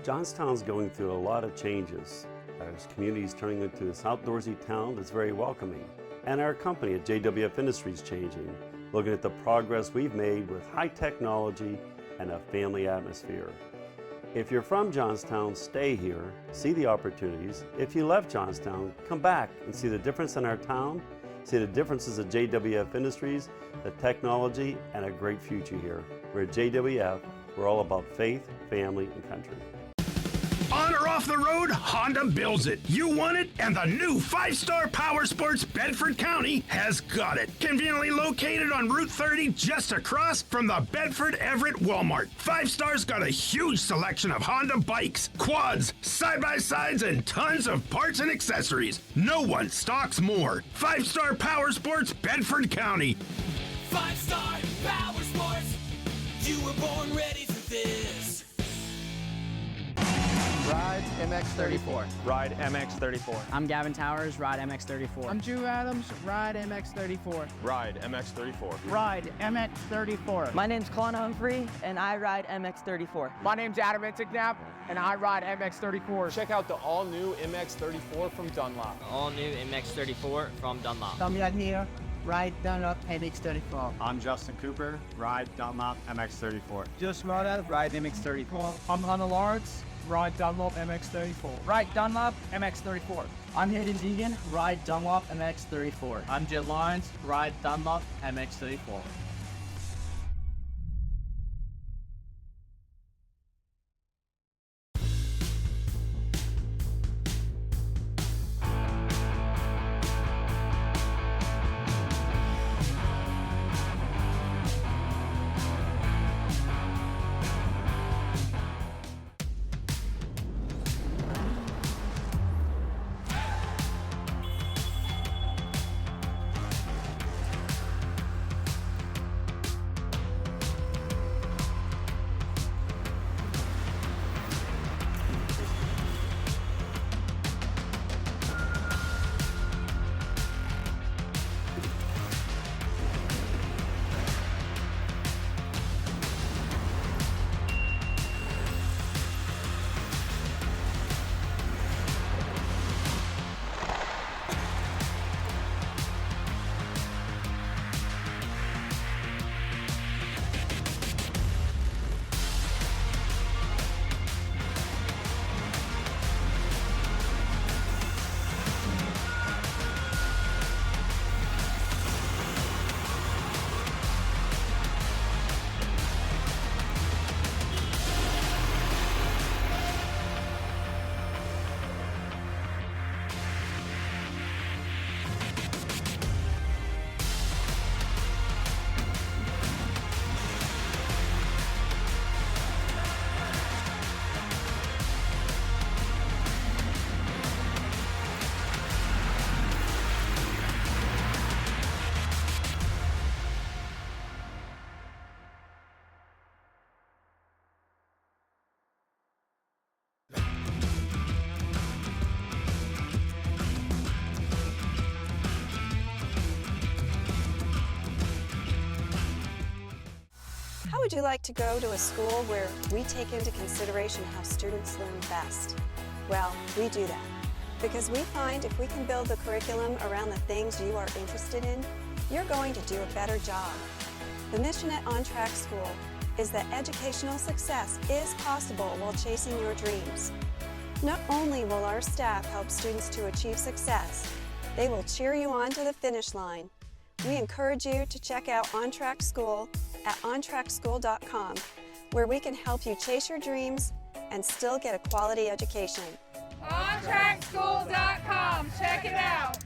Johnstown's going through a lot of changes. Our community is turning into this outdoorsy town that's very welcoming. And our company at JWF Industries changing, looking at the progress we've made with high technology and a family atmosphere. If you're from Johnstown, stay here, see the opportunities. If you left Johnstown, come back and see the difference in our town, see the differences at JWF Industries, the technology, and a great future here. We're at JWF, we're all about faith, family, and country. On or off the road, Honda builds it. You want it, and the new 5-star Power Sports Bedford County has got it. Conveniently located on Route 30, just across from the Bedford Everett Walmart. 5-star's got a huge selection of Honda bikes, quads, side-by-sides, and tons of parts and accessories. No one stocks more. 5-star Power Sports Bedford County. 5-star Power Sports. You were born ready for this. Ride MX34. Ride MX34. I'm Gavin Towers, Ride MX34. I'm Drew Adams, Ride MX34. Ride MX34. Ride MX34. My name's Colin Humphrey, and I ride MX34. My name's Adam Intignap, and I ride MX34. Check out the all-new MX34 from Dunlop. All new MX34 from Dunlop. Tommy here, Ride Dunlop MX34. I'm Justin Cooper, Ride Dunlop MX34. Just Ride MX34. I'm Hannah Lawrence, Ride Dunlop MX34. Ride Dunlop MX34. I'm Hayden Deegan, Ride Dunlop MX34. I'm Jet Lyons, Ride Dunlop MX34. How would you like to go to a school where we take into consideration how students learn best? Well, we do that because we find if we can build the curriculum around the things you are interested in, you're going to do a better job. The mission at On Track School is that educational success is possible while chasing your dreams. Not only will our staff help students to achieve success, they will cheer you on to the finish line. We encourage you to check out On Track School at ontrackschool.com, where we can help you chase your dreams and still get a quality education. ontrackschool.com, check it out.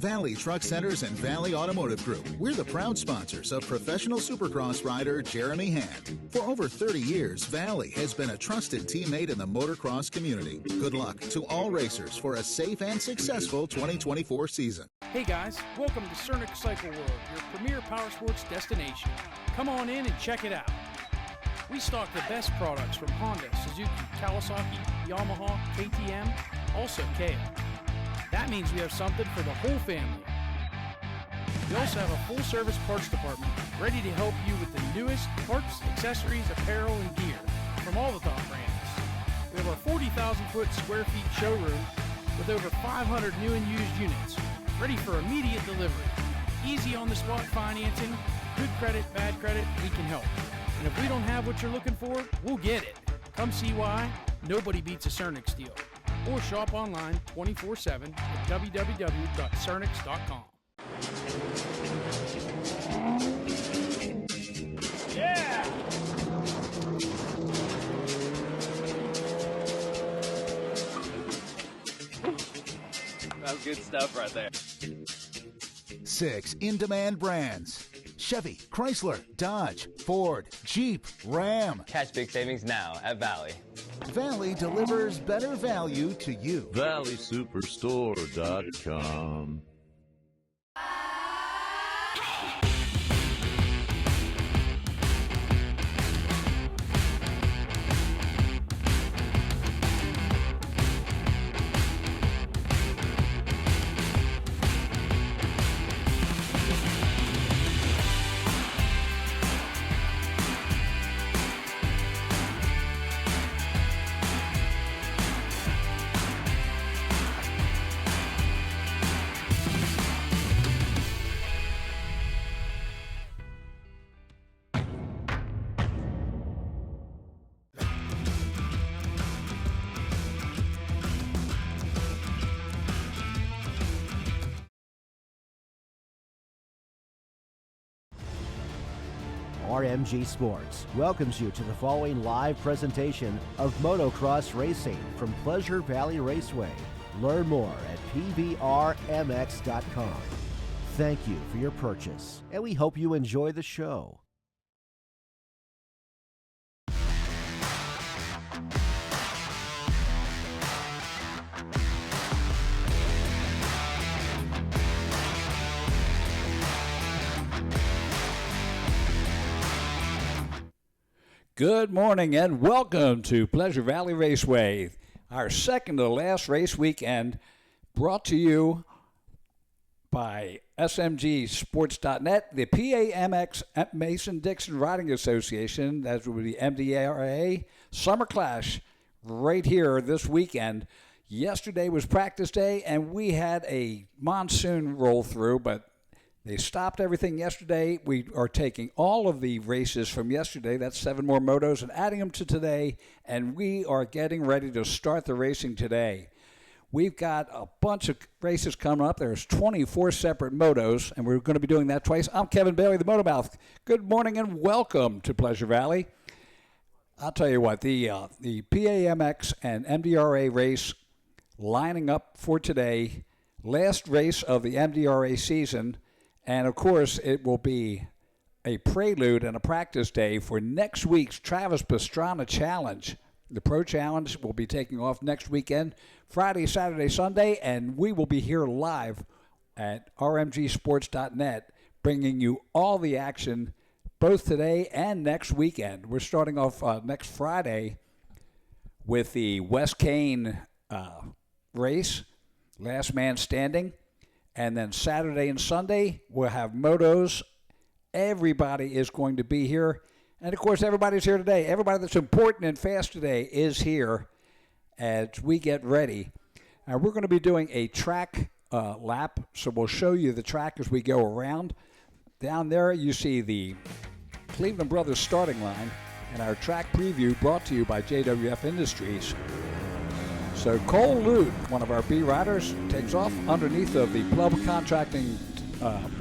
Valley Truck Centers and Valley Automotive Group. We're the proud sponsors of professional Supercross rider Jeremy Hand. For over 30 years, Valley has been a trusted teammate in the motocross community. Good luck to all racers for a safe and successful 2024 season. Hey guys, welcome to Cernic Cycle World, your premier power sports destination. Come on in and check it out. We stock the best products from Honda, Suzuki, Kawasaki, Yamaha, KTM, also Kia. That means we have something for the whole family. We also have a full-service parts department ready to help you with the newest parts, accessories, apparel, and gear from all the top brands. We have our 40,000 square feet showroom with over 500 new and used units, ready for immediate delivery. Easy on-the-spot financing, good credit, bad credit, we can help. And if we don't have what you're looking for, we'll get it. Come see why nobody beats a Cernic Steel. Or shop online 24/7 at www.cernics.com. Yeah! That's good stuff right there. 6 in-demand brands: Chevy, Chrysler, Dodge, Ford, Jeep, Ram. Catch big savings now at Valley. Valley delivers better value to you. ValleySuperstore.com. RMG Sports welcomes you to the following live presentation of motocross racing from Pleasure Valley Raceway. Learn more at pvrmx.com. Thank you for your purchase, and we hope you enjoy the show. Good morning and welcome to Pleasure Valley Raceway, our second to last race weekend, brought to you by smgsports.net, the PAMX Mason-Dixon Riding Association, that would be MDRA Summer Clash right here this weekend. Yesterday was practice day and we had a monsoon roll through, but they stopped everything yesterday. We are taking all of the races from yesterday, that's 7 more motos, and adding them to today, and we are getting ready to start the racing today. We've got a bunch of races coming up. There's 24 separate motos, and we're going to be doing that twice. I'm Kevin Bailey, the Motomouth. Good morning and welcome to Pleasure Valley. I'll tell you what, the PAMX and MDRA race lining up for today, last race of the MDRA season. And, of course, it will be a prelude and a practice day for next week's Travis Pastrana Challenge. The Pro Challenge will be taking off next weekend, Friday, Saturday, Sunday, and we will be here live at rmgsports.net, bringing you all the action both today and next weekend. We're starting off next Friday with the West Kane race, last man standing. And then Saturday and Sunday, we'll have motos. Everybody is going to be here. And, of course, everybody's here today. Everybody that's important and fast today is here as we get ready. Now, we're going to be doing a track lap, so we'll show you the track as we go around. Down there, you see the Cleveland Brothers starting line and our track preview brought to you by JWF Industries. So Cole Lute, one of our B riders, takes off underneath of the Plum Contracting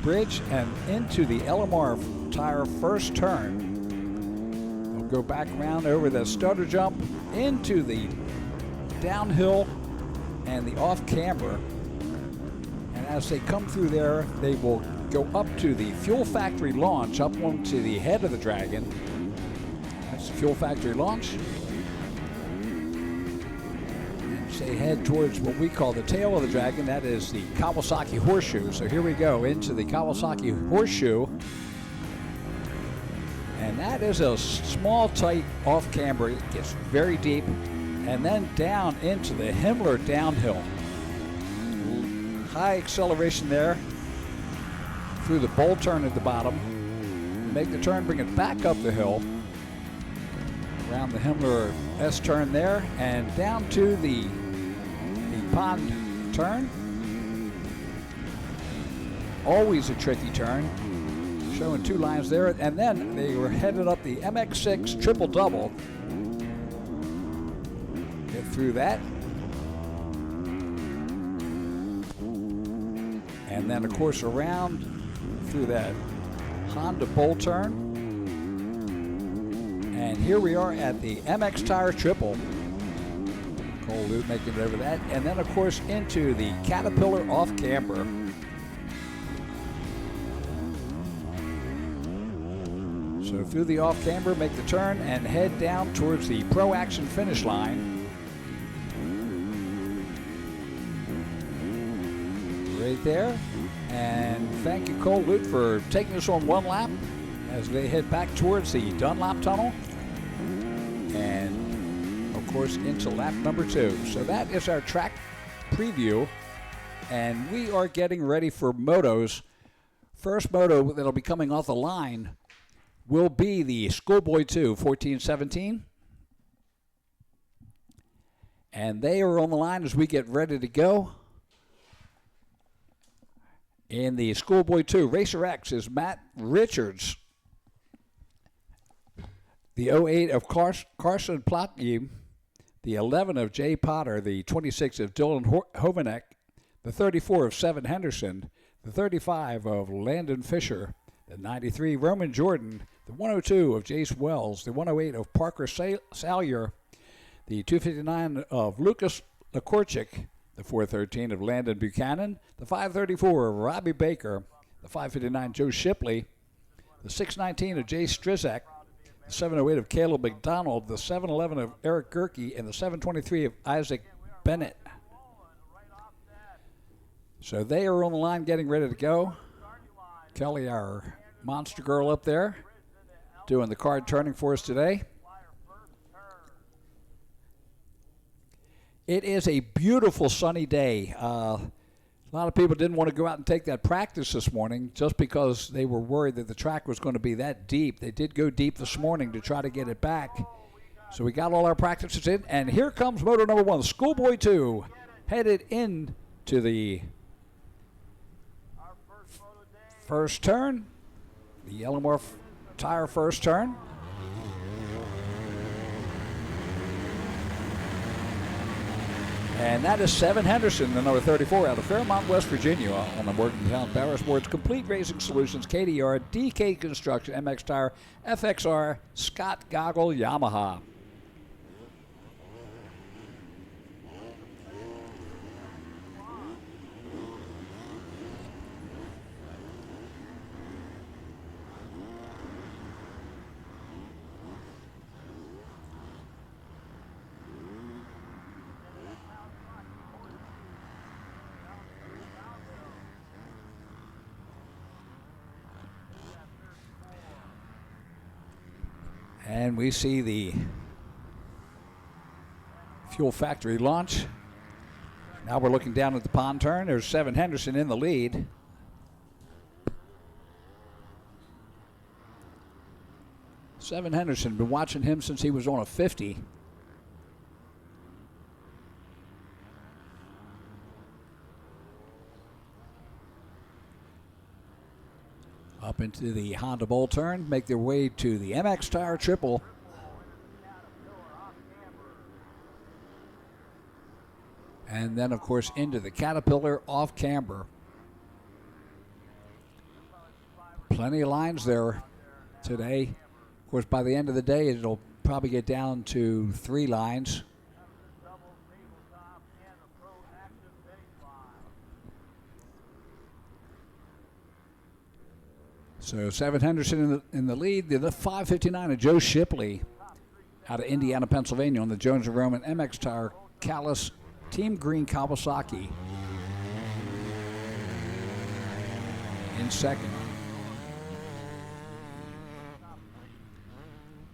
bridge and into the LMR tire first turn. We'll go back around over the stutter jump into the downhill and the off camber. And as they come through there, they will go up to the Fuel Factory launch, up onto the head of the Dragon. That's the Fuel Factory launch. And as they head towards what we call the tail of the Dragon, that is the Kawasaki Horseshoe. So here we go into the Kawasaki Horseshoe. And that is a small, tight off-camber. It gets very deep. And then down into the Himmler downhill. High acceleration there through the bowl turn at the bottom. Make the turn, bring it back up the hill. Around the Himmler S-turn there. And down to the pond turn. Always a tricky turn. Showing 2 lines there, and then they were headed up the MX6 triple-double. Get through that. And then, of course, around through that Honda bowl turn. And here we are at the MX Tire triple. Cole Lute making it over that. And then, of course, into the Caterpillar off-camber. So through the off-camber, make the turn, and head down towards the Pro Action finish line. Right there. And thank you, Cole Lute, for taking us on one lap as they head back towards the Dunlop Tunnel. And, of course, into lap number 2. So that is our track preview. And we are getting ready for motos. First moto that'll be coming off the line will be the Schoolboy 2 1417. And they are on the line as we get ready to go. In the Schoolboy 2, Racer X is Matt Richards. The 08 of Carson Plotke, the 11 of Jay Potter, the 26 of Dylan Hovanek, the 34 of Seven Henderson, the 35 of Landon Fisher, the 93 Roman Jordan, the 102 of Jace Wells, the 108 of Parker Salyer, the 259 of Lucas Lakorchik, the 413 of Landon Buchanan, the 534 of Robbie Baker, the 559 Joe Shipley, the 619 of Jay Strizak, the 708 of Caleb McDonald, the 711 of Eric Gerke, and the 723 of Isaac Bennett. So they are on the line getting ready to go. Kelly, our monster girl up there, doing the card turning for us today. It is a beautiful sunny day. A lot of people didn't want to go out and take that practice this morning just because they were worried that the track was going to be that deep. They did go deep this morning to try to get it back. So we got all our practices in, and here comes moto number 1, Schoolboy 2, headed into the first turn, the Yellowmore Tire first turn. And that is Seven Henderson, the number 34 out of Fairmont, West Virginia, on the Morgantown Power Sports Complete Racing Solutions, KDR, DK Construction, MX Tire, FXR, Scott Goggle, Yamaha. And we see the Fuel Factory launch. Now we're looking down at the pond turn. There's Seven Henderson in the lead. Seven Henderson, been watching him since he was on a 50. Up into the Honda Bowl turn, make their way to the MX Tire triple. And then, of course, into the Caterpillar off camber. Plenty of lines there today. Of course, by the end of the day, it'll probably get down to 3 lines. So 7 Henderson in the lead. The 5:59 of Joe Shipley out of Indiana, Pennsylvania on the Jones & Roman MX Tire Callis Team Green Kawasaki in second.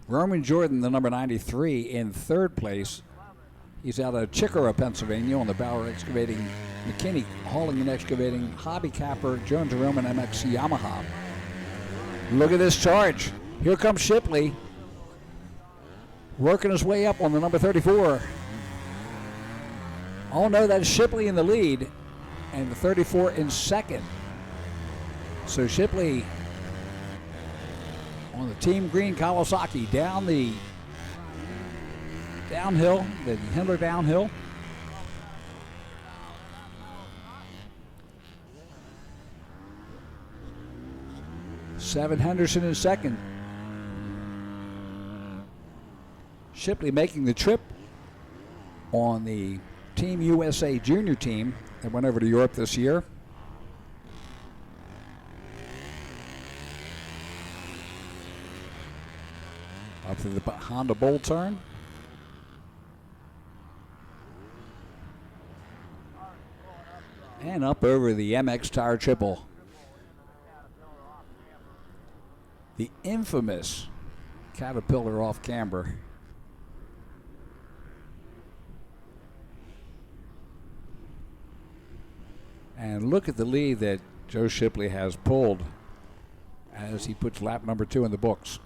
Roman Jordan, the number 93, in third place. He's out of Chicora, Pennsylvania on the Bauer Excavating McKinney Hauling and Excavating Hobby Capper Jones & Roman MX Yamaha. Look at this charge. Here comes Shipley, working his way up on the number 34. Oh no, that's Shipley in the lead and the 34 in second. So Shipley on the Team Green Kawasaki down the downhill, the Hindler downhill. Seven Henderson in second. Shipley making the trip on the Team USA junior team that went over to Europe this year. Up to the Honda Bull turn. And up over the MX Tire Triple. The infamous Caterpillar off camber. And look at the lead that Joe Shipley has pulled as he puts lap number 2 in the books.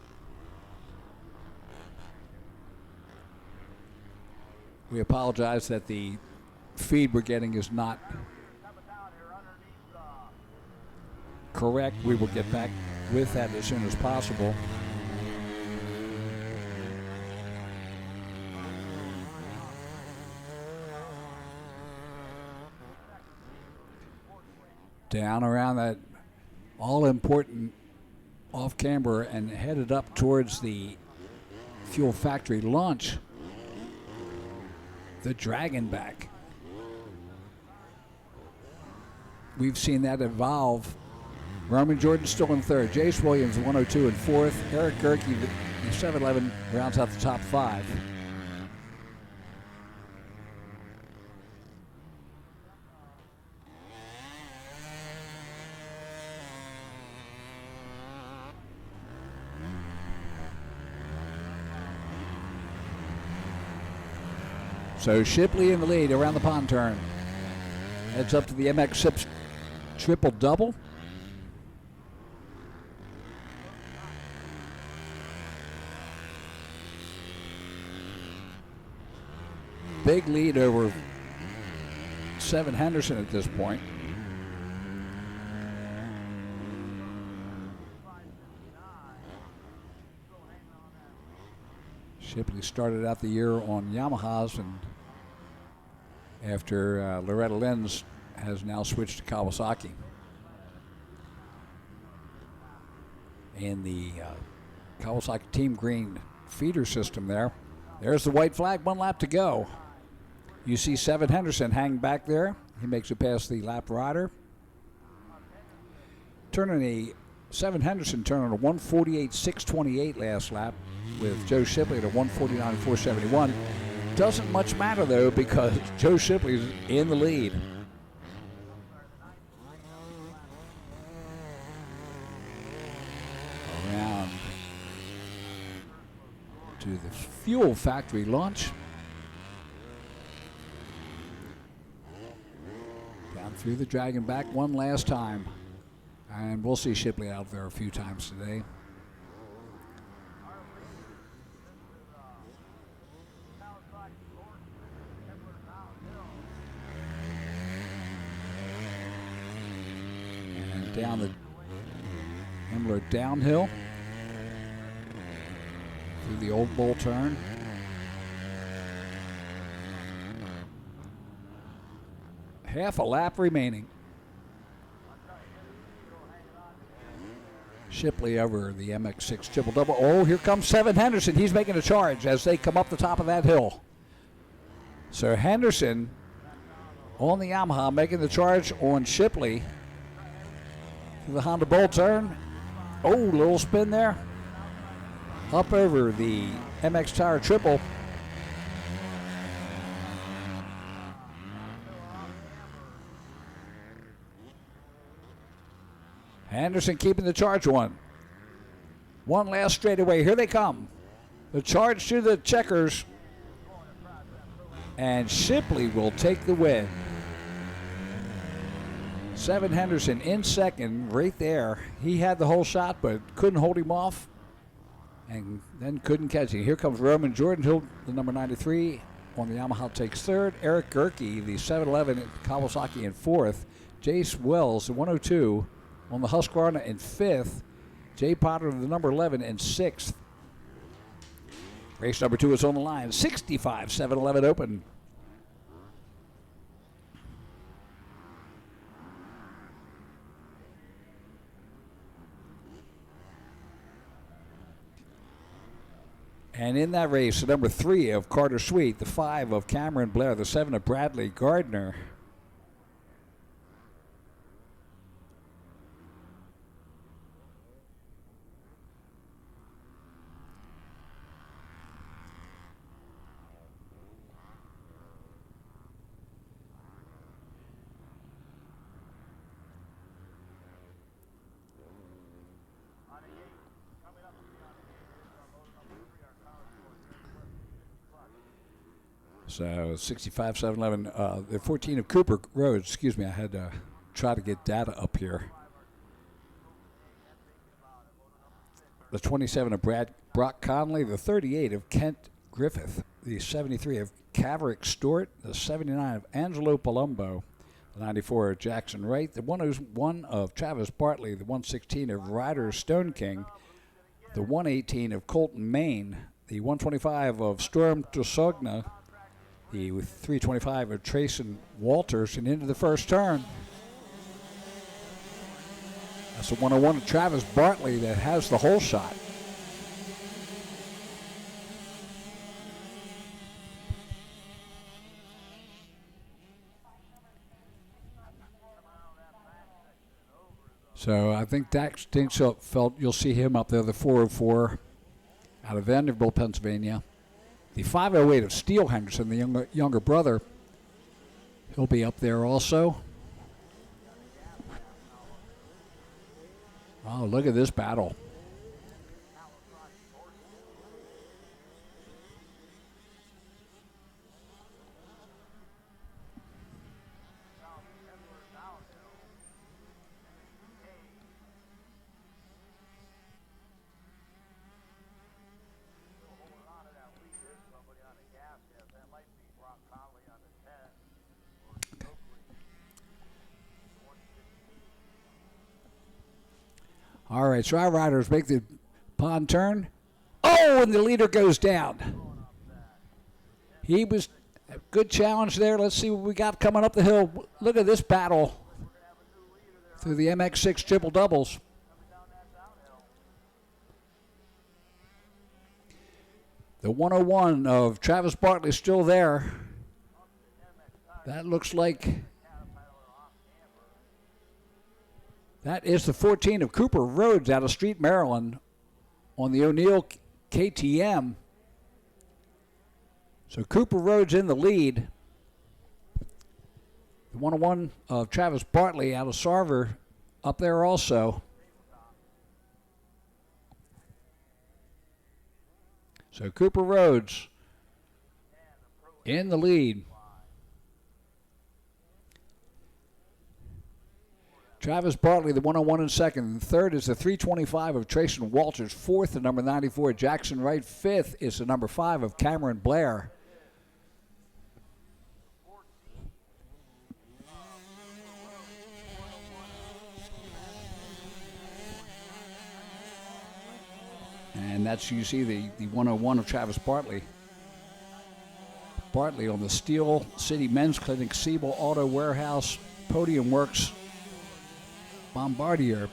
We apologize that the feed we're getting is not correct. We will get back with that as soon as possible. Down around that all-important off-camber and headed up towards the Fuel Factory launch. The Dragonback. We've seen that evolve. Roman Jordan still in third. Jace Williams, 102 in fourth. Eric Gerke, the 711, rounds out the top 5. So Shipley in the lead around the pond turn. Heads up to the MX Sips triple double. Big lead over 7 Henderson at this point. Shipley started out the year on Yamahas, and after Loretta Lynn's has now switched to Kawasaki. In the Kawasaki Team Green feeder system there. There's the white flag, 1 lap to go. You see 7 Henderson hang back there. He makes it past the lap rider. 7 Henderson turning a 148.628 last lap with Joe Shipley at a 149.471. Doesn't much matter though because Joe Shipley's in the lead. Around to the Fuel Factory launch. Down through the Dragonback one last time. And we'll see Shipley out there a few times today. And down the Himmler downhill through the Old Bull turn. Half a lap remaining. Shipley over the MX6 triple double. Oh, here comes 7 Henderson. He's making a charge as they come up the top of that hill. So Henderson on the Yamaha making the charge on Shipley to the Honda Bull turn. Oh, little spin there. Up over the MX Tire triple. Anderson keeping the charge one. One last straightaway. Here they come. The charge to the checkers. And Shipley will take the win. Seven Henderson in second, right there. He had the whole shot, but couldn't hold him off, and then couldn't catch him. Here comes Roman Jordan Hill, the number 93 on the Yamaha, takes third. Eric Gerke, the 711 Kawasaki, in fourth. Jace Wells, the 102 on the Husqvarna, in fifth. Jay Potter, the number 11, in sixth. Race number 2 is on the line. 65 7-11 Open. And in that race, the number 3 of Carter Sweet, the 5 of Cameron Blair, the 7 of Bradley Gardner. So 65 7-11. The 14 of Cooper Rhodes, excuse me, I had to try to get data up here. The 27 of Brock Conley, the 38 of Kent Griffith, the 73 of Caverick Stewart, the 79 of Angelo Palumbo, the 94 of Jackson Wright, the 101 of Travis Bartley, the 116 of Ryder Stone King, the 118 of Colton Main, the 125 of Storm Tosogna, the 325 of Trayson Walters, and into the first turn. That's the 101 of Travis Bartley that has the whole shot. So I think Dax felt you'll see him up there, the 404 out of Vanderbilt, Pennsylvania. The 508 of Steele Henderson, the younger brother, he'll be up there also. Oh, look at this battle. All right, so our riders make the pond turn. Oh, and the leader goes down. He was a good challenge there. Let's see what we got coming up the hill. Look at this battle through the MX6 triple doubles. The 101 of Travis Bartley still there. That looks like that is the 14 of Cooper Rhodes out of Street, Maryland on the O'Neill KTM. So Cooper Rhodes in the lead. The 101 of Travis Bartley out of Sarver up there also. So Cooper Rhodes in the lead. Travis Bartley, the 101 in second. Third is the 325 of Trayson Walters. Fourth, the number 94, Jackson Wright. Fifth is the number 5 of Cameron Blair. And that's, you see, the 101 of Travis Bartley. Bartley on the Steel City Men's Clinic, Siebel Auto Warehouse, Podium Works, Bombardier.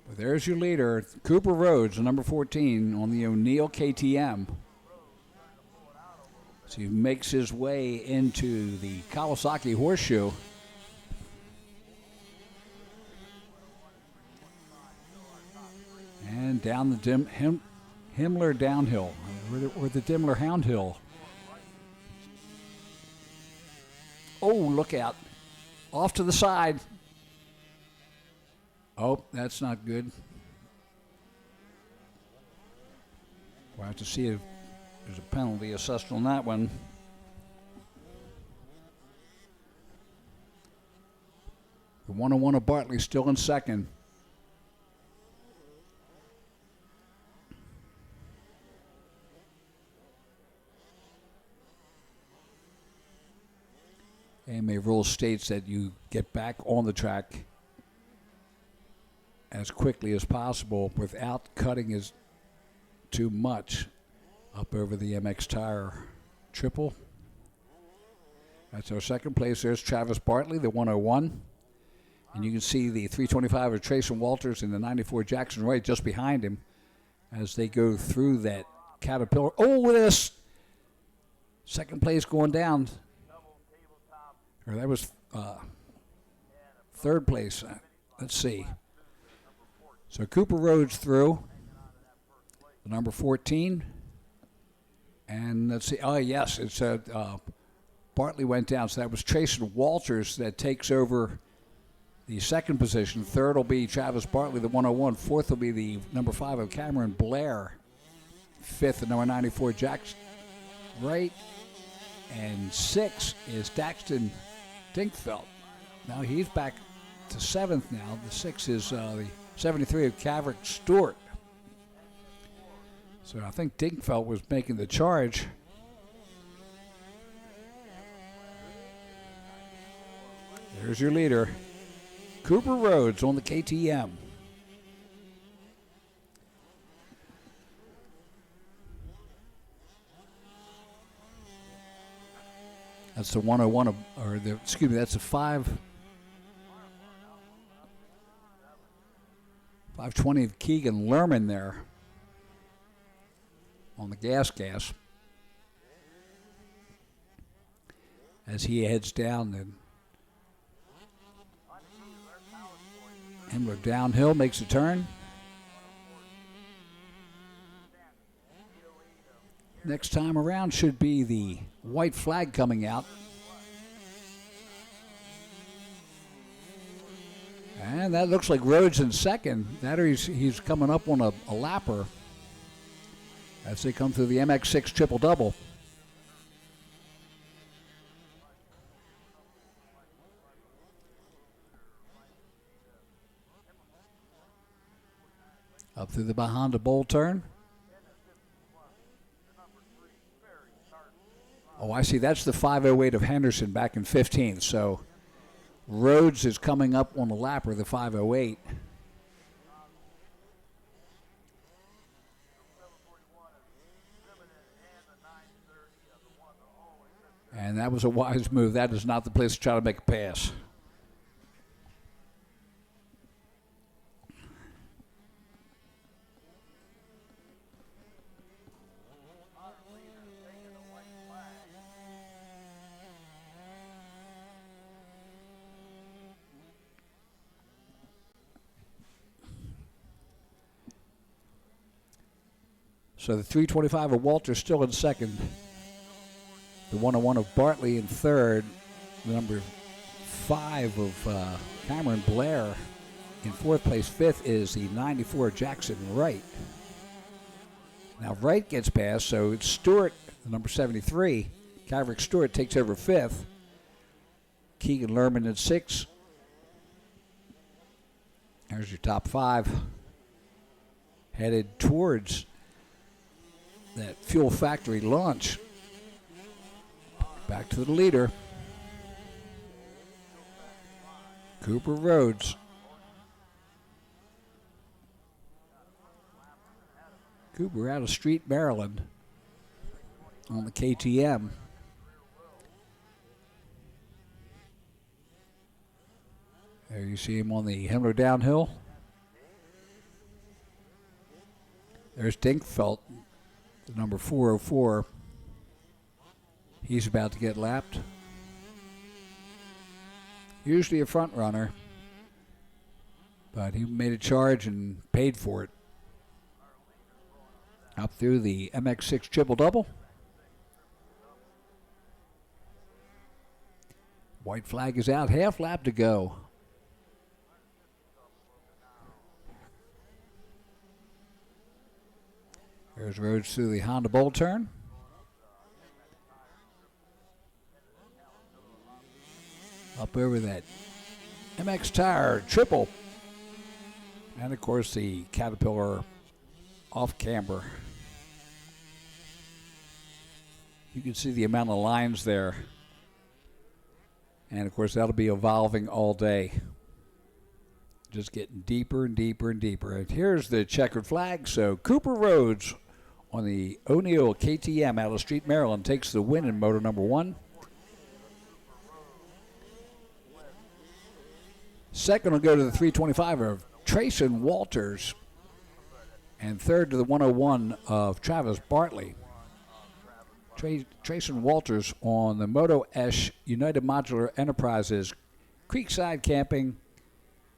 But there's your leader, Cooper Rhodes, number 14 on the O'Neill KTM. So he makes his way into the Kawasaki Horseshoe. And down the Himmler downhill, or the Dimmler Hound Hill. Oh, look out. Off to the side. Oh, that's not good. We'll have to see if there's a penalty assessed on that one. The 101 of Bartley still in second. AMA rule states that you get back on the track as quickly as possible without cutting as too much up over the MX tire triple. That's our second place. There's Travis Bartley, the 101. And you can see the 325 of Trace and Walters and the 94 Jackson Wright just behind him as they go through that Caterpillar. Oh, this second place going down. Or that was third place. Let's see. So Cooper Rhodes through, the number 14. And let's see. Oh, yes, it's Bartley went down. So that was Trayson Walters that takes over the second position. Third will be Travis Bartley, the 101. Fourth will be the number 5 of Cameron Blair. Fifth, the number 94, Jackson Wright. And sixth is Daxton Dinkfeld. Now he's back to seventh now. The sixth is the 73 of Caverick Stewart. So I think Dinkfeld was making the charge. There's your leader, Cooper Rhodes on the KTM. That's the 101 of, or the, excuse me, that's a 520 of Keegan Lerman there on the gas as he heads down. And Himmler downhill, makes a turn. Next time around should be the white flag coming out. And that looks like Rhodes in second. That or he's coming up on a lapper as they come through the MX6 triple-double. Up through the Bahonda Bowl turn. Oh, I see. That's the 508 of Henderson back in 15th. So Rhodes is coming up on the lapper, the 508. And that was a wise move. That is not the place to try to make a pass. So the 325 of Walter still in second. The 101 of Bartley in third. The number 5 of Cameron Blair in fourth place. Fifth is the 94 Jackson Wright. Now Wright gets past, so it's Stewart, the number 73. Caverick Stewart takes over fifth. Keegan Lerman in sixth. There's your top 5. Headed towards that Fuel Factory launch. Back to the leader, Cooper Rhodes. Cooper out of Street, Maryland on the KTM. There you see him on the Himmler downhill. There's Dinkfeld, the number 404. He's about to get lapped. Usually a front runner, but he made a charge and paid for it. Up through the MX6 triple-double. White flag is out, half lap to go. There's Rhodes through the Honda Bowl turn. Up over that MX tire triple. And of course the Caterpillar off camber. You can see the amount of lines there. And of course that'll be evolving all day. Just getting deeper and deeper and deeper. And here's the checkered flag. So Cooper Rhodes on the O'Neill KTM out of Street, Maryland takes the win in moto number 1. Second will go to the 325 of Trayson Walters. And third to the 101 of Travis Bartley. Trayson Walters on the Moto Esh United Modular Enterprises Creekside Camping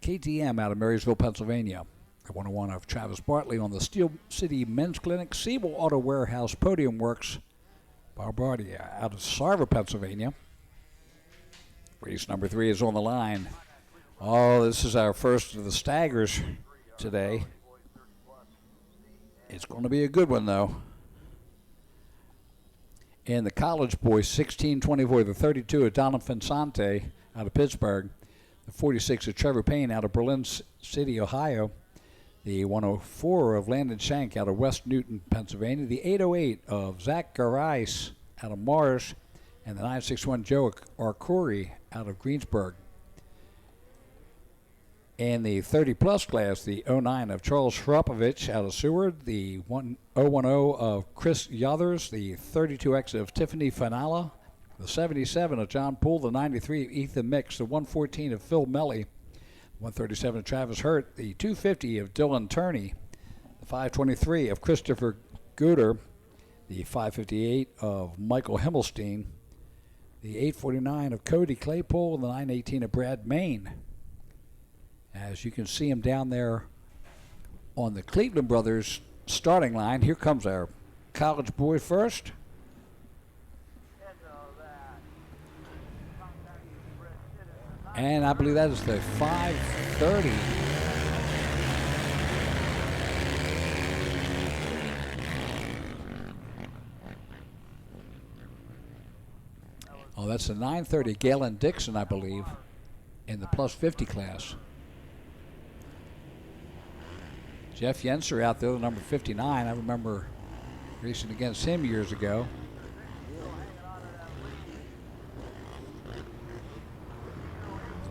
KTM out of Marysville, Pennsylvania. The 101 of Travis Bartley on the Steel City Men's Clinic Siebel Auto Warehouse Podium Works Barbardia out of Sarver, Pennsylvania. Race number 3 is on the line. Oh, this is our first of the staggers today. It's going to be a good one, though. And the College Boys, 1624, the 32 of Donald Fensante out of Pittsburgh, the 46 of Trevor Payne out of Berlin City, Ohio, the 104 of Landon Shank out of West Newton, Pennsylvania, the 808 of Zach Garais out of Mars, and the 961 Joe Arcuri out of Greensburg. And the 30-plus class, the 09 of Charles Shropovich out of Seward, the 010 of Chris Yothers, the 32X of Tiffany Fanala, the 77 of John Poole, the 93 of Ethan Mix, the 114 of Phil Melly, 137 of Travis Hurt, the 250 of Dylan Turney, the 523 of Christopher Gooder, the 558 of Michael Himmelstein, the 849 of Cody Claypool, and the 918 of Brad Main. As you can see him down there on the Cleveland Brothers starting line. Here comes our College Boy first. And I believe that is the 530. Oh, that's the 930 Galen Dixon, I believe, in the plus 50 class. Jeff Yenser out there, the number 59. I remember racing against him years ago.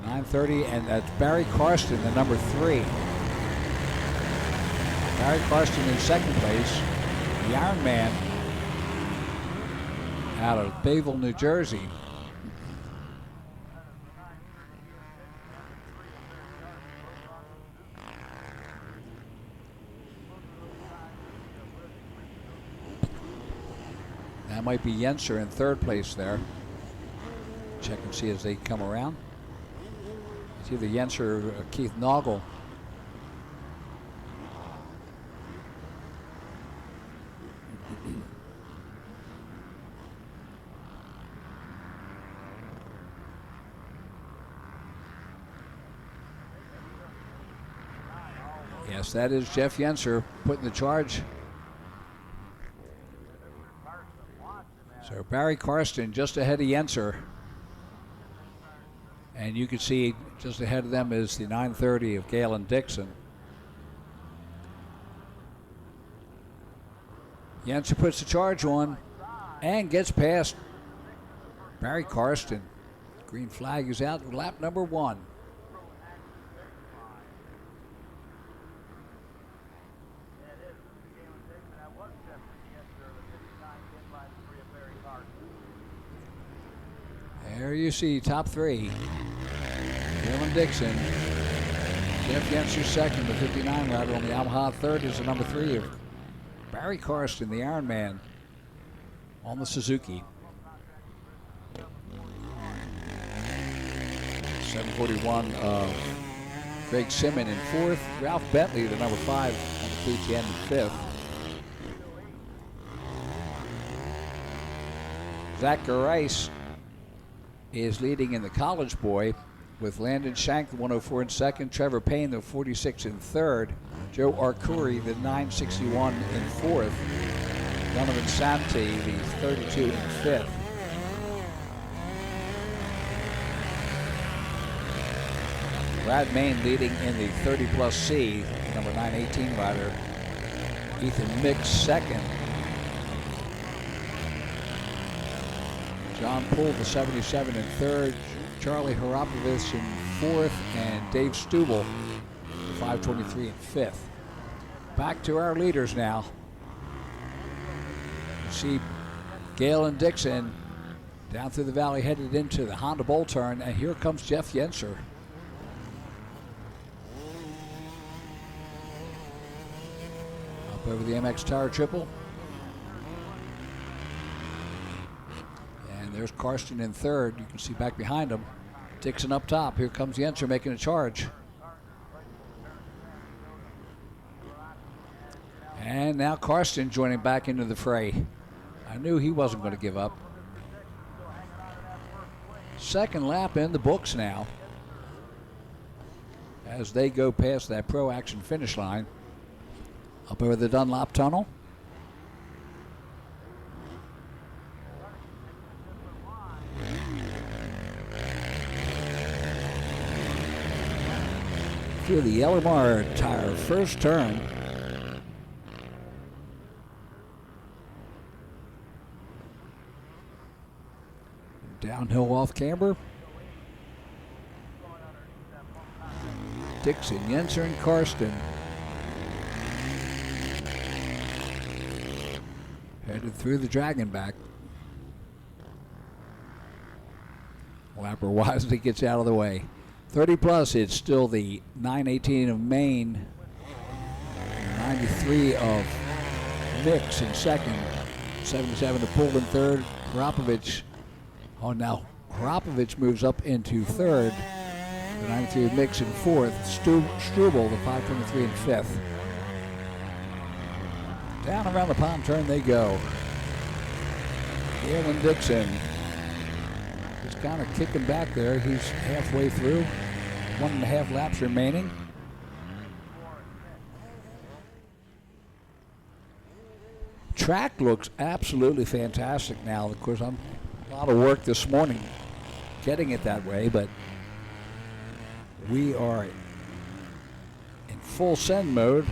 The 930, and that's Barry Karsten, the number 3. Barry Karsten in second place. The Iron Man out of Bayville, New Jersey. That might be Yenser in third place there. Check and see as they come around. It's either Yenser or Keith Noggle. Yes, that is Jeff Yenser putting the charge. So Barry Karsten just ahead of Yenser. And you can see just ahead of them is the 930 of Galen Dixon. Yenser puts the charge on and gets past Barry Karsten. Green flag is out, lap number 1. There you see top 3. Galen Dixon. Jeff Yenser second, the 59 rider on the Yamaha. Third is the number 3 of Barry Karsten, the Iron Man, on the Suzuki. 741 of Greg Simmon in fourth. Ralph Bentley, the number 5 on the PTN in fifth. Zach Rice is leading in the College Boy with Landon Shank, the 104 in second. Trevor Payne, the 46 in third. Joe Arcuri, the 961 in fourth. Donovan Sante, the 32 in fifth. Brad Main leading in the 30+ C, number 918 rider. Ethan Mix second. John Poole, the 77 in third. Charlie Harapovich in fourth, and Dave Stubel, the 523 in fifth. Back to our leaders now. You see Gale and Dixon down through the valley headed into the Honda Bowl turn, and here comes Jeff Yenser. Up over the MX Tower Triple. And there's Karsten in third. You can see back behind him. Dixon up top. Here comes Yenser making a charge. And now Karsten joining back into the fray. I knew he wasn't going to give up. Second lap in the books now as they go past that Pro Action finish line up over the Dunlop Tunnel. Through the Yellowmar tire, first turn. Downhill off camber. Dixon, Yenser, and Karsten. Headed through the Dragon back. Lapper wisely gets out of the way. 30+, it's still the 918 of Maine. 93 of Mix in second. 77 of Poole in third. Harapovich. Oh, now Harapovich moves up into third. The 93 of Mix in fourth. Strubel, the 523 in fifth. Down around the palm turn they go. Galen Dixon is kind of kicking back there. He's halfway through. 1.5 laps remaining. Track looks absolutely fantastic now. Of course, a lot of work this morning getting it that way, but we are in full send mode.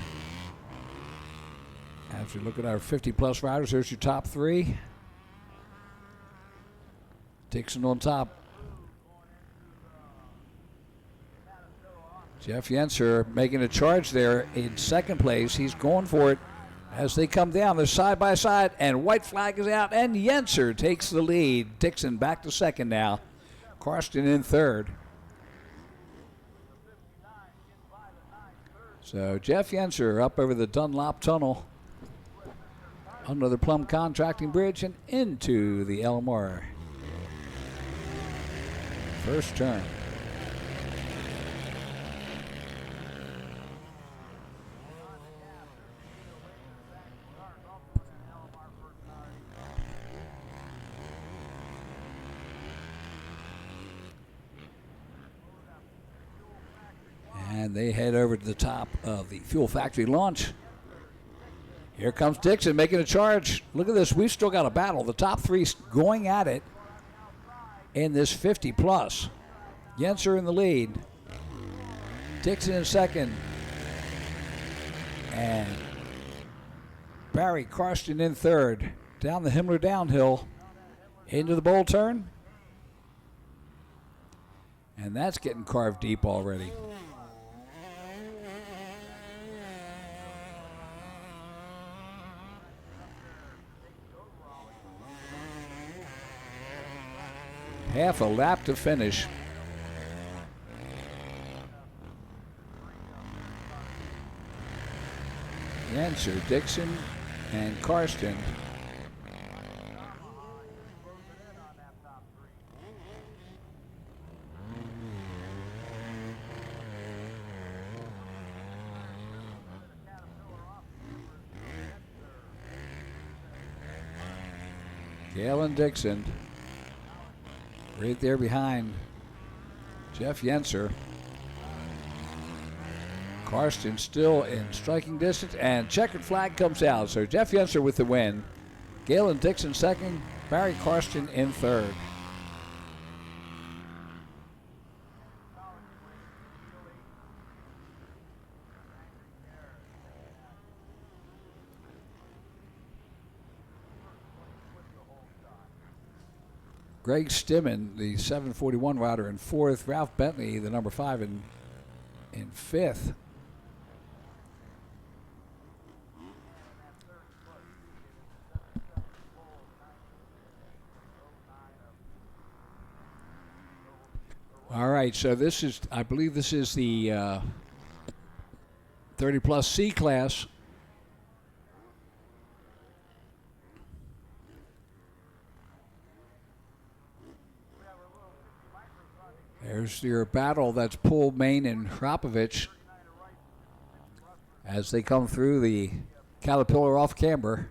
As we look at our 50+ riders, there's your top three. Dixon on top. Jeff Yenser making a charge there in second place. He's going for it as they come down. They're side by side, and white flag is out, and Yenser takes the lead. Dixon back to second now. Karsten in third. So Jeff Yenser up over the Dunlop Tunnel, under the Plum Contracting Bridge, and into the Elmore. First turn. And they head over to the top of the Fuel Factory launch. Here comes Dixon making a charge. Look at this. We've still got a battle. The top three going at it in this 50+. Yenser in the lead. Dixon in second. And Barry Karsten in third. Down the Himmler downhill. Into the bowl turn. And that's getting carved deep already. Half a lap to finish. Yenser, Dixon, and Karsten. Galen Dixon right there behind Jeff Yenser. Karsten still in striking distance, and checkered flag comes out. So Jeff Yenser with the win. Galen Dixon second, Barry Karsten in third. Greg Stimmen, the 741 rider, in fourth. Ralph Bentley, the number 5, in fifth. All right, so this is, I believe this is the 30 plus C class. There's your battle. That's Poole, Main, and Hropovich as they come through the Caterpillar off camber.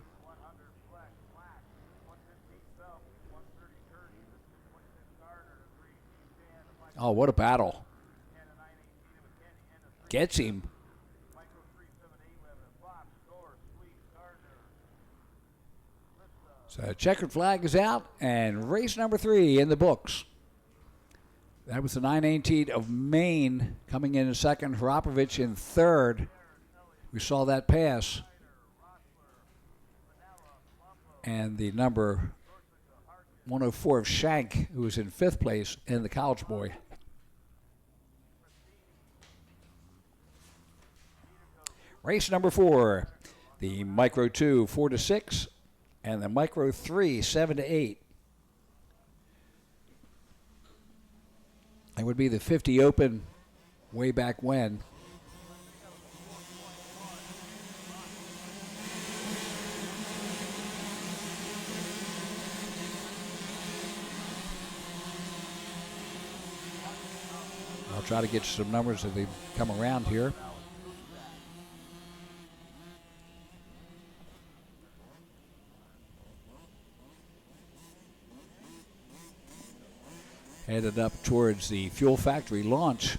Oh, what a battle. Gets him. So checkered flag is out, and race number 3 in the books. That was the 918 of Maine coming in second, Hropovich in third. We saw that pass. And the number 104 of Shank, who was in fifth place in the College Boy. Race number 4, the Micro 2, 4 to 6, and the Micro 3, 7 to 8. It would be the 50 Open way back when. I'll try to get some numbers as they come around here. Headed up towards the Fuel Factory launch.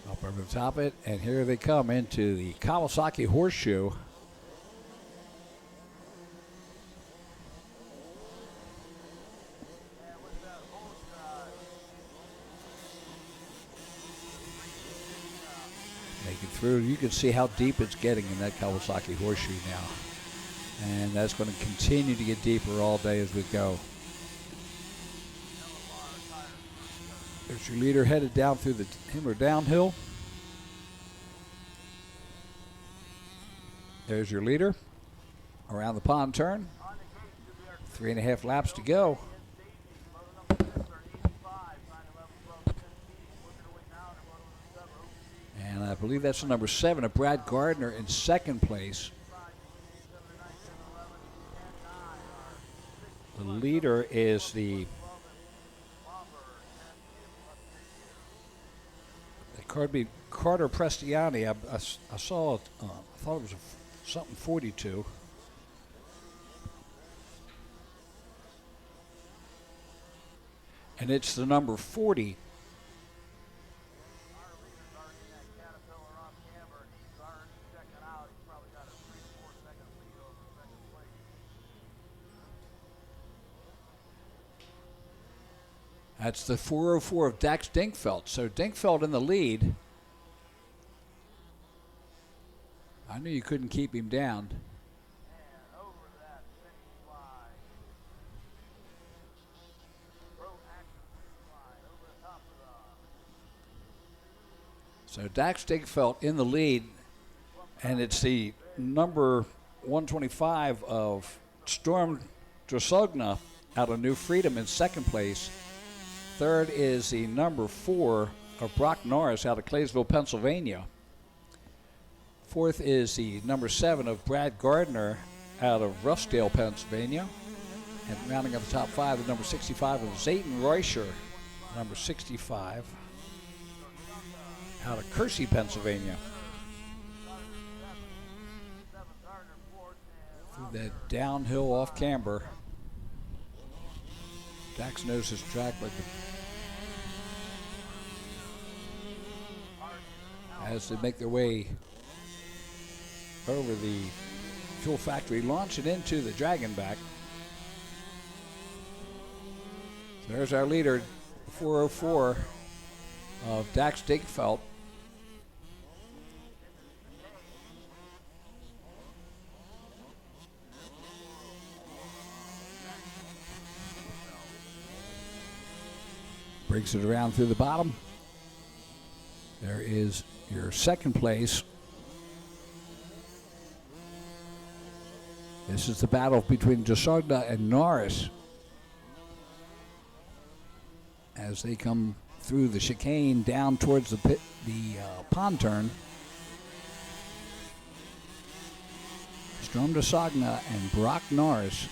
Up over the top of it, and here they come into the Kawasaki Horseshoe. Making through, you can see how deep it's getting in that Kawasaki Horseshoe now. And that's going to continue to get deeper all day as we go. There's your leader headed down through the Himmler downhill. There's your leader around the pond turn. 3.5 laps to go. And I believe that's the number 7 of Brad Gardner in second place. The leader is the Carter Prestiani. I saw it, I thought it was something 42. And it's the number 40. That's the 404 of Dax Dinkfeld. So Dinkfeld in the lead. I knew you couldn't keep him down. So Dax Dinkfeld in the lead, and it's the number 125 of Storm Drosogna out of New Freedom in second place. Third is the number 4 of Brock Norris out of Claysville, Pennsylvania. Fourth is the number 7 of Brad Gardner out of Roughdale, Pennsylvania. And rounding up the top 5, the number 65 of Zayton Reuscher, number 65, out of Kersey, Pennsylvania. through that downhill off camber. Dax knows his track like as they make their way over the fuel factory, launching into the Dragon back. So there's our leader, 404 of Dax Dingfelt. Breaks it around through the bottom. There is your second place. This is the battle between Desogna and Norris as they come through the chicane down towards the pond turn. Strom Desogna and Brock Norris.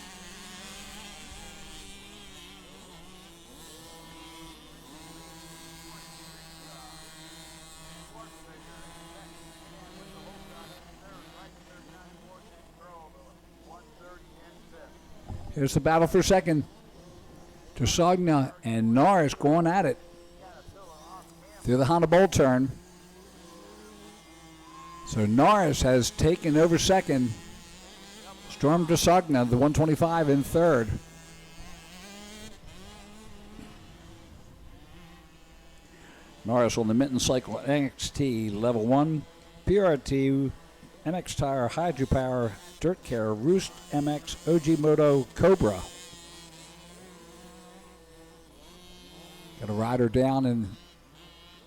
Here's the battle for second. Desogna and Norris going at it through the Honda Bowl turn. So Norris has taken over second. Strom Desogna, the 125, in third. Norris on the Minton Cycle NXT Level 1, PRT, MX Tire, Hydropower, Dirt Care, Roost MX, OG Moto, Cobra. Got a rider down and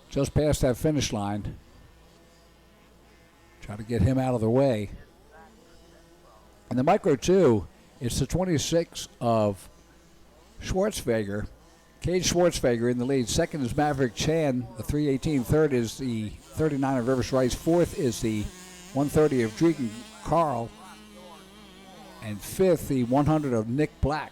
just past that finish line. Try to get him out of the way. And the Micro 2, it's the 26 of Schwartzfeger. Cage Schwartzfeger in the lead. Second is Maverick Chan, the 318. Third is the 39 of Rivers Rice. Fourth is the 130 of Dregan Carl. And fifth, the 100 of Nick Black.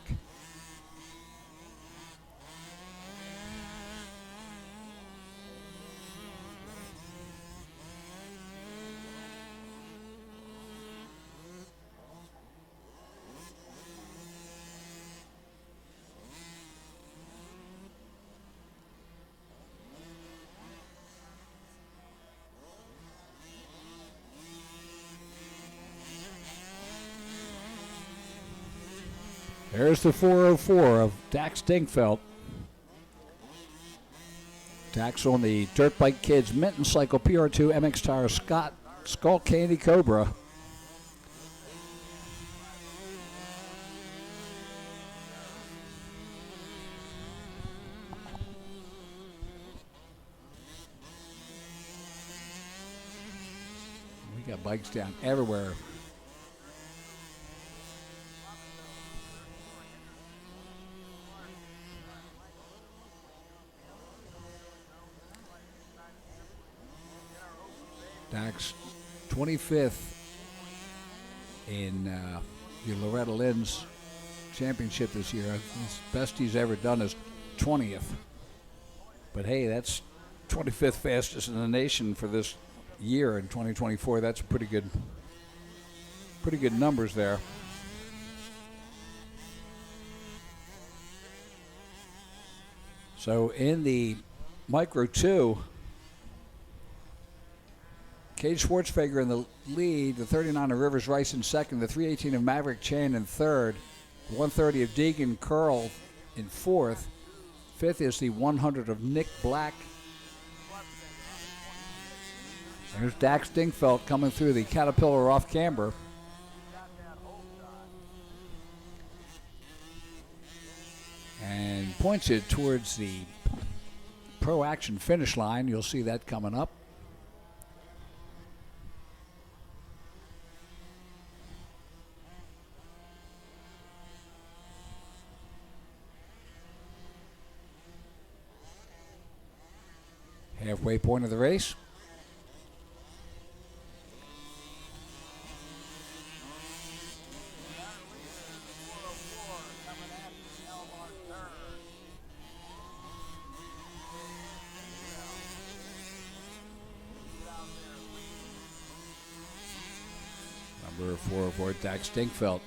There's the 404 of Dax Dingfelt. Dax on the Dirt Bike Kids Minton Cycle PR2 MX Tire Scott Skull Candy Cobra. We got bikes down everywhere. Dax 25th in the Loretta Lynn's championship this year. His best he's ever done is 20th. But hey, that's 25th fastest in the nation for this year in 2024. That's pretty good numbers there. So in the Micro 2, Cage Schwartzfeger in the lead, the 39 of Rivers Rice in second, the 318 of Maverick Chan in third, the 130 of Deegan Curl in fourth. Fifth is the 100 of Nick Black. There's Dax Dingfelt coming through the Caterpillar off camber. And points it towards the Pro Action finish line. You'll see that coming up. Halfway point of the race. Number for Dax Dinkfeld.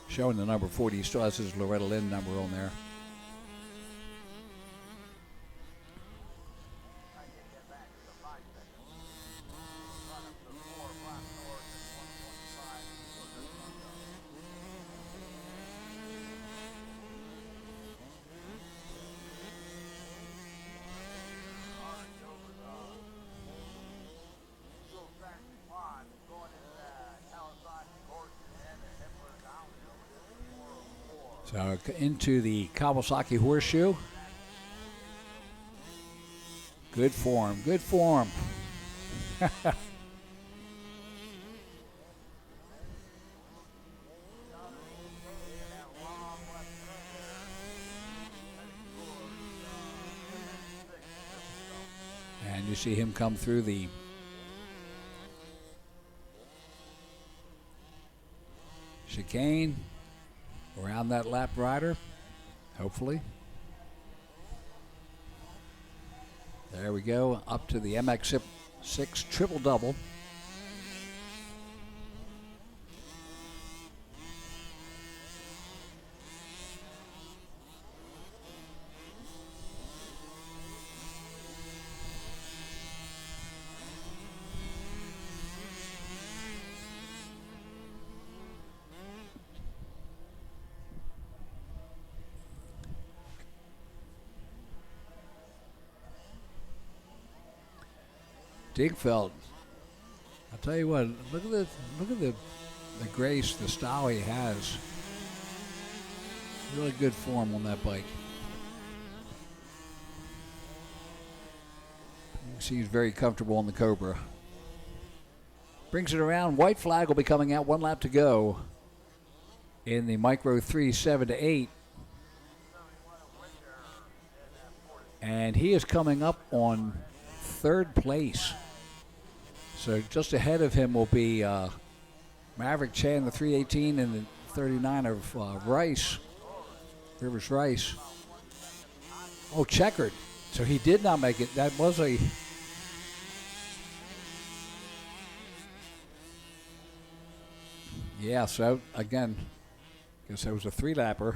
Showing the number 40. He still has his Loretta Lynn number on there. So into the Kawasaki Horseshoe. Good form, good form. And you see him come through the chicane. Around that lap rider, hopefully. There we go, up to the MX6 triple-double. Dinkfeld, I'll tell you what. Look at the grace, the style he has. Really good form on that bike. You can see he's very comfortable on the Cobra. Brings it around. White flag will be coming out. 1 lap to go in the Micro 3 7 to 8, and he is coming up on 3rd place. So just ahead of him will be Maverick Chan, the 318, and the 39 of Rice, Rivers Rice. Oh, checkered. So he did not make it. That was a... Yeah, so again, guess that was a 3-lapper.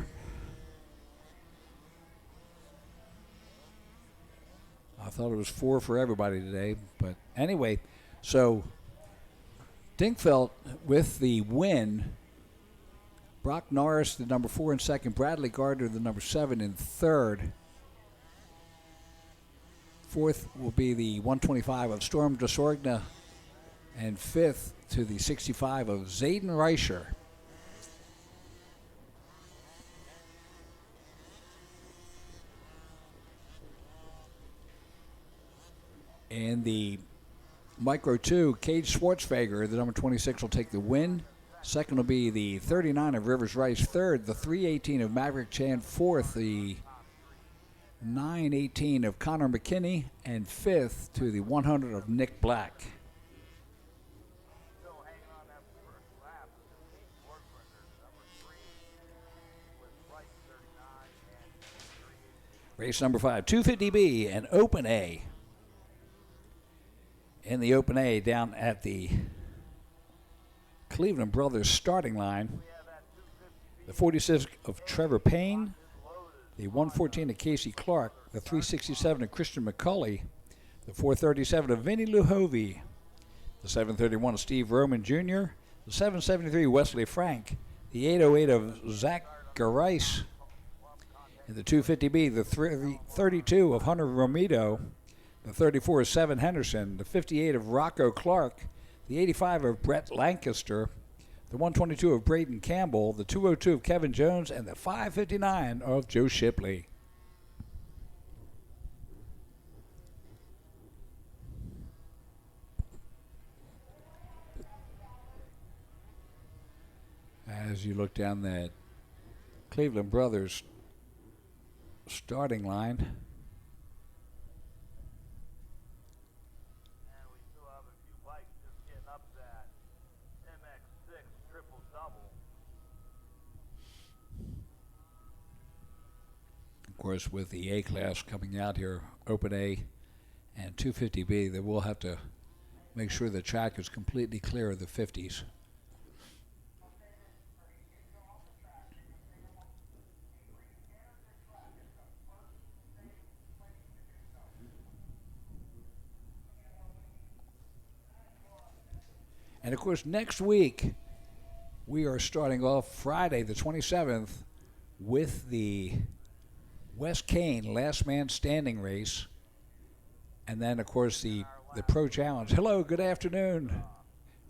I thought it was 4 for everybody today. But anyway... So, Dinkfeld with the win. Brock Norris, the number 4 in second. Bradley Gardner, the number 7 in third. Fourth will be the 125 of Storm Desorgna. And fifth to the 65 of Zayden Reicher. And the Micro 2, Cage Schwartzfager, the number 26, will take the win. Second will be the 39 of Rivers Rice. Third, the 318 of Maverick Chan. Fourth, the 918 of Connor McKinney. And fifth to the 100 of Nick Black. Race number 5, 250B and Open A. In the Open A down at the Cleveland Brothers starting line. The 46 of Trevor Payne, the 114 of Casey Clark, the 367 of Christian McCulley, the 437 of Vinny Luhovi, the 731 of Steve Roman Jr., the 773 Wesley Frank, the 808 of Zach Garais, and the 250B, the 32 of Hunter Romito, the 34 of Seven Henderson, the 58 of Rocco Clark, the 85 of Brett Lancaster, the 122 of Braden Campbell, the 202 of Kevin Jones, and the 559 of Joe Shipley. As you look down that Cleveland Brothers starting line, of course, with the A class coming out here, Open A and 250B, they will have to make sure the track is completely clear of the 50s. And of course, next week, we are starting off Friday the 27th with the West Kane Last Man Standing race. And then, of course, the Pro Challenge. Hello, good afternoon.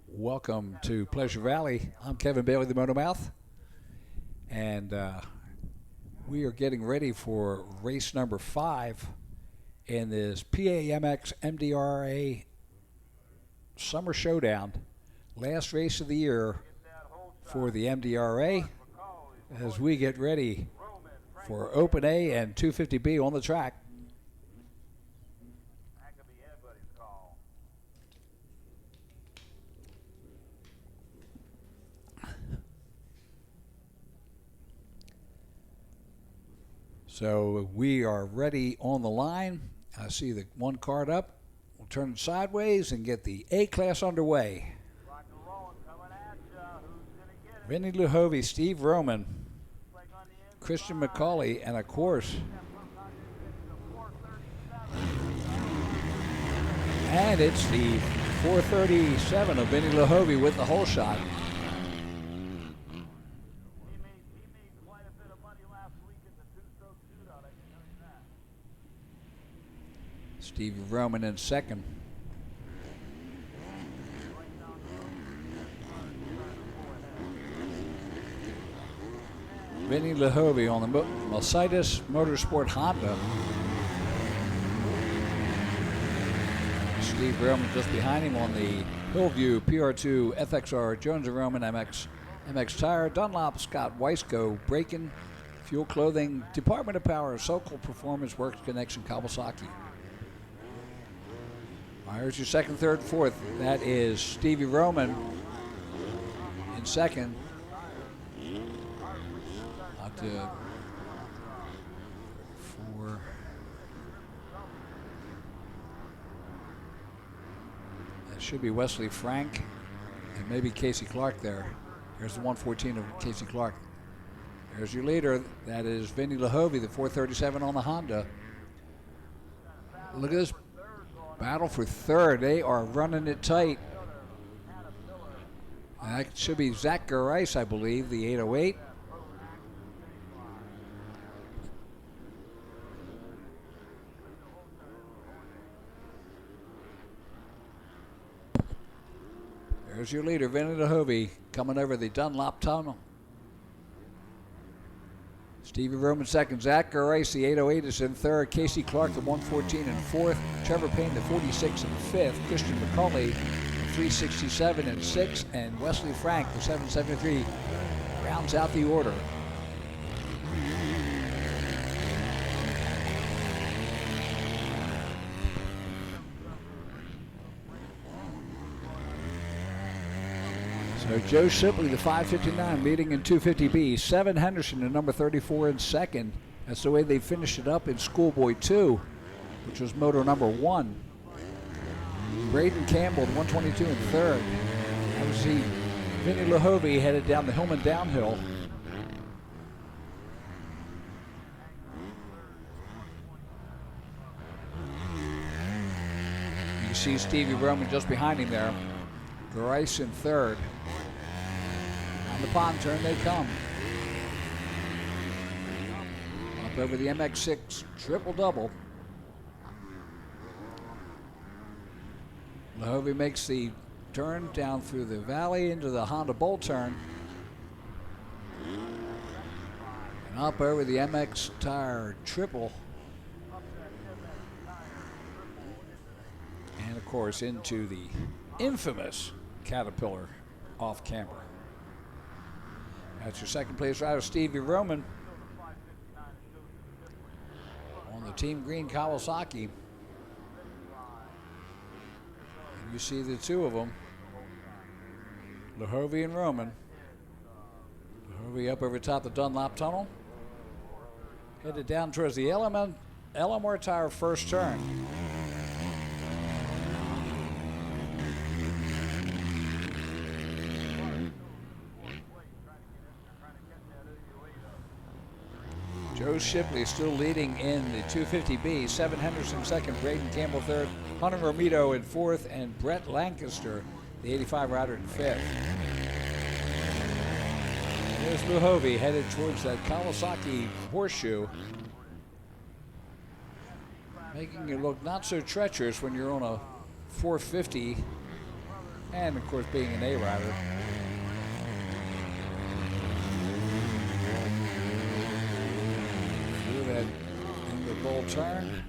Welcome to Pleasure Valley. I'm Kevin Bailey, the Motomouth. And we are getting ready for race number 5 in this PAMX MDRA Summer Showdown. Last race of the year for the MDRA as we get ready for Open A and 250B on the track. So we are ready on the line. I see the one card up. We'll turn it sideways and get the A-Class underway. Vinny Luhovy, Steve Roman, Christian McCauley, and of course, and it's the 437 of Vinny Luhovy with the hole shot. Steve Roman in second. Vinny Luhovy on the Mercedes Motorsport Honda. Steve Roman just behind him on the Hillview PR2 FXR Jones & Roman MX Tire, Dunlop, Scott Weisco, Braken, Fuel Clothing, Department of Power, Sokol Performance Works Connection, Kawasaki. Here's your second, third, fourth. That is Stevie Roman in second. Up to 4. That should be Wesley Frank and maybe Casey Clark there. There's the 114 of Casey Clark. There's your leader. That is Vinny Luhovy, the 437 on the Honda. Look at this battle for third. They are running it tight. And that should be Zach Garais, I believe, the 808. There's your leader, Vinny Luhovy, coming over the Dunlop Tunnel. Stevie Roman second, Zach Garais, the 808 is in third, Casey Clark, the 114 in fourth, Trevor Payne, the 46 in fifth, Christian McCauley, the 367 in sixth, and Wesley Frank, the 773, rounds out the order. So Joe Shipley, the 559, leading in 250B. Seven Henderson, the number 34, in second. That's the way they finished it up in Schoolboy 2, which was moto number 1. Braden Campbell, the 122, in third. That was the Vinny Luhovy headed down the Hillman downhill. You see Stevie Roman just behind him there. Garais in third. On the pond turn they come. Up over the MX6 triple-double. Luhovy makes the turn down through the valley into the Honda Bolt turn. And up over the MX Tire triple. And of course into the infamous Caterpillar off camber. That's your second place rider, Stevie Roman, on the Team Green Kawasaki. And you see the two of them, Luhovy and Roman. Luhovy up over top the Dunlop Tunnel, headed down towards the LMR Tire first turn. Joe Shipley still leading in the 250B. Seven Henderson second, Braden Campbell third, Hunter Romito in fourth, and Brett Lancaster the 85 rider in 5th. And there's Luhovi headed towards that Kawasaki horseshoe, making it look not so treacherous when you're on a 450, and of course being an A rider. Through that into the bowl turn,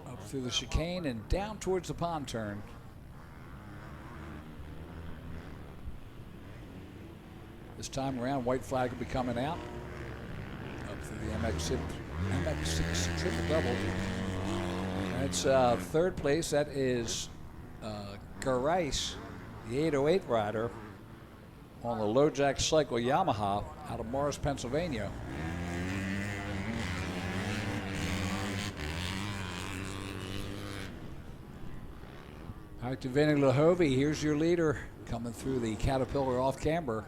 up through the chicane and down towards the pond turn. This time around, white flag will be coming out up through the MX6 triple double. That's third place. That is Garais, the 808 rider on the LoJack Cycle Yamaha out of Morris, Pennsylvania. All right, to Vinny Luhovi, here's your leader coming through the Caterpillar off camber.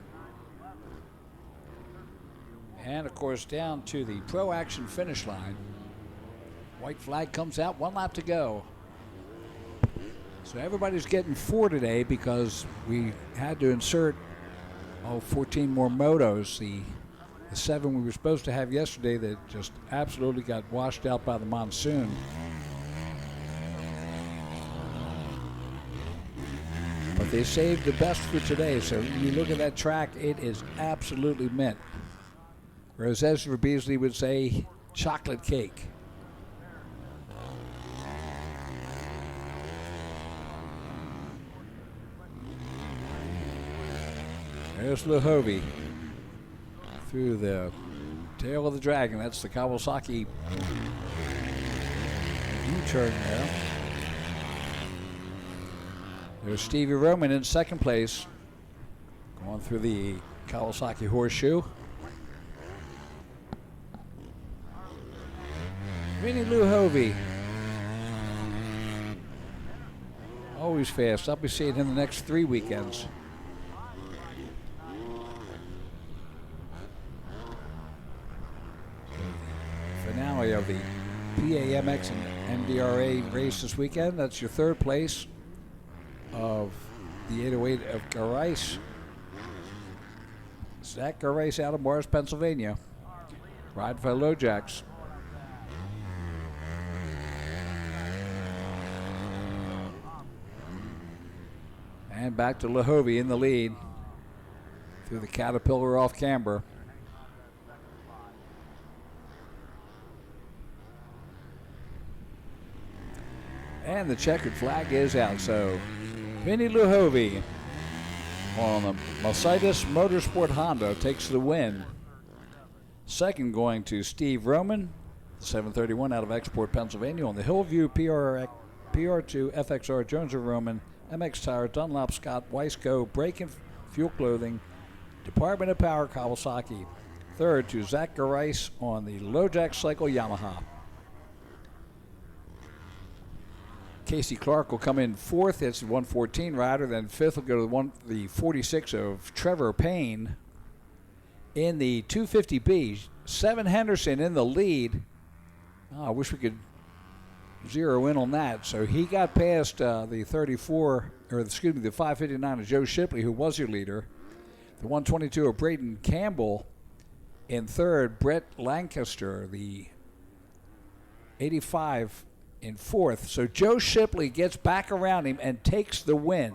And of course down to the Pro Action finish line. White flag comes out, 1 lap to go. So everybody's getting 4 today because we had to insert 14 more motos. The 7 we were supposed to have yesterday that just absolutely got washed out by the monsoon. But they saved the best for today. So when you look at that track, it is absolutely mint. Or as Ezra Beasley would say, chocolate cake. There's Luhovi through the tail of the dragon. That's the Kawasaki U-turn there. There's Stevie Roman in second place, going through the Kawasaki horseshoe. Vinny Luhovi, always fast. I'll be seeing him the next 3 weekends. Finale of the PAMX and MDRA race this weekend. That's your third place of the 808 of Garais. Zach Garais out of Morris, Pennsylvania. Ride for LoJacks. And back to Luhovi in the lead through the Caterpillar off camber. And the checkered flag is out. So Vinny Luhovi on the Mercedes Motorsport Honda takes the win. Second going to Steve Roman, 731 out of Export, Pennsylvania, on the Hillview PR2 FXR Jones of Roman, MX Tire, Dunlop, Scott, Weisco, Brake and Fuel Clothing, Department of Power, Kawasaki. Third to Zach Garais on the LoJack Cycle Yamaha. Casey Clark will come in fourth. It's the 114 rider. Then fifth will go to the 46 of Trevor Payne. In the 250B, Seven Henderson in the lead. Oh, I wish we could zero in on that. So he got past the 559 of Joe Shipley, who was your leader. The 122 of Braden Campbell in third. Brett Lancaster, the 85 in fourth. So Joe Shipley gets back around him and takes the win.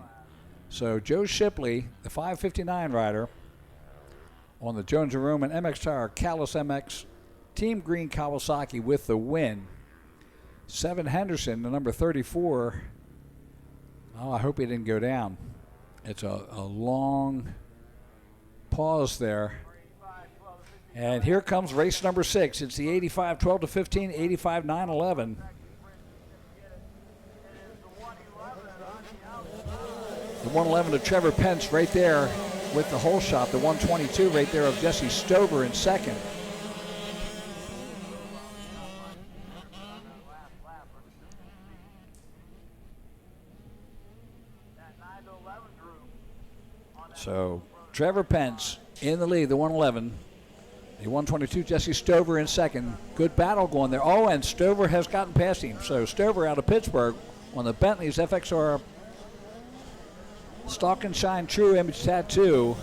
So Joe Shipley, the 559 rider, on the Jones & Roman MX Tire Callis MX Team Green Kawasaki with the win. Seven Henderson, the number 34. Oh, I hope he didn't go down. It's a long pause there. And here comes race number 6. It's the 85 12 to 15, 85 9 11. The 111 of Trevor Pence right there with the hole shot. The 122 right there of Jesse Stover in second. So Trevor Pence in the lead, the 111. The 122, Jesse Stover in second. Good battle going there. Oh, and Stover has gotten past him. So Stover out of Pittsburgh on the Bentley's FXR Stalk and Shine True Image Tattoo,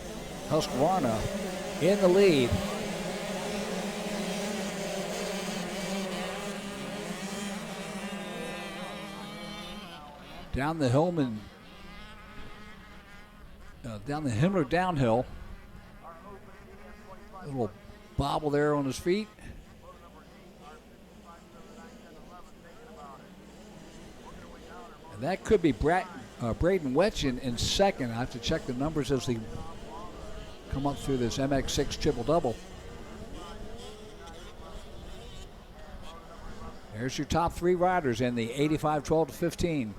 Husqvarna in the lead. Down the Hillman, down the Himmler downhill. A little bobble there on his feet. And that could be Braden Wetchen in second. I have to check the numbers as they come up through this MX6 triple-double. There's your top three riders in the 85, 12 to 15.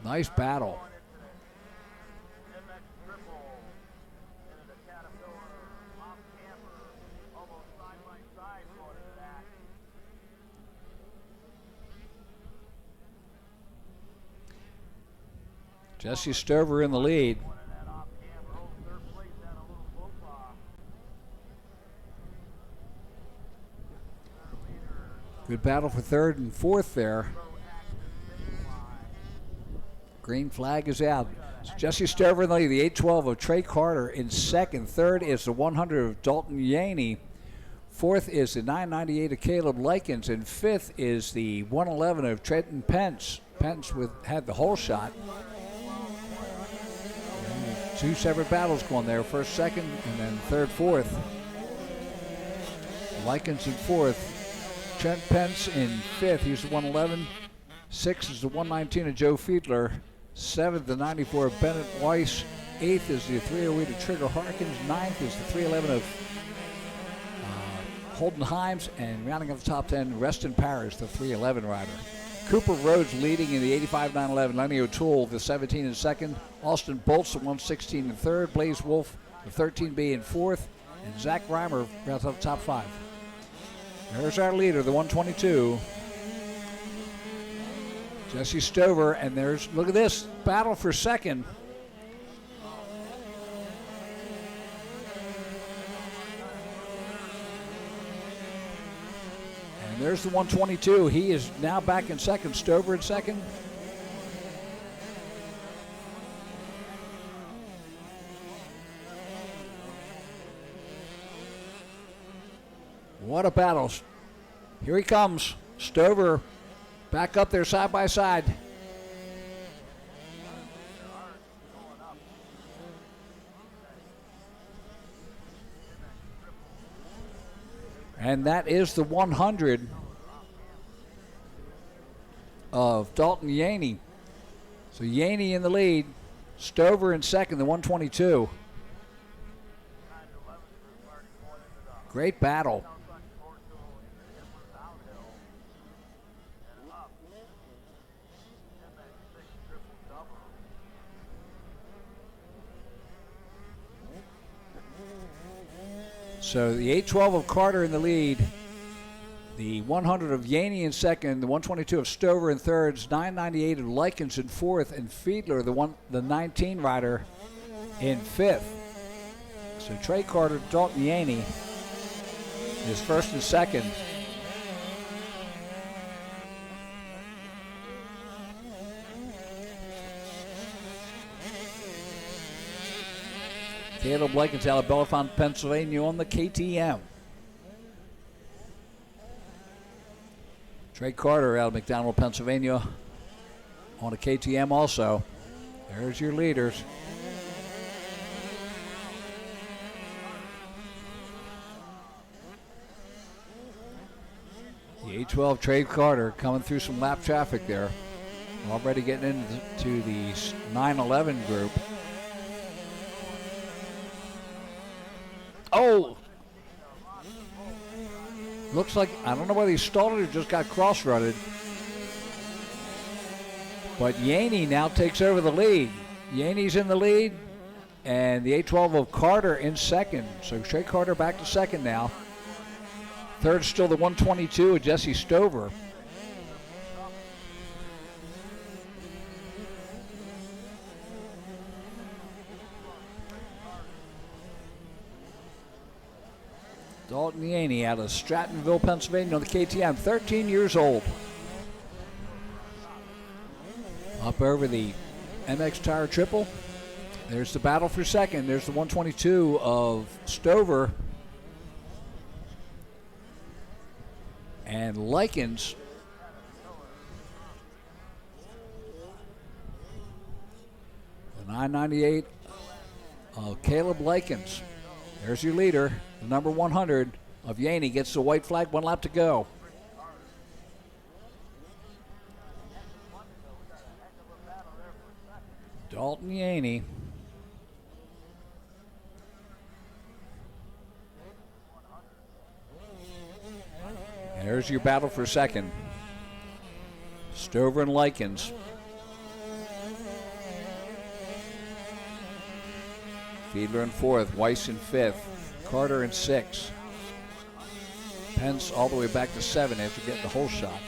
Nice battle. Jesse Stover in the lead. Good battle for third and fourth there. Green flag is out. So Jesse Stover in the lead, the 812 of Trey Carter in second. Third is the 100 of Dalton Yaney. Fourth is the 998 of Caleb Likens. And fifth is the 111 of Trenton Pence. Pence had the whole shot. Two separate battles going there. First, second, and then third, fourth. Likens in fourth. Trent Pence in fifth. He's the 111. Sixth is the 119 of Joe Fiedler. Seventh, the 94 of Bennett Weiss. Eighth is the 308 of Trigger Harkins. Ninth is the 311 of Holden Himes. And rounding out the top 10, Reston Parrish, the 311 rider. Cooper Rhodes leading in the 85 911. Lenny O'Toole, the 17 in second. Austin Bolts, the 116 in third. Blaze Wolf, the 13B in fourth. And Zach Reimer rounds out the top five. There's our leader, the 122. Jesse Stover, and there's, look at this, battle for second. And there's the 122. He is now back in second. Stover in second. What a battle. Here he comes. Stover back up there side by side. And that is the 100 of Dalton Yaney. So Yaney in the lead. Stover in second, the 122. Great battle. So the 812 of Carter in the lead, the 100 of Yaney in second, the 122 of Stover in third, 998 of Likens in fourth, and Fiedler, the 19 rider, in fifth. So Trey Carter, Dalton Yaney is first and second. Caleb Likens out of Bellefonte, Pennsylvania on the KTM. Trey Carter out of McDonald, Pennsylvania on a KTM also. There's your leaders. The 812 Trey Carter coming through some lap traffic there. Already getting into the 911 group. Oh! Looks like, I don't know whether he stalled it or just got cross-rutted. But Yaney now takes over the lead. Yaney's in the lead, and the 812 of Carter in second. So Trey Carter back to second now. Third still the 122 of Jesse Stover. Dalton Yaney out of Strattonville, Pennsylvania on the KTM, 13 years old. Up over the MX Tire Triple. There's the battle for second. There's the 122 of Stover. And Likens. The 998 of Caleb Likens. There's your leader. The number 100 of Yaney gets the white flag, 1 lap to go. Dalton Yaney. There's your battle for second. Stover and Likens. Fiedler in fourth, Weiss in fifth, Carter in sixth. Pence all the way back to 7 after getting the whole shot.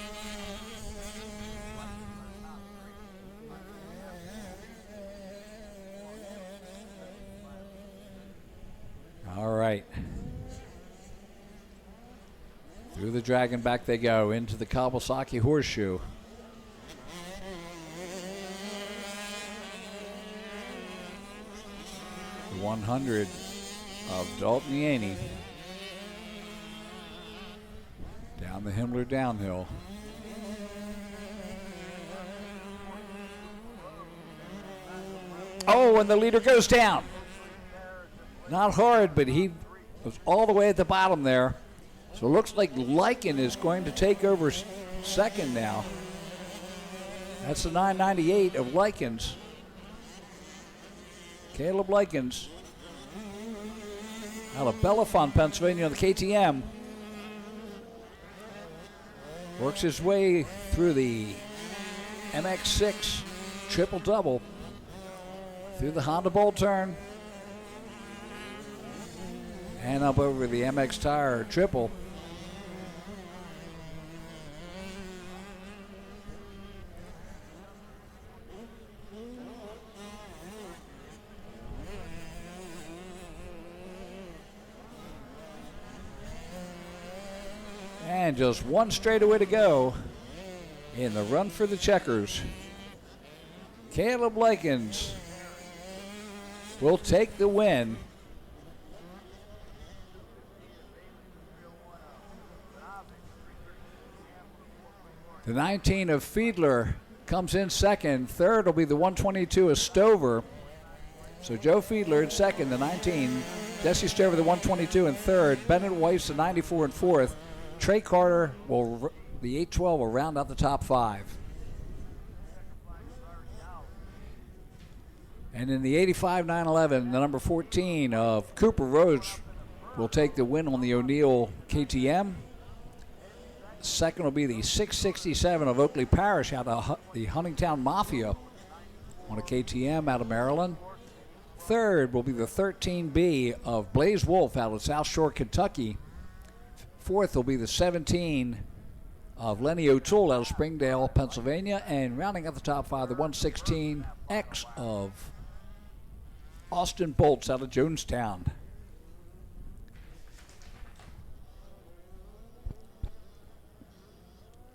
All right. Through the Dragon back they go into the Kawasaki Horseshoe. The 100 of Dalton Yaney. Down the Himmler downhill. Oh, and the leader goes down. Not hard, but he was all the way at the bottom there. So it looks like Lycan is going to take over second now. That's the 998 of Likens. Caleb Likens out of Bellefonte, Pennsylvania on the KTM. Works his way through the MX6 triple-double. Through the Honda Bowl turn. And up over the MX Tire triple. And just one straightaway to go in the run for the checkers. Caleb Likens will take the win. The 19 of Fiedler comes in second. Third will be the 122 of Stover. So Joe Fiedler in second, the 19. Jesse Stover, the 122 in third. Bennett Weiss, the 94 in fourth. Trey Carter, the 812 will round out the top 5. And in the 85 911, the number 14 of Cooper Rhodes will take the win on the O'Neill KTM. Second will be the 667 of Oakley Parish out of the Huntingtown Mafia on a KTM out of Maryland. Third will be the 13B of Blaze Wolf out of South Shore, Kentucky. Fourth will be the 17 of Lenny O'Toole out of Springdale, Pennsylvania. And rounding out the top 5, the 116X of Austin Bolts out of Jonestown.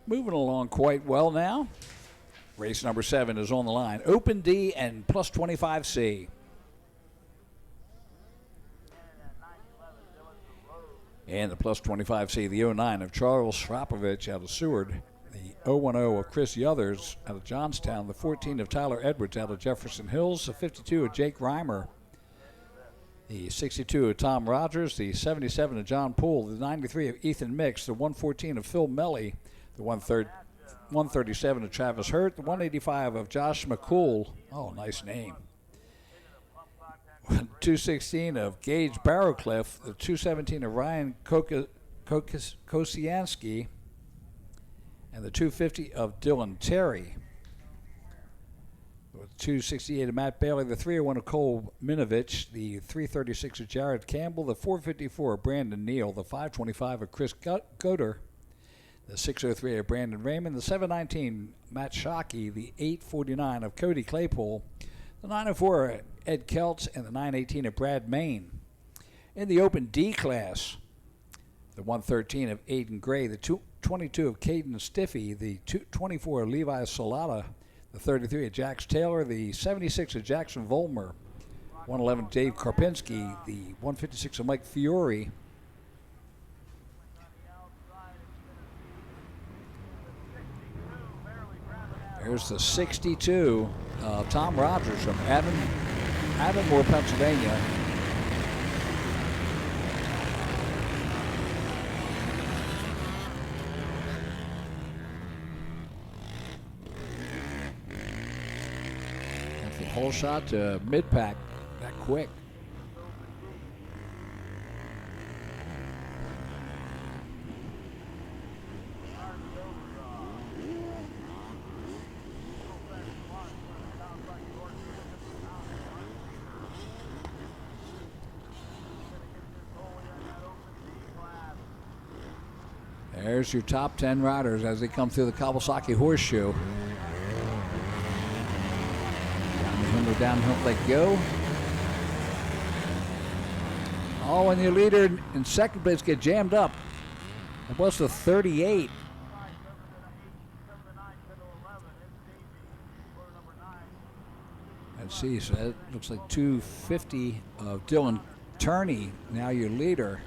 Moving along quite well now. Race number 7 is on the line. Open D and plus 25C. And the plus 25C, the 09 of Charles Shrapovich out of Seward. The 010 of Chris Yothers out of Johnstown. The 14 of Tyler Edwards out of Jefferson Hills. The 52 of Jake Reimer. The 62 of Tom Rogers. The 77 of John Poole. The 93 of Ethan Mix. The 114 of Phil Melly. The 137 of Travis Hurt. The 185 of Josh McCool. Oh, nice name. 216 of Gage Barrowcliff. The 217 of Ryan Kosiansky. And the 250 of Dylan Terry. The 268 of Matt Bailey. The 301 of Cole Minovich. The 336 of Jared Campbell. The 454 of Brandon Neal. The 525 of Chris Goder. The 603 of Brandon Raymond, the 719 Matt Shockey, the 849 of Cody Claypool, the 904 of Ed Keltz, and the 918 of Brad Main. In the Open D class, the 113 of Aiden Gray, the 22 of Caden Stiffy, the 24 of Levi Salata, the 33 of Jax Taylor, the 76 of Jackson Volmer, 111 of Dave Karpinski, the 156 of Mike Fiore, there's the 62 of Tom Rogers from Avonmore, Pennsylvania. That's the whole shot to mid-pack that quick. There's your top 10 riders as they come through the Kawasaki Horseshoe. Downhill they go. Oh, and your leader in second place get jammed up. It was the 38. Let's see, so that looks like 250 of Dylan Turney, now your leader.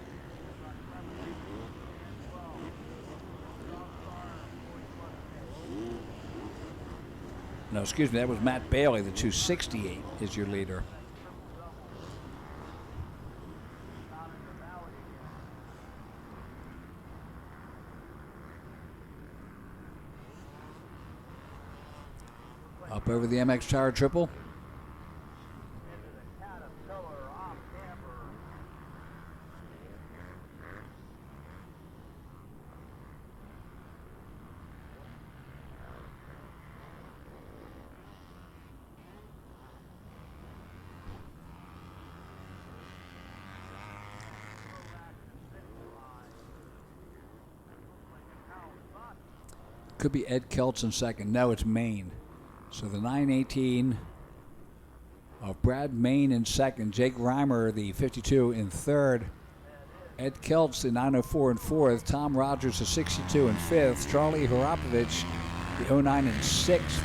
No, excuse me, that was Matt Bailey, the 268 is your leader. Up over the MX Tower Triple. Could be Ed Keltz in second. No, it's Maine. So the 918 of Brad Maine in second. Jake Reimer, the 52, in third. Ed Keltz, the 904 in fourth. Tom Rogers, the 62 in fifth. Charlie Harapovich, the 09 in sixth.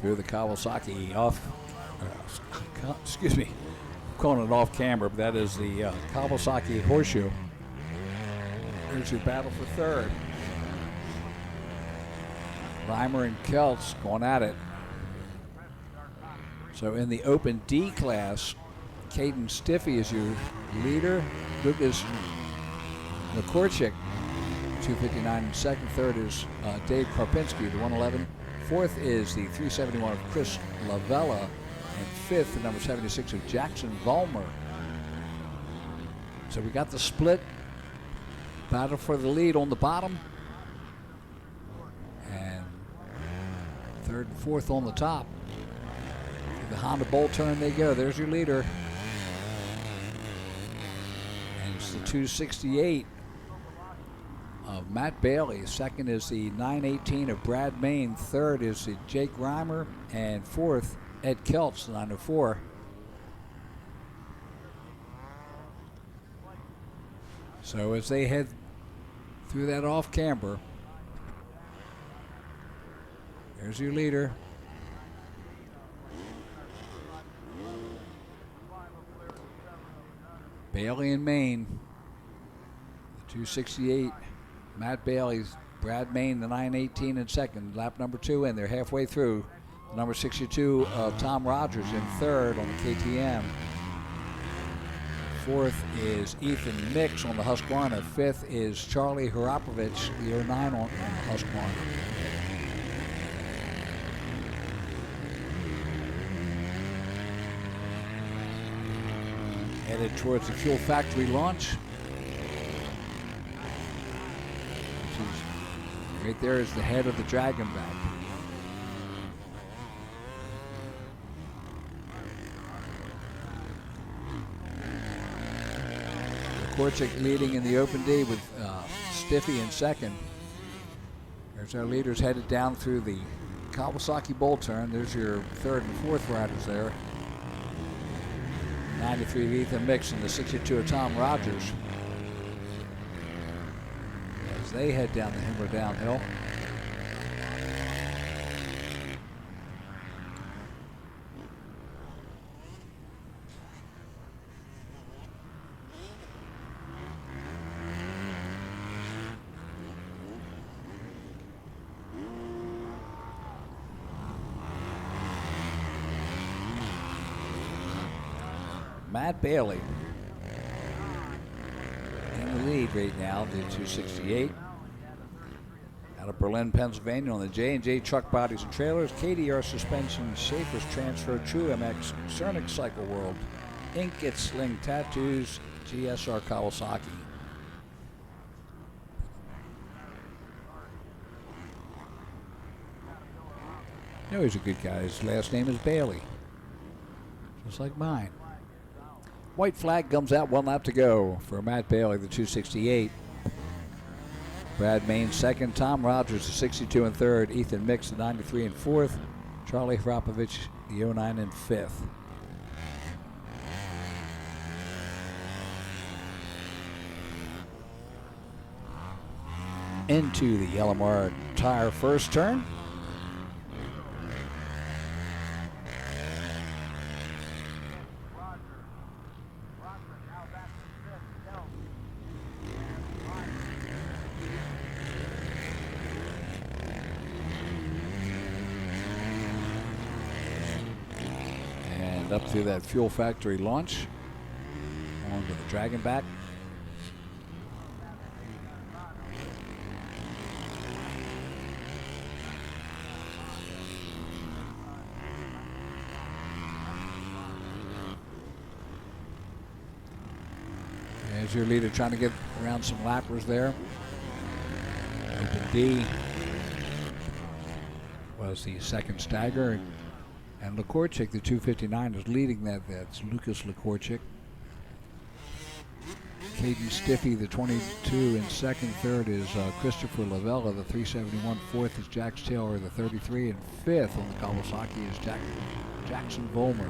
Through the Kawasaki off, excuse me, I'm calling it off camera, but that is the Kawasaki Horseshoe. Here's your battle for third. Reimer and Keltz going at it. So in the Open D class, Caden Stiffy is your leader. Lucas Lakorchik, 259 in second. Third is Dave Karpinski, the 111. Fourth is the 371 of Chris Lavella. And fifth, the number 76 of Jackson Vollmer. So we got the split. Battle for the lead on the bottom. And third and fourth on the top. The Honda Bowl turn they go. There's your leader. And it's the 268 of Matt Bailey. Second is the 918 of Brad Maine. Third is the Jake Reimer. And fourth, Ed Keltz, the 904. So as they head through that off camber, there's your leader. Bailey and Maine, the 268. Matt Bailey's, Brad Maine, the 918 in second, lap number 2, and they're halfway through. The number 62 of Tom Rogers in third on the KTM. Fourth is Ethan Mix on the Husqvarna. Fifth is Charlie Harapovich, the 09 on the Husqvarna. headed towards the Fuel Factory launch. Right there is the head of the Dragonback. Korchik leading in the Open D with Stiffy in second. There's our leaders headed down through the Kawasaki Bowl turn. There's your third and fourth riders there. 93 of Ethan Mix and the 62 of Tom Rogers. As they head down the Himmler downhill. Matt Bailey in the lead right now, the 268. Out of Berlin, Pennsylvania on the J&J Truck Bodies and Trailers, KDR Suspension, Schaefer's Transfer, True MX, Cernic Cycle World, Ink at Sling Tattoos, GSR Kawasaki. You know he's a good guy. His last name is Bailey, just like mine. White flag comes out, 1 lap to go for Matt Bailey, the 268. Brad Main second, Tom Rogers, the 62 and third, Ethan Mix, the 93 and fourth, Charlie Hrapovich, the 09 and fifth. Into the LMR tire first turn. Up through that Fuel Factory launch onto the Dragonback. As your leader trying to get around some lappers there. Open D was the second stagger. And Lekorchik, the 259, is leading that. That's Lucas Lekorchik. Caden Stiffy, the 22, in second. Third is Christopher Lavella, the 371. Fourth is Jax Taylor, the 33. And fifth on the Kawasaki is Jackson Volmer.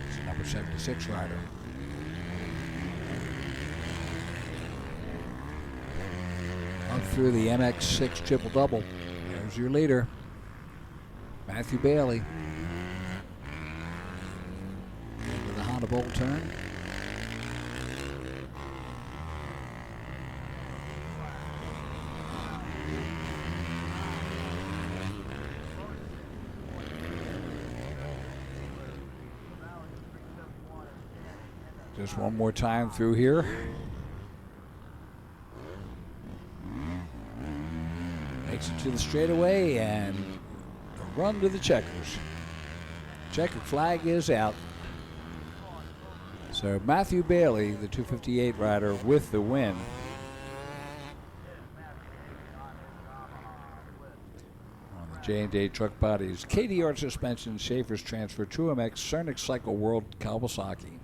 He's the number 76 rider. Up through the MX6 triple-double. There's your leader, Matthew Bailey. The bowl turn. Just one more time through here. Makes it to the straightaway and a run to the checkers. Checker flag is out. So Matthew Bailey, the 258 rider, with the win. On the J&J Truck Bodies, KDR Suspension, Schaefer's Transfer, True MX, Cernic Cycle World, Kawasaki.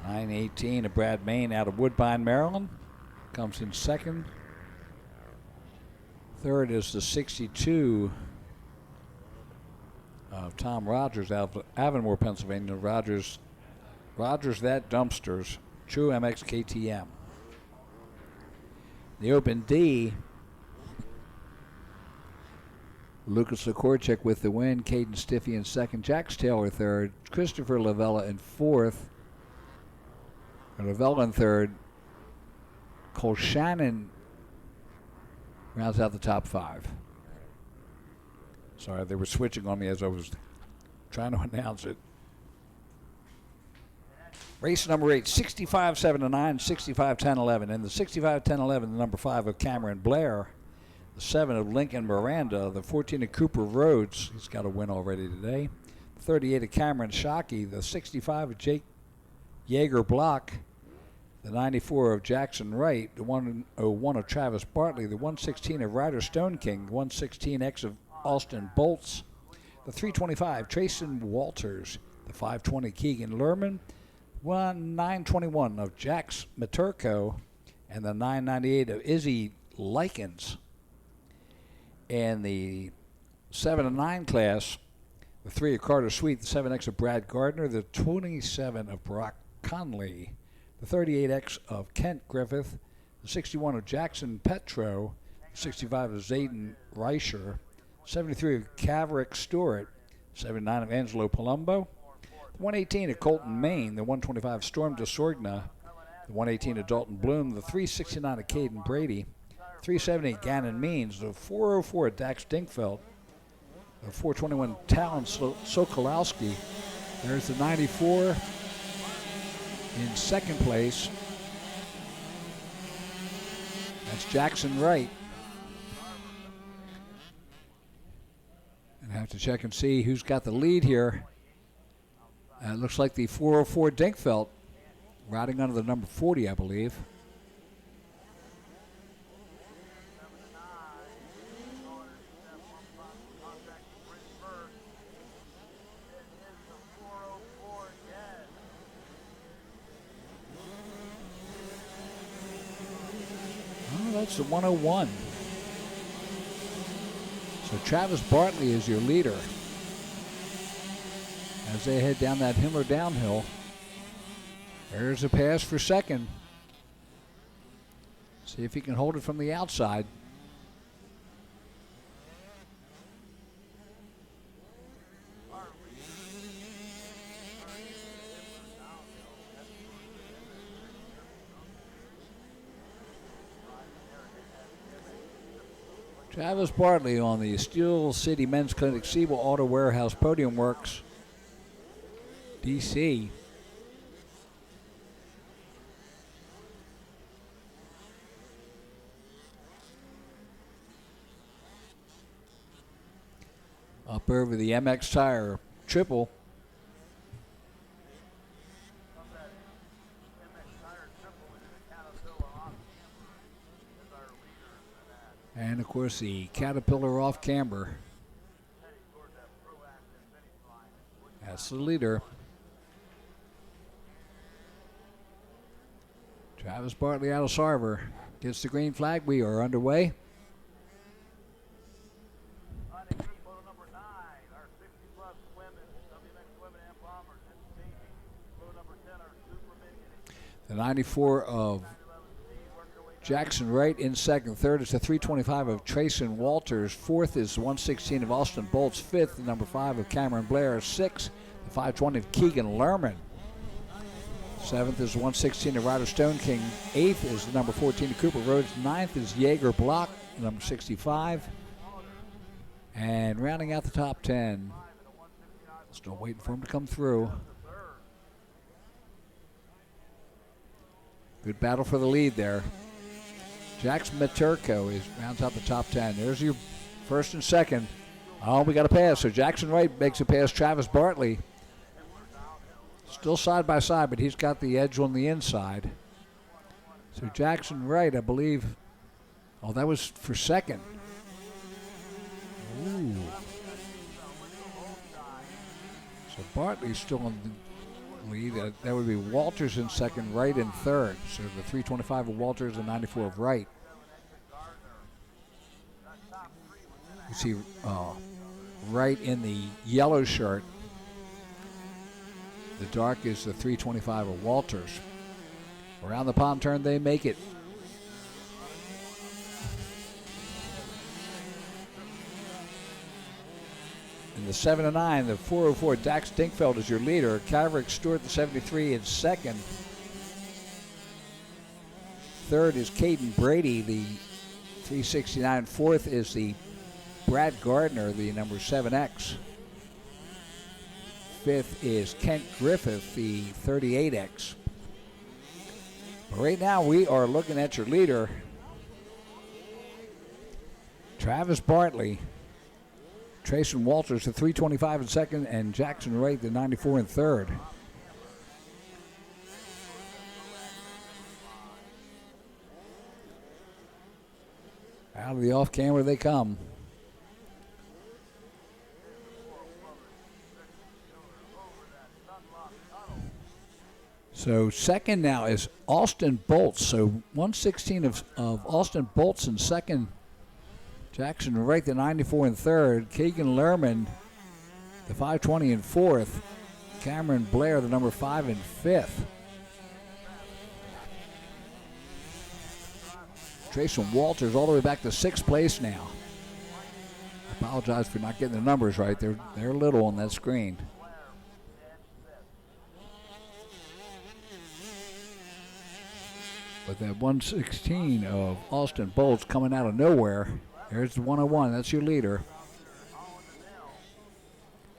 .918 of Brad Main out of Woodbine, Maryland, comes in second. Third is the 62 of Tom Rogers out of Avonmore, Pennsylvania. Rogers that dumpsters, True MX KTM. The Open D, Lucas Lekorchik with the win, Caden Stiffy in second, Jax Taylor third, Christopher Lavella in fourth, Lavella in third, Cole Shannon rounds out the top five. Sorry, they were switching on me as I was trying to announce it. Race number 8, 65-7-9, 65-10-11. And the 65-10-11, the number 5 of Cameron Blair. The 7 of Lincoln Miranda. The 14 of Cooper Rhodes. He's got a win already today. The 38 of Cameron Shockey. The 65 of Jake Yeager Block. The 94 of Jackson Wright. The 101 of Travis Bartley. The 116 of Ryder Stone King. The 116X of Austin Bolts. The 325 Trayson Walters. The 520 Keegan Lerman. 921 of Jax Maturko. And the 998 of Izzy Likens. And the 7 and 9 class, the 3 of Carter Sweet, the 7X of Brad Gardner, the 27 of Brock Conley, the 38X of Kent Griffith, the 61 of Jackson Petro, the 65 of Zayden Reicher, 73 of Caverick Stewart, 79 of Angelo Palumbo, the 118 of Colton Maine, the 125 Storm DeSorgna, the 118 of Dalton Bloom, the 369 of Caden Brady, 370 Gannon Means, the 404 Dax Dinkfeld, the 421 Talon Sokolowski. There's the 94 in second place. That's Jackson Wright. And I have to check and see who's got the lead here. It looks like the 404 Dinkfeld riding under the number 40, I believe. That's the 101. So Travis Bartley is your leader as they head down that Himmler downhill. There's a pass for second. See if he can hold it from the outside. Travis Bartley on the Steel City Men's Clinic Siebel Auto Warehouse Podium Works, DC. Up over the MX Tire Triple. And, of course, the Caterpillar off camber. That's the leader. Travis Bartley out of Sarver gets the green flag. We are underway. The 94 of Jackson Wright in second. Third is the 325 of Trayson Walters. Fourth is the 116 of Austin Bolts. Fifth, the number 5 of Cameron Blair. Sixth, the 520 of Keegan Lerman. Seventh is the 116 of Ryder Stone King. Eighth is the number 14 of Cooper Rhodes. Ninth is Yeager Block, number 65. And rounding out the top 10. Still waiting for him to come through. Good battle for the lead there. Jax Maturko rounds out the top 10. There's your first and second. Oh, we got a pass. So Jackson Wright makes a pass. Travis Bartley. Still side by side, but he's got the edge on the inside. So Jackson Wright, I believe. Oh, that was for second. Ooh. So Bartley's still on the lead. That would be Walters in second, Wright in third. So the 325 of Walters and 94 of Wright. You see Wright in the yellow shirt. The dark is the 325 of Walters. Around the palm turn, they make it. In the 7 and 9, the 404 Dax Dinkfeld is your leader. Caverick Stewart, the 73, in second. Third is Caden Brady, the 369. Fourth is the Brad Gardner, the number 7X. Fifth is Kent Griffith, the 38X. But right now we are looking at your leader, Travis Bartley, Trayson Walters the 325 in second, and Jackson Wright the 94 in third. Out of the off camera they come. So second now is Austin Bolts. So 116 of Austin Bolts in second. Jackson Wright the 94 in third. Keegan Lerman the 520 in fourth. Cameron Blair the number 5 in fifth. Trayson Walters all the way back to sixth place now. I apologize for not getting the numbers right. They're little on that screen. But that 116 of Austin Bolts coming out of nowhere. There's the 101. That's your leader.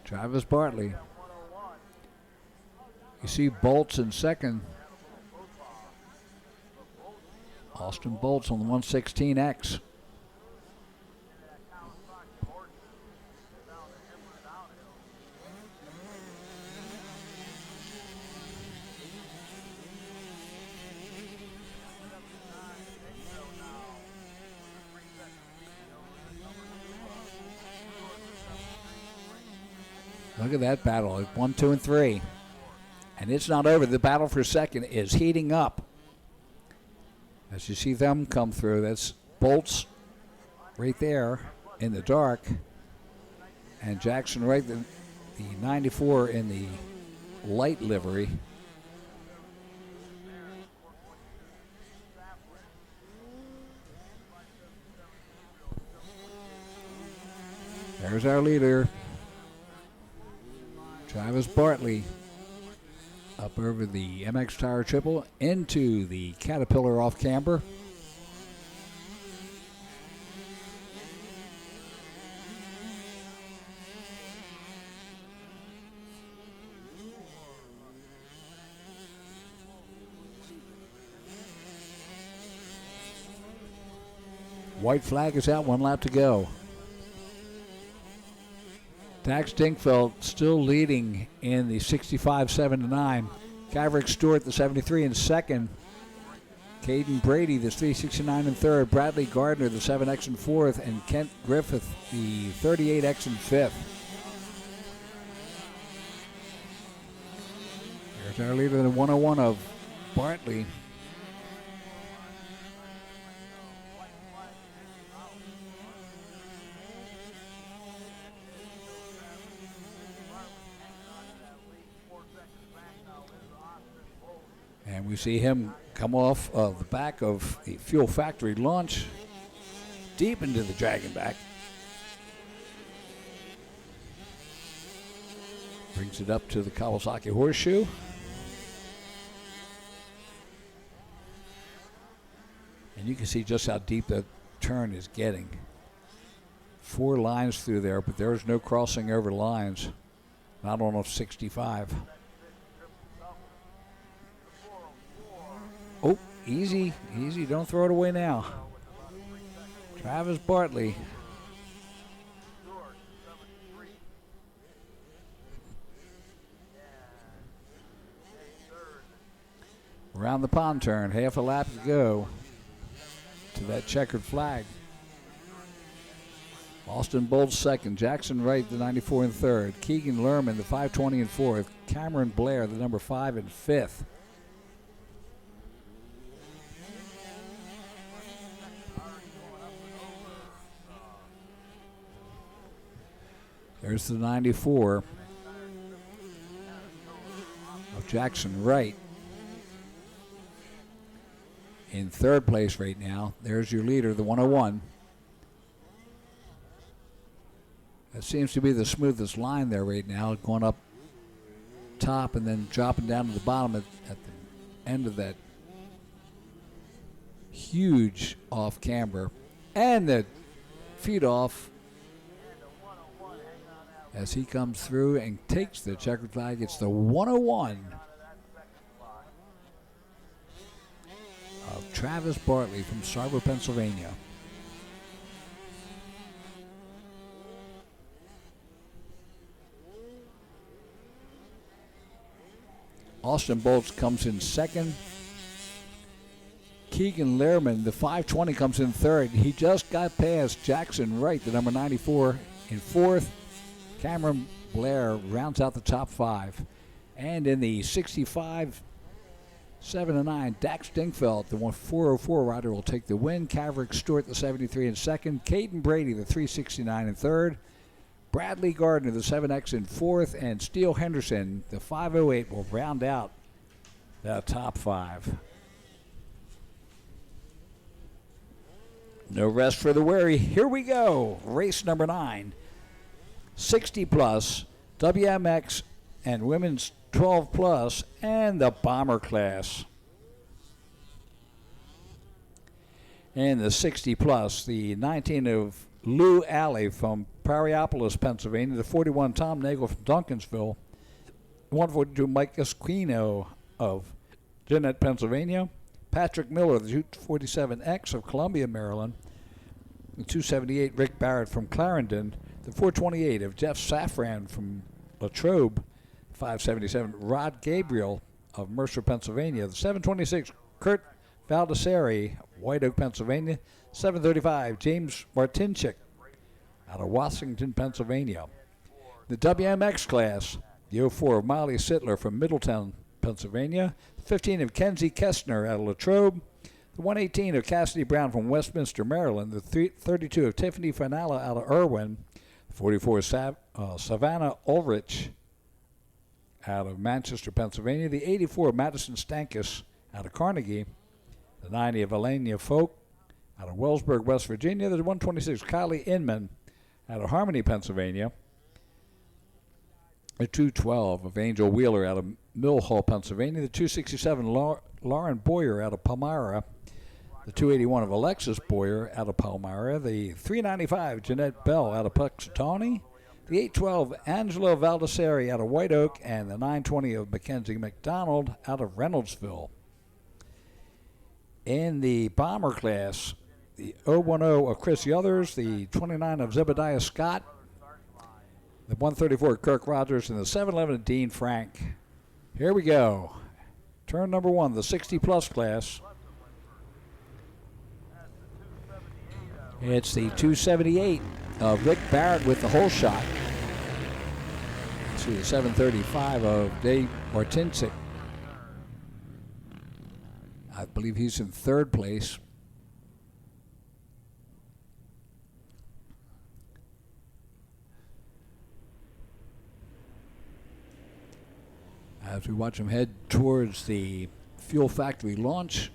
Travis Bartley. You see Bolts in second. Austin Bolts on the 116X. Look at that battle. It's 1, 2, and 3. And it's not over. The battle for second is heating up. As you see them come through, that's Bolts right there in the dark. And Jackson Wright, the 94 in the light livery. There's our leader, Travis Bartley, up over the MX Tire Triple into the Caterpillar off camber. White flag is out, 1 lap to go. Dax Dinkfeld still leading in the 65 7-9. Gaverick Stewart, the 73 in second. Caden Brady, the 369 in third. Bradley Gardner, the 7X in fourth. And Kent Griffith, the 38X in fifth. There's our leader, the 101 of Bartley. And we see him come off of the back of the Fuel Factory launch deep into the dragon back. Brings it up to the Kawasaki Horseshoe. And you can see just how deep that turn is getting. 4 lines through there, but there's no crossing over lines. Not on a 65. Oh, easy, easy. Don't throw it away now. Travis Bartley. Around the pond turn, half a lap to go to that checkered flag. Austin Bolts second, Jackson Wright the 94 in third, Keegan Lerman the 520 in fourth, Cameron Blair the number 5 in fifth. There's the 94 of Jackson Wright in third place right now. There's your leader, the 101. That seems to be the smoothest line there right now, going up top and then dropping down to the bottom at the end of that huge off camber. And the feed off as he comes through and takes the checkered flag. It's the 101 of Travis Bartley from Sarver, Pennsylvania. Austin Bolts comes in second. Keegan Lehrman, the 520, comes in third. He just got past Jackson Wright, the number 94, in fourth. Cameron Blair rounds out the top 5. And in the 65, 7 and 9, Dax Dingfeld, the 404 rider, will take the win. Caverick Stewart, the 73, in second. Caden Brady, the 369, in third. Bradley Gardner, the 7X, in fourth. And Steele Henderson, the 508, will round out the top 5. No rest for the weary. Here we go. Race number 9. 60 plus, WMX, and women's 12 plus, and the bomber class. And the 60 plus, the 19 of Lou Alley from Pariopolis, Pennsylvania, the 41 Tom Nagel from Duncansville, 142 Mike Esquino of Jeanette, Pennsylvania, Patrick Miller, the 247X of Columbia, Maryland, the 278 Rick Barrett from Clarendon, the 428 of Jeff Safran from Latrobe, 577 Rod Gabriel of Mercer, Pennsylvania, the 726 Kurt Valdesari, White Oak, Pennsylvania, 735 James Martinchik out of Washington, Pennsylvania. The WMX class, the 04 of Molly Sittler from Middletown, Pennsylvania, the 15 of Kenzie Kestner out of Latrobe, the 118 of Cassidy Brown from Westminster, Maryland, the 32 of Tiffany Fanala out of Irwin, 44 Savannah Ulrich out of Manchester, Pennsylvania, the 84 of Madison Stankus out of Carnegie, the 90 of Elenia Folk out of Wellsburg, West Virginia, the 126 Kylie Inman out of Harmony, Pennsylvania, the 212 of Angel Wheeler out of Mill Hall, Pennsylvania, the 267 Lauren Boyer out of Palmyra, the 281 of Alexis Boyer out of Palmyra, the 395 Jeanette Bell out of Puxatawney, the 812 Angelo Valdesari out of White Oak, and the 920 of Mackenzie McDonald out of Reynoldsville. In the bomber class, the 010 of Chris Yothers, the 29 of Zebediah Scott, the 134 of Kirk Rogers, and the 711 of Dean Frank. Here we go. Turn number 1, the 60-plus class. It's the 278 of Rick Barrett with the whole shot. To the 735 of Dave Martinsik. I believe he's in third place. As we watch him head towards the Fuel Factory launch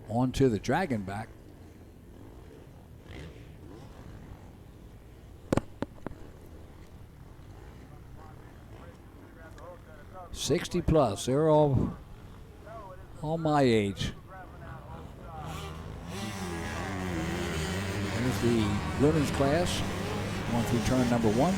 onto the Dragonback. '60 plus, they're all my age. Here's the women's class, going through turn number 1.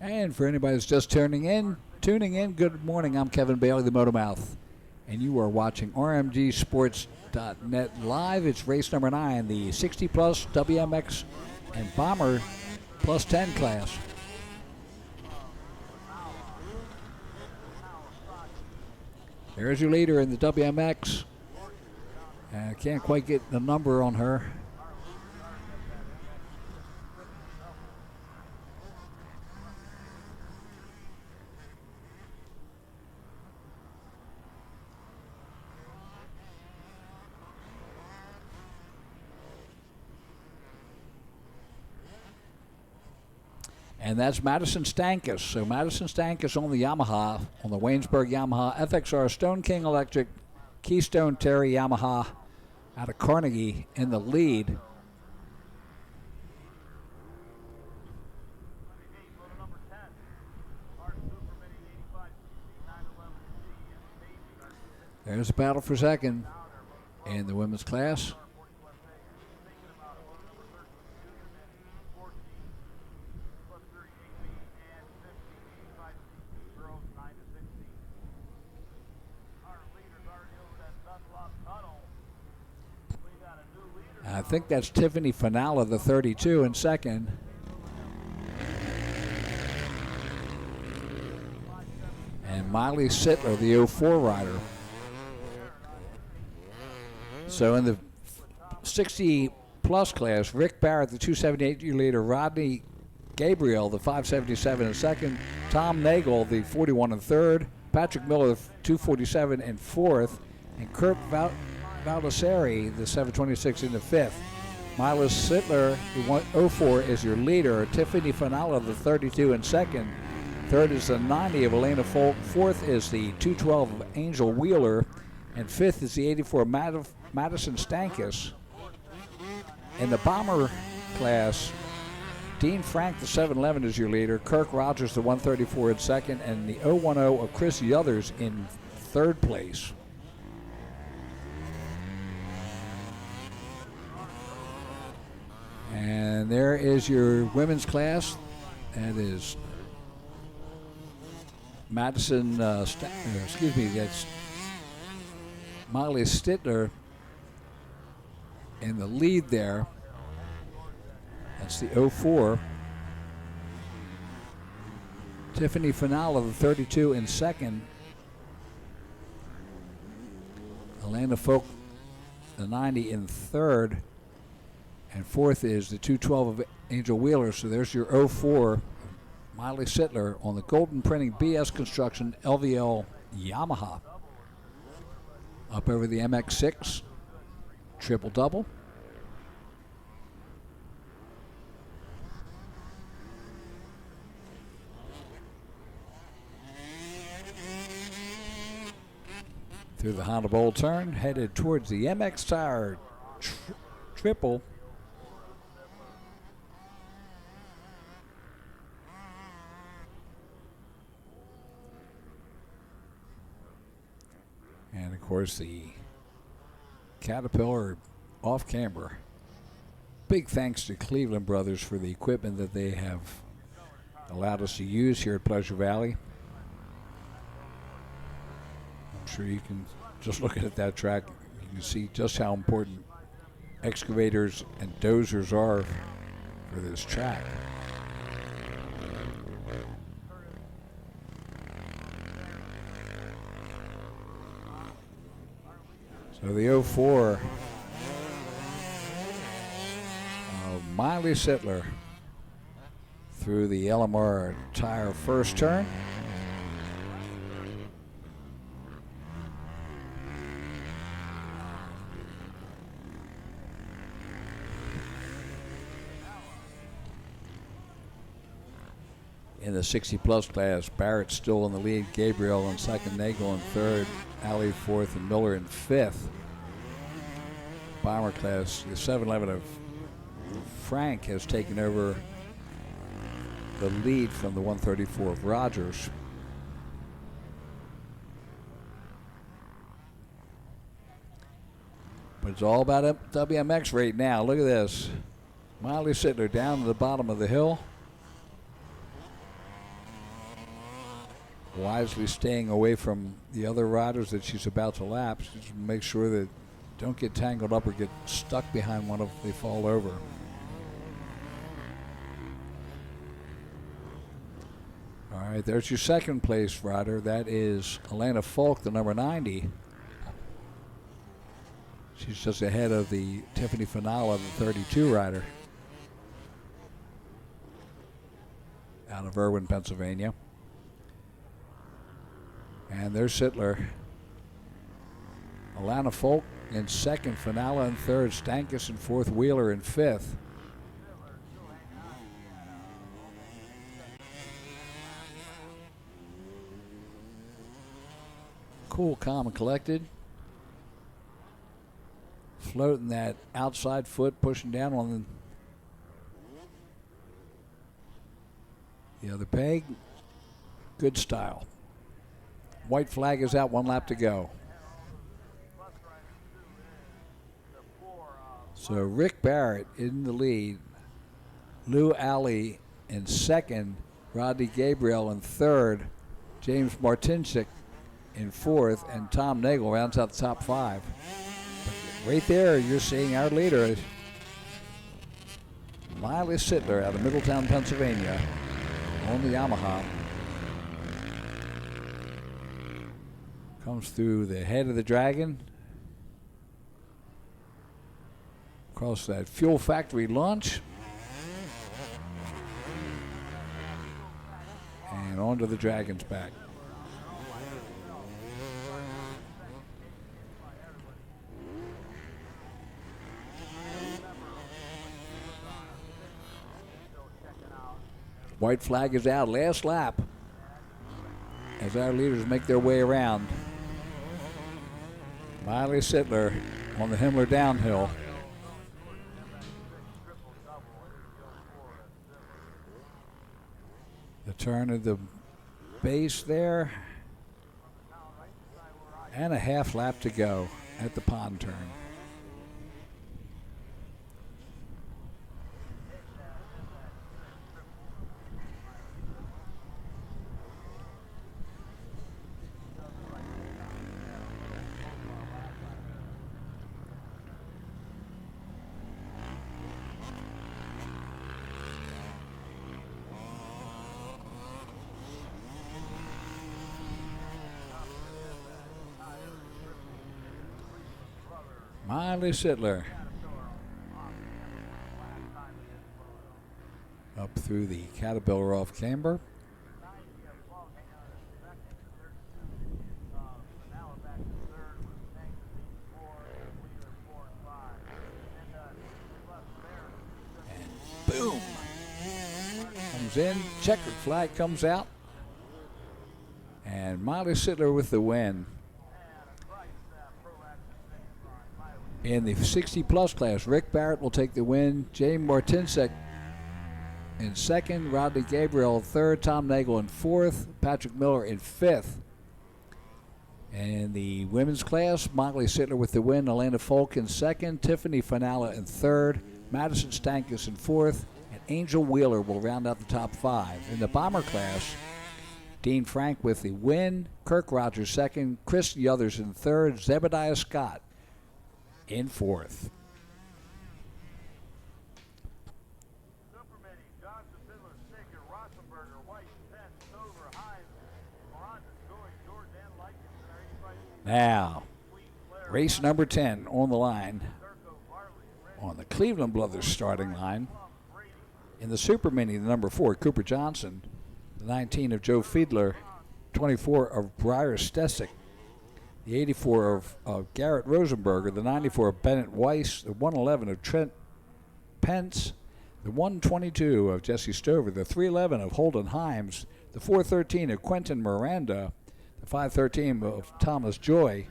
And for anybody that's just tuning in, good morning. I'm Kevin Bailey, the Motomouth, and you are watching RMG Sports.net live. It's race number 9, the 60 plus WMX and Bomber plus 10 class. There's your leader in the WMX. I can't quite get the number on her. And that's Madison Stankus. So Madison Stankus on the Yamaha, on the Waynesburg Yamaha, FXR Stone King Electric, Keystone Terry Yamaha out of Carnegie in the lead. There's a battle for second in the women's class. think that's Tiffany Finala, the 32, in second. And Miley Sittler, the 04 rider. So in the 60-plus class, Rick Barrett, the 278 leader, Rodney Gabriel, the 577 in second, Tom Nagel, the 41 in third, Patrick Miller, the 247 in fourth, and Kurt Valdesari, the 726 in the fifth. Miles Sittler, the 04, is your leader. Tiffany Finala, the 32 in second. Third is the 90 of Elena Folk. Fourth is the 212 of Angel Wheeler. And fifth is the 84 Madison Stankus. In the bomber class, Dean Frank, the 711, is your leader. Kirk Rogers, the 134 in second. And the 010 of Chris Yothers in third place. And there is your women's class. That is Madison, that's Molly Stittler in the lead there. That's the 04. Tiffany Finala, the 32, in second. Alana Folk, the 90, in third. And fourth is the 212 of Angel Wheeler. So there's your 04, Miley Sittler, on the Golden Printing BS Construction LVL Yamaha. Up over the MX6, triple double. Through the Honda Bowl turn, headed towards the MX Tire triple. And of course the Caterpillar off camber. Big thanks to Cleveland Brothers for the equipment that they have allowed us to use here at Pleasure Valley. I'm sure you can just look at that track. You can see just how important excavators and dozers are for this track. So the 04 of Miley Sittler through the LMR tire first turn. In the 60-plus class, Barrett still in the lead, Gabriel in second, Nagel in third, Alley fourth, and Miller in fifth. Bomber class, the 711 of Frank has taken over the lead from the 134 of Rogers. But it's all about WMX right now. Look at this. Miley Sittler down to the bottom of the hill. Wisely staying away from the other riders that she's about to lap. Just make sure that don't get tangled up or get stuck behind one if they fall over. All right, there's your second place rider. That is Alana Folk, the number 90. She's just ahead of the Tiffany Finala, the 32 rider, out of Irwin, Pennsylvania. And there's Sittler. Alana Folk in second, Finala in third, Stankus in fourth, Wheeler in fifth. Cool, calm, and collected. Floating that outside foot, pushing down on the other peg. Good style. White flag is out, one lap to go. So Rick Barrett in the lead, Lou Alley in second, Rodney Gabriel in third, James Martinsik in fourth, and Tom Nagel rounds out the top five. But right there, you're seeing our leader, Miley Sittler out of Middletown, Pennsylvania on the Yamaha. Comes through the head of the Dragon. Across that fuel factory launch. And onto the Dragon's back. White flag is out, last lap, as our leaders make their way around. Miley Sittler on the Himmler downhill. The turn of the base there, and a half lap to go at the pond turn. Miley Sittler up through the Caterpillar off camber. And boom! Comes in, checkered flag comes out, and Miley Sittler with the win. In the 60-plus class, Rick Barrett will take the win. Jay Martinsek in second. Rodney Gabriel in third. Tom Nagel in fourth. Patrick Miller in fifth. In the women's class, Miley Sittler with the win. Elena Folk in second. Tiffany Finala in third. Madison Stankus in fourth. And Angel Wheeler will round out the top five. In the bomber class, Dean Frank with the win. Kirk Rogers second. Chris Yothers in third. Zebediah Scott in fourth. Now, race number 10 on the line, on the Cleveland Brothers starting line. In the Super Mini, the number 4, Cooper Johnson, the 19 of Joe Fiedler, 24 of Briar Stesick, the 84 of Garrett Rosenberger, the 94 of Bennett Weiss, the 111 of Trent Pence, the 122 of Jesse Stover, the 311 of Holden Himes, the 413 of Quentin Miranda, the 513 of Thomas Joy,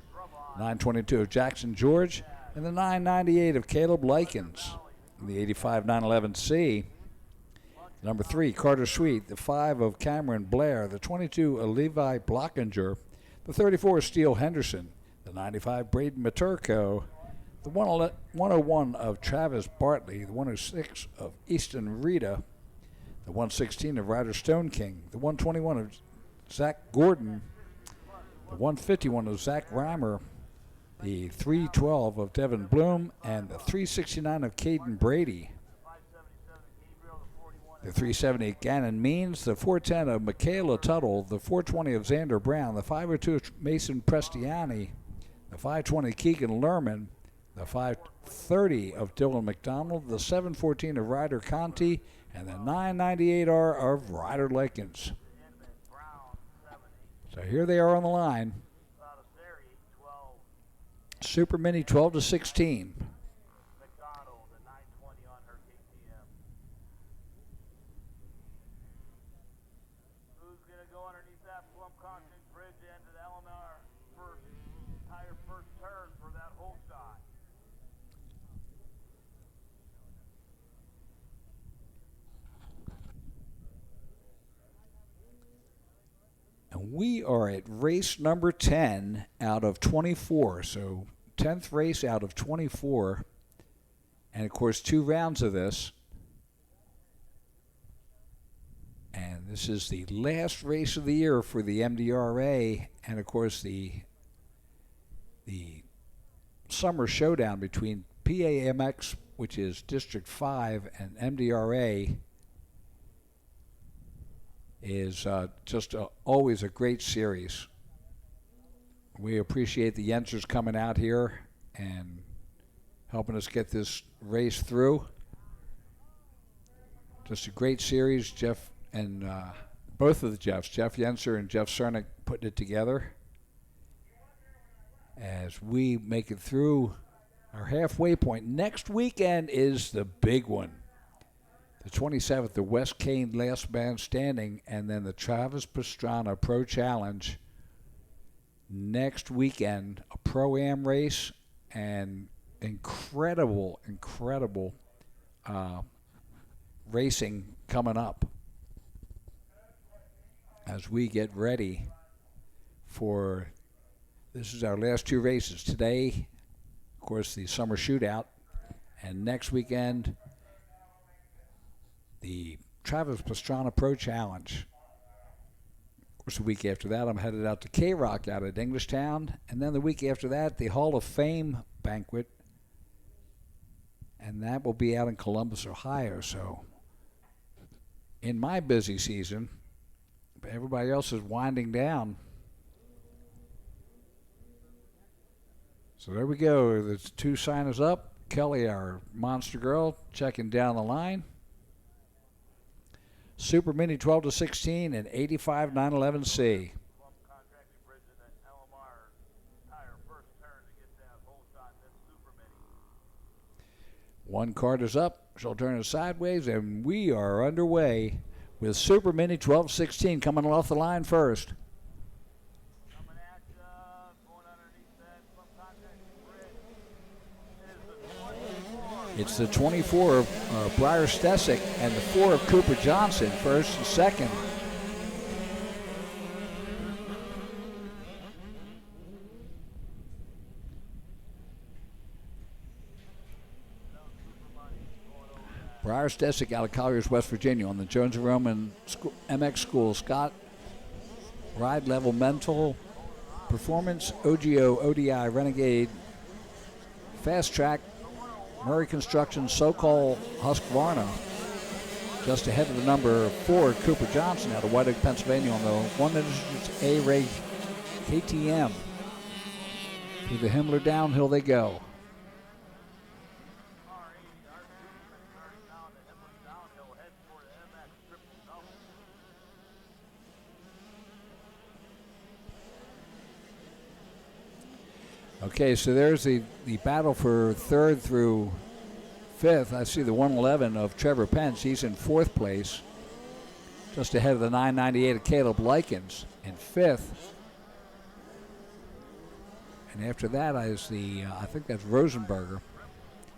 922 of Jackson George, and the 998 of Caleb Likens, and the 85 911C, number 3 Carter Sweet, the 5 of Cameron Blair, the 22 of Levi Blockinger, the 34 Steele Henderson, the 95 Braden Maturko, the 101 of Travis Bartley, the 106 of Easton Rita, the 116 of Ryder Stone King, the 121 of Zach Gordon, the 151 of Zach Reimer, the 312 of Devin Bloom, and the 369 of Caden Brady, the 370 of Gannon Means, the 410 of Michaela Tuttle, the 420 of Xander Brown, the 502 of Mason Prestiani, the 520 Keegan Lerman, the 530 of Dylan McDonald, the 714 of Ryder Conti, and the 998R of Ryder Likens. So here they are on the line. Super Mini 12 to 16. And we are at race number 10 out of 24. So 10th race out of 24. And of course, 2 rounds of this. And this is the last race of the year for the MDRA. And of course, the summer showdown between PAMX which is District 5, and MDRA is just always a great series. We appreciate the Yensers coming out here and helping us get this race through. Just a great series. Jeff and both of the Jeffs, Jeff Yenser and Jeff Cernick, putting it together as we make it through our halfway point. Next weekend is the big one. The 27th, the West Kane Last Man Standing, and then the Travis Pastrana Pro Challenge. Next weekend, a Pro-Am race and incredible racing coming up as we get ready for, this is our last two races. Today, of course, the summer shootout, and next weekend, the Travis Pastrana Pro Challenge. Of course, the week after that, I'm headed out to K-Rock out at Englishtown, and then the week after that, the Hall of Fame banquet, and that will be out in Columbus, Ohio. So in my busy season, everybody else is winding down. So there we go. The two signers up. Kelly, our monster girl, checking down the line. Super Mini 12 to 16 and 85 911C. One card is up. She'll turn it sideways, and we are underway with Super Mini 1216 coming off the line first. It's the 24 of Briar Stesic and the 4 of Cooper Johnson, first and second. Briar Stesic out of Colliers, West Virginia, on the Jones and Roman MX School. Scott, Ride Level Mental, Performance, OGO, ODI, Renegade, Fast Track, Murray Construction, Sokol, Husqvarna. Just ahead of the number 4, Cooper Johnson out of White Oak, Pennsylvania, on the 1 A-Ray KTM. Through the Himmler downhill they go. Okay, so there's the battle for 3rd through 5th. I see the 111 of Trevor Pence. He's in 4th place, just ahead of the 998 of Caleb Likens in 5th. And after that is the, I think that's Rosenberger.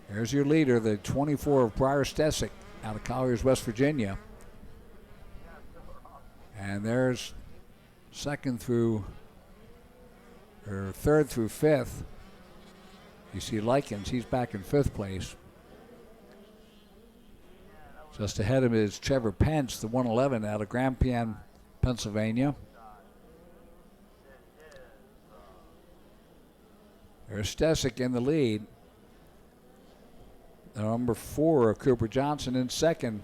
There's your leader, the 24 of Briar Stesic out of Colliers, West Virginia. And there's 3rd through 5th. You see Likens, he's back in 5th place. Just ahead of him is Trevor Pence, the 111 out of Grampian, Pennsylvania. There's Stesic in the lead. The number 4 of Cooper Johnson in 2nd.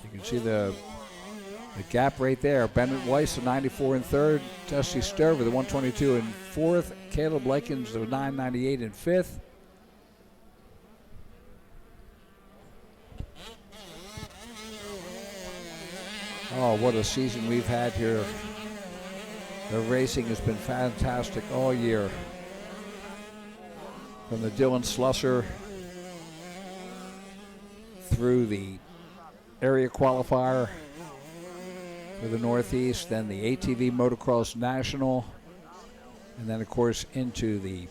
You can see the gap right there. Bennett Weiss, the 94 in 3rd. Tessie Sturver, the 122 in 4th. Caleb Likens, the 998 in 5th. Oh, what a season we've had here. The racing has been fantastic all year. From the Dylan Slusser through the area qualifier for the Northeast, then the ATV Motocross National, and then, of course, into the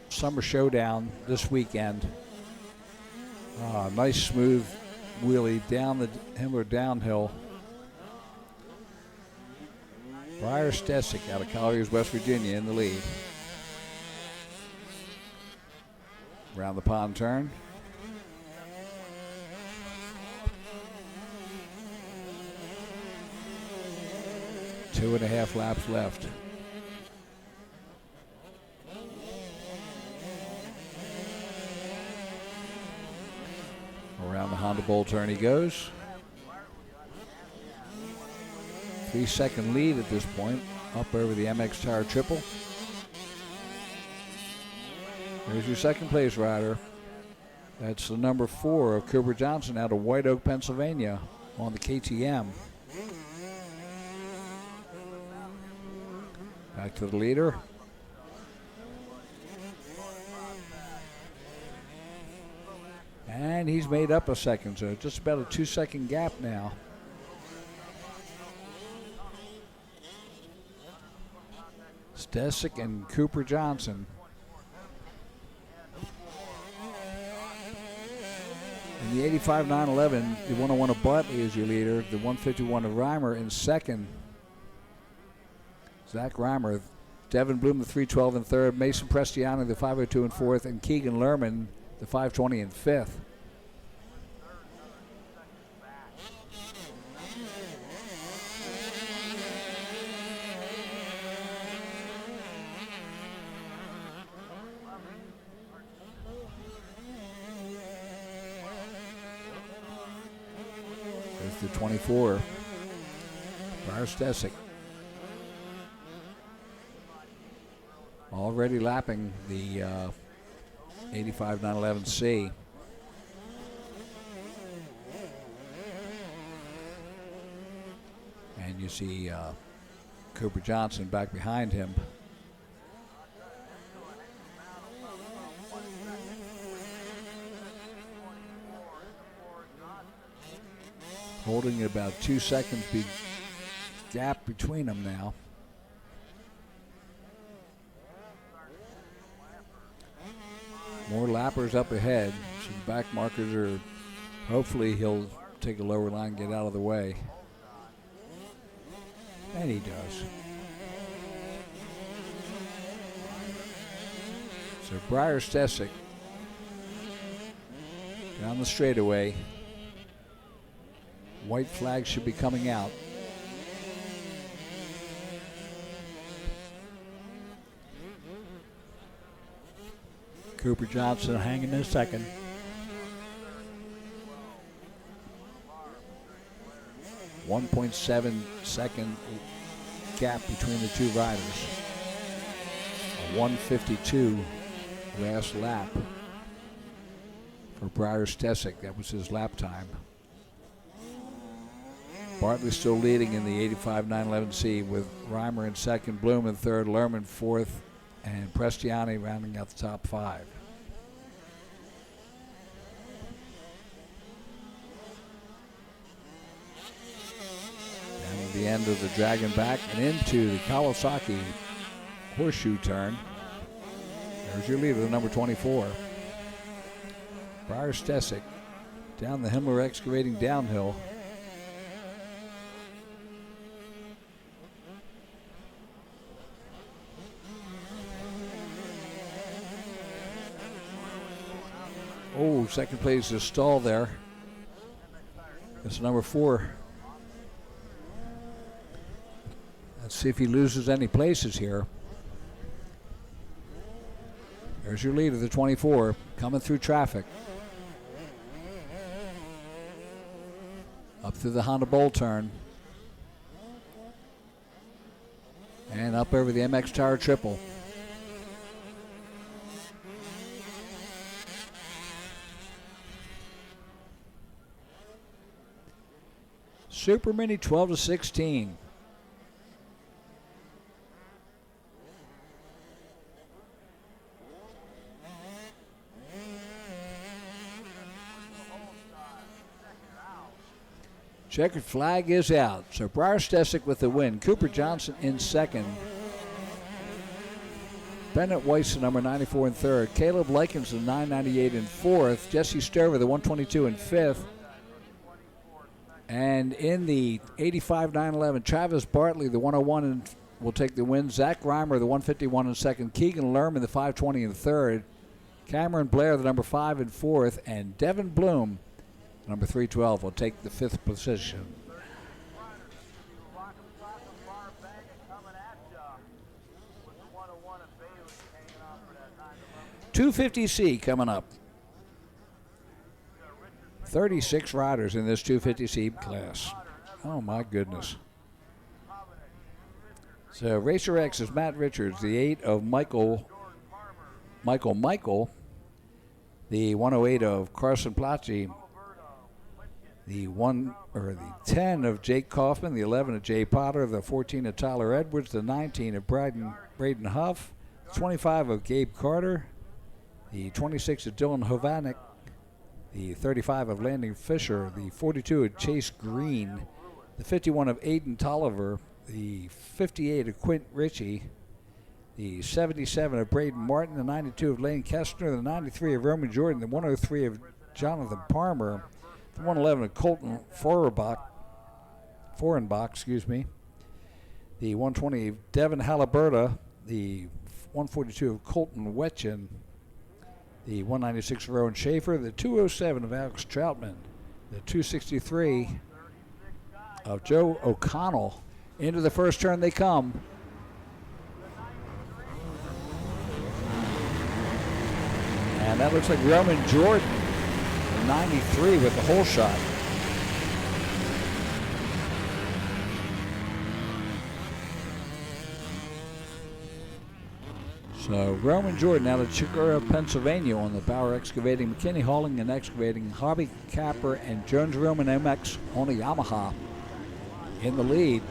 Summer Showdown this weekend. Nice smooth wheelie down the Himmler downhill. Briar Stesic out of Colliers, West Virginia in the lead. Around the pond turn. Two and a half laps left. bull turn he goes. 3-second lead at this point, up over the MX Tire Triple. There's your second place rider. That's the number 4 of Cooper Johnson out of White Oak, Pennsylvania on the KTM. Back to the leader. And he's made up a second, so just about a 2-second gap now. Stesic and Cooper Johnson. In the 85 911, the 101 of Bartley is your leader. The 151 of Reimer in second. Zach Reimer. Devin Bloom, the 312 in third. Mason Prestiani, the 502 in fourth. And Keegan Lerman, the 520 in fifth. The 24, Briar Stesic. Already lapping the 85 911C. And you see Cooper Johnson back behind him. Holding about 2 seconds gap between them now. More lappers up ahead. So the back markers are, hopefully he'll take a lower line, get out of the way. And he does. So Briar Stesic down the straightaway. White flag should be coming out. Cooper Johnson hanging in second. .7 second gap between the two riders. A 1:52 last lap for Briar Stesic. That was his lap time. Bartley still leading in the 85 911C with Reimer in second, Bloom in third, Lerman fourth, and Prestiani rounding out the top 5. Down to the end of the Dragon back and into the Kawasaki horseshoe turn. There's your leader, the number 24. Briar Stesic down the Himmler Excavating downhill. Oh, second place is stall there. It's number 4. Let's see if he loses any places here. There's your leader, the 24, coming through traffic. Up through the Honda Bowl turn. And up over the MX Tire Triple. Super Mini 12-16. Checkered flag is out. So Briar Stesic with the win. Cooper Johnson in second. Bennett Weiss, the number 94 in third. Caleb Likens, the 998 in fourth. Jesse Stover, the 122 in fifth. And in the 85 911, Travis Bartley, the 101, will take the win. Zach Reimer, the 151 in second. Keegan Lerman, the 520 in third. Cameron Blair, the number 5 in fourth. And Devin Bloom, the number 312, will take the 5th position. .250C coming up. 36 riders in this 250C class. Oh my goodness. So Racer X is Matt Richards, the 8 of Michael, the 108 of Carson Placci, the 10 of Jake Kaufman, the 11 of Jay Potter, the 14 of Tyler Edwards, the 19 of Braden Huff, 25 of Gabe Carter, the 26 of Dylan Hovanek, the 35 of Landon Fisher, the 42 of Chase Green, the 51 of Aiden Tolliver, the 58 of Quint Ritchie, the 77 of Braden Martin, the 92 of Lane Kestner, the 93 of Roman Jordan, the 103 of Jonathan Palmer, the 111 of Colton Forenbach, the 120 of Devin Halliburta, the 142 of Colton Wetchen, the 196 of Rowan Schaefer, the 207 of Alex Troutman, the 263 of Joe O'Connell. Into the first turn they come. And that looks like Roman Jordan, 93 with the hole shot. So Roman Jordan out of Chicora, Pennsylvania on the Bauer Excavating, McKinney Hauling and Excavating, Hobby Capper, and Jones Roman MX on a Yamaha in the lead.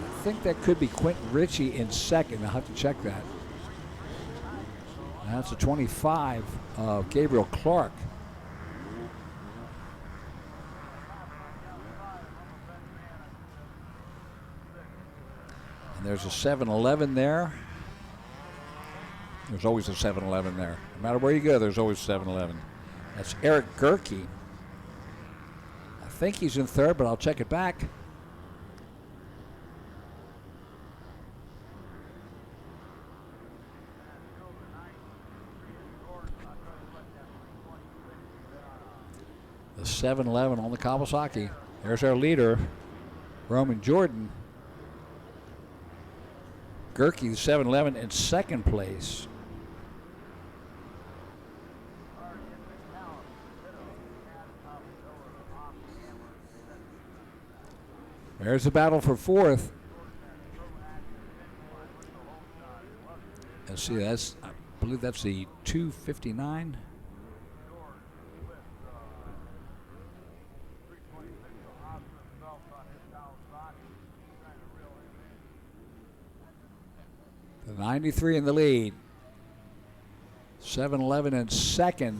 I think that could be Quentin Ritchie in second. I'll have to check that. That's a 25 of Gabriel Clark. And there's a 7-Eleven there. There's always a 7-Eleven there. No matter where you go, there's always a 7-Eleven. That's Eric Gerke. I think he's in third, but I'll check it back. The 7-Eleven on the Kawasaki. There's our leader, Roman Jordan. Gerke, the 7-Eleven, in second place. There's the battle for fourth. Let's see, I believe that's the 259. The 93 in the lead. 7-Eleven in second.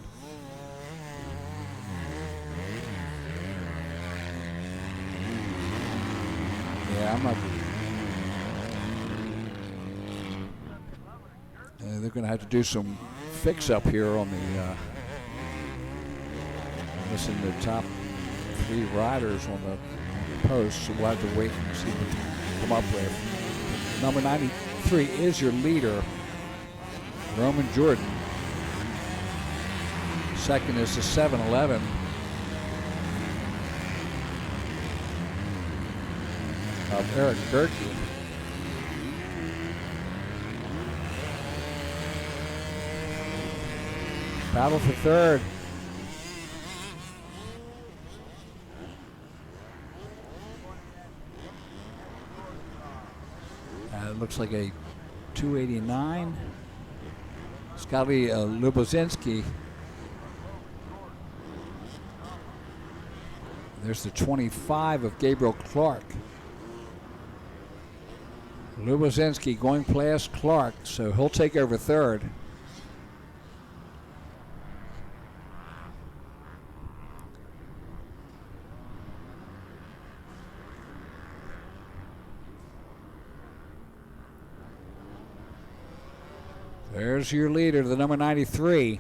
Yeah, I'm not. They're going to have to do some fix up here on the. Missing the top three riders on the post, so we'll have to wait and see what they come up with. Number 93 is your leader, Roman Jordan. Second is the 7-Eleven. Of Eric Gerke. Battle for third. It looks like a 289. Scotty Lubozinski. There's the 25 of Gabriel Clark. Lubozinski going past Clark, so he'll take over third. There's your leader, the number 93.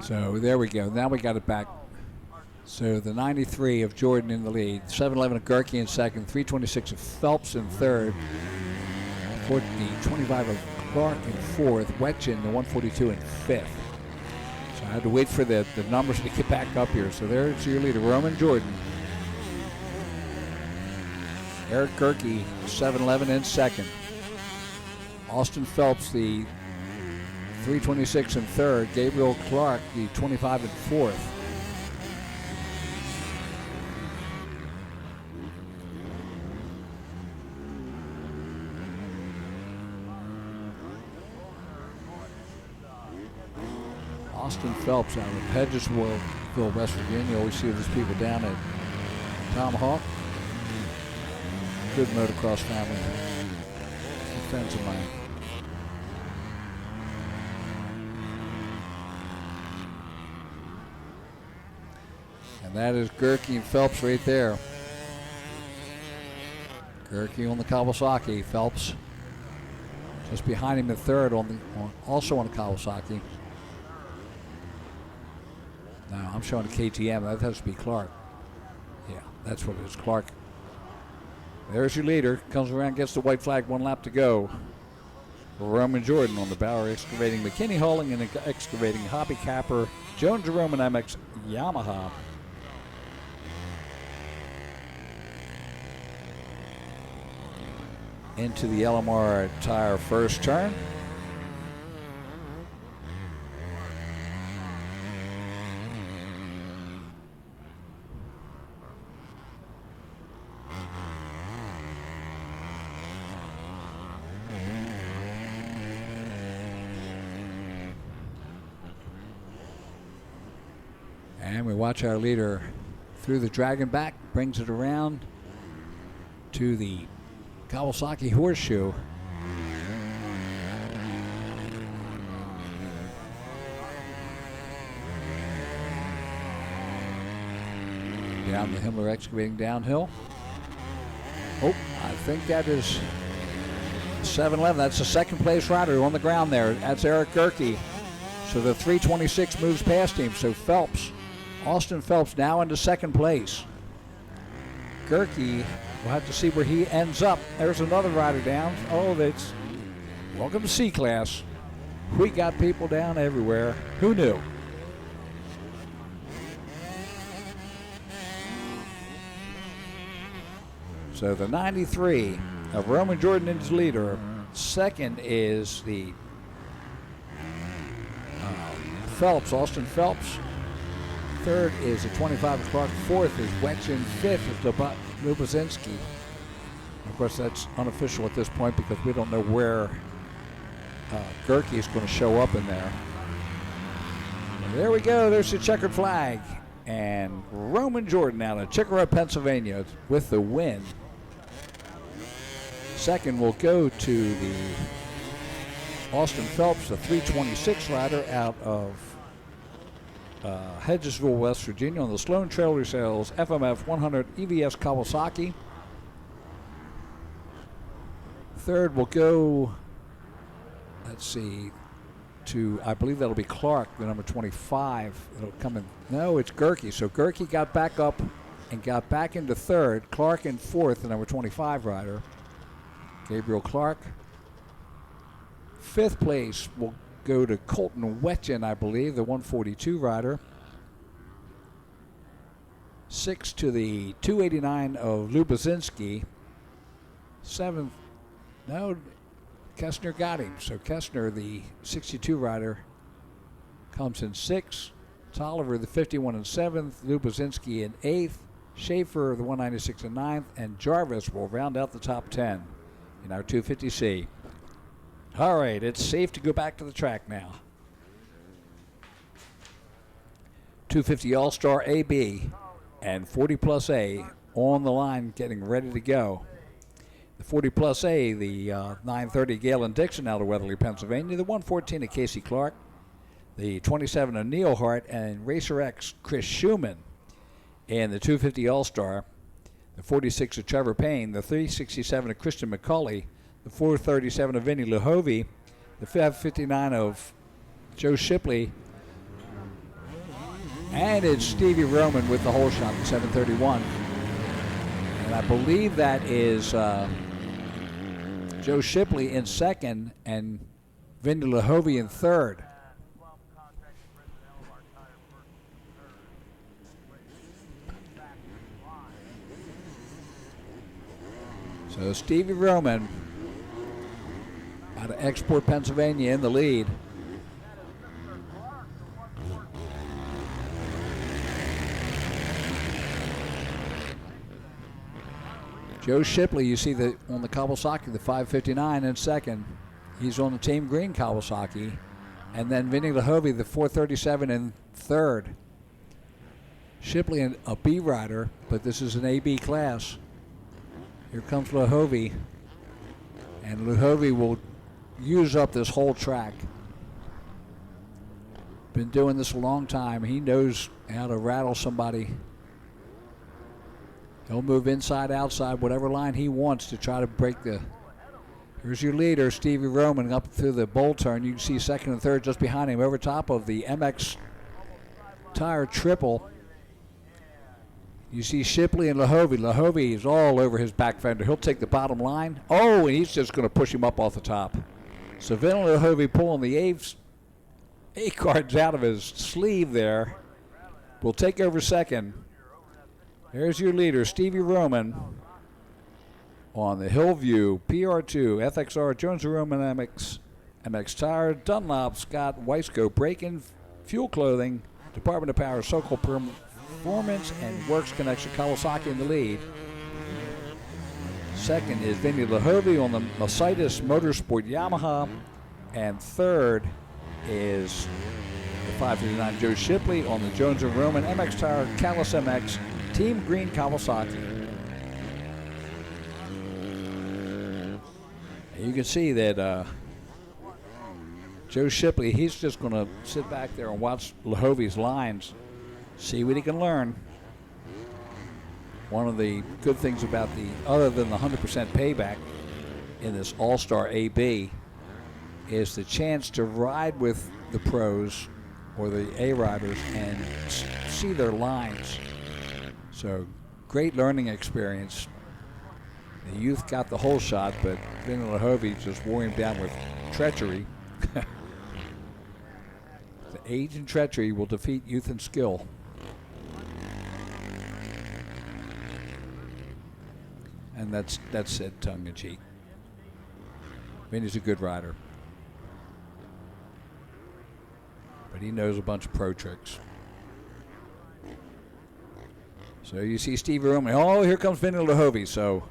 So there we go. Now we got it back. So the 93 of Jordan in the lead. 7:11 of Gerke in second. 3:26 of Phelps in third. The 25 of Clark in fourth. Wetchin, the 142 in fifth. So I had to wait for the numbers to get back up here. So there's your leader, Roman Jordan. Eric Gerke, 7:11 in second. Austin Phelps, the 3:26 in third. Gabriel Clark, the 25 in fourth. Austin Phelps out of Hedgesville, West Virginia. You always see those people down at Tomahawk. Good motocross family. Some friends of mine. And that is Gerke and Phelps right there. Gerke on the Kawasaki. Phelps just behind him in third also on the Kawasaki. Now I'm showing a KTM. That has to be Clark. Yeah, that's what it is, Clark. There's your leader. Comes around, gets the white flag, 1 lap to go. Roman Jordan on the Bauer Excavating, McKinney Hauling and Excavating, Hobby Capper, Jones Jerome and MX Yamaha. Into the LMR tire first turn. And we watch our leader through the dragon back, brings it around to the Kawasaki Horseshoe. Down the Himmler Excavating downhill. Oh, I think that is 7:11. That's the second place rider on the ground there. That's Eric Gerke. So the 3:26 moves past him. So Phelps, Austin Phelps now into second place. Gerke, we'll have to see where he ends up. There's another rider down. Oh, that's welcome to C-Class. We got people down everywhere. Who knew? So the 93 of Roman Jordan is leader. Second is the Phelps, Austin Phelps. Third is the 25 of Clark. Fourth is Wetchin. Fifth is Lubazinski. Of course, that's unofficial at this point because we don't know where Gerke is going to show up in there. And there we go. There's the checkered flag. And Roman Jordan out of Chicora, Pennsylvania with the win. Second will go to the Austin Phelps, the 3:26 rider out of Hedgesville, West Virginia on the Sloan Trail Sales FMF 100 EVS Kawasaki. Third will go, let's see, to, I believe that'll be Clark, the number 25. It'll come in. No, it's Gerke. So Gerke got back up and got back into third. Clark in fourth, the number 25 rider. Gabriel Clark. Fifth place will go to Colton Wetchin, I believe, the 142 rider. Sixth to the 289 of Lubazinski. Seventh, no, Kestner got him. So Kestner, the 62 rider, comes in sixth. Tolliver, the 51 in seventh. Lubazinski in eighth. Schaefer, the 196 in ninth. And Jarvis will round out the top 10 in our 250C. All right, it's safe to go back to the track now. 250 All-Star AB and 40 Plus A on the line getting ready to go. The 40 Plus A, the 930 Galen Dixon out of Weatherly, Pennsylvania. The 114 of Casey Clark. The 27 of Neil Hart and Racer X Chris Schumann. And the 250 All-Star. The 46 of Trevor Payne. The 367 of Christian McCauley. The 437 of Vinny Lahovey, the 559 of Joe Shipley, And it's Stevie Roman with the hole shot at 7:31. And I believe that is Joe Shipley in second and Vinny Lahovey in third. So Stevie Roman out of Export, Pennsylvania in the lead. Joe Shipley, you see on the Kawasaki, the 559 in second. He's on the Team Green Kawasaki. And then Vinny Lahovey, the 437 in third. Shipley, a B rider, but this is an AB class. Here comes Lahovey. And Lahovey will use up this whole track. Been doing this a long time. He knows how to rattle somebody. He'll move inside, outside, whatever line he wants to try to break the. Here's your leader, Stevie Roman, up through the bowl turn. You can see second and third just behind him, over top of the MX tire triple. You see Shipley and Lahovey. Lahovey is all over his back fender. He'll take the bottom line. Oh, and he's just going to push him up off the top. So Vinny Lahovey pulling the A cards out of his sleeve there. Will take over second. There's your leader, Stevie Roman, on the Hillview, PR2, FXR, Jones & Roman MX Tire, Dunlop, Scott, Weisco, Break-In, Fuel Clothing, Department of Power, Sokol Performance, and Works Connection, Kawasaki in the lead. Second is Vinny Lahovey on the Mercedes Motorsport Yamaha, and third is the 559 Joe Shipley on the Jones & Roman MX Tire, Callis MX, Team Green Kawasaki. You can see that Joe Shipley, he's just going to sit back there and watch Lahovey's lines, see what he can learn. One of the good things about other than the 100% payback in this All-Star AB, is the chance to ride with the pros or the A-riders and see their lines. So, great learning experience. The youth got the whole shot, but Vinny Lahovey just wore him down with treachery. The age and treachery will defeat youth and skill. And that's said tongue-in-cheek. Vinny's a good rider. But he knows a bunch of pro tricks. So you see Stevie Roman. Oh, here comes Vinny Lahovey. So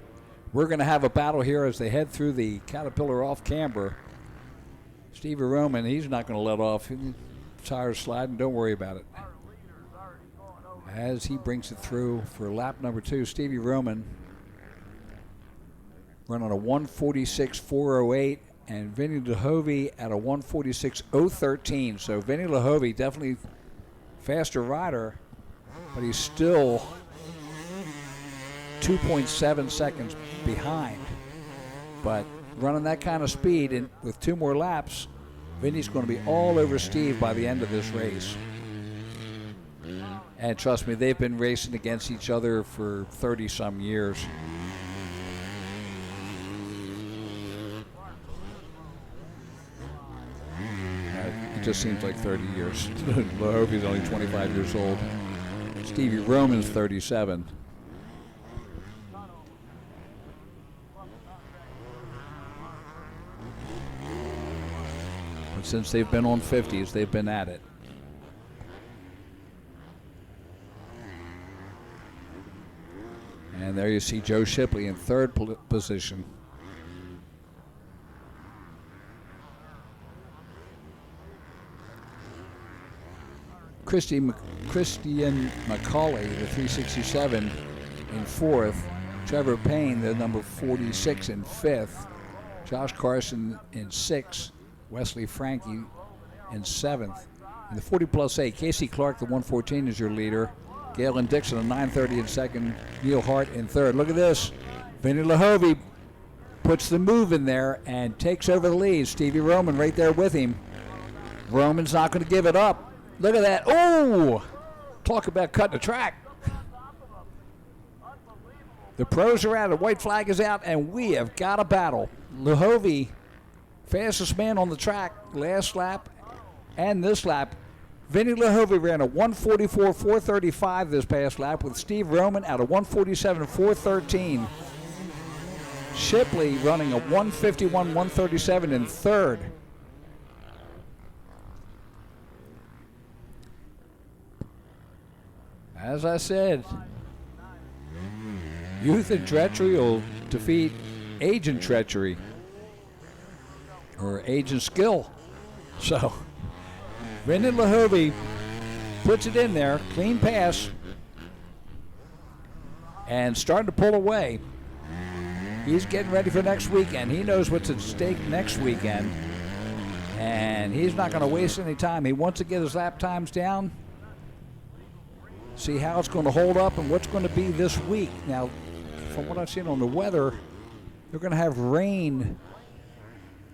we're going to have a battle here as they head through the Caterpillar off camber. Stevie Roman, he's not going to let off. Tires sliding, don't worry about it. As he brings it through for lap number 2, Stevie Roman running a 146.408, and Vinny Lahovey at a 146.013. So Vinny Lahovey, definitely faster rider, but he's still 2.7 seconds behind. But running that kind of speed and with 2 more laps, Vinny's going to be all over Steve by the end of this race. And trust me, they've been racing against each other for 30-some years. It just seems like 30 years. Lahovey's only 25 years old. Stevie Roman's 37. But since they've been on 50s, they've been at it. And there you see Joe Shipley in third position. Christian McCauley, the 367, in fourth. Trevor Payne, the number 46, in fifth. Josh Carson in sixth. Wesley Frankie in seventh. In the 40+8, Casey Clark, the 114, is your leader. Galen Dixon, a 930 in second. Neil Hart in third. Look at this. Vinny Lahovey puts the move in there and takes over the lead. Stevie Roman right there with him. Roman's not going to give it up. Look at that. Oh! Talk about cutting the track. The pros are out, the white flag is out, and we have got a battle. Lahovey, fastest man on the track, last lap and this lap. Vinny Lahovey ran a 144.435 this past lap with Steve Roman at a 147.413. Shipley running a 151.137 in third. As I said, Youth and Treachery will defeat Age and Treachery, or Age and Skill. So, Brendan Lahovey puts it in there, clean pass, and starting to pull away. He's getting ready for next weekend. He knows what's at stake next weekend, and he's not going to waste any time. He wants to get his lap times down, see how it's going to hold up and what's going to be this week. Now, from what I've seen on the weather, they're going to have rain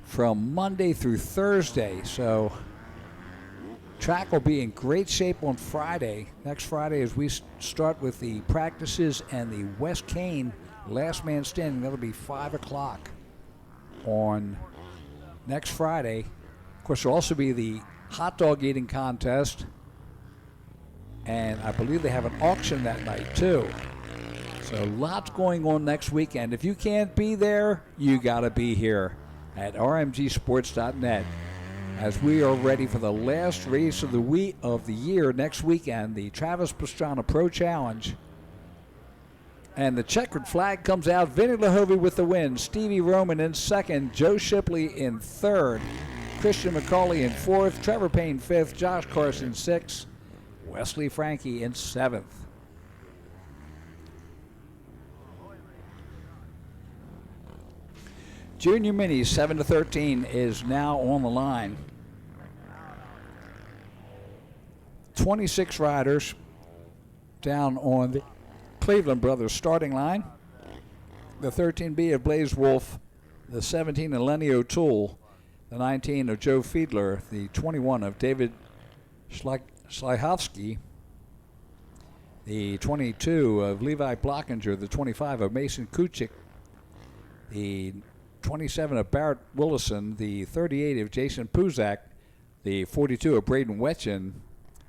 from Monday through Thursday, so track will be in great shape on Friday. Next Friday, as we start with the practices and the West Kane last man standing. That'll be 5 o'clock on next Friday. Of course, there'll also be the hot dog eating contest, and I believe they have an auction that night too. So lots going on next weekend. If you can't be there, you got to be here at rmgsports.net as we are ready for the last race of the year next weekend, the Travis Pastrana Pro Challenge. And the checkered flag comes out. Vinny Lahovey with the win. Stevie Roman in second. Joe Shipley in third. Christian McCauley in fourth. Trevor Payne fifth. Josh Carson sixth. Wesley Frankie in seventh. Junior Minis 7-13 is now on the line. 26 riders down on the Cleveland Brothers starting line. The 13B of Blaze Wolf, the 17 of Lenny O'Toole, the 19 of Joe Fiedler, the 21 of David Schleichowski, the 22 of Levi Blockinger, the 25 of Mason Kuchik, the 27 of Barrett Willison, the 38 of Jason Puzak, the 42 of Braden Wetchen,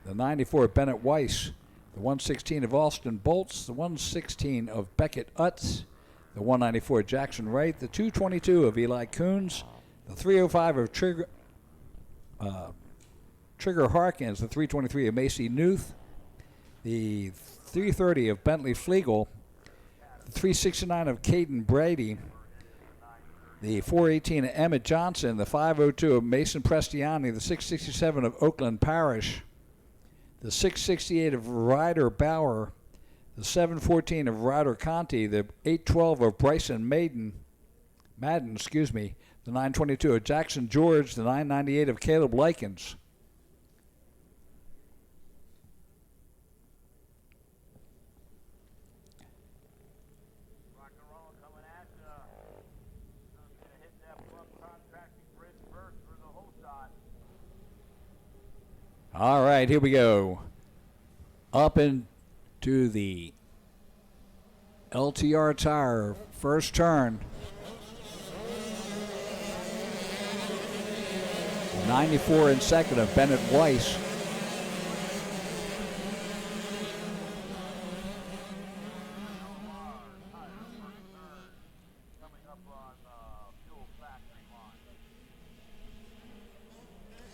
the 94 of Bennett Weiss, the 116 of Austin Bolts, the 116 of Beckett Utz, the 194 of Jackson Wright, the 222 of Eli Coons, the 305 of Trigger Harkins, the 323 of Macy Newth, the 330 of Bentley Flegel, the 369 of Caden Brady, the 418 of Emmett Johnson, the 502 of Mason Prestiani, the 667 of Oakland Parish, the 668 of Ryder Bauer, the 714 of Ryder Conti, the 812 of Bryson Madden, the 922 of Jackson George, the 998 of Caleb Likens. All right, here we go. Up into the LTR tire, first turn. 94 in second of Bennett Weiss.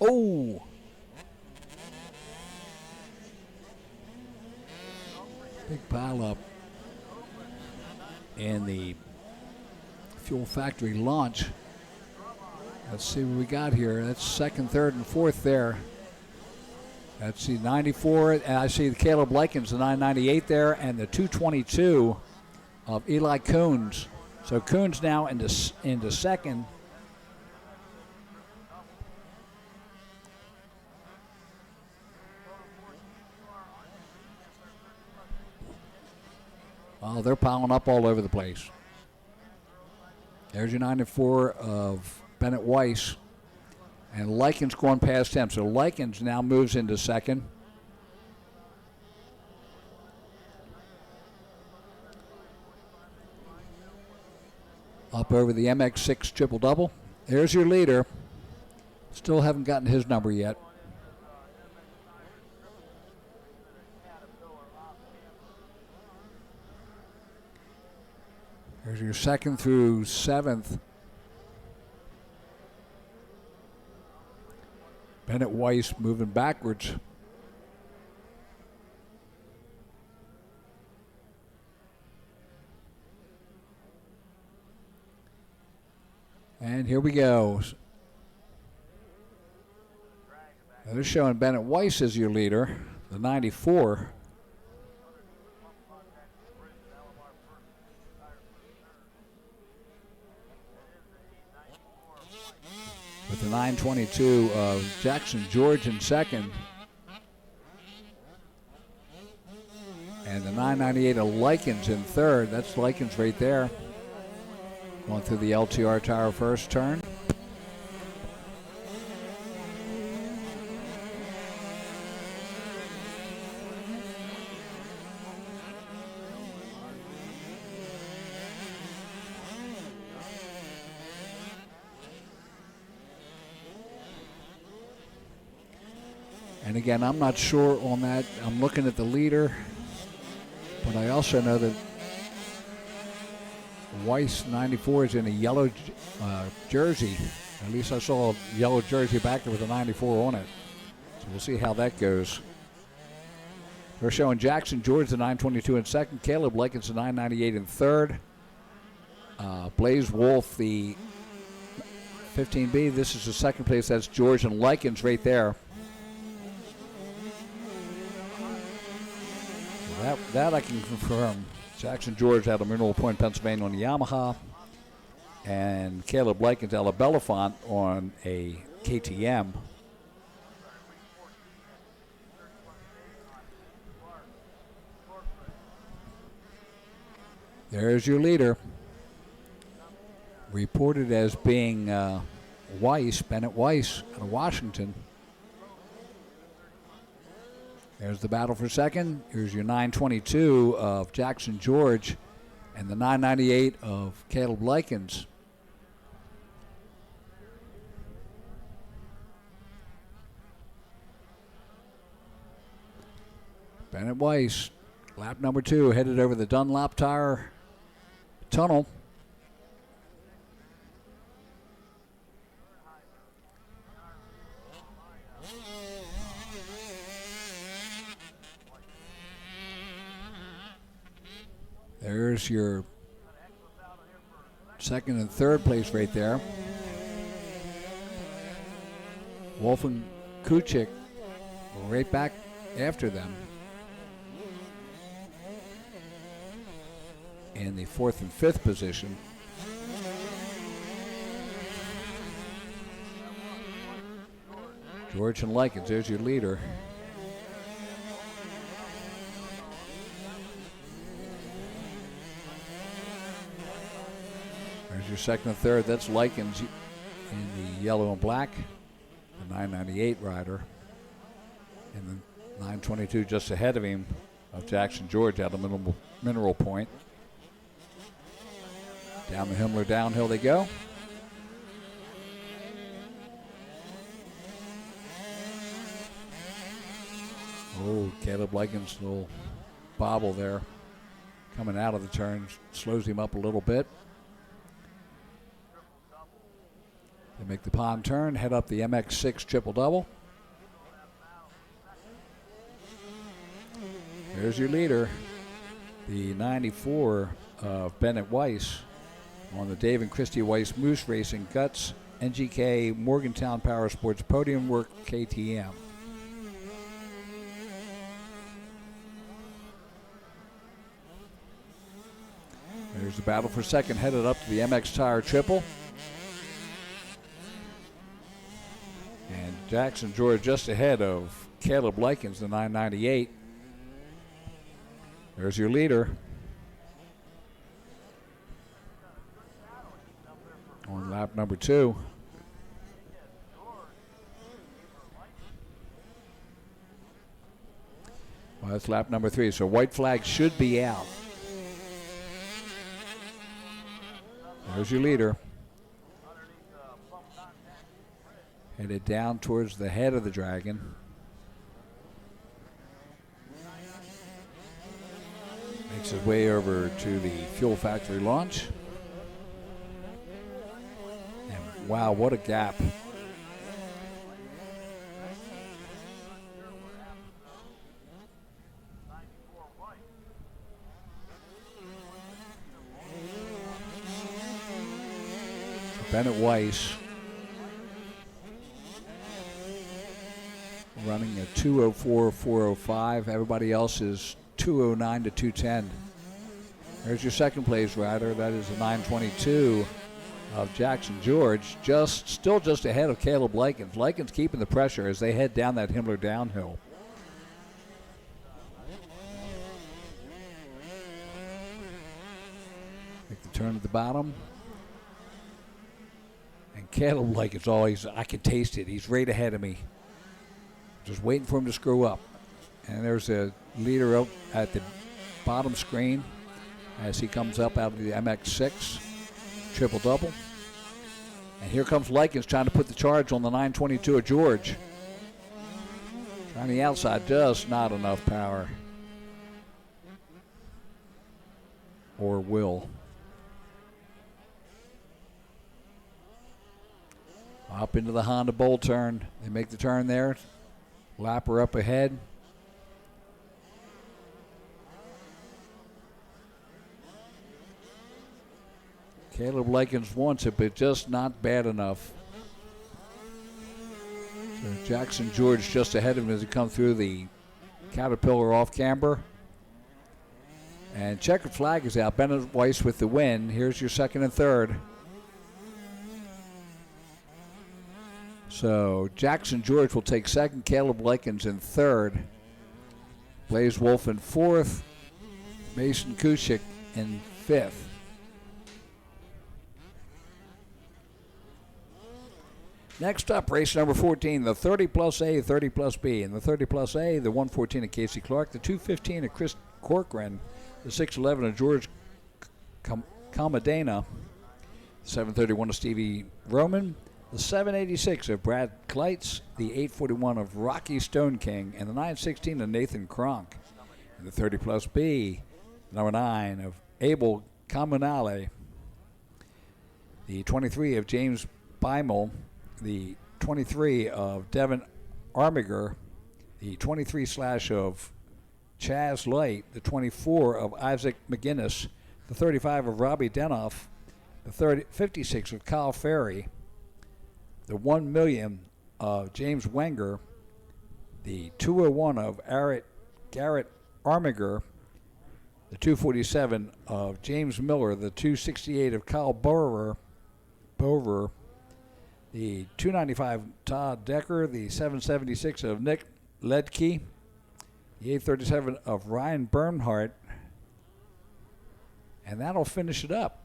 Oh! Big pile up in the Fuel Factory launch. Let's see what we got here. That's second, third, and fourth there. That's the 94, and I see the Caleb Likens, the 998 there, and the 222 of Eli Coons. So Coons now into second. Oh, they're piling up all over the place. There's your 94 of Bennett Weiss. And Likens going past him. So Likens now moves into second. up over the MX6 triple-double. There's your leader. Still haven't gotten his number yet. There's your 2nd through 7th. Bennett Weiss moving backwards. And here we go. Now they're showing Bennett Weiss as your leader, the 94. With the 922 of Jackson George in 2nd. And the 998 of Likens in 3rd. That's Likens right there. Going through the LTR tire first turn. And again, I'm not sure on that. I'm looking at the leader, but I also know that Weiss 94 is in a yellow jersey. At least I saw a yellow jersey back there with a 94 on it. So we'll see how that goes. They're showing Jackson George the 922 in 2nd, Caleb Likens the 998 in 3rd, Blaze Wolf the 15B. This is the 2nd place. That's George and Likens right there. That I can confirm. Jackson George out of Mineral Point, Pennsylvania on the Yamaha. And Caleb Likens out of Bellefonte on a KTM. There's your leader. Reported as being Weiss, Bennett Weiss out of Washington. There's the battle for 2nd. Here's your 922 of Jackson George and the 998 of Caleb Likens. Bennett Weiss, lap number 2, headed over the Dunlop Tire tunnel. There's your 2nd and 3rd place right there. Wolf and Kuchik right back after them in the 4th and 5th position. George and Likens, there's your leader. There's your 2nd and 3rd. That's Likens in the yellow and black, the 998 rider. And the 922 just ahead of him of Jackson George out of Mineral Point. Down the Himmler downhill they go. Oh, Caleb Likens' little bobble there coming out of the turn slows him up a little bit. They make the pond turn, head up the MX6 triple-double. There's your leader, the 94 of Bennett Weiss on the Dave and Christy Weiss Moose Racing Guts NGK Morgantown Power Sports Podium Work KTM. There's the battle for 2nd, headed up to the MX Tire Triple. And Jackson George just ahead of Caleb Likens, the 998. There's your leader. On lap number 2. Well, that's lap number 3, so white flag should be out. There's your leader. Headed down towards the head of the Dragon. Makes his way over to the fuel factory launch. And wow, what a gap. Bennett Weiss running a 2:04.405. Everybody else is 2:09 to 2:10. There's your second place rider. That is a 9:22 of Jackson George. Still just ahead of Caleb Likens. Likens keeping the pressure as they head down that Himmler downhill. Make the turn at the bottom. And Caleb Likens always, I can taste it. He's right ahead of me. Just waiting for him to screw up. And there's a leader up at the bottom screen as he comes up out of the MX6 triple-double. And here comes Likens trying to put the charge on the 922 of George. Trying the outside, just not enough power. Or will. Up into the Honda Bowl turn. They make the turn there. Lapper up ahead. Caleb Likens wants it, but just not bad enough. So Jackson George just ahead of him as he comes through the Caterpillar off camber. And checkered flag is out. Bennett Weiss with the win. Here's your second and third. So Jackson George will take second, Caleb Likens in third, Blaze Wolf in fourth, Mason Kushik in fifth. Next up, race number 14, the 30 plus A, 30 plus B. In the 30 plus A, the 114 of Casey Clark, the 215 of Chris Corcoran, the 611 of George Comadena, 731 of Stevie Roman, the 786 of Brad Kleitz, the 841 of Rocky Stone King, and the 916 of Nathan Kronk. In the 30 plus B, number 9 of Abel Comunale, the 23 of James Beimel, the 23 of Devin Armiger, the 23/ of Chaz Light, the 24 of Isaac McGinnis, the 35 of Robbie Denoff, the 56 of Kyle Ferry, the 1 million of James Wenger, the 201 of Garrett Armiger, the 247 of James Miller, the 268 of Kyle Bover, the 295 Todd Decker, the 776 of Nick Ledke, the 837 of Ryan Bernhardt, and that'll finish it up.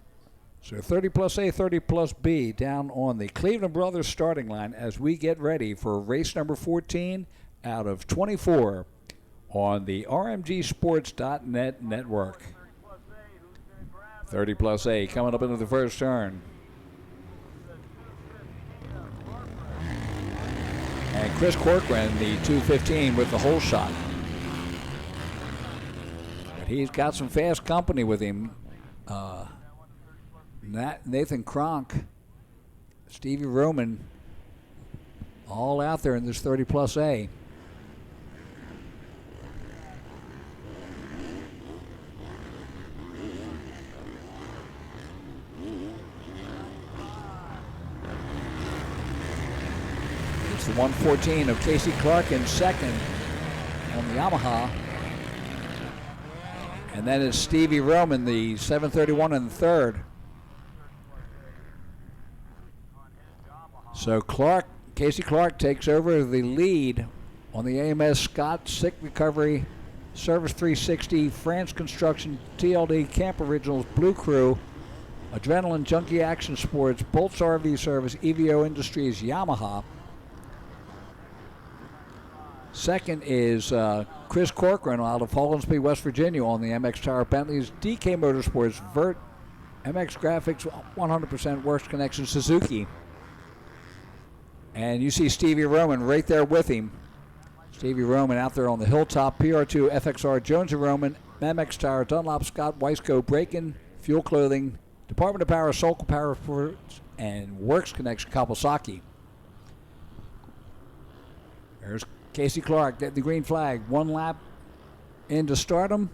So 30 plus A, 30 plus B down on the Cleveland Brothers starting line as we get ready for race number 14 out of 24 on the RMGSports.net network. 30 plus A coming up into the first turn. And Chris Corcoran, the 215 with the hole shot. But he's got some fast company with him. Nathan Kronk, Stevie Roman, all out there in this 30 plus A. It's the 114 of Casey Clark in second on the Yamaha. And then it's Stevie Roman, the 731 in third. So Casey Clark takes over the lead on the AMS Scott Sick Recovery Service 360 France Construction TLD Camp Originals Blue Crew Adrenaline Junkie Action Sports Bolts RV Service EVO Industries Yamaha. Second is Chris Corcoran out of Hollandsby, West Virginia on the MX Tower Bentleys DK Motorsports Vert MX Graphics 100% Works Connection Suzuki. And you see Stevie Roman right there with him. Stevie Roman out there on the hilltop. PR2, FXR, Jones & Roman, MX Tire, Dunlop, Scott, Weisco, Braken, Fuel Clothing, Department of Power, Sokol Power Sports, and Works Connection Kawasaki. There's Casey Clark, the green flag. 1 lap into stardom.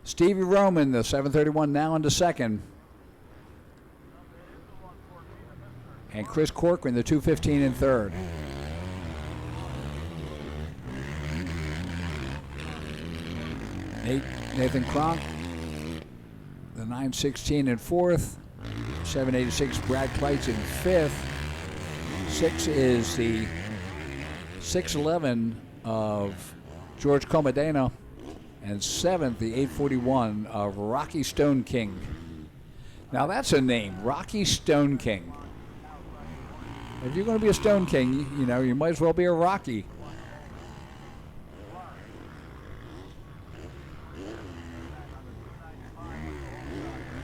Stevie Roman, the 731, now into second. And Chris Corcoran, the 215, in third. Nathan Kronk, the 916 in fourth. 786, Brad Kleitz in fifth. 6 is the 611 of George Comedena. And 7th, the 841 of Rocky Stone King. Now that's a name, Rocky Stone King. If you're going to be a Stone King, you know, you might as well be a Rocky.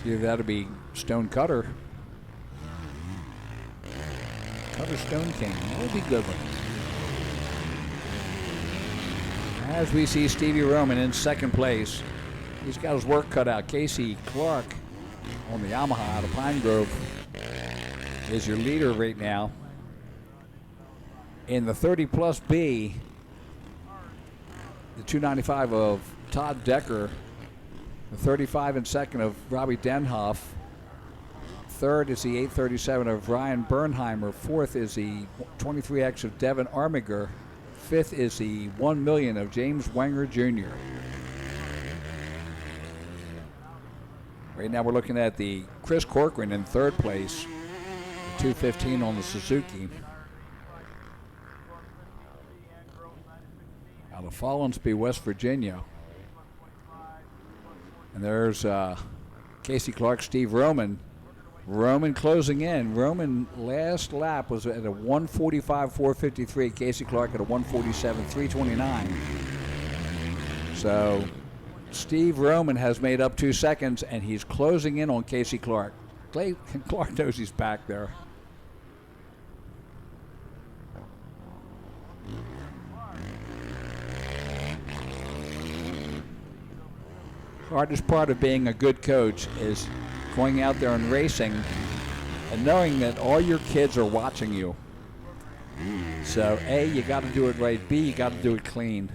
Either that'll be Stone Cutter. Cutter Stone King. That would be a good one. As we see Stevie Roman in second place. He's got his work cut out. Casey Clark on the Yamaha out of Pine Grove is your leader right now. In the 30 plus B, the 295 of Todd Decker. The 35 in second of Robbie Denhoff. Third is the 837 of Ryan Bernheimer. Fourth is the 23X of Devin Armiger. Fifth is the 1 million of James Wenger Jr. Right now we're looking at the Chris Corcoran in third place. The 215 on the Suzuki. Out of Fallensby, West Virginia. And there's Casey Clark, Steve Roman. Roman closing in. Roman last lap was at a 1:45.453. Casey Clark at a 1:47.329. So Steve Roman has made up 2 seconds, and he's closing in on Casey Clark. Clark knows he's back there. Hardest part of being a good coach is going out there and racing and knowing that all your kids are watching you. So A, you got to do it right. B, you got to do it clean.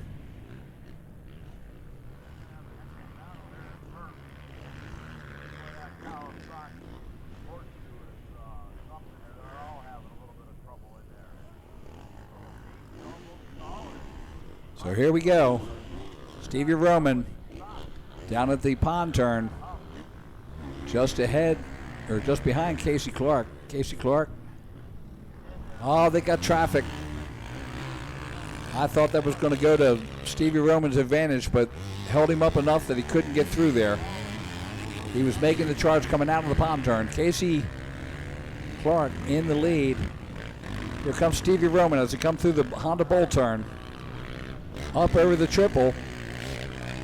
So here we go. Stevie Roman down at the pond turn, just ahead, or just behind Casey Clark. Casey Clark. Oh, they got traffic. I thought that was going to go to Stevie Roman's advantage, but held him up enough that he couldn't get through there. He was making the charge coming out of the palm turn. Casey Clark in the lead. Here comes Stevie Roman as he comes through the Honda Bull turn. Up over the triple.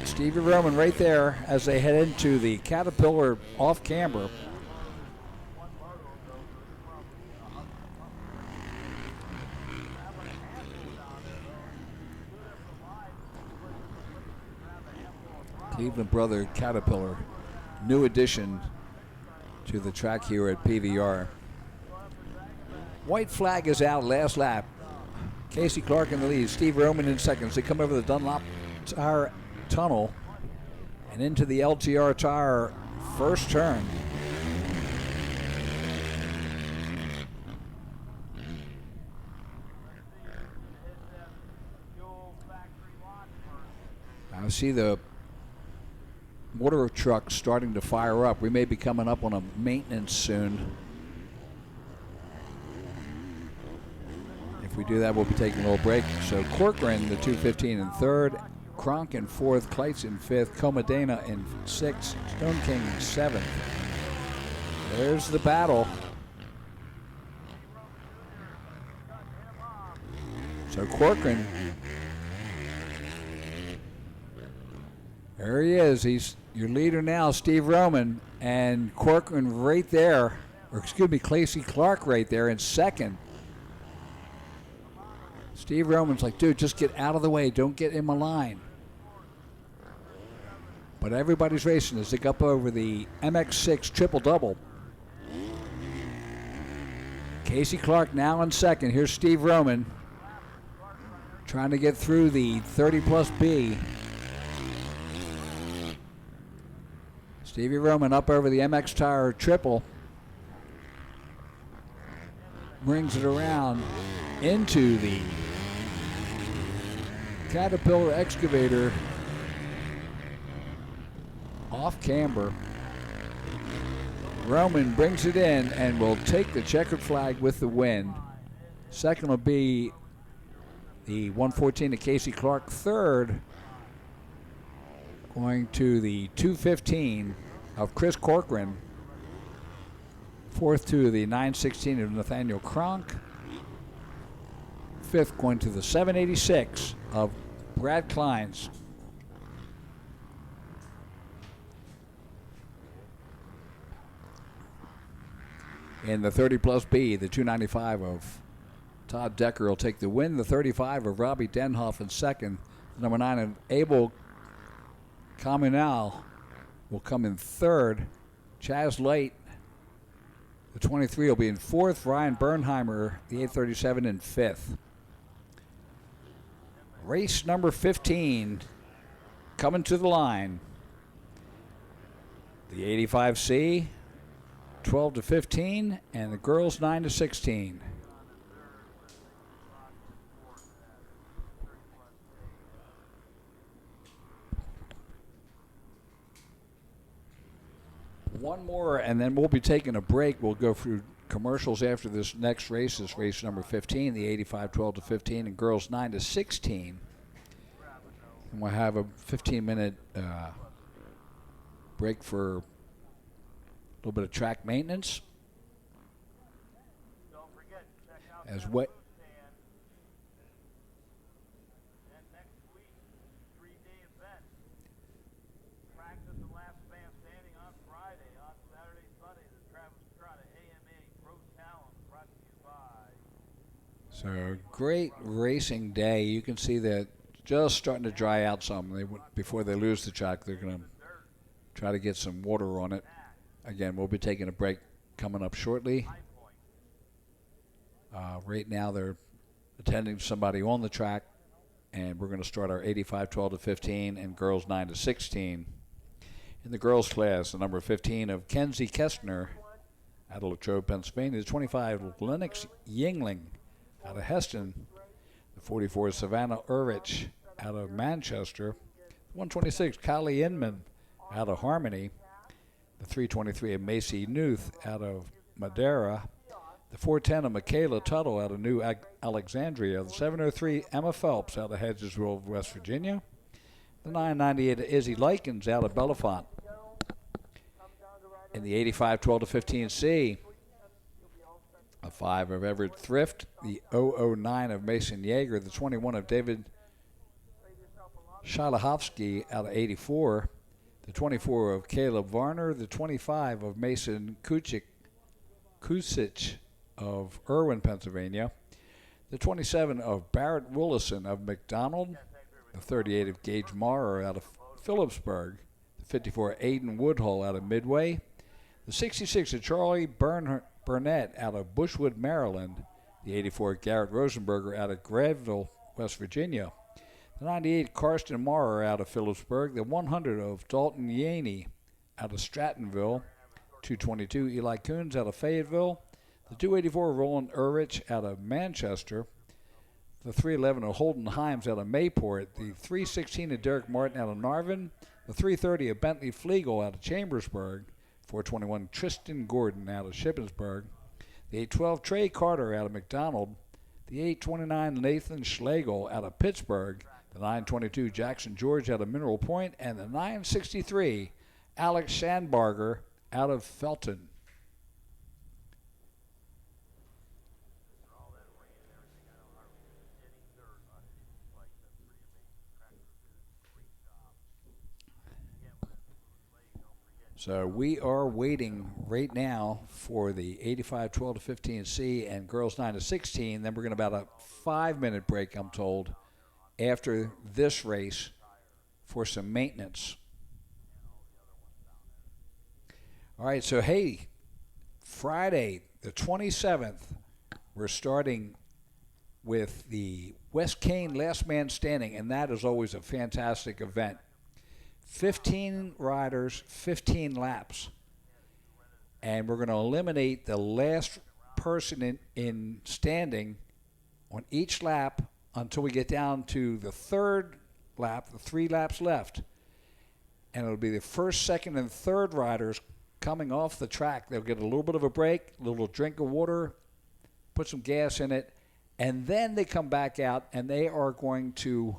Stevie Roman right there as they head into the Caterpillar off camber. Cleveland Brother Caterpillar, new addition to the track here at PVR. White flag is out, last lap. Casey Clark in the lead, Steve Roman in seconds. They come over the Dunlop Tire tunnel and into the LTR Tire first turn. I see the water truck starting to fire up. We may be coming up on a maintenance soon. If we do that, we'll be taking a little break. So Corcoran, the 215 in third, Kronk in fourth, Kleitz in fifth, Comedena in sixth, Stone King in seventh. There's the battle. So Corcoran, There he is. He's your leader now, Steve Roman, and Corcoran right there, or excuse me, Casey Clark right there in second. Steve Roman's like, dude, just get out of the way. Don't get in my line. But everybody's racing as they go up over the MX6 triple-double. Casey Clark now in second. Here's Steve Roman trying to get through the 30-plus B. Stevie Roman up over the MX Tire triple. Brings it around into the Caterpillar excavator off camber. Roman brings it in and will take the checkered flag with the win. Second will be the 114 of Casey Clark. Third, going to the 215 of Chris Corcoran. Fourth to the 916 of Nathaniel Kronk. Fifth going to the 786 of Brad Kleins. In the 30-plus B, the 295 of Todd Decker will take the win. The 35 of Robbie Denhoff in second. Number 9 of Abel Comunal will come in third. Chaz Light, the 23, will be in fourth. Ryan Bernheimer, the 837, in fifth. Race number 15 coming to the line. The 85C, 12 to 15, and the girls 9 to 16. One more, and then we'll be taking a break. We'll go through commercials after this next race. Is race number 15, the 85 12 to 15, and girls 9 to 16. And we'll have a 15-minute break for a little bit of track maintenance. As what? So great racing day. You can see that just starting to dry out some. Before they lose the track, they're going to try to get some water on it. Again, we'll be taking a break coming up shortly. Right now they're attending somebody on the track, and we're going to start our 85 12 to 15 and girls 9 to 16. In the girls class, the number 15 of Kenzie Kestner out of Latrobe, Pennsylvania. The 25 of Lennox Yingling out of Heston. The 44 is Savannah Urich out of Manchester. 126, Kylie Inman out of Harmony. The 323 of Macy Newth out of Madeira. The 410 of Michaela Tuttle out of New Alexandria. The 703, Emma Phelps out of Hedgesville, West Virginia. The 998 of Izzy Likens out of Bellefonte. In the 85 12 to 15C, a 5 of Everett Thrift, the 009 of Mason Yeager, the 21 of David Shalahovsky out of 84, the 24 of Caleb Varner, the 25 of Mason Kucic of Irwin, Pennsylvania, the 27 of Barrett Willison of McDonald, the 38 of Gage Maurer out of Phillipsburg, the 54 Aiden Woodhull out of Midway, the 66 of Charlie Burnett out of Bushwood, Maryland, the 84 Garrett Rosenberger out of Granville, West Virginia, the 98 Karsten Maurer out of Phillipsburg, the 100 of Dalton Yaney out of Strattonville, 222 Eli Coons out of Fayetteville, the 284 Roland Urich out of Manchester, the 311 of Holden Himes out of Mayport, the 316 of Derek Martin out of Narvin, the 330 of Bentley Flegel out of Chambersburg, 421 Tristan Gordon out of Shippensburg, the 812 Trey Carter out of McDonald, the 829 Nathan Schlegel out of Pittsburgh, the 922 Jackson George out of Mineral Point, and the 963 Alex Sandbarger out of Felton. So we are waiting right now for the 85 12 to 15C and girls 9 to 16. Then we're going to about a 5-minute break, I'm told, after this race for some maintenance. All right, so hey, Friday the 27th, we're starting with the West Kane Last Man Standing, and that is always a fantastic event. 15 riders, 15 laps. And we're going to eliminate the last person in standing on each lap until we get down to the third lap, the 3 laps left. And it'll be the first, second, and third riders coming off the track. They'll get a little bit of a break, a little drink of water, put some gas in it, and then they come back out and they are going to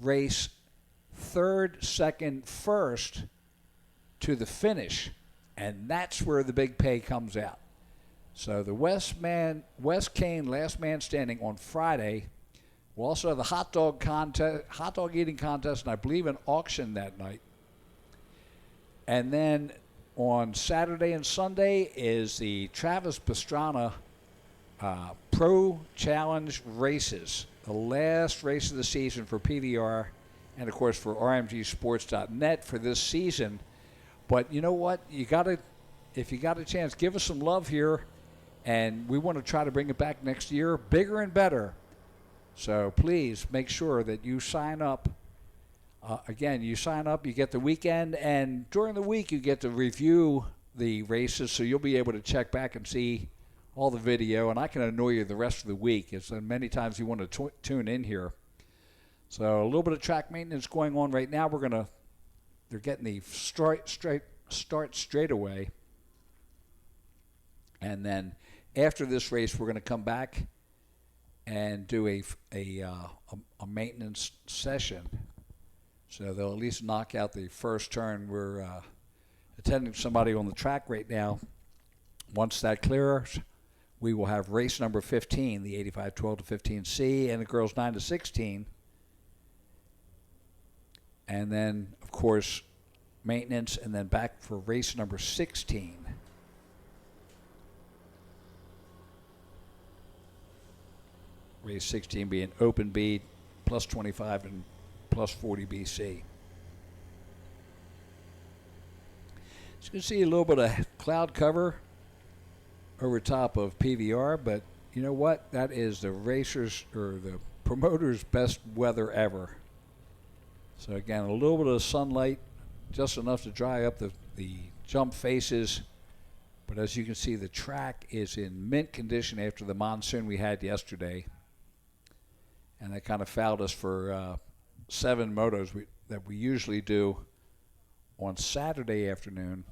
race third, second, first to the finish, and that's where the big pay comes out. So the West Kane Last Man Standing on Friday. We'll also have the hot dog eating contest, and I believe an auction that night. And then on Saturday and Sunday is the Travis Pastrana Pro Challenge races, the last race of the season for PVR. And, of course, for RMGSports.net for this season. But you know what? If you got a chance, give us some love here. And we want to try to bring it back next year, bigger and better. So please make sure that you sign up. Again, you sign up, you get the weekend. And during the week, you get to review the races. So you'll be able to check back and see all the video. And I can annoy you the rest of the week. It's many times you want to tune in here. So a little bit of track maintenance going on right now. They're getting the start straight away. And then after this race, we're going to come back and do a maintenance session. So they'll at least knock out the first turn. We're attending somebody on the track right now. Once that clears, we will have race number 15, the 85 12 to 15C, and the girls 9 to 16. And then, of course, maintenance, and then back for race number 16. Race 16 being open B, plus 25 and plus 40 BC. So you can see a little bit of cloud cover over top of PVR, but you know what? That is the racers or the promoters' best weather ever. So again, a little bit of sunlight, just enough to dry up the jump faces. But as you can see, the track is in mint condition after the monsoon we had yesterday. And that kind of fouled us for 7 motos that we usually do on Saturday afternoon.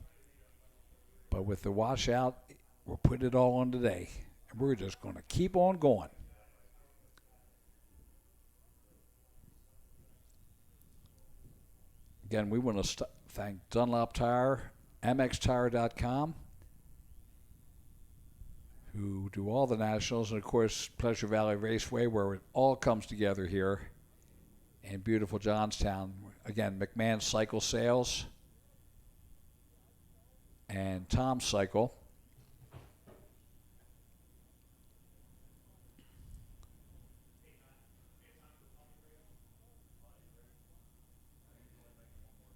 But with the washout, we'll put it all on today. And we're just going to keep on going. Again, we want to thank Dunlop Tire, MXTire.com, who do all the nationals, and of course Pleasure Valley Raceway, where it all comes together here in beautiful Johnstown. Again, McMahon Cycle Sales and Tom Cycle.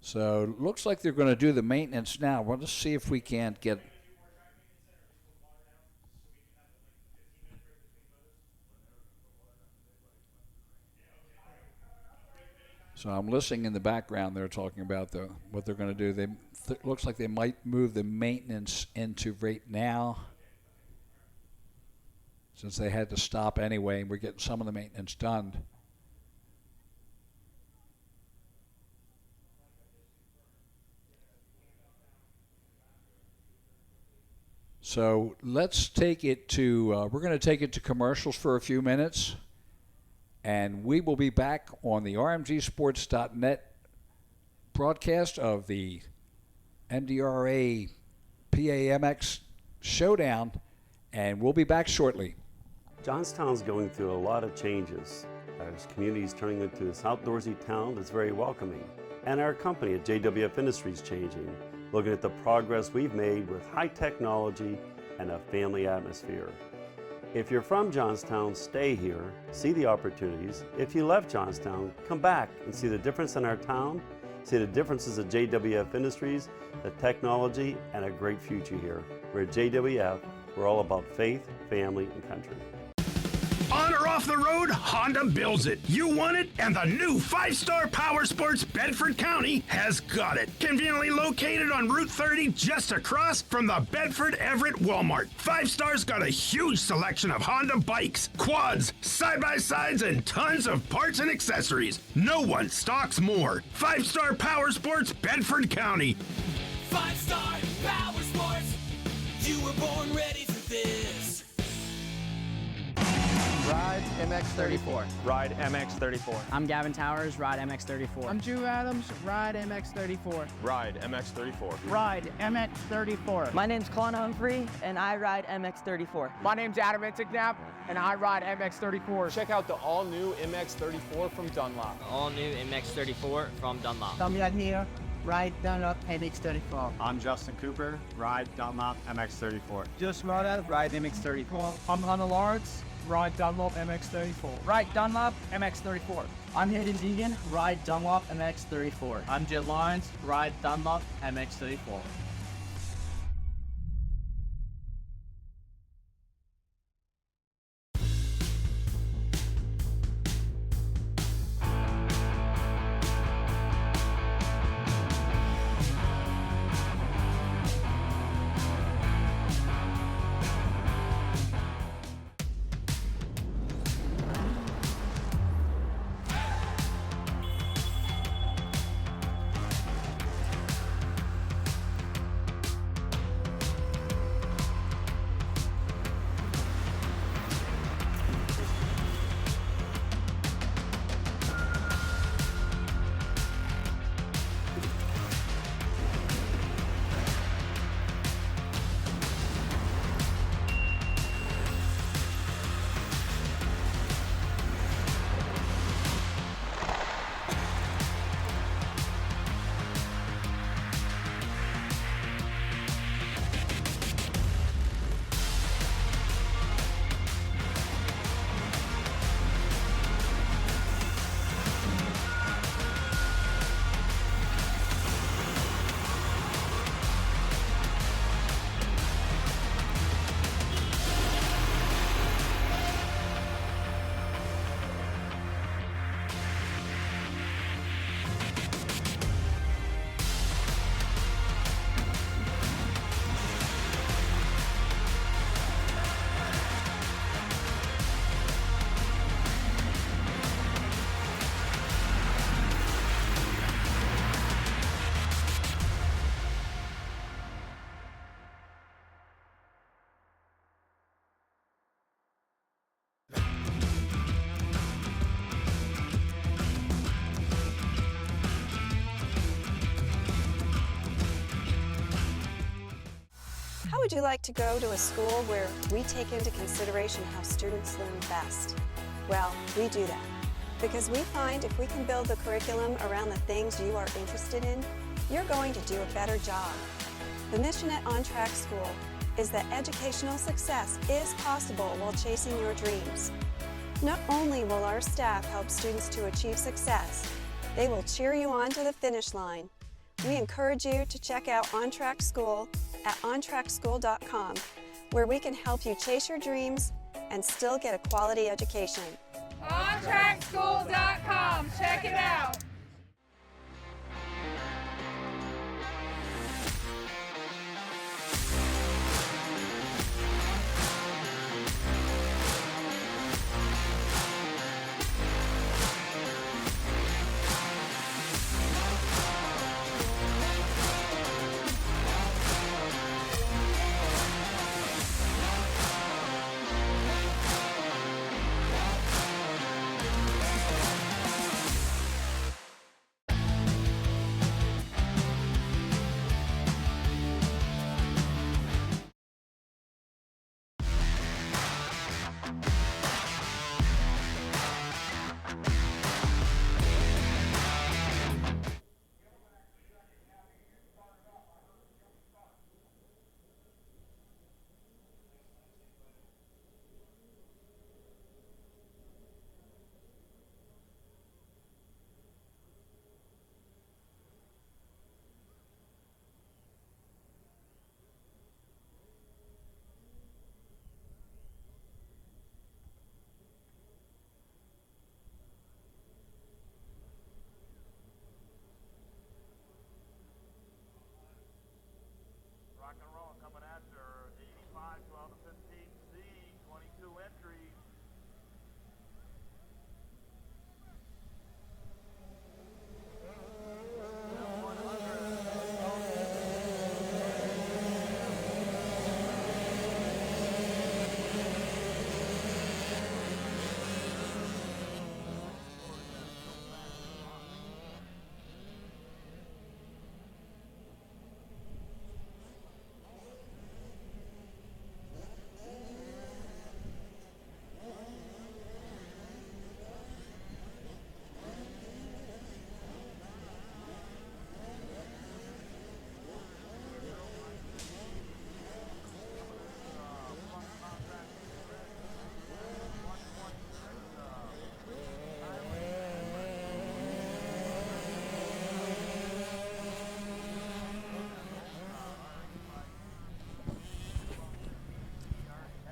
So looks like they're going to do the maintenance now. Well, let's see if we can't get. So I'm listening in the background. They're talking about what they're going to do. Looks like they might move the maintenance into right now, since they had to stop anyway, and we're getting some of the maintenance done. So let's take it to, we're going to take it to commercials for a few minutes, and we will be back on the RMGSports.net broadcast of the MDRA PAMX Showdown, and we'll be back shortly. Johnstown's going through a lot of changes. Our community is turning into this outdoorsy town that's very welcoming. And our company at JWF Industries changing, looking at the progress we've made with high technology and a family atmosphere. If you're from Johnstown, stay here, see the opportunities. If you left Johnstown, come back and see the difference in our town, see the differences at JWF Industries, the technology, and a great future here. We're at JWF, we're all about faith, family, and country. On or off the road, Honda builds it. You want it, and the new 5-Star Power Sports Bedford County has got it. Conveniently located on Route 30, just across from the Bedford Everett Walmart. 5-Star's got a huge selection of Honda bikes, quads, side-by-sides, and tons of parts and accessories. No one stocks more. 5-Star Power Sports Bedford County. 5-Star Power Sports. You were born ready for this. Ride MX34. Ride MX34. I'm Gavin Towers, ride MX34. I'm Drew Adams, ride MX34. Ride MX34. Ride MX34. My name's Colin Humphrey, and I ride MX34. My name's Adam Intignap, and I ride MX34. Check out the all-new MX34 from Dunlop. All new MX34 from Dunlop. Damian here, ride Dunlop MX34. I'm Justin Cooper, ride Dunlop MX34. Just ride MX34. I'm Hunter Lawrence, ride Dunlop MX34. Ride Dunlop MX34. I'm Hayden Deegan, ride Dunlop MX34. I'm Jet Lyons, ride Dunlop MX34. How would you like to go to a school where we take into consideration how students learn best? Well, we do that because we find if we can build the curriculum around the things you are interested in, you're going to do a better job. The mission at On Track School is that educational success is possible while chasing your dreams. Not only will our staff help students to achieve success, they will cheer you on to the finish line. We encourage you to check out On Track School at ontrackschool.com, where we can help you chase your dreams and still get a quality education. OnTrackSchool.com. Check it out.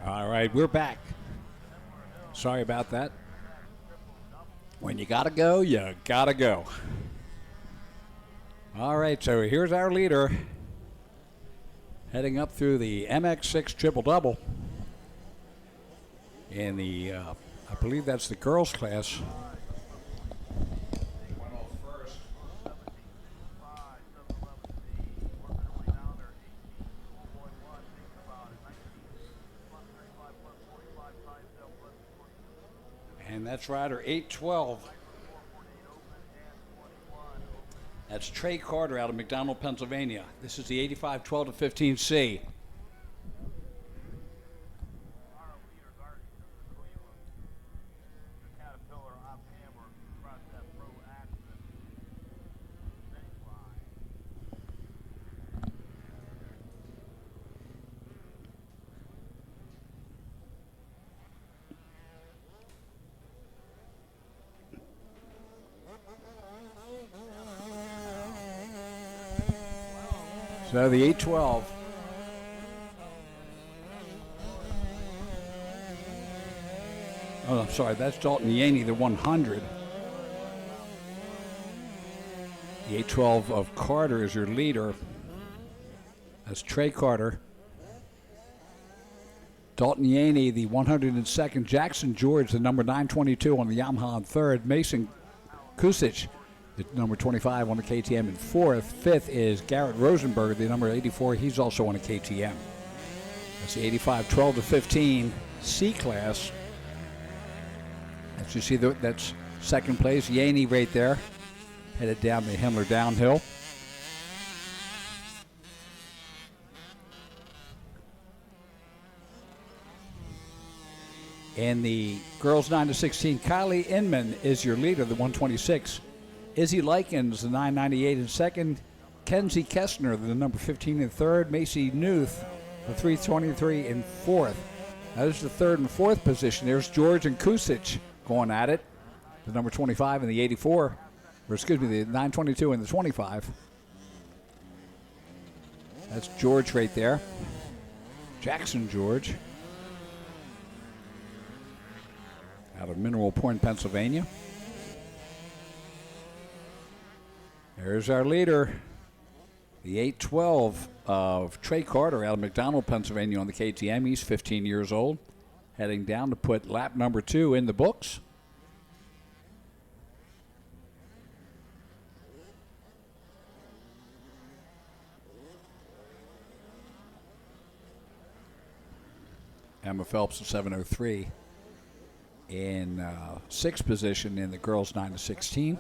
All right, we're back. Sorry about that. When you gotta go, you gotta go. All right, so here's our leader heading up through the MX6 triple-double in the, I believe that's the girls' class. And that's rider 812. That's Trey Carter out of McDonald, Pennsylvania. This is the 85 12 to 15C. So the 812. Oh, I'm sorry, that's Dalton Yaney, the 100. The 812 of Carter is your leader. That's Trey Carter. Dalton Yaney, the 102nd. Jackson George, the number 922 on the Yamaha on third. Mason Kusic, the number 25 on the KTM in fourth. Fifth is Garrett Rosenberg, the number 84. He's also on a KTM. That's the 85 12 to 15 C class. As you see, that's second place. Yaney right there, headed down the Himmler downhill. In the girls 9 to 16, Kylie Inman is your leader, the 126. Izzy Likens, the 998 in second. Kenzie Kestner, the number 15 in third. Macy Newth, the 323 in fourth. That is the third and fourth position. There's George and Kusic going at it. The number 25 and the 84. Or excuse me, the 922 and the 25. That's George right there. Jackson George. Out of Mineral Point, Pennsylvania. There's our leader, the 812 of Trey Carter out of McDonald, Pennsylvania on the KTM. He's 15 years old, heading down to put lap number 2 in the books. Emma Phelps, 703. In sixth position in the girls 9 to 16.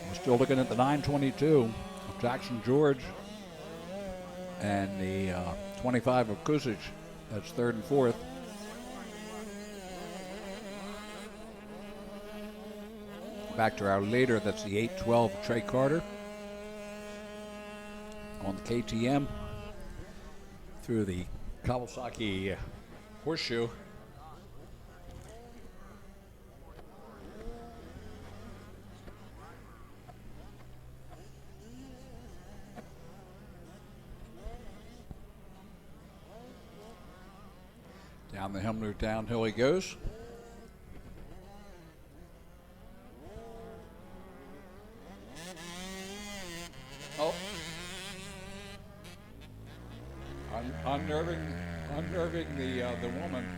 We're still looking at the 922 of Jackson George and the 25 of Kusic. That's third and fourth. Back to our leader, that's the 812 Trey Carter on the KTM through the Kawasaki Horseshoe. Down the Himmler downhill he goes. Oh. Unnerving the woman.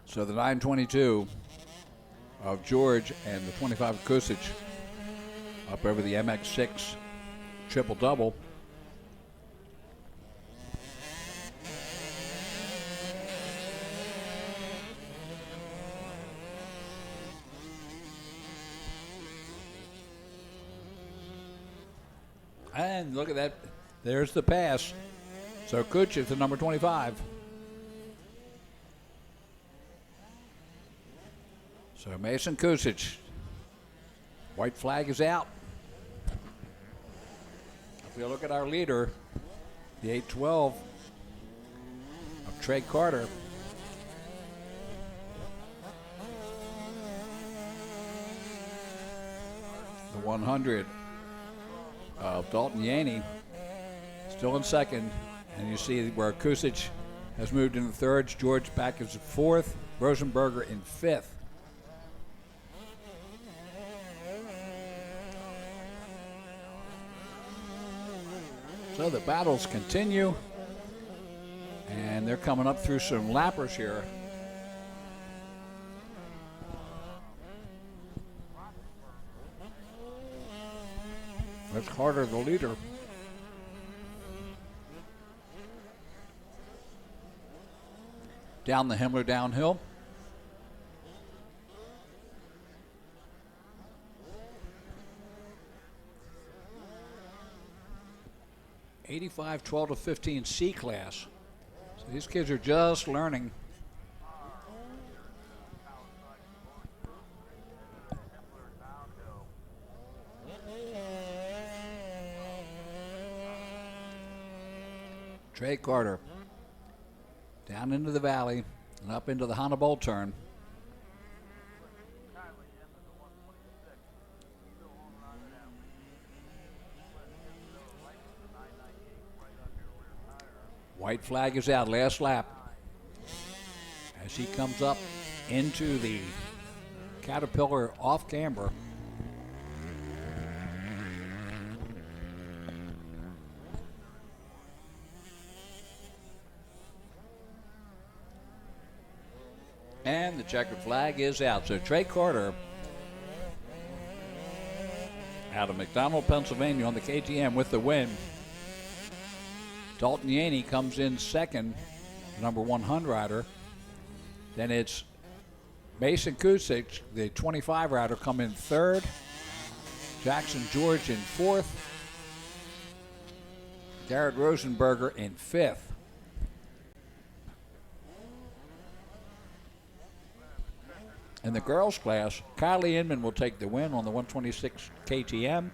So the 922 of George and the 25 of Kusic up over the MX6 triple-double. And look at that. There's the pass. So Kusic, the number 25. So Mason Kusic. White flag is out. If we look at our leader, the 812 of Trey Carter. The 100 of Dalton Yaney still in second. And you see where Kusic has moved into third. George back is fourth. Rosenberger in fifth. So the battles continue. And they're coming up through some lappers here. That's Carter, the leader. Down the Himmler downhill. '85 12 to 15 C class. So these kids are just learning. Trey Carter down into the valley and up into the Honda Bowl turn. White flag is out, last lap. As he comes up into the Caterpillar off camber. And the checkered flag is out. So Trey Carter out of McDonald, Pennsylvania on the KTM with the win. Dalton Yaney comes in second, number 100 rider. Then it's Mason Kusic, the 25 rider, come in third. Jackson George in fourth. Garrett Rosenberger in fifth. In the girls' class, Kylie Inman will take the win on the 126 KTM.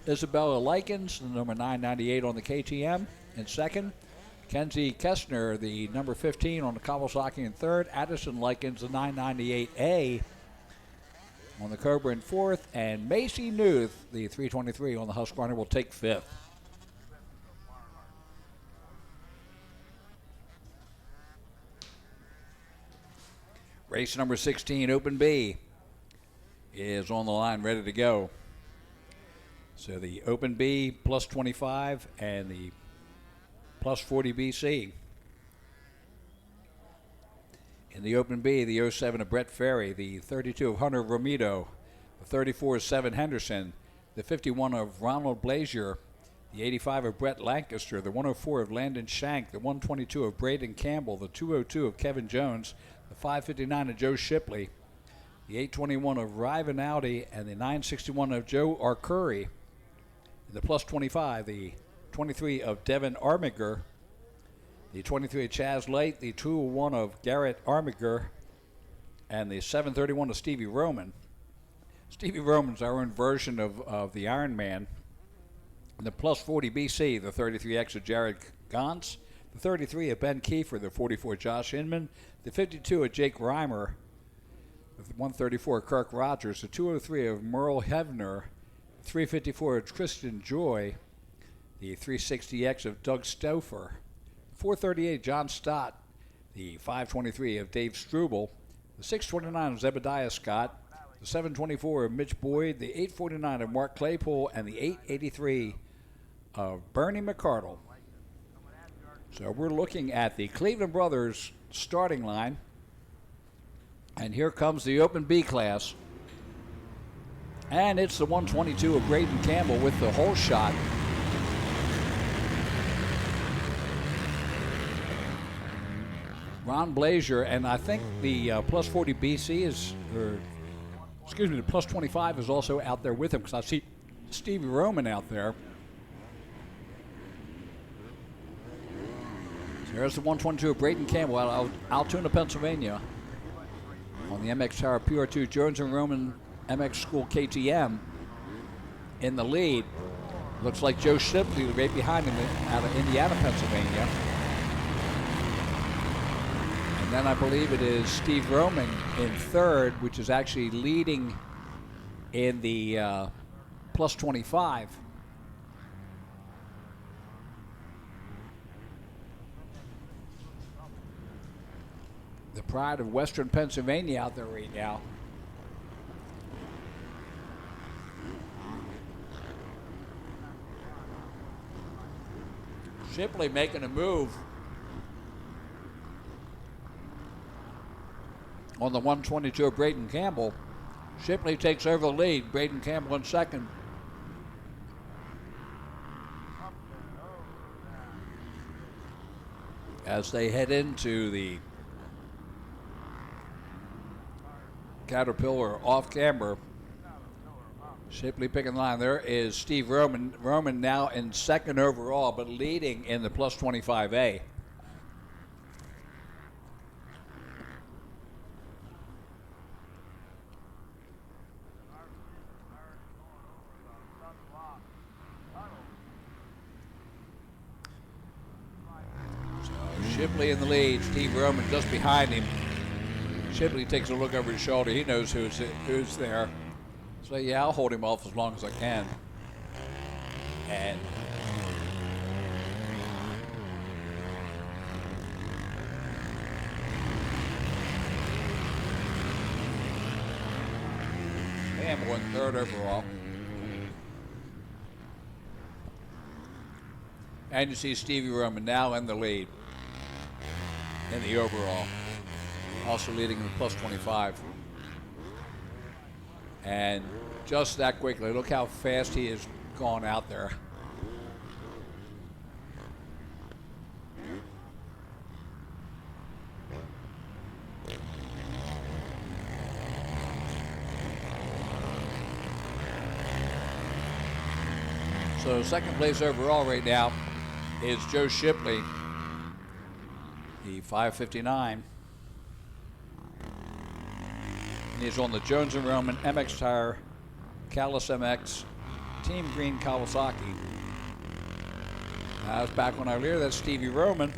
Isabella Likens, the number 998 on the KTM, in second. Kenzie Kestner, the number 15 on the Kawasaki, in third. Addison Likens, the 998A on the Cobra, in fourth. And Macy Newth, the 323 on the Husqvarna, will take fifth. Race number 16, Open B, is on the line, ready to go. So the Open B plus 25 and the plus 40 BC. In the Open B, the 07 of Brett Ferry, the 32 of Hunter Romito, the 34 of Seven Henderson, the 51 of Ronald Blazier, the 85 of Brett Lancaster, the 104 of Landon Shank, the 122 of Braden Campbell, the 202 of Kevin Jones, the 559 of Joe Shipley, the 821 of Ryvan Audi, and the 961 of Joe Arcuri. The plus 25, the 23 of Devin Armiger, the 23 of Chaz Light, the 201 of Garrett Armiger, and the 731 of Stevie Roman. Stevie Roman's our own version of the Iron Man. And the plus 40 BC, the 33X of Jared Gantz, the 33 of Ben Kiefer, the 44 Josh Inman, the 52 of Jake Reimer, the 134 of Kirk Rogers, the 203 of Merle Hevner, 354 of Christian Joy, the 360X of Doug Stouffer, 438 John Stott, the 523 of Dave Struble, the 629 of Zebediah Scott, the 724 of Mitch Boyd, the 849 of Mark Claypool, and the 883 of Bernie McCardle. So we're looking at the Cleveland Brothers starting line. And here comes the Open B class. And it's the 122 of Braden Campbell with the whole shot. Ron Blazier, and I think the plus 40 BC is, the plus 25 is also out there with him, because I see Stevie Roman out there. So there's the 122 of Braden Campbell out of Altoona, Pennsylvania, on the MX Tower PR2 Jones and Roman MX School KTM in the lead. Looks like Joe Shipley right behind him out of Indiana, Pennsylvania. And then I believe it is Steve Roman in third, which is actually leading in the plus 25. The pride of Western Pennsylvania out there right now. Shipley making a move on the 122 of Braden Campbell. Shipley takes over the lead. Braden Campbell in second. As they head into the Caterpillar off-camber, Shipley picking the line. There is Steve Roman. Roman now in second overall, but leading in the plus 25A. So Shipley in the lead. Steve Roman just behind him. Shipley takes a look over his shoulder. He knows who's there. So yeah, I'll hold him off as long as I can. And Campbell in third overall. And you see Stevie Roman now in the lead in the overall. Also leading in the plus 25. And just that quickly, look how fast he has gone out there. So second place overall right now is Joe Shipley, the 559. He's on the Jones & Roman MX Tire Callis MX Team Green Kawasaki. That's back when I was there. That's Stevie Roman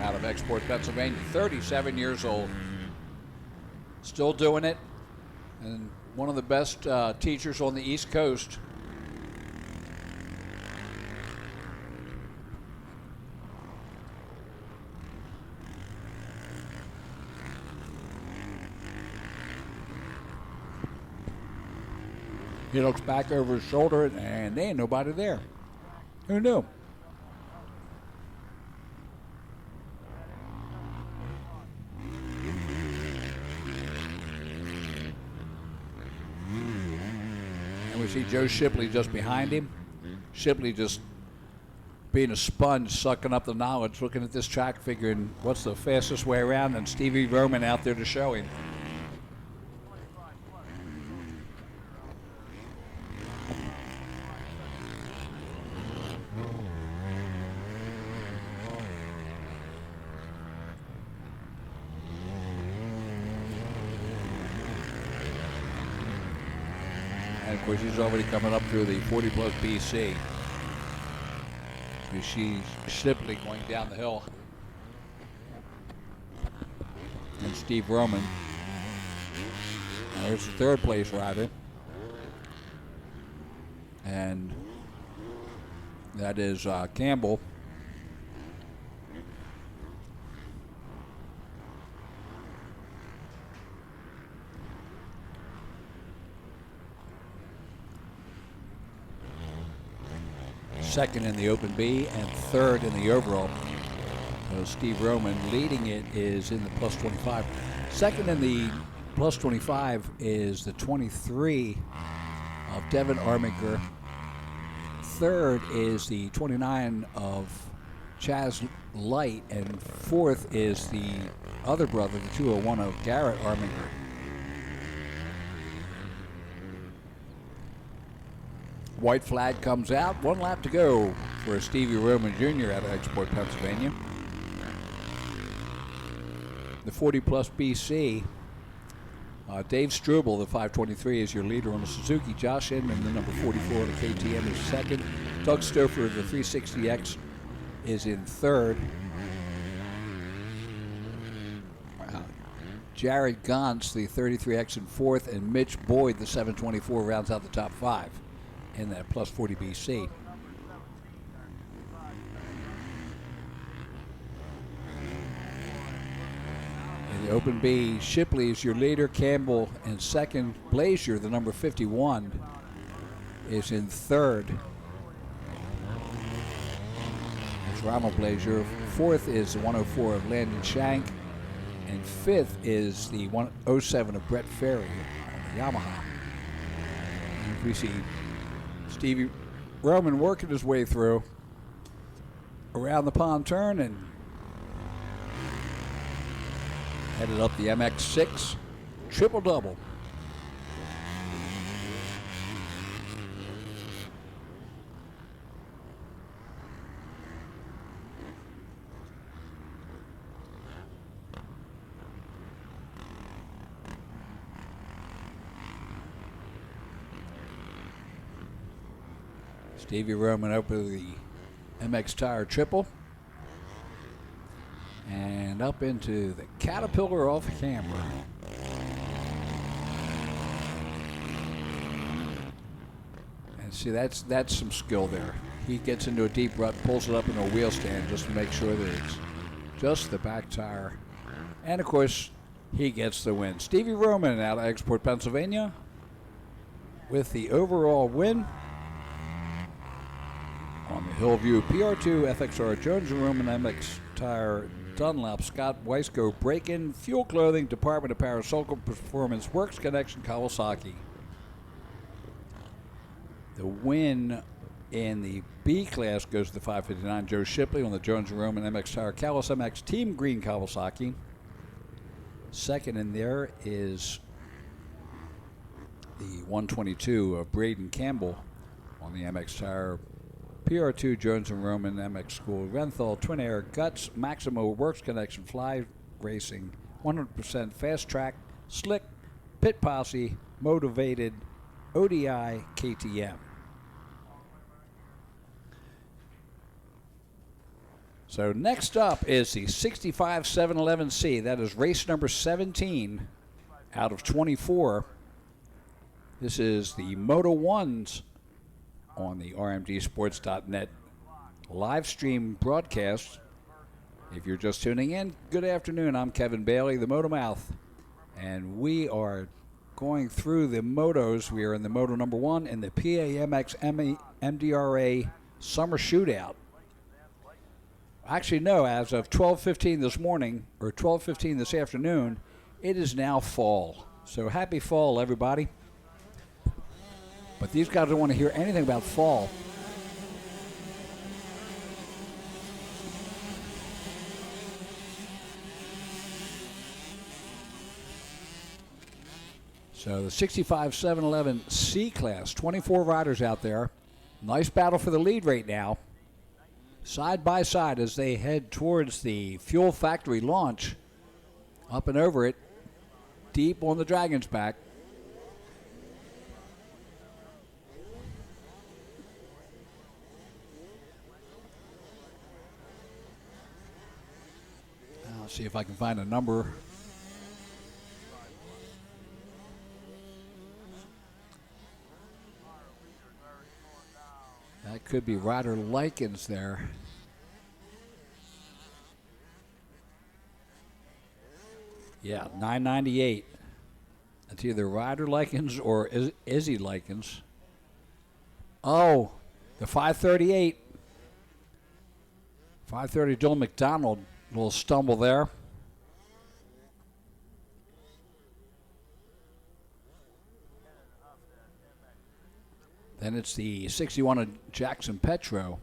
out of Export, Pennsylvania, 37 years old. Still doing it, and one of the best teachers on the East Coast. He looks back over his shoulder, and there ain't nobody there. Who knew? And we see Joe Shipley just behind him. Shipley just being a sponge, sucking up the knowledge, looking at this track, figuring what's the fastest way around, and Stevie Roman out there to show him. And of course, she's already coming up through the 40 plus BC. She's Shipley going down the hill. And Steve Roman. There's the third place rider. And that is Campbell. Second in the Open B and third in the overall. So Steve Roman leading it is in the plus 25. Second in the plus 25 is the 23 of Devin Armiger. Third is the 29 of Chaz Light, and fourth is the other brother, the 201 of Garrett Armiger. White flag comes out. 1 lap to go for Stevie Roman Jr. out of Export, Pennsylvania. The 40 plus BC Dave Struble, the 523, is your leader on the Suzuki. Josh Inman, the number 44 on the KTM, is second. Doug Stouffer, the 360X, is in third. Jared Gantz, the 33X, in fourth, and Mitch Boyd, the 724, rounds out the top five in that plus 40 BC. In the Open B, Shipley is your leader. Campbell in second. Blazier, the number 51, is in third. It's Ronald Blazier. Fourth is the 104 of Landon Shank. And fifth is the 107 of Brett Ferry on the Yamaha. And we see Stevie Roman working his way through around the pond turn and headed up the MX6 triple-double. Stevie Roman up with the MX Tire triple. And up into the Caterpillar off camera. And see, that's some skill there. He gets into a deep rut, pulls it up into a wheel stand just to make sure that it's just the back tire. And, of course, he gets the win. Stevie Roman out of Export, Pennsylvania with the overall win. On the Hillview PR2 FXR Jones & Roman MX Tire Dunlop Scott Weisco Break-In Fuel Clothing Department of Parasolco Performance Works Connection Kawasaki. The win in the B class goes to the 559 Joe Shipley on the Jones & Roman MX Tire Kawas MX Team Green Kawasaki. Second in there is the 122 of Braden Campbell on the MX Tire PR2 Jones & Roman MX School, Renthal, Twin Air, Guts, Maximo, Works Connection, Fly Racing, 100% Fast Track, Slick, Pit Posse, Motivated, ODI, KTM. So next up is the 65 711C. That is race number 17 out of 24. This is the Moto 1s on the RMGsports.net live stream broadcast. If you're just tuning in, good afternoon. I'm Kevin Bailey, the Moto Mouth, and we are going through the motos. We are in the Moto number 1 in the PAMX MDRA Summer Shootout. Actually, no, as of 12:15 this morning, or 12:15 this afternoon, it is now fall. So happy fall, everybody. But these guys don't want to hear anything about fall. So the 65 711 C class, 24 riders out there. Nice battle for the lead right now. Side by side as they head towards the Fuel Factory launch. Up and over it, deep on the Dragon's back. I'll see if I can find a number. That could be Ryder Likens there. Yeah, 998. That's either Ryder Likens or Izzy Likens. Oh, the 538. 530 Dylan McDonald. Little stumble there. Then it's the 61 of Jackson Petro.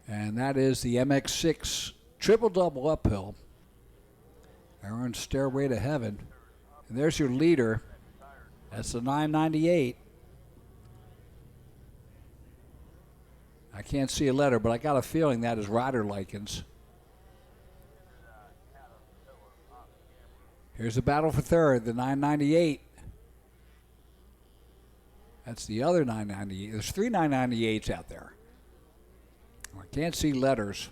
And that is the MX6 triple-double uphill. Aaron's Stairway to Heaven. And there's your leader. That's the 998. can't see a letter, but I got a feeling that is Ryder Likens. Here's the battle for third, the 998. That's the other 998. There's 3 998s out there. I can't see letters.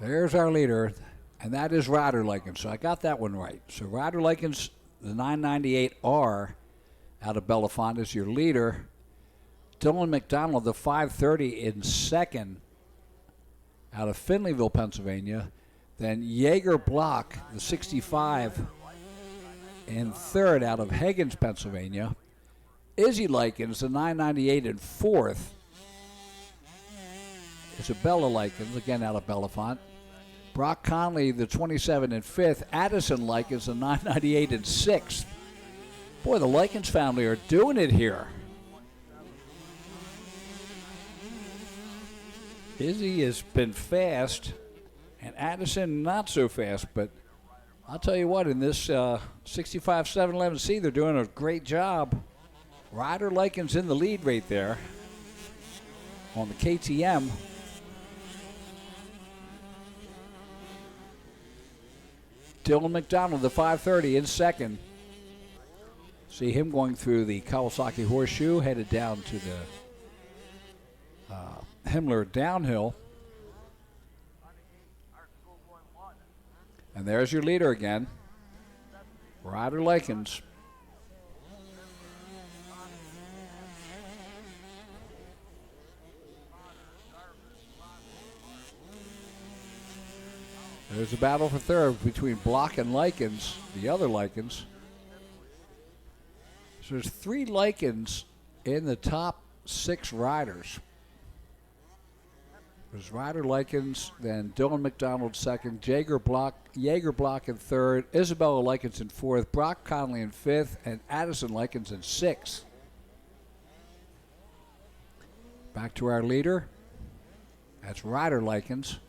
There's our leader, and that is Ryder Likens. So I got that one right. So Ryder Likens, the 998R out of Bellefonte is your leader. Dylan McDonald, the 530 in second out of Finleyville, Pennsylvania. Then Jaeger Block, the 65 in third out of Higgins, Pennsylvania. Izzy Likens, the 998 in fourth. Isabella Likens, again out of Bellefonte. Brock Conley, the 27 in fifth. Addison Likens, the 998 in sixth. Boy, the Likens family are doing it here. Izzy has been fast, and Addison not so fast, but I'll tell you what, in this 65 711C, they're doing a great job. Ryder Likens in the lead right there on the KTM. Dylan McDonald, the 530 in second. See him going through the Kawasaki Horseshoe, headed down to the Himmler downhill. And there's your leader again, Ryder Likens. There's a battle for third between Block and Likens, the other Likens. So there's 3 Likens in the top 6 riders. There's Ryder Likens, then Dylan McDonald second, Jaeger Block in third, Isabella Likens in fourth, Brock Conley in fifth, and Addison Likens in sixth. Back to our leader. That's Ryder Likens.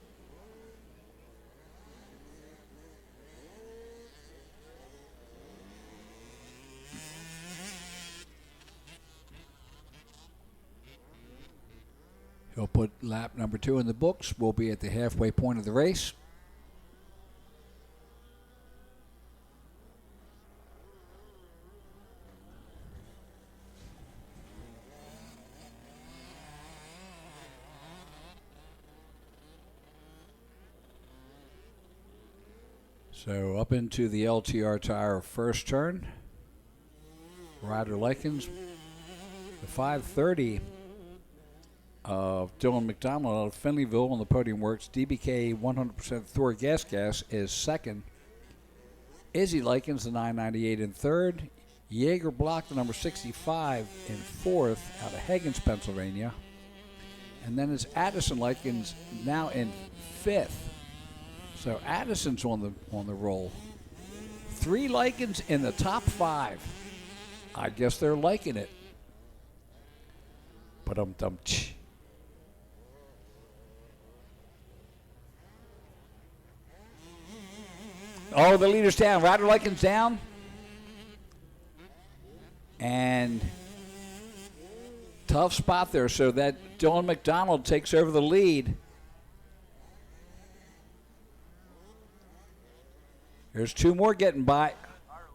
He'll put lap number 2 in the books. We'll be at the halfway point of the race. So up into the LTR tire first turn. Ryder Likens, the 530 of Dylan McDonald out of Finleyville on the podium works. DBK 100% Thor Gas is second. Izzy Likens, the 998 in third. Jaeger Block, the number 65 in fourth out of Higgins, Pennsylvania. And then it's Addison Likens now in fifth. So Addison's on the roll. 3 Likens in the top 5. I guess they're liking it. Ba-dum-dum-tch. Oh, the leader's down. Ryder Likens down. And tough spot there, so that Dylan McDonald takes over the lead. There's 2 more getting by.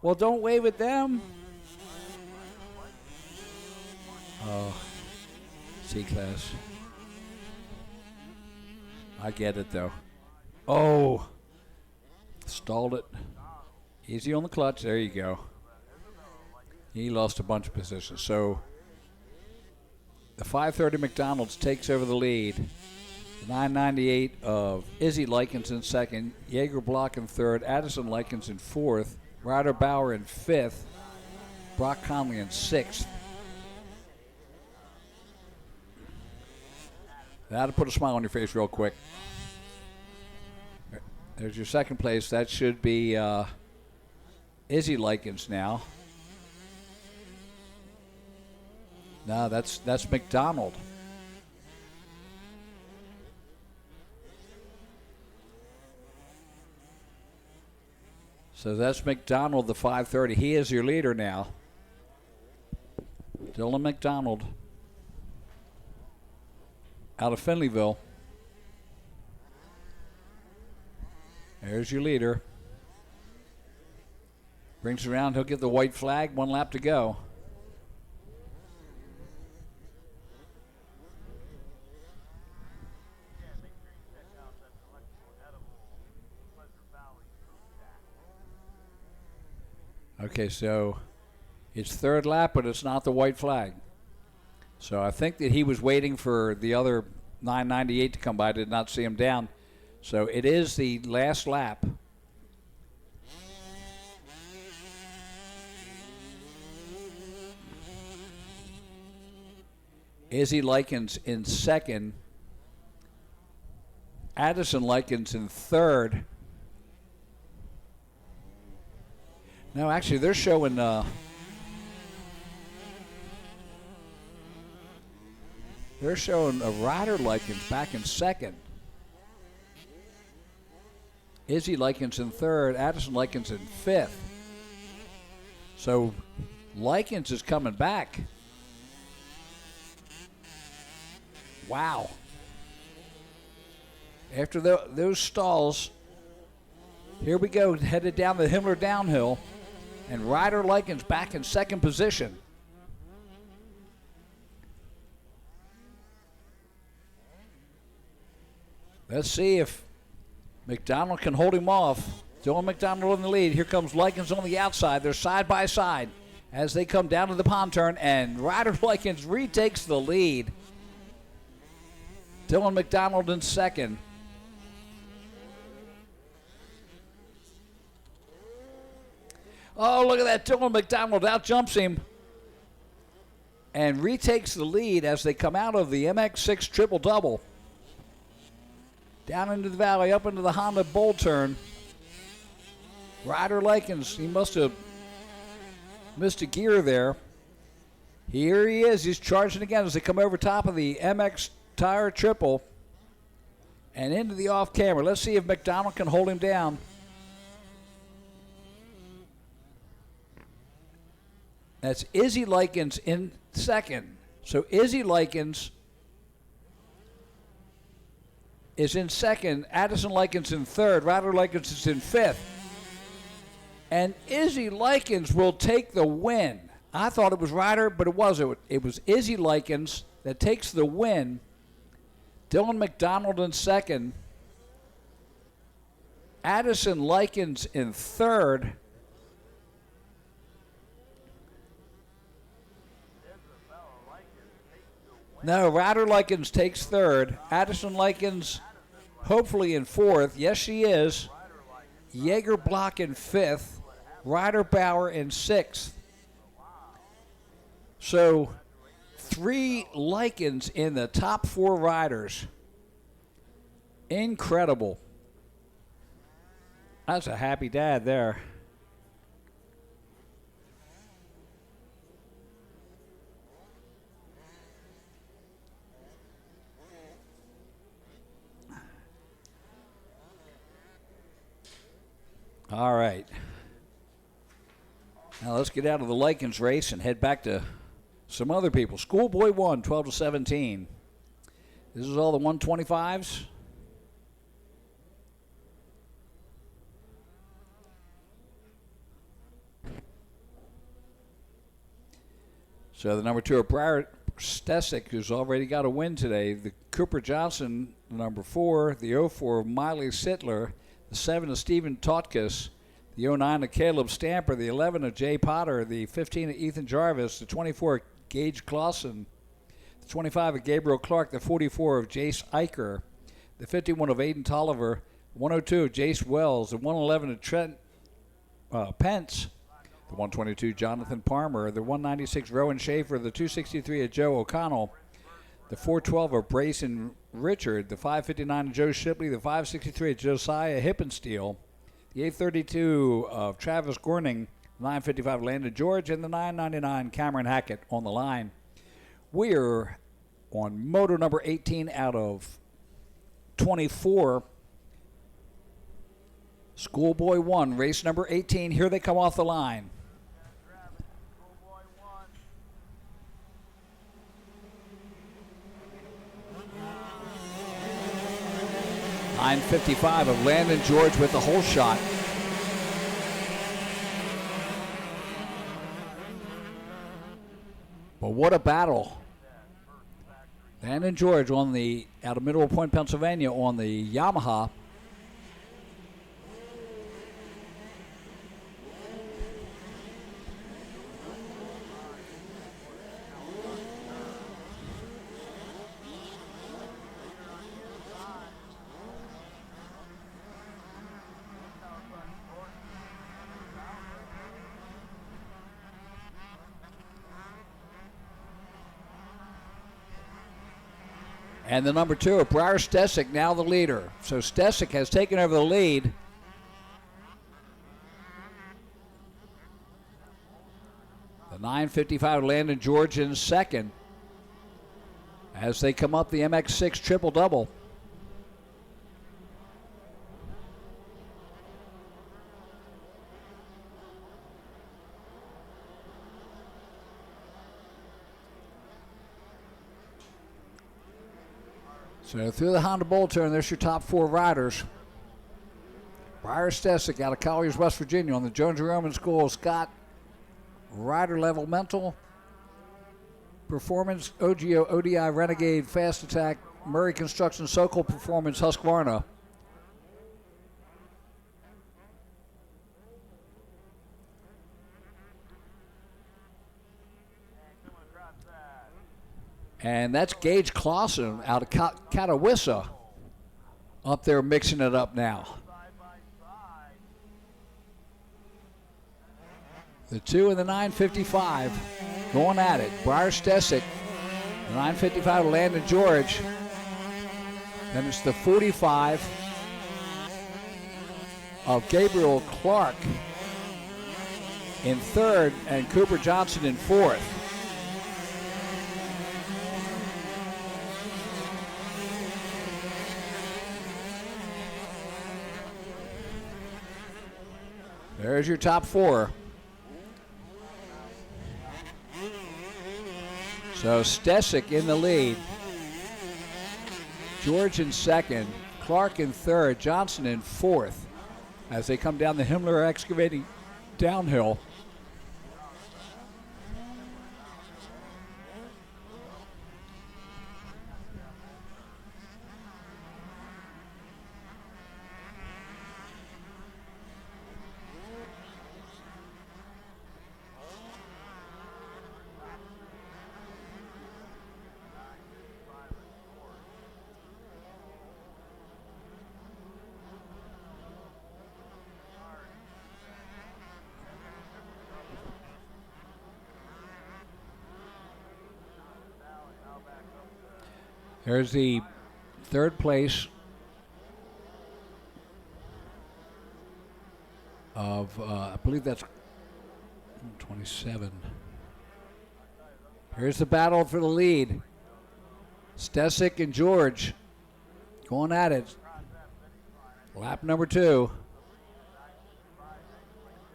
Well, don't wave at them. Oh, C-Class. I get it, though. Oh. Stalled it. Easy on the clutch. There you go. He lost a bunch of positions. So the 530 McDonald's takes over the lead. The 998 of Izzy Likens in second. Jaeger Block in third. Addison Likens in fourth. Ryder Bauer in fifth. Brock Conley in sixth. That'll put a smile on your face real quick. There's your second place. That should be Izzy Likens now. No, that's McDonald. So that's McDonald, the 530. He is your leader now. Dylan McDonald out of Finleyville. There's your leader. Brings it around. He'll get the white flag. 1 lap to go. Okay, so it's 3rd lap, but it's not the white flag. So I think that he was waiting for the other 998 to come by. I did not see him down. So it is the last lap. Izzy Likens in 2nd. Addison Likens in 3rd. No, actually, they're showing a Ryder Likens back in 2nd. Izzy Likens in 3rd. Addison Likens in 5th. So Likens is coming back. Wow. After those stalls, here we go, headed down the Himmler downhill. And Ryder Likens back in 2nd position. Let's see if McDonald can hold him off. Dylan McDonald in the lead. Here comes Likens on the outside. They're side by side as they come down to the pond turn. And Ryder Likens retakes the lead. Dylan McDonald in 2nd. Oh, look at that. Dylan McDonald outjumps him and retakes the lead as they come out of the MX6 triple-double. Down into the valley, up into the Honda Bull turn. Ryder Likens, he must have missed a gear there. Here he is. He's charging again as they come over top of the MX tire triple and into the off camera. Let's see if McDonald can hold him down. That's Izzy Likens in 2nd. So Izzy Likens is in 2nd. Addison Likens in 3rd. Ryder Likens is in 5th. And Izzy Likens will take the win. I thought it was Ryder, but it wasn't. It was Izzy Likens that takes the win. Dylan McDonald in 2nd. Addison Likens in 3rd. No, Ryder Likens takes 3rd. Addison Likens hopefully in 4th. Yes, she is. Jaeger Block in 5th. Ryder Bauer in 6th. So 3 Likens in the top 4 riders. Incredible. That's a happy dad there. All right. Now let's get out of the Likens race and head back to some other people. Schoolboy 1, 12 to 17. This is all the 125s. So the number 2 are Briar Stesic, who's already got a win today. The Cooper Johnson, the number 4. The 04 of Miley Sittler. The 7 of Stephen Totkus, the 09 of Caleb Stamper, the 11 of Jay Potter, the 15 of Ethan Jarvis, the 24 of Gage Clausen, the 25 of Gabriel Clark, the 44 of Jace Eicher, the 51 of Aiden Tolliver, 102 of Jace Wells, the 111 of Trent Pence, the 122 Jonathan Palmer, the 196 Rowan Schaefer, the 263 of Joe O'Connell, the 412 of Brayson Richard, the 559 of Joe Shipley, the 563 of Josiah Hippensteel, the 832 of Travis Gorning, 955 Landon George, and the 999 Cameron Hackett on the line. We're on moto number 18 out of 24. Schoolboy 1, race number 18. Here they come off the line. .955 of Landon George with the whole shot. But what a battle. Landon George on the, out of Middle Point, Pennsylvania on the Yamaha. And the number 2 of Briar Stesic, now the leader. So Stesic has taken over the lead. The 955 Landon George in second as they come up the MX6 triple-double. So through the Honda Bull Turn, there's your top 4 riders. Briar Stesic out of Colliers, West Virginia on the Jones Roman School. Scott, rider level mental. Performance, OGO, ODI, Renegade, Fast Attack, Murray Construction, Sokol Performance, Husqvarna. And that's Gage Clausen out of Catawissa up there mixing it up now. The 2 and the 955 going at it. Briar Stesic, the 955 Landon George. Then it's the 45 of Gabriel Clark in third and Cooper Johnson in fourth. There's your top 4. So Stesic in the lead. George in second. Clark in third. Johnson in fourth as they come down the Himmler Excavating downhill. There's the third place of, I believe that's 27. Here's the battle for the lead. Stesic and George going at it. Lap number 2.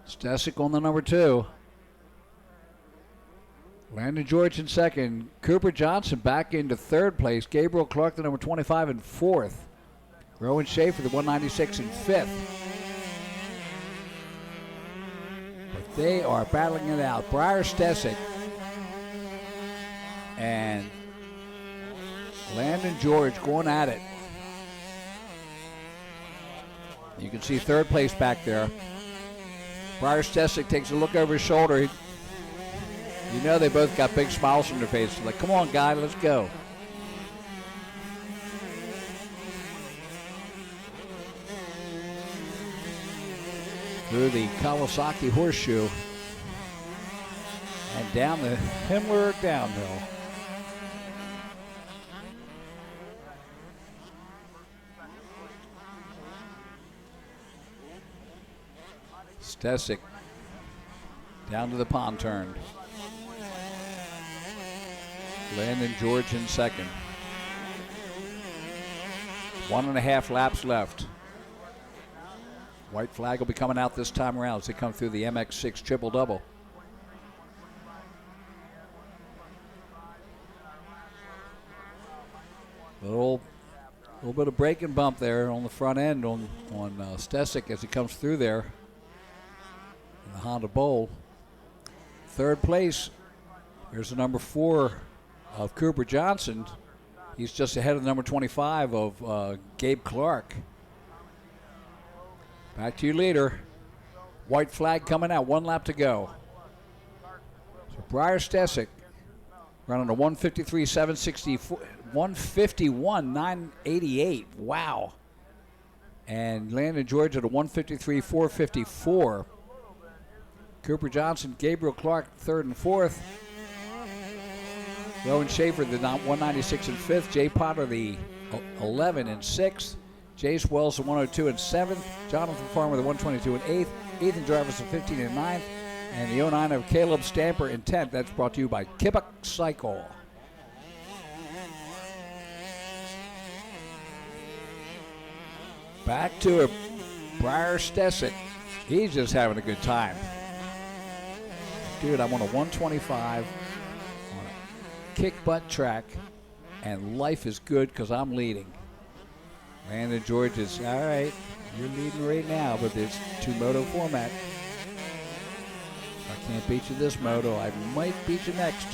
Stesic on the number 2. Landon George in second. Cooper Johnson back into third place. Gabriel Clark, the number 25, in fourth. Rowan Schaefer, the 196, in fifth. But they are battling it out. Briar Stesic and Landon George going at it. You can see third place back there. Briar Stesic takes a look over his shoulder. You know they both got big smiles on their faces. Like, come on, guy, let's go. Through the Kawasaki Horseshoe and down the Himmler downhill. Stesic down to the pond turn. Landon George in second. 1.5 laps left. White flag will be coming out this time around as they come through the MX6 triple-double. A little bit of break and bump there on the front end on Stesic as he comes through there in the Honda Bowl. Third place, there's the number 4 of Cooper Johnson. He's just ahead of the number 25 of Gabe Clark. Back to your leader. White flag coming out, 1 lap to go. So Briar Stesic running a 153.764, 151.988. Wow. And Landon George at a 153.454. Cooper Johnson, Gabriel Clark, 3rd and 4th. Rowan Schaefer, the 196 and 5th. Jay Potter, the 11 and 6th. Jace Wells, the 102 and 7th. Jonathan Farmer, the 122 and 8th. Ethan Jarvis, the 15 and 9th. And the 09 of Caleb Stamper in 10th. That's brought to you by Kippuck Cycle. Back to it. Briar Stesic. He's just having a good time. Dude, I'm on a 125 on a kick butt track, and life is good because I'm leading. Landon George is, all right, you're leading right now, but it's 2-moto format. If I can't beat you this moto, I might beat you next.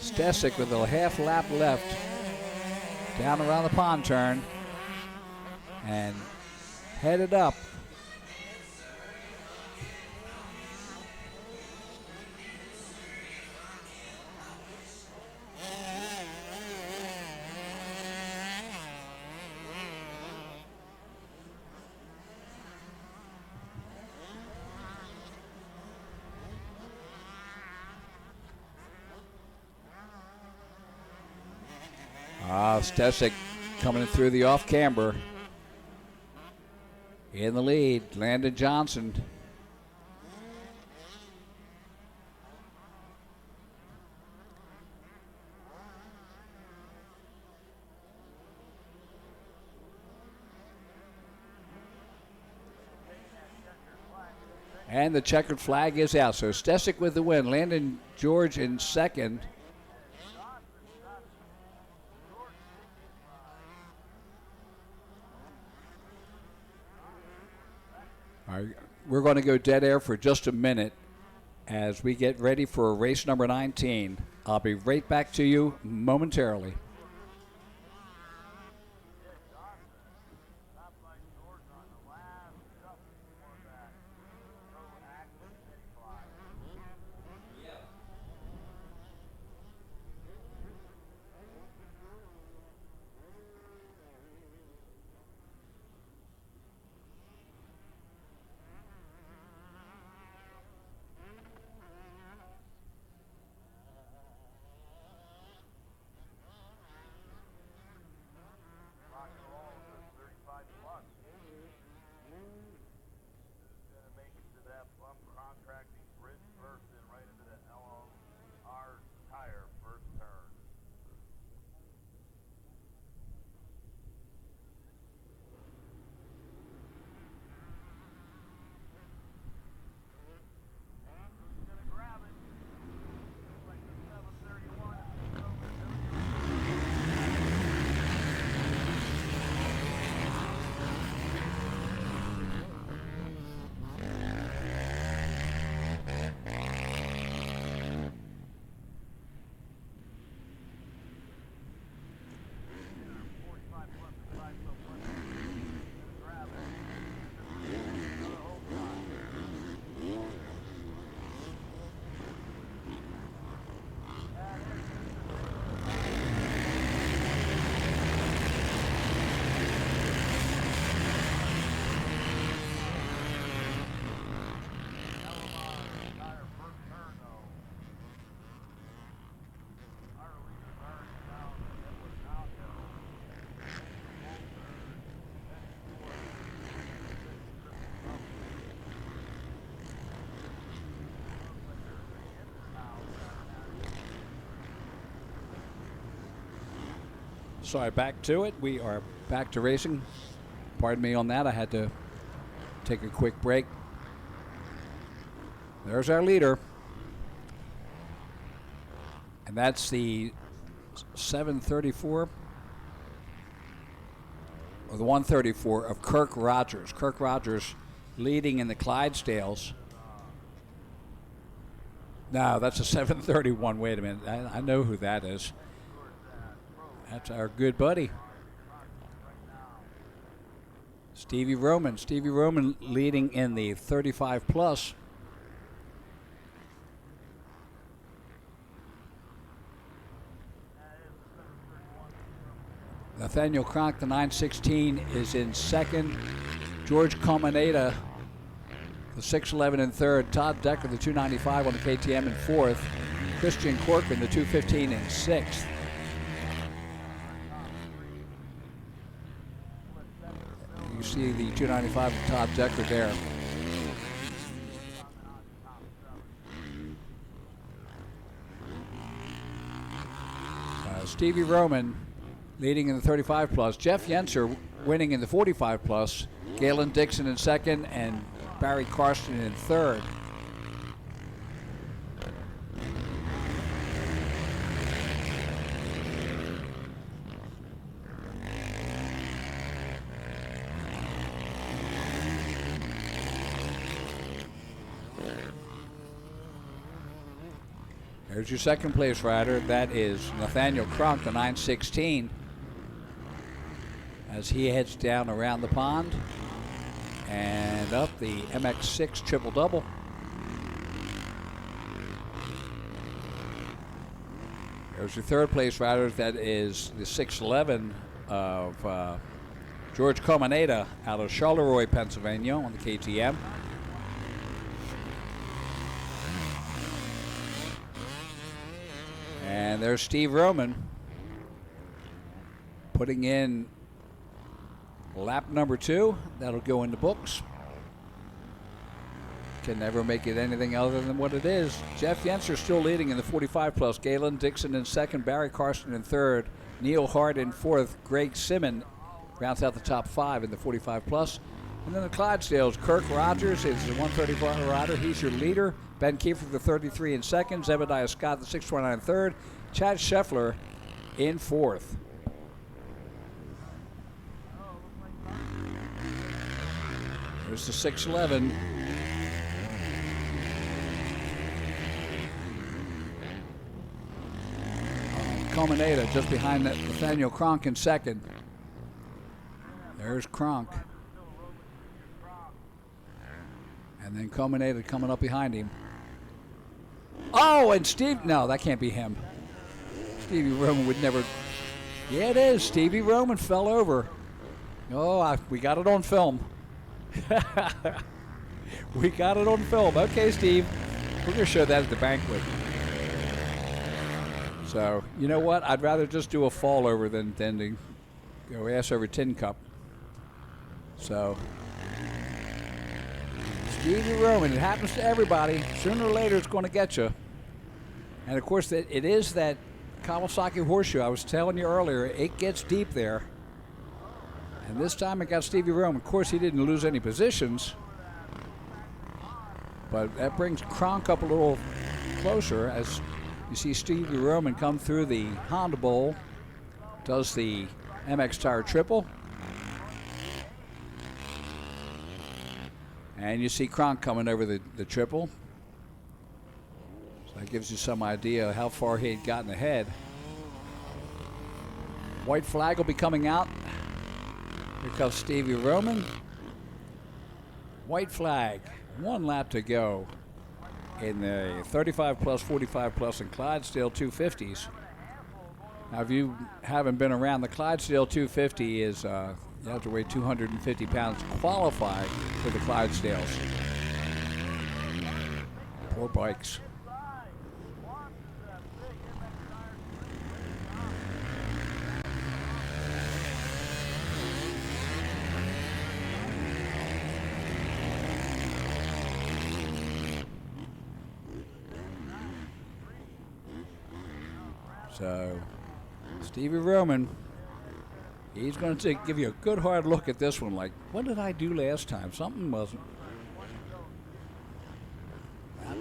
Stesic with a half lap left, down around the pond turn, and headed up. Stesic coming through the off-camber. In the lead, Landon Johnson. And the checkered flag is out. So Stesic with the win. Landon George in 2nd. All right, we're going to go dead air for just a minute as we get ready for race number 19. I'll be right back to you momentarily. Sorry, back to it. We are back to racing. Pardon me on that. I had to take a quick break. There's our leader. And that's the 734 or the 134 of Kirk Rogers. Kirk Rogers leading in the Clydesdales. No, that's a 731. Wait a minute. I know who that is. That's our good buddy, Stevie Roman. Stevie Roman leading in the 35 plus. Nathaniel Kronk, the 916, is in second. George Comaneda, the 611 in third. Todd Decker, the 295 on the KTM in fourth. Christian Corcoran, the 215 in sixth. You see the 295 of Todd Decker there. Stevie Roman leading in the 35 plus. Jeff Yenser winning in the 45 plus. Galen Dixon in second and Barry Karsten in third. There's your second place rider. That is Nathaniel Kronk, the 916, as he heads down around the pond and up the MX6 triple double. There's your third place rider. That is the 611 of George Comaneda out of Charleroi, Pennsylvania on the KTM. And there's Steve Roman putting in lap number 2. That'll go in the books. Can never make it anything other than what it is. Jeff Yenser still leading in the 45 plus. Galen Dixon in second. Barry Karsten in third. Neil Hart in fourth. Greg Simmon rounds out the top 5 in the 45 plus. And then the Clydesdales. Kirk Rogers is the 135 rider. He's your leader. Ben Kiefer, the 33 in second. Zebediah Scott, the 629 in third. Chad Scheffler in fourth. There's the 611. Comaneda just behind that Nathaniel Kronk in second. There's Kronk. And then Comaneda coming up behind him. Oh, and Steve, no, that can't be him. Stevie Roman would never. Yeah, it is. Stevie Roman fell over. Oh, we got it on film. We got it on film. Okay, Steve. We're going to show that at the banquet. So, you know what? I'd rather just do a fall over than to go ass over tin cup. So, Stevie Roman, it happens to everybody. Sooner or later, it's going to get you. And, of course, it is that Kawasaki horseshoe. I was telling you earlier, it gets deep there. And this time it got Stevie Roman. Of course, he didn't lose any positions. But that brings Kronk up a little closer as you see Stevie Roman come through the Honda Bowl. Does the MX Tire Triple. And you see Kronk coming over the triple. So that gives you some idea how far he had gotten ahead. White flag will be coming out. Here comes Stevie Roman. White flag. 1 lap to go in the 35 plus, 45 plus, and Clydesdale 250s. Now, if you haven't been around, the Clydesdale 250 is you have to weigh 250 pounds to qualify for the Clydesdales. Poor bikes. So, Stevie Roman He's going to give you a good hard look at this one, like, what did I do last time? Something wasn't.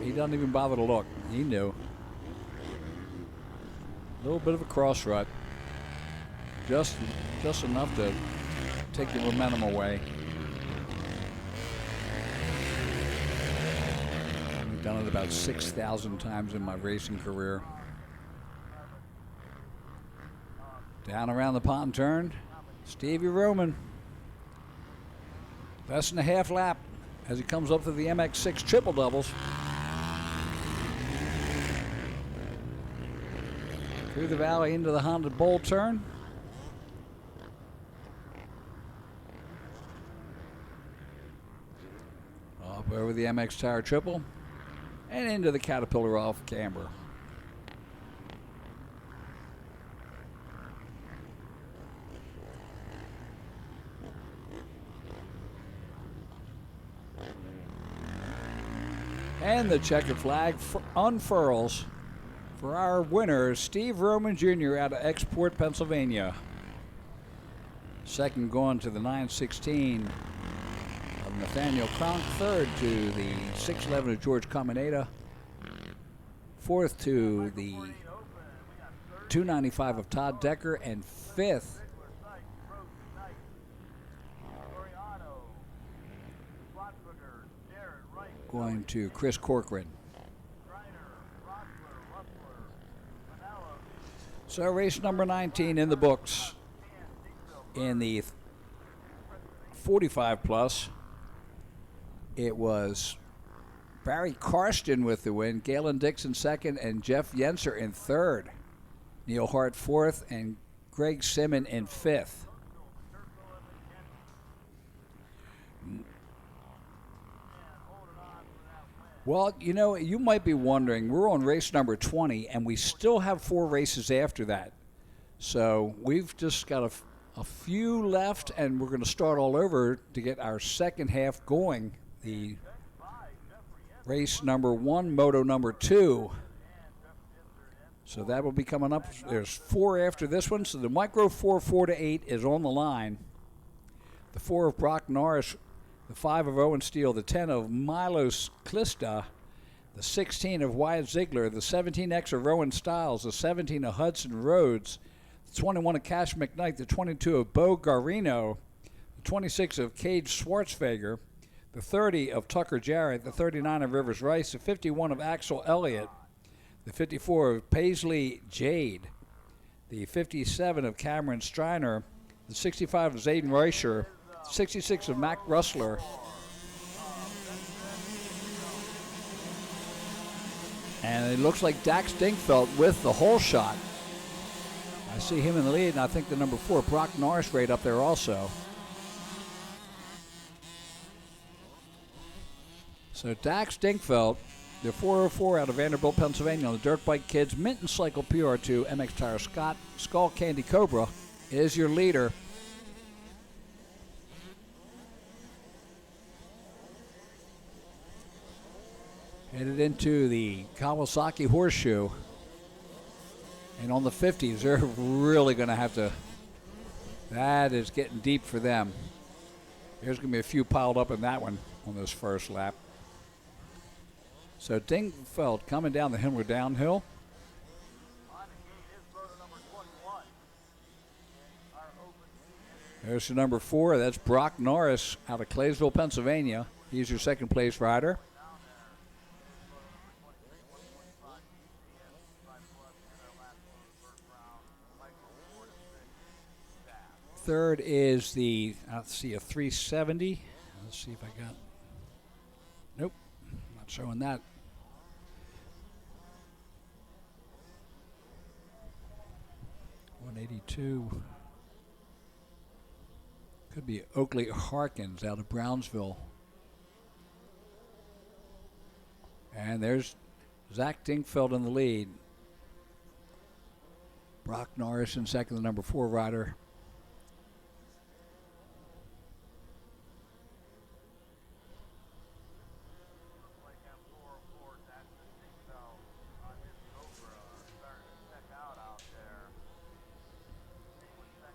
He doesn't even bother to look. He knew. A little bit of a cross rut. Just enough to take the momentum away. I've done it about 6,000 times in my racing career. Down around the pond turn, Stevie Roman. Less than a half lap as he comes up to the MX6 triple doubles. Through the valley into the Honda Bowl turn. Up over the MX Tire triple and into the Caterpillar off camber. And the checkered flag unfurls for our winner, Steve Roman Jr. out of Export, Pennsylvania. Second going to the 916 of Nathaniel Kronk. Third to the 611 of George Camineta. Fourth to the 295 of Todd Decker. And fifth going to Chris Corcoran. So race number 19 in the books. In the 45 plus, it was Barry Karsten with the win, Galen Dixon second, and Jeff Yenser in third. Neil Hart fourth, and Greg Simon in fifth. Well, you know, you might be wondering, we're on race number 20, and we still have 4 races after that. So we've just got a few left, and we're going to start all over to get our second half going. The race number 1, moto number 2. So that will be coming up. There's 4 after this one. So the Micro 4 4-8 is on the line. The 4 of Brock Norris, the 5 of Owen Steele, the 10 of Milos Klista, the 16 of Wyatt Ziegler, the 17X of Rowan Stiles, the 17 of Hudson Rhodes, the 21 of Cash McKnight, the 22 of Bo Garino, the 26 of Cage Schwartzfeger, the 30 of Tucker Jarrett, the 39 of Rivers Rice, the 51 of Axel Elliott, the 54 of Paisley Jade, the 57 of Cameron Striner, the 65 of Zayden Reuscher, 66 of Mac Russler, and it looks like Dax Dinkfeld with the whole shot. I see him in the lead, and I think the number 4, Brock Norris, right up there also. So Dax Dinkfeld, the 404 out of Vanderbilt, Pennsylvania, on the Dirt Bike Kids Minton Cycle PR2 MX Tire Scott Skull Candy Cobra is your leader. Headed into the Kawasaki Horseshoe. And on the 50s, they're really going to have to, that is getting deep for them. There's going to be a few piled up in that one on this first lap. So Dingfeld coming down the Himmler downhill. There's the number 4. That's Brock Norris out of Claysville, Pennsylvania. He's your second place rider. Third is the, let's see, a 370. Let's see if I got, nope, not showing that. $182. Could be Oakley Harkins out of Brownsville. And there's Zach Dinkfeld in the lead. Brock Norris in second, the number 4 rider.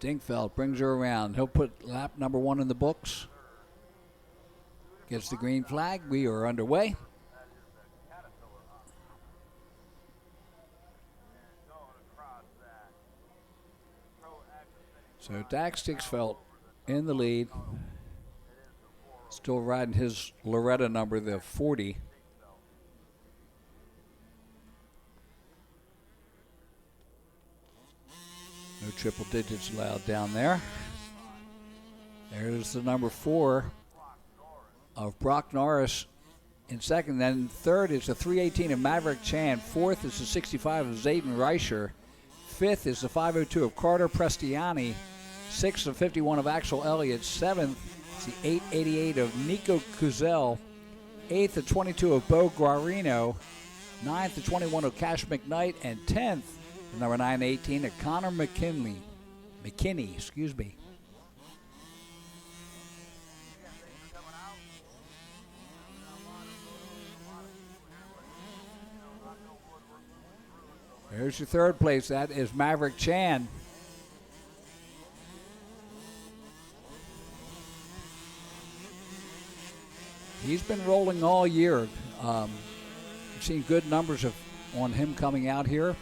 Dingfeld brings her around. He'll put lap number 1 in the books. Gets the green flag. We are underway. So Dax Dingfeld in the lead. Still riding his Loretta number, the 40. No triple digits allowed down there. There's the number 4 of Brock Norris in second. Then third is the 318 of Maverick Chan. Fourth is the 65 of Zayden Reicher. Fifth is the 502 of Carter Prestiani. Sixth, the 51 of Axel Elliott. Seventh is the 888 of Nico Kuzel. Eighth, the 22 of Bo Guarino. Ninth, the 21 of Cash McKnight. And 10th, the number 918 of Connor McKinney. There's your third place. That is Maverick Chan. He's been rolling all year. I've seen good numbers on him coming out here.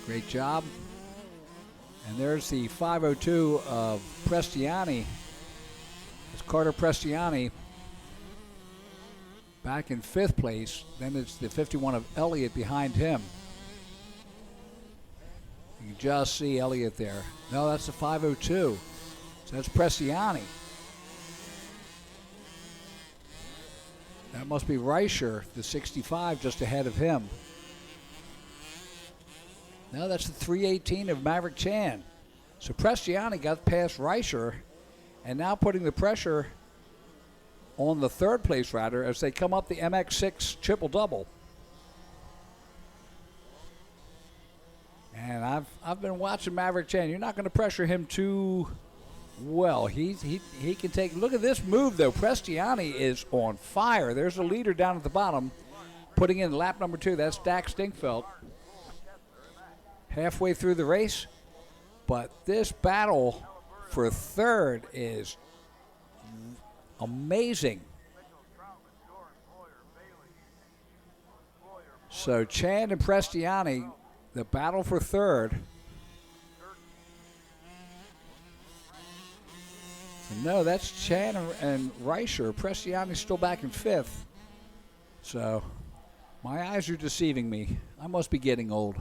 Great job. And there's the 502 of Prestiani. It's Carter Prestiani back in 5th place. Then it's the 51 of Elliott behind him. You can just see Elliott there. No, that's the 502. So that's Prestiani. That must be Reicher, the 65, just ahead of him. No, that's the 318 of Maverick Chan. So Prestiani got past Reicher and now putting the pressure on the third place rider as they come up the MX6 triple-double. And I've been watching Maverick Chan. You're not going to pressure him too well. He can take. Look at this move though. Prestiani is on fire. There's the leader down at the bottom, putting in lap number 2. That's Dax Dingfeld. Halfway through the race, but this battle for third is amazing. So Chan and Prestiani, the battle for third. No, that's Chan and Reicher. Prestiani's still back in 5th. So my eyes are deceiving me. I must be getting old.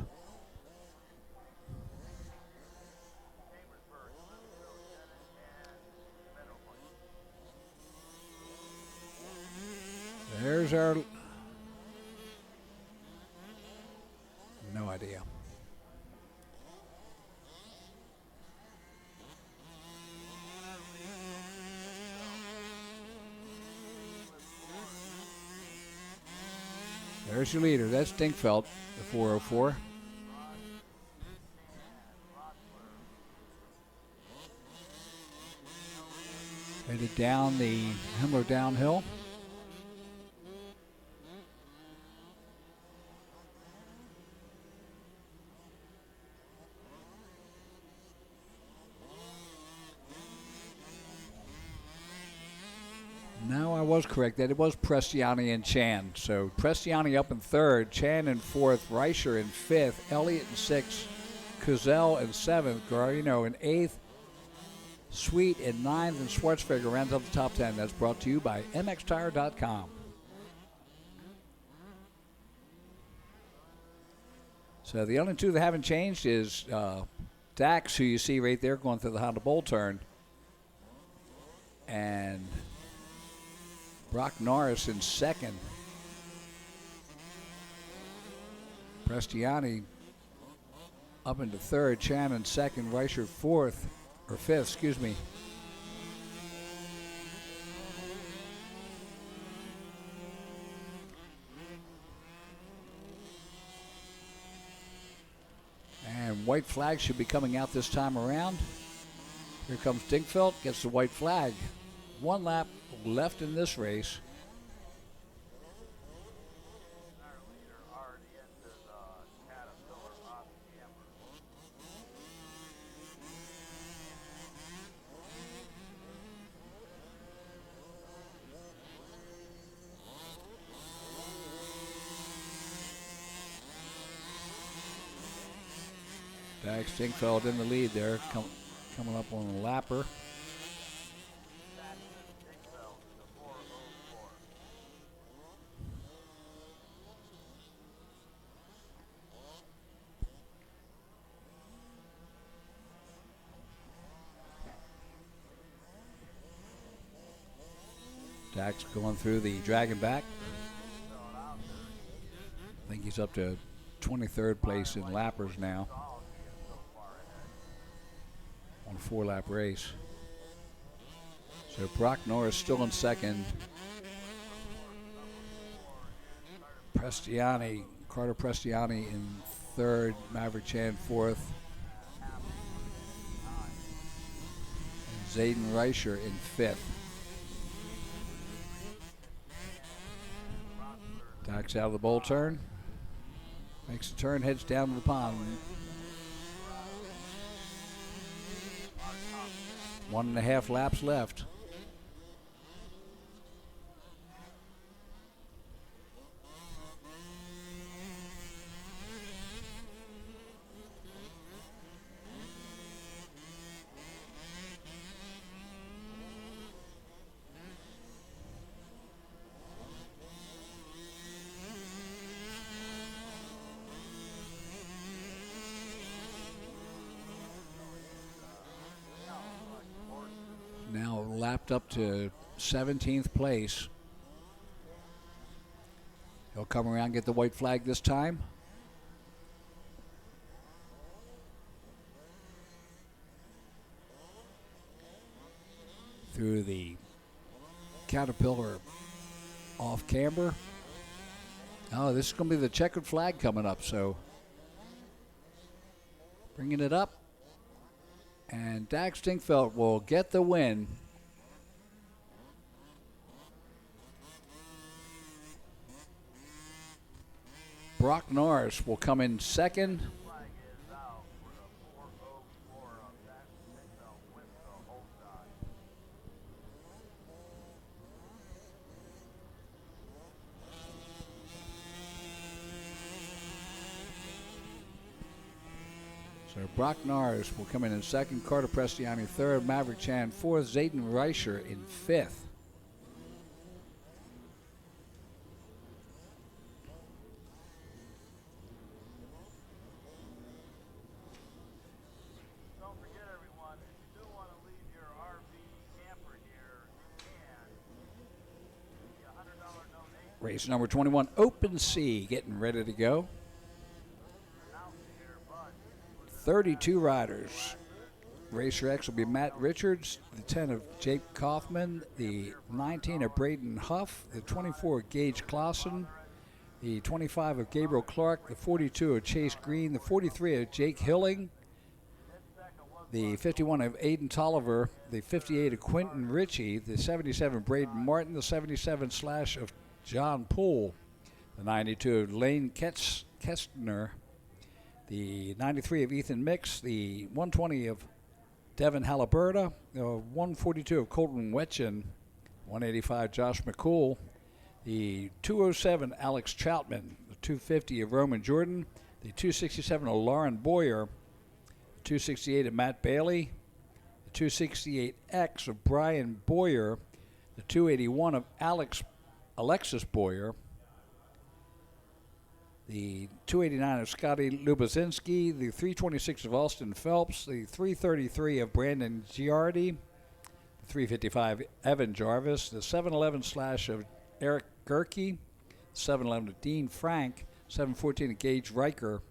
There's our... No idea. There's your leader. That's Dingfeld, the 404. Headed down the Himmler downhill. No, I was correct that it was Prestiani and Chan. So Prestiani up in 3rd, Chan in 4th, Reicher in 5th, Elliott in 6th, Kuzel in 7th, Guarino in 8th, Sweet in 9th, and Schwartzfeger rounds up the top 10. That's brought to you by MXTire.com. So the only two that haven't changed is Dax, who you see right there going through the Honda Bowl turn, and Brock Norris in 2nd. Prestiani up into 3rd, Chan in 2nd, Reicher 4th, or 5th, excuse me. And white flag should be coming out this time around. Here comes Dingfeld, gets the white flag. 1 lap left in this race. Dag Stinkfeld in the lead there, coming up on the lapper. Dag's going through the dragon back. I think he's up to 23rd place in lappers now on a 4-lap race. So Brock Norris still in second. Carter Prestiani in third, Maverick Chan fourth, and Zayden Reicher in fifth. Doc's out of the bowl turn. Makes a turn, heads down to the pond. 1.5 laps left. Now lapped up to 17th place. He'll come around and get the white flag this time. Through the Caterpillar off camber. Oh, this is going to be the checkered flag coming up, so bringing it up. And Dag Stinkfeld will get the win. Brock Norris will come in second. So Brock Norris will come in second, Carter Prestiani third, Maverick Chan fourth, Zayden Reicher in fifth. Don't forget, everyone, if you do want to leave your RV camper here, you can. $100 donation. Race number 21, Open Sea, getting ready to go. 32 riders. Racer X will be Matt Richards, the 10 of Jake Kaufman, the 19 of Braden Huff, the 24 of Gage Clausen, the 25 of Gabriel Clark, the 42 of Chase Green, the 43 of Jake Hilling, the 51 of Aiden Tolliver, the 58 of Quentin Ritchie, the 77 of Braden Martin, the 77 / of John Poole, the 92 of Lane Kestner, the 93 of Ethan Mix, the 120 of Devin Halliburta, the 142 of Colton Wetchen, 185 Josh McCool, the 207 Alex Troutman, the 250 of Roman Jordan, the 267 of Lauren Boyer, the 268 of Matt Bailey, the 268X of Brian Boyer, the 281 of Alexis Boyer, the 289 of Scotty Lubazinski, the 326 of Austin Phelps, the 333 of Brandon Giardi, the 355 Evan Jarvis, the 711 / of Eric Gerke, 711 of Dean Frank, 714 of Gage Riker,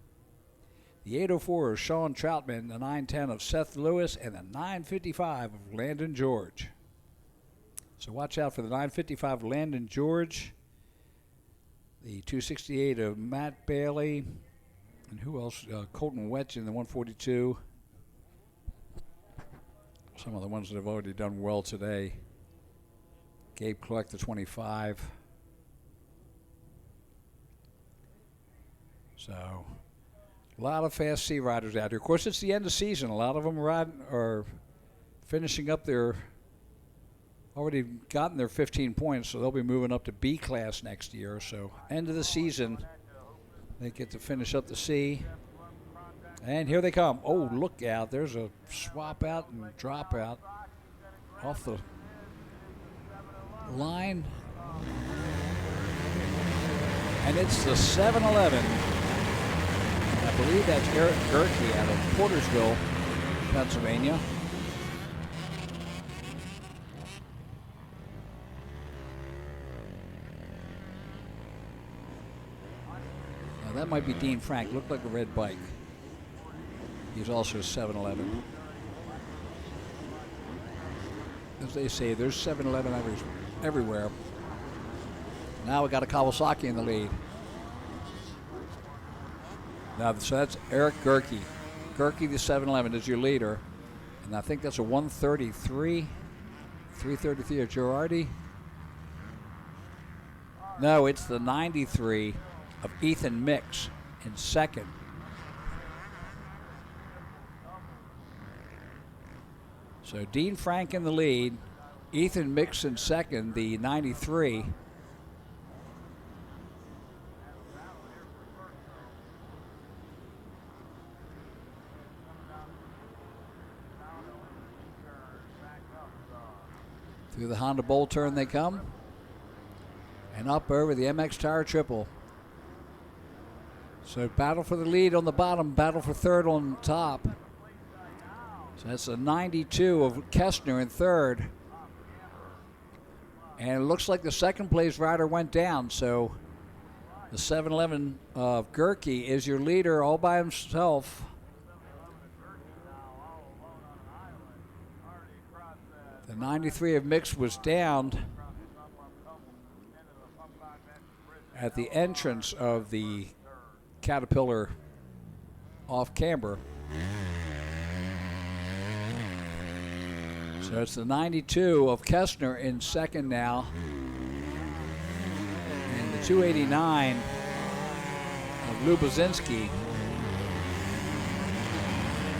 the 804 of Sean Troutman, the 910 of Seth Lewis, and the 955 of Landon George. So watch out for the 955 of Landon George, the 268 of Matt Bailey, and who else? Colton Wetch in the 142. Some of the ones that have already done well today. Gabe Clark, the 25. So, a lot of Fast C riders out here. Of course, it's the end of season. A lot of them are finishing up their, already gotten their 15 points, so they'll be moving up to B class next year. So end of the season, they get to finish up the C. And here they come. Oh, look out. There's a swap out and drop out off the line. And it's the 7-Eleven. I believe that's Eric Gerke out of Portersville, Pennsylvania. Now that might be Dean Frank. Looked like a red bike. He's also 7-Eleven. As they say, there's 7-Eleven everywhere. Now we got a Kawasaki in the lead. Now, so that's Eric Gerke. Gerke, the 7-Eleven, is your leader. And I think that's a 133. 333 at Girardi. No, it's the 93 of Ethan Mix in second. So Dean Frank in the lead. Ethan Mix in second, the 93. Through the Honda Bowl turn they come. And up over the MX Tire Triple. So battle for the lead on the bottom, battle for third on top. So that's a 92 of Kestner in third. And it looks like the second place rider went down. So the 7-Eleven of Gerke is your leader all by himself. The 93 of Mix was down at the entrance of the Caterpillar off camber. So it's the 92 of Kestner in second now. And the 289 of Lubozinski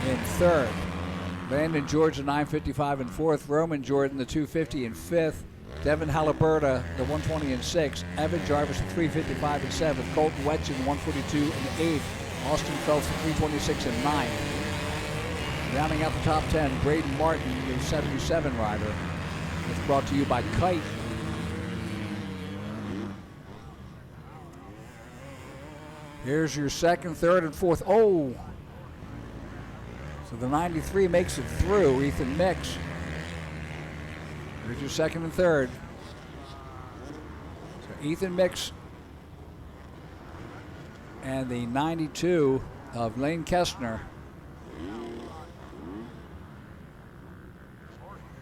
in third. Landon George, the 955 in fourth. Roman Jordan, the 250 in fifth. Devin Haliburta, the 120 in sixth. Evan Jarvis, the 355 in seventh. Colton Wetchen, 142 in eighth. Austin Phelps, the 326 in ninth. Rounding out the top 10, Braden Martin, the 77 rider. It's brought to you by Kite. Here's your second, third, and fourth. Oh! So the 93 makes it through, Ethan Mix. Here's your second and third. So Ethan Mix and the 92 of Lane Kestner.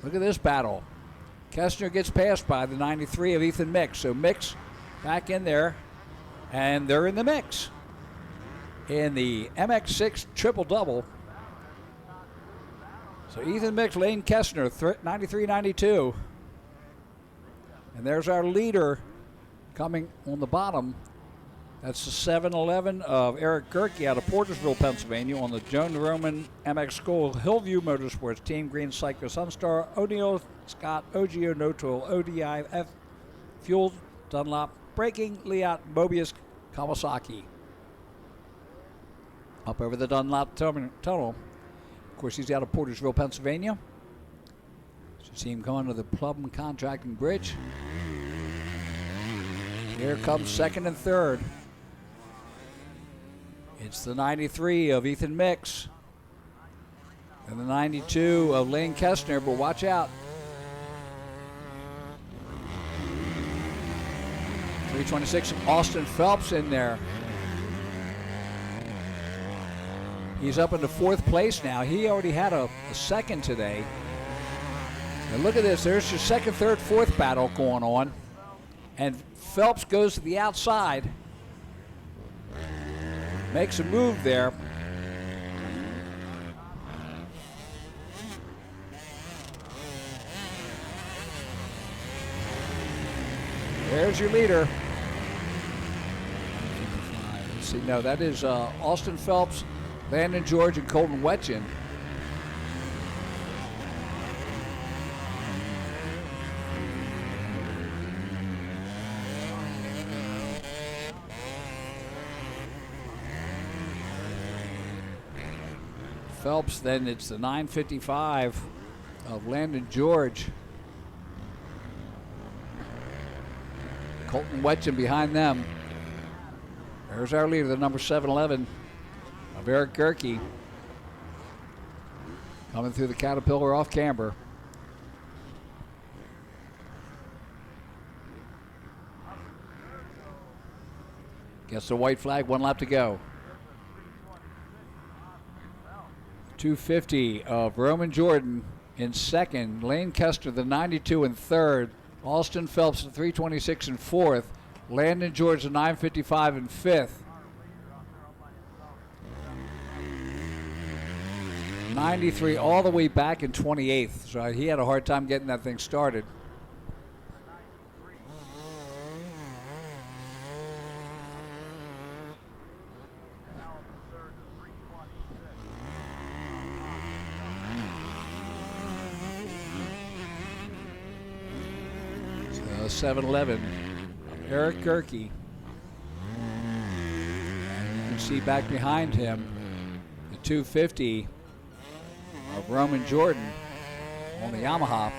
Look at this battle. Kestner gets passed by the 93 of Ethan Mix. So Mix back in there, and they're in the mix. In the MX6 triple-double. So Ethan Mix, Lane Kestner, 93-92. And there's our leader coming on the bottom. That's the 7-Eleven of Eric Gerke out of Portersville, Pennsylvania, on the Joan Roman MX School Hillview Motorsports Team Green Cycler Sunstar, O'Neill Scott, OGO No Tool, ODI, F Fuel, Dunlop, Braking, Liat, Mobius, Kawasaki. Up over the Dunlop tunnel. Of course, he's out of Portersville, Pennsylvania. So see him coming to the Plum Contracting Bridge. Here comes second and third. It's the 93 of Ethan Mix and the 92 of Lane Kestner, but watch out. 326, Austin Phelps in there. He's up into fourth place now. He already had a second today. And look at this. There's your second, third, fourth battle going on. And Phelps goes to the outside. Makes a move there. There's your leader. Let's see, no, that is Austin Phelps, Landon George, and Colton Wetchen. Phelps. Then it's the 955 of Landon George. Colton Wetchen behind them. There's our leader, the number 711 of Eric Gerke. Coming through the Caterpillar off camber. Gets the white flag, 1 lap to go. 250 of Roman Jordan in second. Lane Kester, the 92, in third. Austin Phelps, the 326 in fourth. Landon George, the 955 in fifth. 93 all the way back in 28th. So he had a hard time getting that thing started. So 711, Eric Gerke. You can see back behind him the 250 of Roman Jordan on the Yamaha.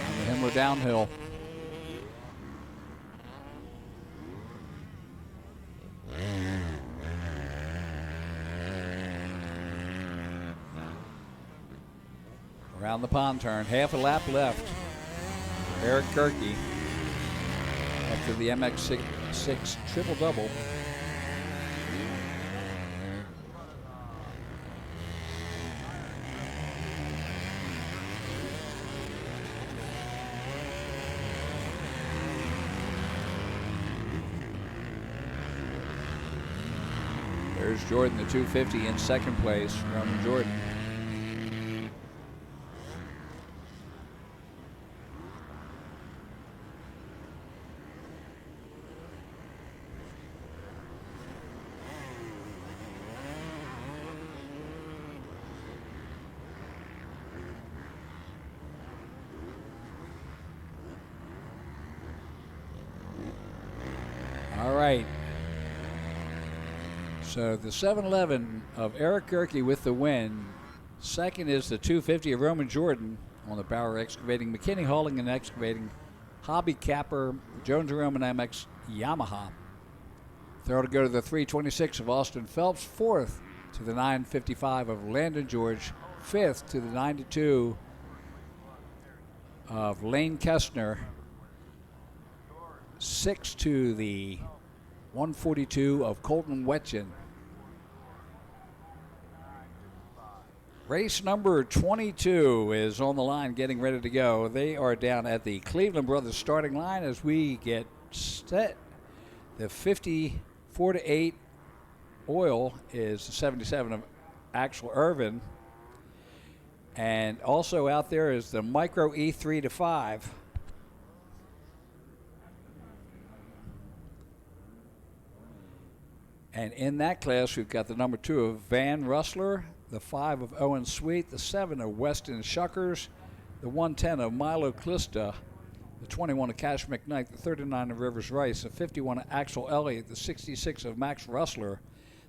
Down the Himmler downhill. Around the pond turn, half a lap left for Eric Gerke after the MX6 triple-double. There's Jordan, the 250 in second place, Roman Jordan. All right. So the 711 of Eric Gerke with the win. Second is the 250 of Roman Jordan on the Bauer Excavating, McKinney Hauling and Excavating, Hobby Capper, Jones and Roman MX Yamaha. Third to go to the 326 of Austin Phelps. Fourth to the 955 of Landon George. Fifth to the 92 of Lane Kestner. Sixth to the 142 of Colton Wetchen. Race number 22 is on the line, getting ready to go. They are down at the Cleveland Brothers starting line as we get set. The 54-8 oil is the 77 of Axel Irvin. And also out there is the Micro E3-5. And in that class, we've got the number 2 of Van Russler, the 5 of Owen Sweet, the 7 of Weston Shuckers, the 110 of Milo Clista, the 21 of Cash McKnight, the 39 of Rivers Rice, the 51 of Axel Elliott, the 66 of Max Russler,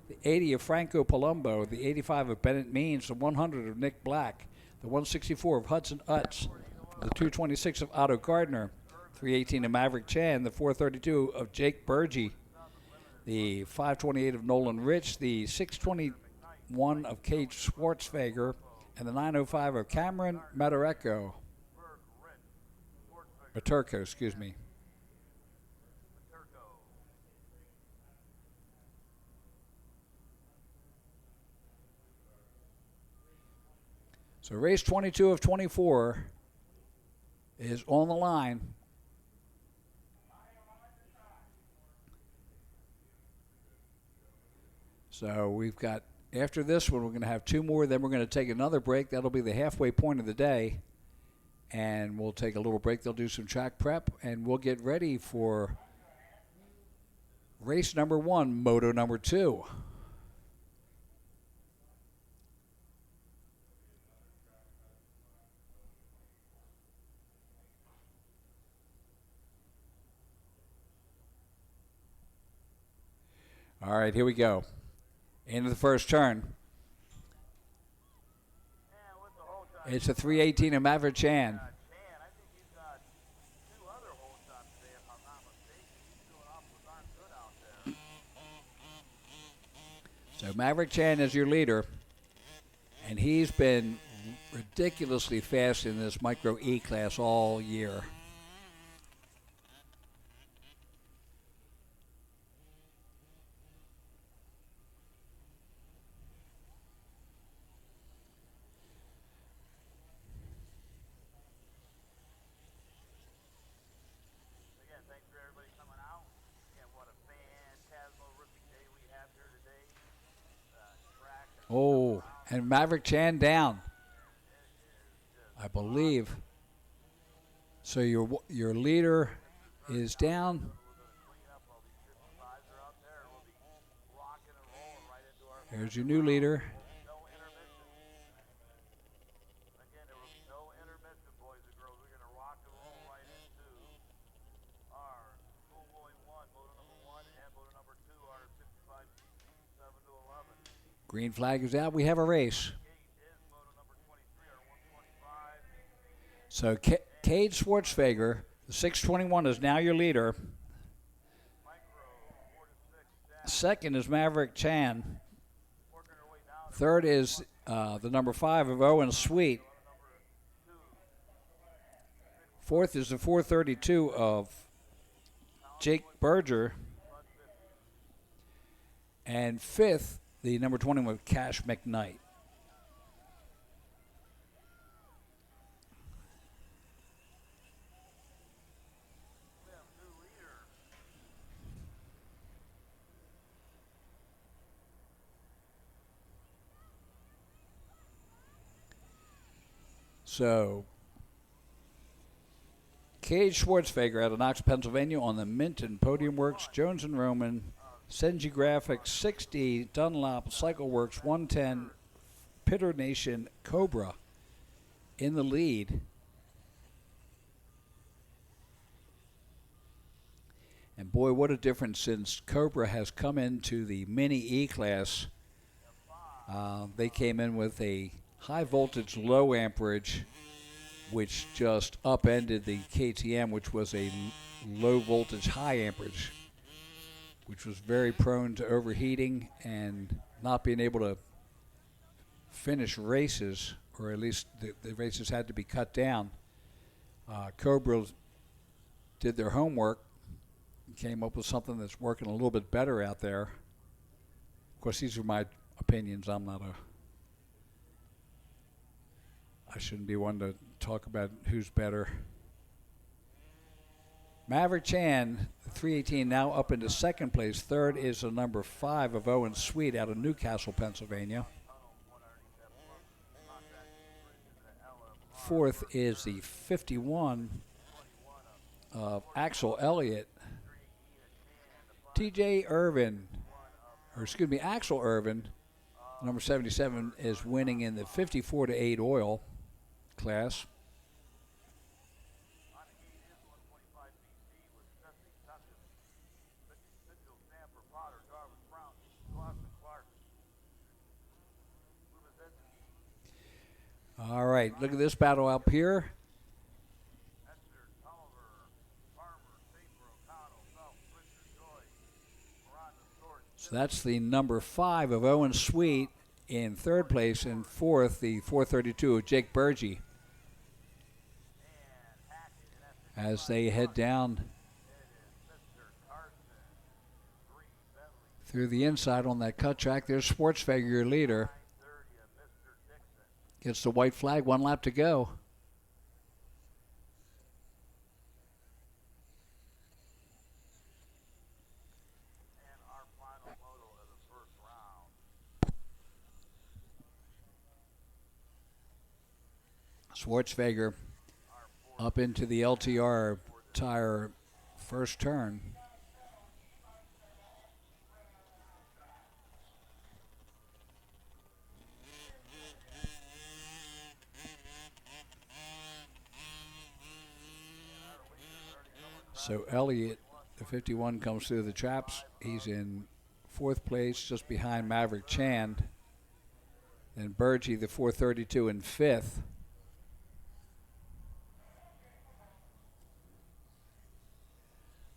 the 80 of Franco Palumbo, the 85 of Bennett Means, the 100 of Nick Black, the 164 of Hudson Utz, the 226 of Otto Gardner, 318 of Maverick Chan, the 432 of Jake Burgee, the 528 of Nolan Rich, the 621 of Cage Schwartzfager, and the 905 of Cameron Maturko, excuse me. So race 22 of 24 is on the line. So we've got, after this one, we're going to have 2 more. Then we're going to take another break. That'll be the halfway point of the day. And we'll take a little break. They'll do some track prep. And we'll get ready for race number 1, moto number 2. All right, here we go. Into the first turn. It's a 318 of Maverick Chan. So Maverick Chan is your leader, and he's been ridiculously fast in this Micro E class all year. Oh, and Maverick Chan down, I believe. So your leader is down. Here's your new leader. Green flag is out. We have a race. So Cade Schwartzfager, the 621, is now your leader. Second is Maverick Chan. Third is the number 5 of Owen Sweet. Fourth is the 432 of Jake Berger. And fifth, the number 20 with Cash McKnight. So, Cade Schwartzfager out of Knox, Pennsylvania on the Minton Podium Works, Jones and Roman, Senji Graphics 60, Dunlop, CycleWorks 110, Pitter Nation, Cobra in the lead. And boy, what a difference since Cobra has come into the Mini E class. They came in with a high voltage, low amperage, which just upended the KTM, which was a low voltage, high amperage, which was very prone to overheating and not being able to finish races, or at least the races had to be cut down. Cobra did their homework and came up with something that's working a little bit better out there. Of course, these are my opinions. I shouldn't be one to talk about who's better. Maverick Chan, 318, now up into second place. Third is the number 5 of Owen Sweet out of Newcastle, Pennsylvania. Fourth is the 51 of Axel Elliott. Axel Irvin, number 77, is winning in the 54-8 oil class. All right, look at this battle up here. So that's the number 5 of Owen Sweet in third place, and fourth, the 432 of Jake Berge. As they head down through the inside on that cut track, there's Schwartzfager, your leader. Gets the white flag, 1 lap to go. Schwartzfager up into the LTR tire first turn. So Elliott, the 51, comes through the traps. He's in fourth place, just behind Maverick Chan. Then Burgee, the 432, in fifth.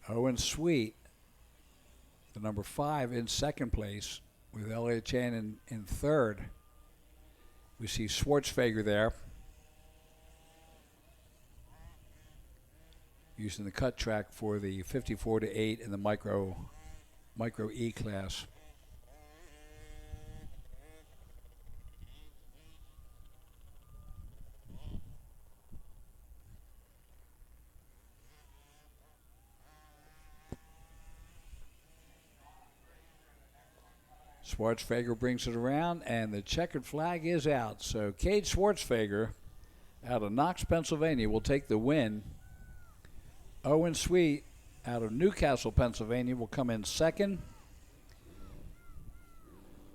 Owen Sweet, the number 5, in second place, with Elliott Chan in third. We see Schwartzfeger there, using the cut track for the 54-8 in the micro E class. Schwartzfeger brings it around, and the checkered flag is out. So Cade Schwartzfeger out of Knox, Pennsylvania, will take the win. Owen Sweet out of Newcastle, Pennsylvania, will come in second.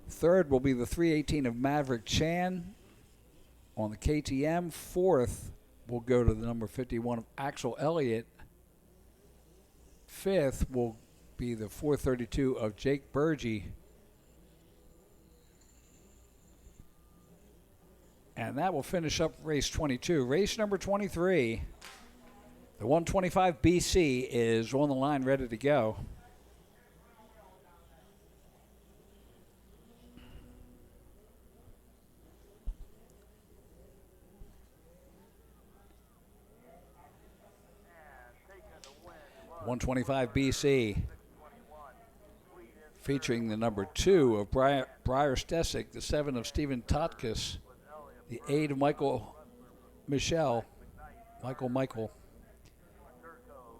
Third will be the 318 of Maverick Chan on the KTM. Fourth will go to the number 51 of Axel Elliott. Fifth will be the 432 of Jake Burgee. And that will finish up race 22. Race number 23, the 125 BC, is on the line, ready to go. The 125 BC, featuring the number 2 of Briar Stesick, the 7 of Stephen Totkus, the 8 of Michael,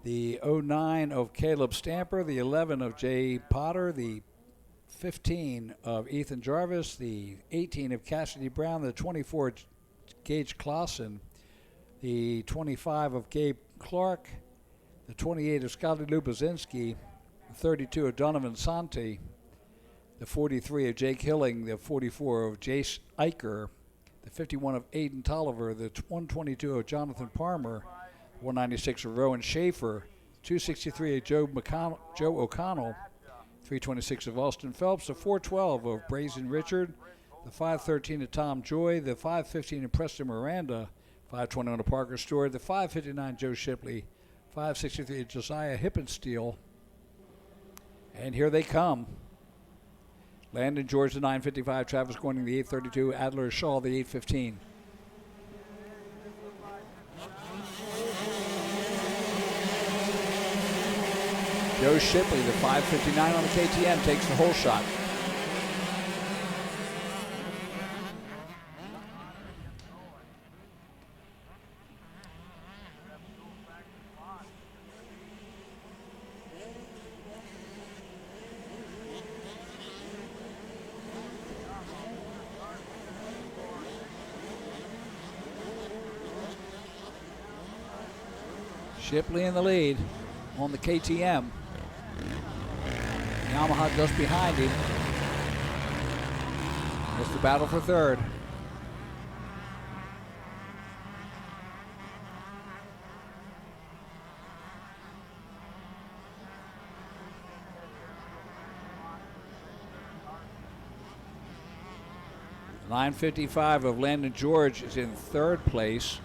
the 09 of Caleb Stamper, the 11 of Jay Potter, the 15 of Ethan Jarvis, the 18 of Cassidy Brown, the 24 Gage Clausen, the 25 of Gabe Clark, the 28 of Scotty Lupazinski, the 32 of Donovan Santi, the 43 of Jake Hilling, the 44 of Jace Eicher, the 51 of Aiden Tolliver, the 122 of Jonathan Palmer, 196 of Rowan Schaefer, 263 of Joe O'Connell, 326 of Austin Phelps, the 412 of Brazen Richard, the 513 of Tom Joy, the 515 of Preston Miranda, 521 of Parker Stewart, the 559 Joe Shipley, 563 of Josiah Hippensteel. And here they come. Landon George, the 955, Travis Corning, the 832, Adler Shaw, the 815. Joe Shipley, the 559 on the KTM, takes the whole shot. Shipley in the lead on the KTM. Yamaha just behind him. It's the battle for third. The 955 of Landon George is in third place.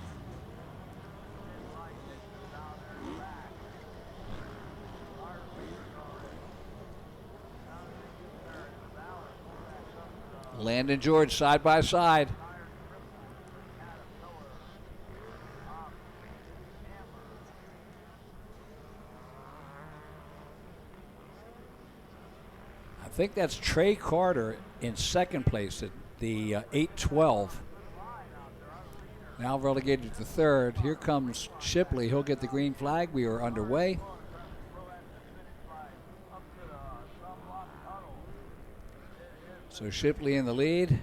Landon George side by side. I think that's Trey Carter in second place at the 812. Now relegated to third. Here comes Shipley. He'll get the green flag. We are underway. So Shipley in the lead.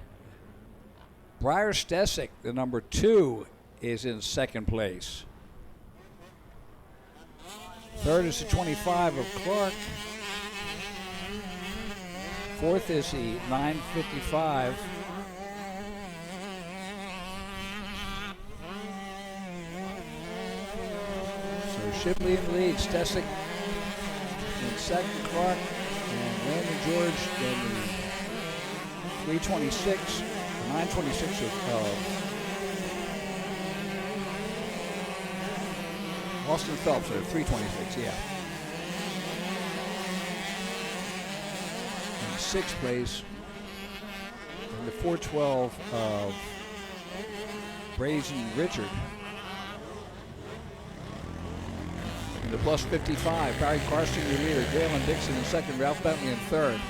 Briar Stesick, the number 2, is in second place. Third is the 25 of Clark. Fourth is the 955. So Shipley in the lead, Stesick in second, Clark, and Landon George, then the 326, the 926 of Austin Phelps at 326, yeah. In sixth place, in the 412 of Brazen Richard. In the plus 55, Barry Carson, your leader. Jalen Dixon in second, Ralph Bentley in third.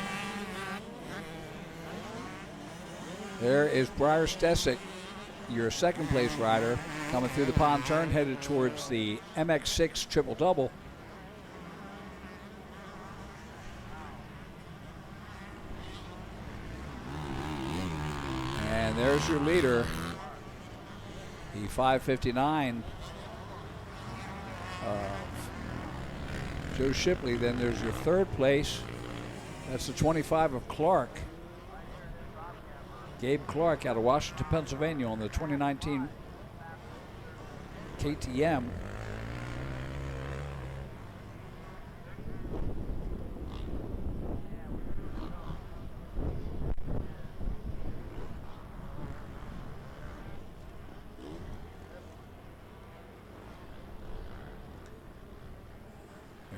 There is Briar Stesick, your second place rider, coming through the pond turn, headed towards the MX6 triple-double. And there's your leader, the 559 Joe Shipley. Then there's your third place. That's the 25 of Clark. Gabe Clark out of Washington, Pennsylvania on the 2019 KTM.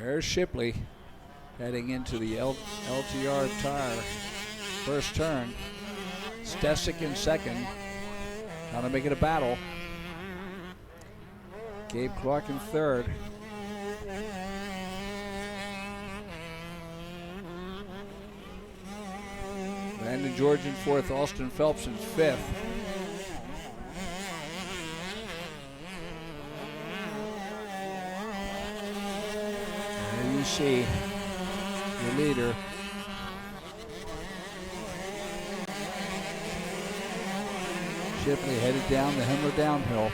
There's Shipley heading into the LTR tire first turn. Stesick in second. Trying to make it a battle. Gabe Clark in third. Landon George in fourth. Austin Phelps in fifth. There you see your leader. Shipley headed down the Himmler downhill.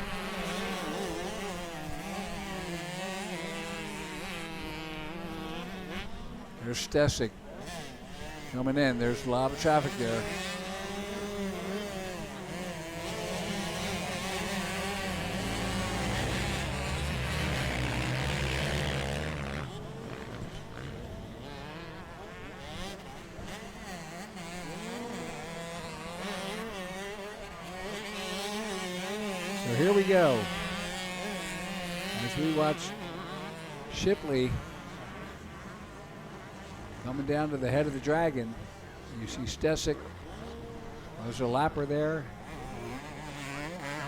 There's Stesick coming in. There's a lot of traffic there. So here we go. As we watch Shipley coming down to the head of the dragon, you see Stesick. There's a lapper there.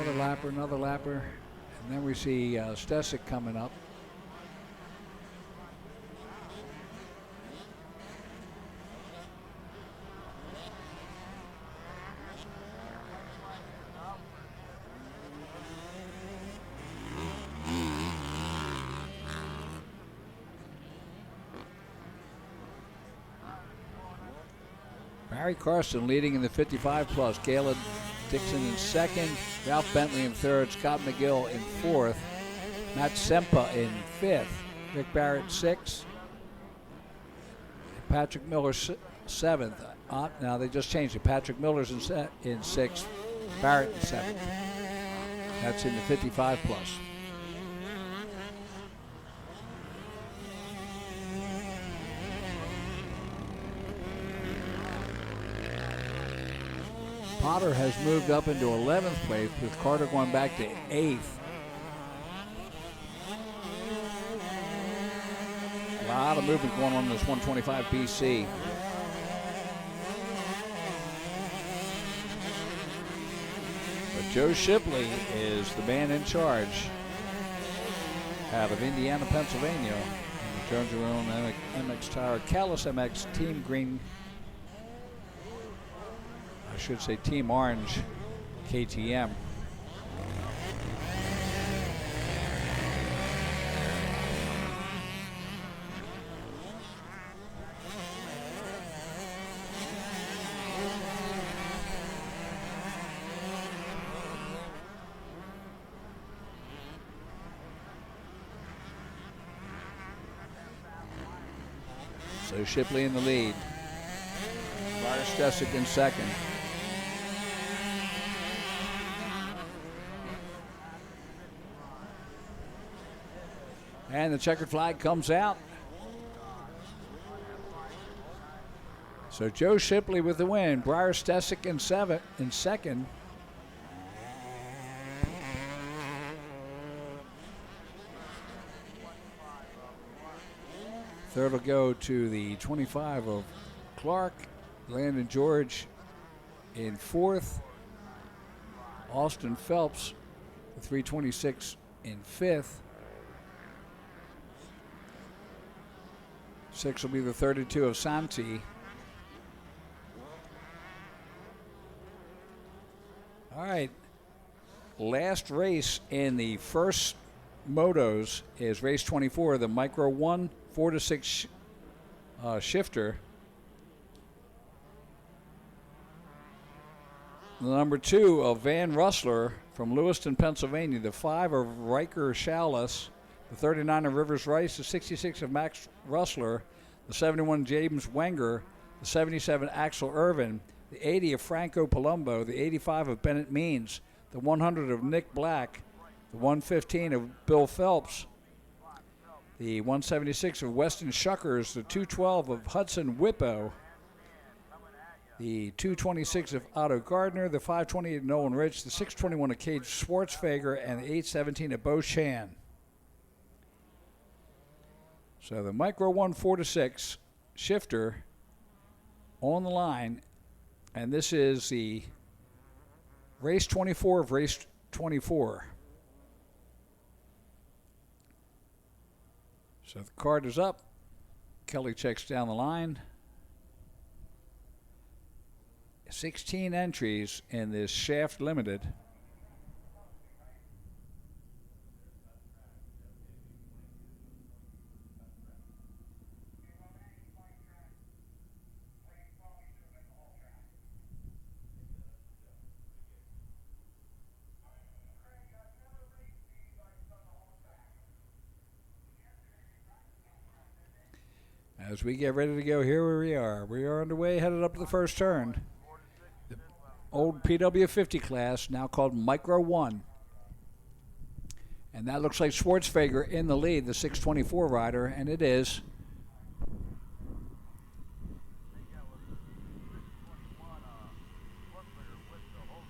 Another lapper. And then we see Stesick coming up. Barry Carson leading in the 55 plus. Galen Dixon in second. Ralph Bentley in third. Scott McGill in fourth. Matt Sempa in fifth. Rick Barrett sixth. Patrick Miller seventh. Now they just changed it. Patrick Miller's in sixth. Barrett in seventh. That's in the 55 plus. Potter has moved up into 11th place, with Carter going back to 8th. A lot of movement going on in this 125 BC. But Joe Shipley is the man in charge out of Indiana, Pennsylvania. And he turns around MX tire, Callis MX Team Green. I should say Team Orange KTM. So Shipley in the lead. Briar Stesick in second. And the checkered flag comes out. So Joe Shipley with the win. Briar Stesic in second. Third will go to the 25 of Clark. Landon George in fourth. Austin Phelps, the 326 in fifth. Six will be the 32 of Santi. All right. Last race in the first motos is race 24, the Micro 1 4-6 shifter. The number 2 of Van Russler from Lewiston, Pennsylvania. The 5 of Riker Shalis. The 39 of Rivers Rice. The 66 of Max Russler. The 71 James Wenger. The 77 Axel Irvin. The 80 of Franco Palumbo. The 85 of Bennett Means. The 100 of Nick Black. The 115 of Bill Phelps. The 176 of Weston Shuckers. The 212 of Hudson Whippo. The 226 of Otto Gardner, the 528 of Nolan Rich, the 621 of Cage Schwartzfager, and the 817 of Bo Chan. So the Micro 1 4-6 shifter on the line, and this is the race 24 of race 24. So the card is up. Kelly checks down the line. 16 entries in this Shaft Limited. As we get ready to go, here we are. We are underway, headed up to the first turn. Old PW50 class, now called Micro 1. And that looks like Schwartzfager in the lead, the 624 rider, and it is.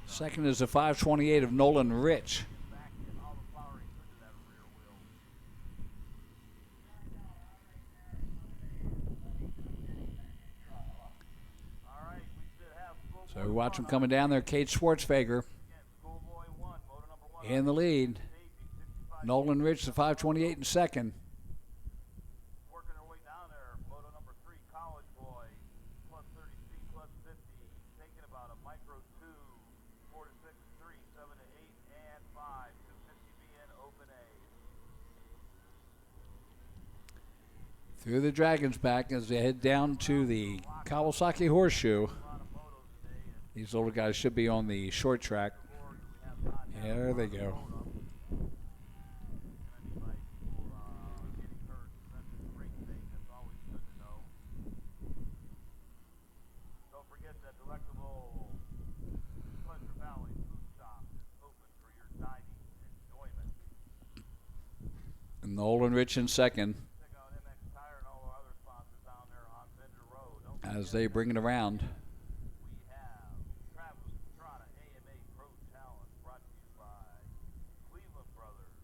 Second is the 528 of Nolan Rich. So we watch him coming down there. Cade Schwartzfager in the lead. Nolan Rich, the 528 in second. Working their way down there. Moto number 3, College Boy, plus 30 speed, plus 50. Taking about a Micro 2, 4 to 6, 3, 7 to 8, and 5. 250 BN Open A. Through the Dragon's Back as they head down to the Kawasaki Horseshoe. These older guys should be on the short track. There they go. Don't forget that delectable Pleasure Valley food shop is open for your dining enjoyment. And Nolan Rich in second. Check out MX Tire and all our other sponsors down there on Bender Road. As they bring it around. Travis Pastrana AMA Pro Challenge brought to you by Cleveland Brothers.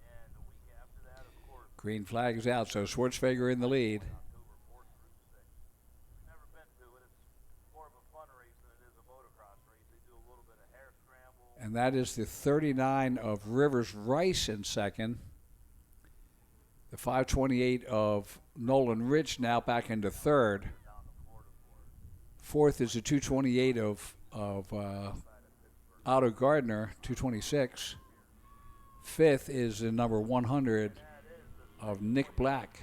And the week after that, of course, Green flag is out, so Schwartzfager in the lead. October 4th through 6th. Never been to it. It's more of a fun race than it is a motocross race. They do a little bit of hair scramble. And that is the 39 of Rivers Rice in second. The 528 of Nolan Rich now back into third. Fourth is the 228 of Otto Gardner, 226. Fifth is the number 100 of Nick Black.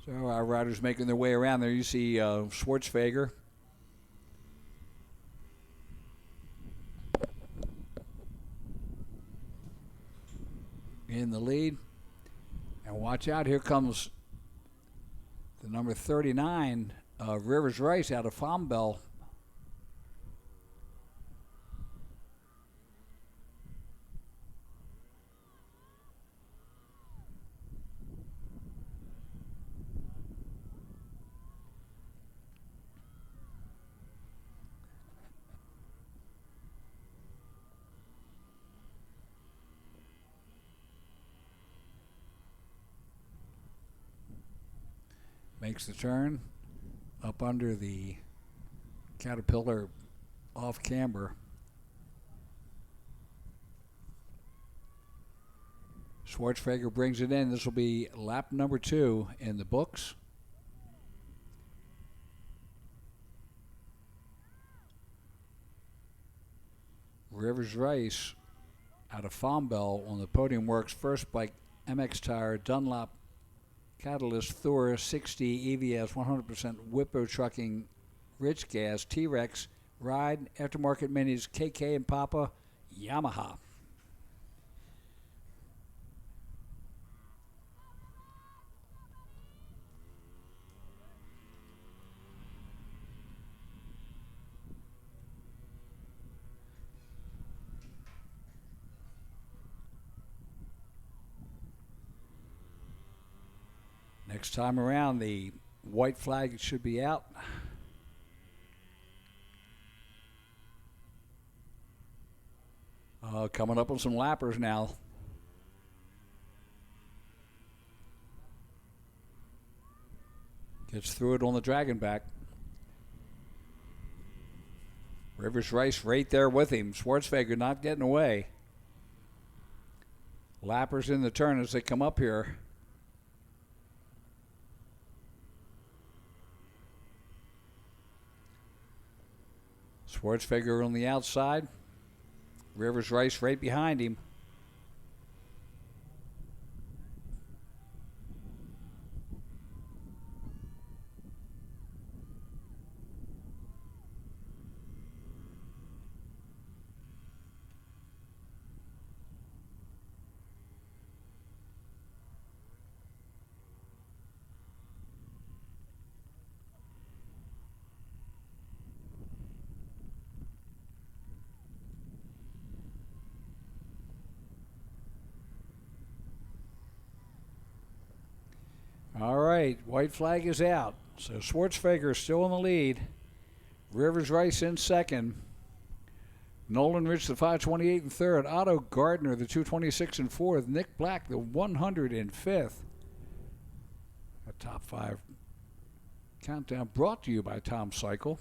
So our riders making their way around there. You see Schwartzfager. In the lead. And watch out, here comes the number 39 of Rivers Rice out of Farm Bell. Makes the turn up under the Caterpillar off camber. Schwarzenegger brings it in. This will be lap number 2 in the books. Rivers Rice out of Farm Bell on the podium works first by MX Tire, Dunlop Catalyst, Thor 60, EVS 100%, Whippo Trucking, Rich Gas, T-Rex, Ride, Aftermarket Minis, KK and Papa, Yamaha. Next time around, the white flag should be out. Coming up on some lappers now. Gets through it on the dragon back. Rivers Rice right there with him. Schwarzenegger not getting away. Lappers in the turn as they come up here. Schwarzenegger on the outside. Rivers Rice right behind him. All right, white flag is out. So Schwarzenegger still in the lead. Rivers Rice in second. Nolan Rich, the 528 in third. Otto Gardner, the 226 in fourth. Nick Black, the 100 in fifth. A top 5 countdown brought to you by Tom Cycle.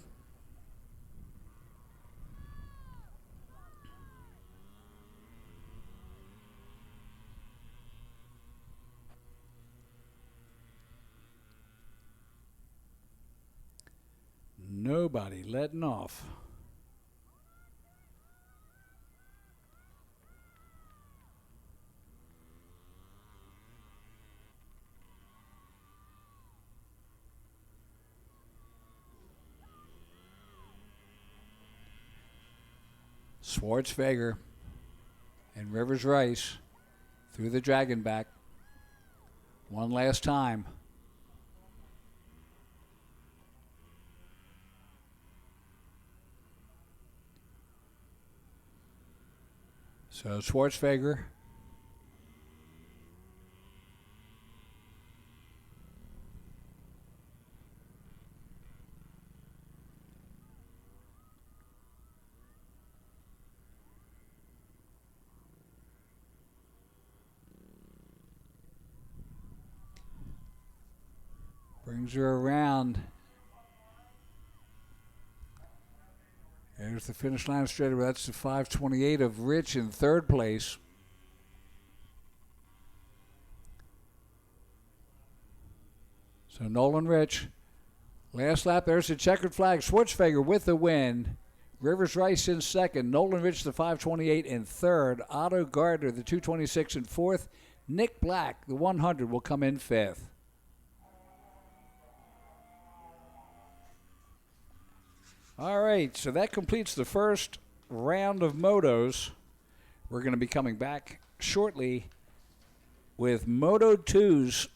Nobody letting off. Schwarzenegger and Rivers Rice through the dragon back. One last time. So Schwarzenegger brings her around. There's the finish line straight away. That's the 528 of Rich in third place. So Nolan Rich, last lap, there's the checkered flag. Schwarzenegger with the win. Rivers Rice in second. Nolan Rich, the 528 in third. Otto Gardner, the 226 in fourth. Nick Black, the 100, will come in fifth. All right, so that completes the first round of motos. We're going to be coming back shortly with Moto 2s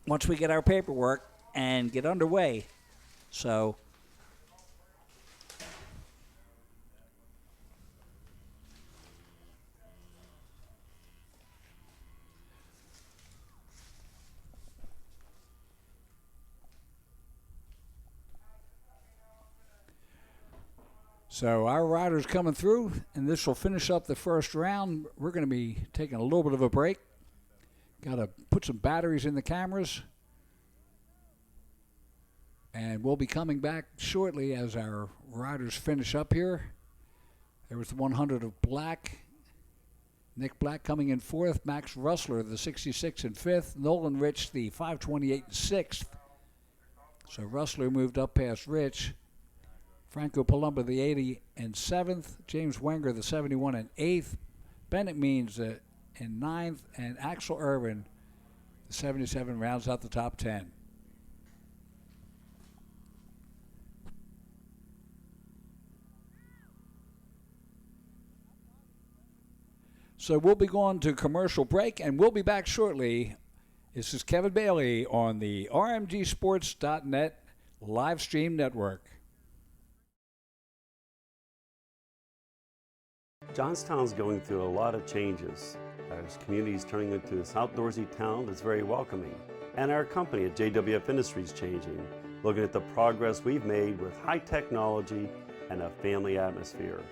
once we get our paperwork and get underway. So our riders coming through, and this will finish up the first round. We're going to be taking a little bit of a break. Got to put some batteries in the cameras. And we'll be coming back shortly as our riders finish up here. There was the 100 of Black. Nick Black coming in fourth. Max Russler, the 66 in fifth. Nolan Rich, the 528 in sixth. So Russler moved up past Rich. Franco Palumba, the 80 in seventh. James Wenger, the 71 in eighth. Bennett Means in ninth. And Axel Irvin, the 77, rounds out the top 10. So we'll be going to commercial break, and we'll be back shortly. This is Kevin Bailey on the RMGSports.net live stream network. Johnstown's going through a lot of changes. Our community is turning into this outdoorsy town that's very welcoming. And our company at JWF Industries changing, looking at the progress we've made with high technology and a family atmosphere.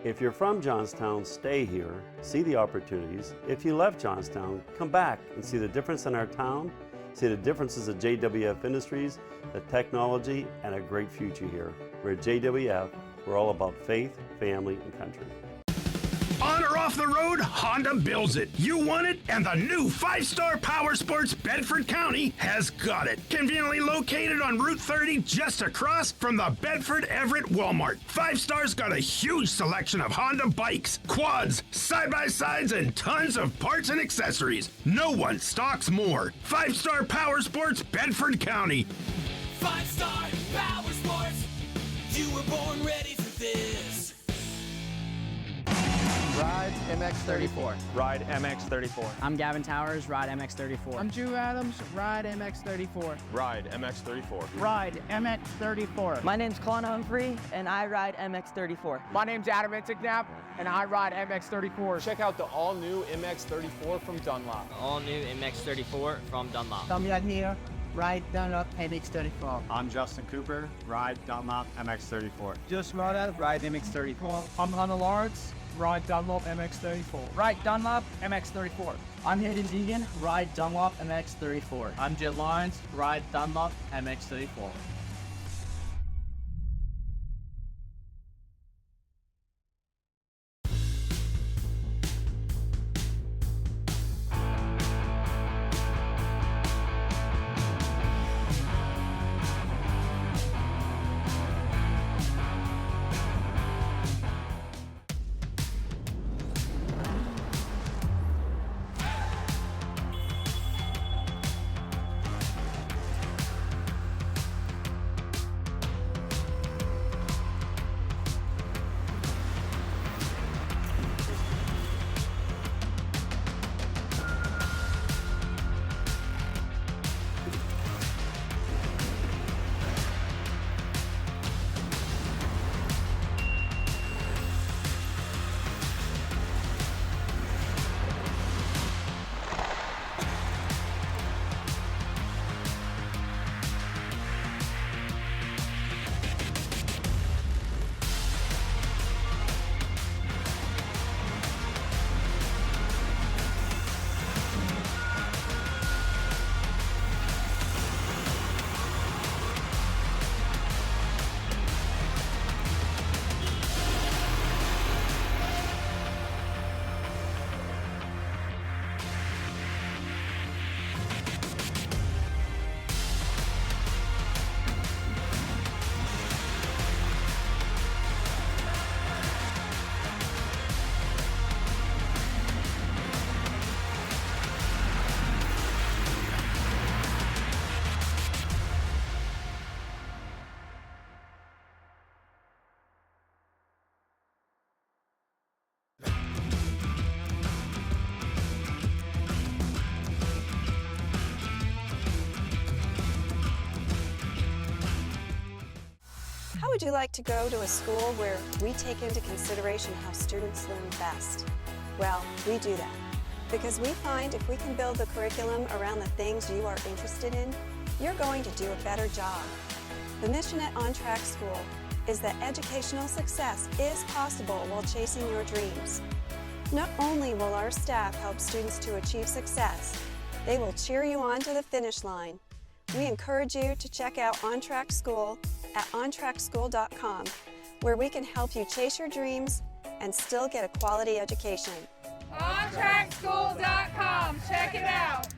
If you're from Johnstown, stay here, see the opportunities. If you left Johnstown, come back and see the difference in our town, see the differences at JWF Industries, the technology, and a great future here. We're at JWF, we're all about faith, family, and country. On or off the road, Honda builds it. You want it, and the new 5-star Power Sports Bedford County has got it. Conveniently located on Route 30, just across from the Bedford Everett Walmart. 5-star's got a huge selection of Honda bikes, quads, side-by-sides, and tons of parts and accessories. No one stocks more. 5-star Power Sports Bedford County. 5-star Power Sports. You were born ready for this. Ride MX34. Ride MX34. I'm Gavin Towers, ride MX34. I'm Drew Adams, ride MX34. Ride MX34. Ride MX34. My name's Colin Humphrey, and I ride MX34. My name's Adam Intignap, and I ride MX34. Check out the all-new MX34 from Dunlop. All new MX34 from Dunlop. Damian here, ride Dunlop MX34. I'm Justin Cooper, ride Dunlop MX34. Just ride MX34. I'm Hunter Lawrence, ride Dunlop MX34. Ride Dunlop MX34. I'm Hayden Deegan, ride Dunlop MX34. I'm Jet Lawrence, ride Dunlop MX34. would you like to go to a school where we take into consideration how students learn best? Well, we do that because we find if we can build the curriculum around the things you are interested in, you're going to do a better job. The mission at On Track School is that educational success is possible while chasing your dreams. Not only will our staff help students to achieve success, they will cheer you on to the finish line. We encourage you to check out On Track School at ontrackschool.com, where we can help you chase your dreams and still get a quality education. OnTrackSchool.com. Check it out.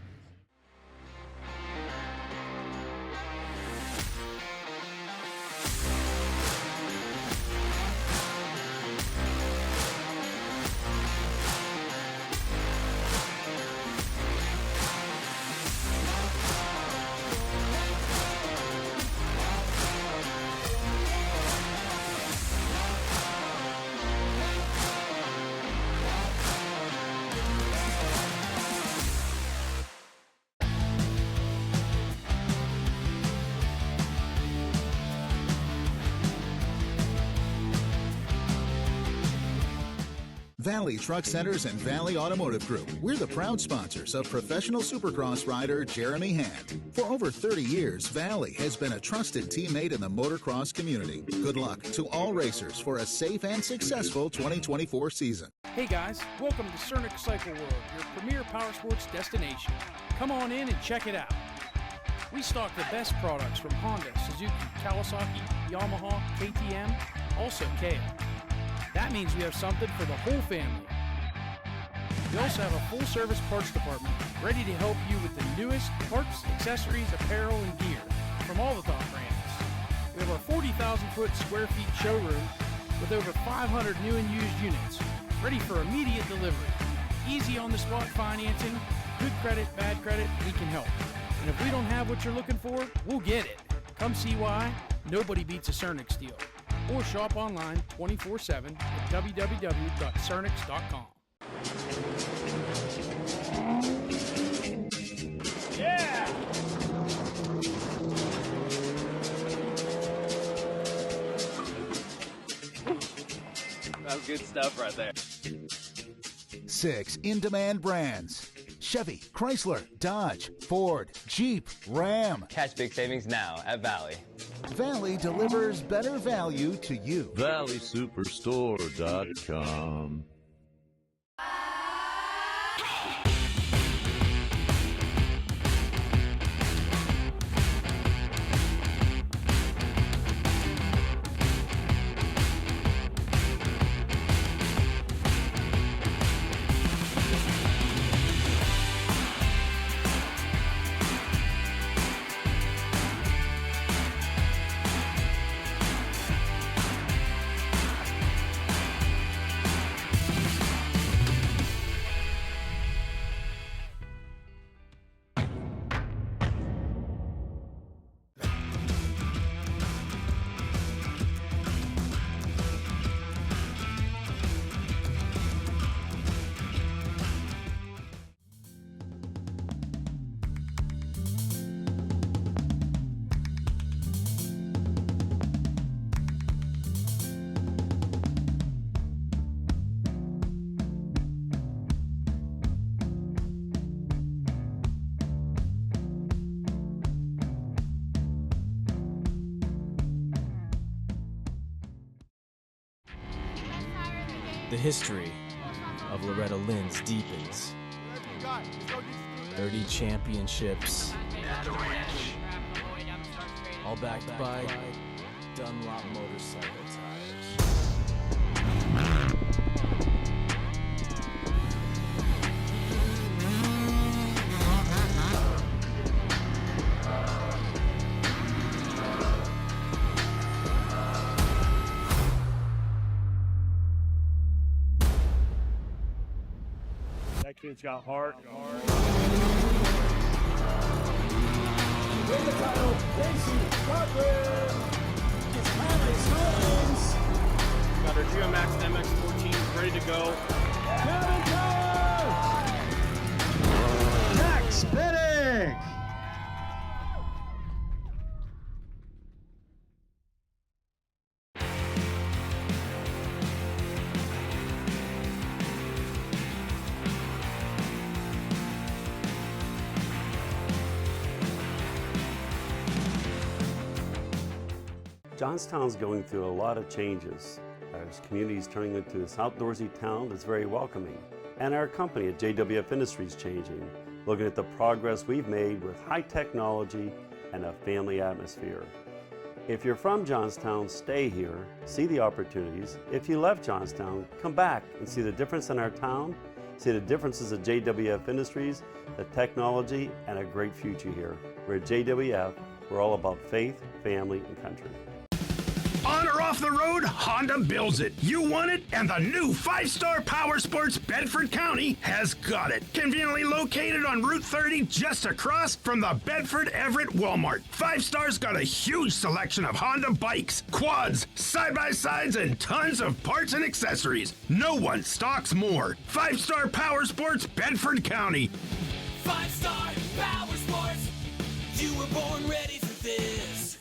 Valley Truck Centers and Valley Automotive Group. We're the proud sponsors of professional supercross rider Jeremy Hand. For over 30 years, Valley has been a trusted teammate in the motocross community. Good luck to all racers for a safe and successful 2024 season. Hey guys, welcome to Cernic Cycle World, your premier power sports destination. Come on in and check it out. We stock the best products from Honda, Suzuki, Kawasaki, Yamaha, KTM, also KA. That means we have something for the whole family. We also have a full-service parts department ready to help you with the newest parts, accessories, apparel, and gear from all the top brands. We have our 40,000 square feet showroom with over 500 new and used units, ready for immediate delivery. Easy on-the-spot financing, good credit, bad credit, we can help. And if we don't have what you're looking for, we'll get it. Come see why nobody beats a Cernic deal. Or shop online 24/7 at www.cernics.com. Yeah! That's good stuff right there. 6 in-demand brands: Chevy, Chrysler, Dodge, Ford, Jeep, Ram. Catch big savings now at Valley. Valley delivers better value to you. ValleySuperstore.com. The history of Loretta Lynn's deepens. 30 championships, all backed by Dunlop motorcycle tires. That kid's got heart. Win the title, Casey Cochran. His Alex Hollins. Got our GeoMax MX-14 ready to go. Kevin Coe. Max Spinning. Johnstown's going through a lot of changes. Our community is turning into this outdoorsy town that's very welcoming. And our company at JWF Industries changing, looking at the progress we've made with high technology and a family atmosphere. If you're from Johnstown, stay here, see the opportunities. If you left Johnstown, come back and see the difference in our town, see the differences at JWF Industries, the technology, and a great future here. We're at JWF, we're all about faith, family, and country. On or off the road, Honda builds it. You want it, and the new 5-Star Power Sports Bedford County has got it. Conveniently located on Route 30, just across from the Bedford Everett Walmart. 5-Star's got a huge selection of Honda bikes, quads, side-by-sides, and tons of parts and accessories. No one stocks more. 5-Star Power Sports Bedford County. 5-Star Power Sports. You were born ready for this.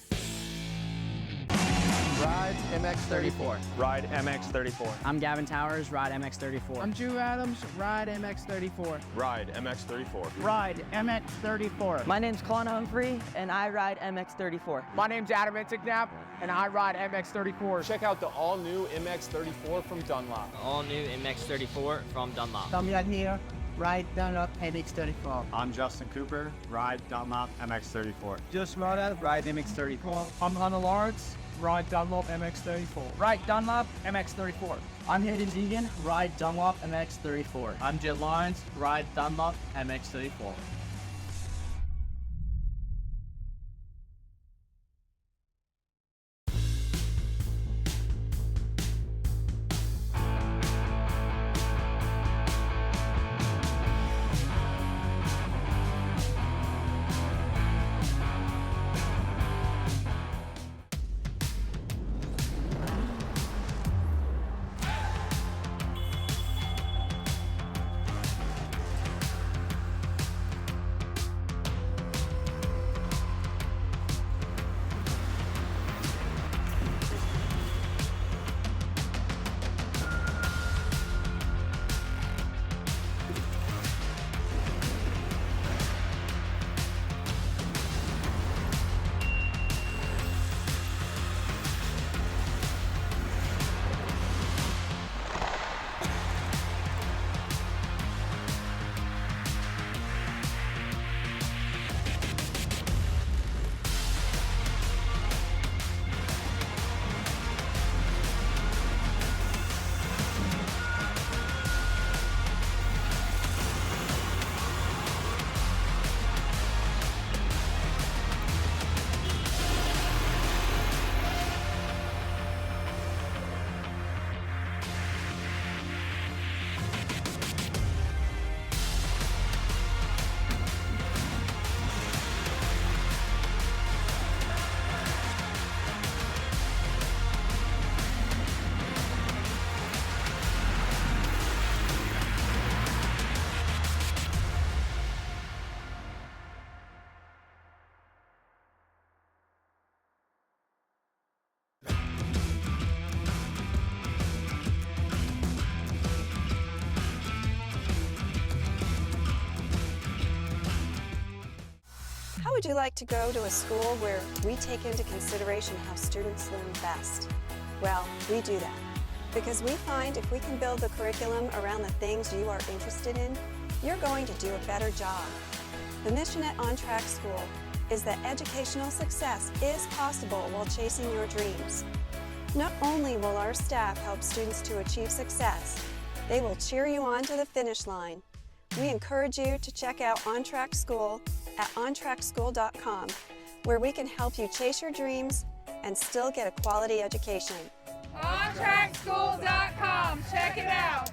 Ride MX34. Ride MX34. I'm Gavin Towers, ride MX34. I'm Drew Adams, ride MX34. Ride MX34. Ride MX34. My name's Colin Humphrey, and I ride MX34. My name's Adam Intignap, and I ride MX34. Check out the all-new MX34 from Dunlop. All new MX34 from Dunlop. Tom Young here, ride Dunlop MX34. I'm Justin Cooper, ride Dunlop MX34. Just Moda, ride MX34. I'm Hunter Lawrence, ride Dunlop MX34. Ride Dunlop MX34. I'm Hayden Deegan, ride Dunlop MX34. I'm Jet Lawrence, ride Dunlop MX34. How would you like to go to a school where we take into consideration how students learn best? Well, we do that because we find if we can build the curriculum around the things you are interested in, you're going to do a better job. The mission at On Track School is that educational success is possible while chasing your dreams. Not only will our staff help students to achieve success, they will cheer you on to the finish line. We encourage you to check out On Track School at ontrackschool.com, where we can help you chase your dreams and still get a quality education. OnTrackSchool.com. Check it out.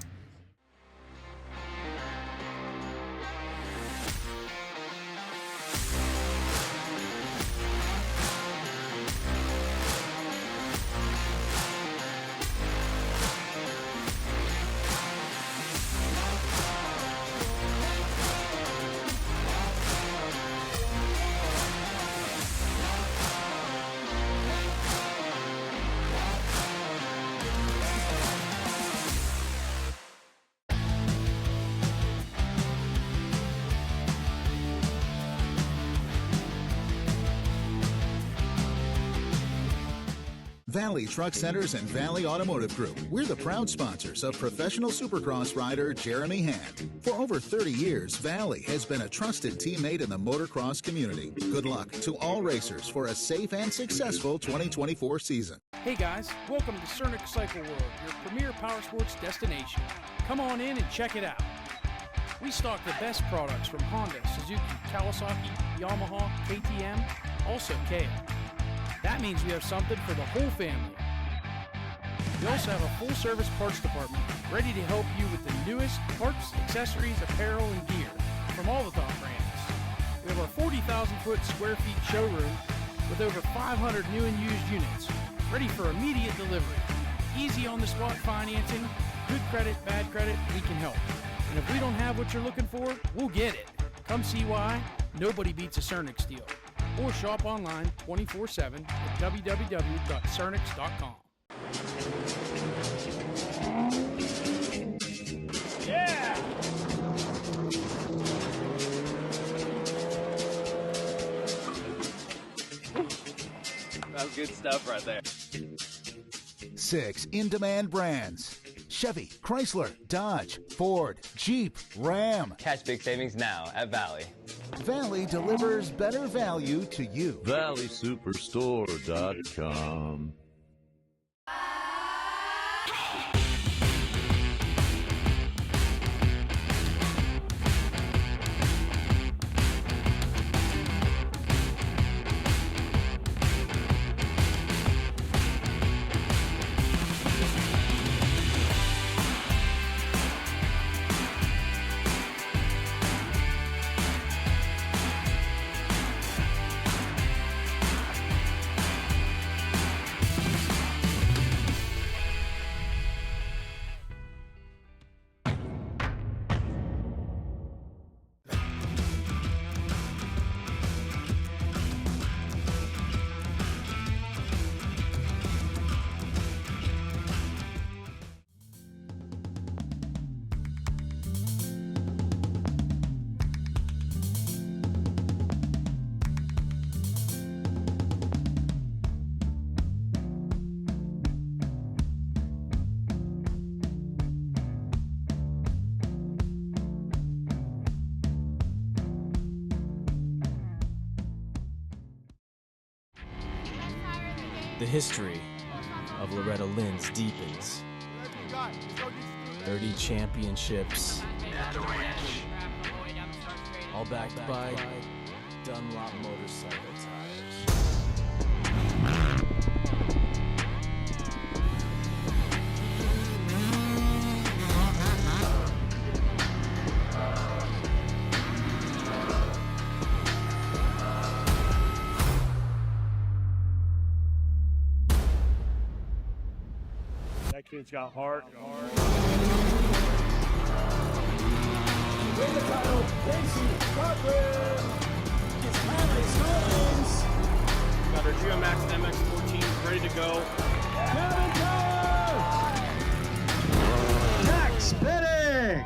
Valley Truck Centers and Valley Automotive Group. We're the proud sponsors of professional supercross rider Jeremy Hand. For over 30 years, Valley has been a trusted teammate in the motocross community. Good luck to all racers for a safe and successful 2024 season. Hey guys, welcome to Cernic Cycle World, your premier power sports destination. Come on in and check it out. We stock the best products from Honda, Suzuki, Kawasaki, Yamaha, KTM, also Kia. That means we have something for the whole family. We also have a full-service parts department ready to help you with the newest parts, accessories, apparel, and gear from all the top brands. We have our 40,000 square feet showroom with over 500 new and used units, ready for immediate delivery. Easy on-the-spot financing, good credit, bad credit, we can help. And if we don't have what you're looking for, we'll get it. Come see why nobody beats a Cernic deal. Or shop online 24/7 at www.cernics.com. Yeah! That's good stuff right there. 6 in-demand brands: Chevy, Chrysler, Dodge, Ford, Jeep, Ram. Catch big savings now at Valley. Valley delivers better value to you. ValleySuperstore.com. The history of Loretta Lynn's deepens. 30 championships, all backed by Dunlop motorcycle tires. That kid's got heart. Win the title, Casey Cochran. His family Stallings. Got our GMX MX14 ready to go. Kevin Jack Spinning.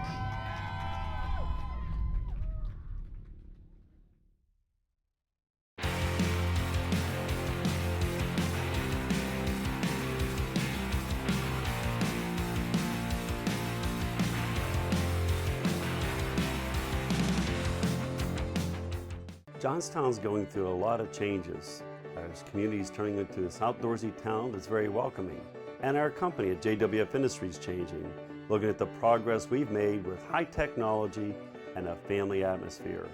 Johnstown's going through a lot of changes. Our community is turning into this outdoorsy town that's very welcoming. And our company at JWF Industries changing, looking at the progress we've made with high technology and a family atmosphere.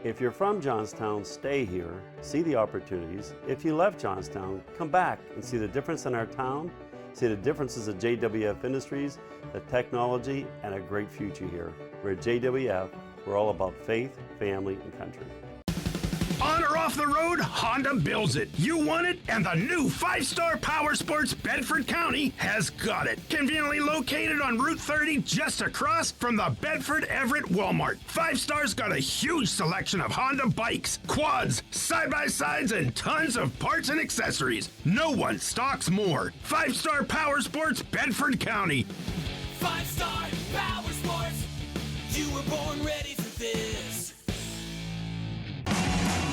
If you're from Johnstown, stay here, see the opportunities. If you left Johnstown, come back and see the difference in our town, see the differences at JWF Industries, the technology, and a great future here. We're at JWF, we're all about faith, family, and country. On or off the road, Honda builds it. You want it, and the new 5-star Power Sports Bedford County has got it. Conveniently located on Route 30, just across from the Bedford Everett Walmart. 5-star's got a huge selection of Honda bikes, quads, side-by-sides, and tons of parts and accessories. No one stocks more. 5-star Power Sports Bedford County. 5-star Power Sports. You were born ready for this.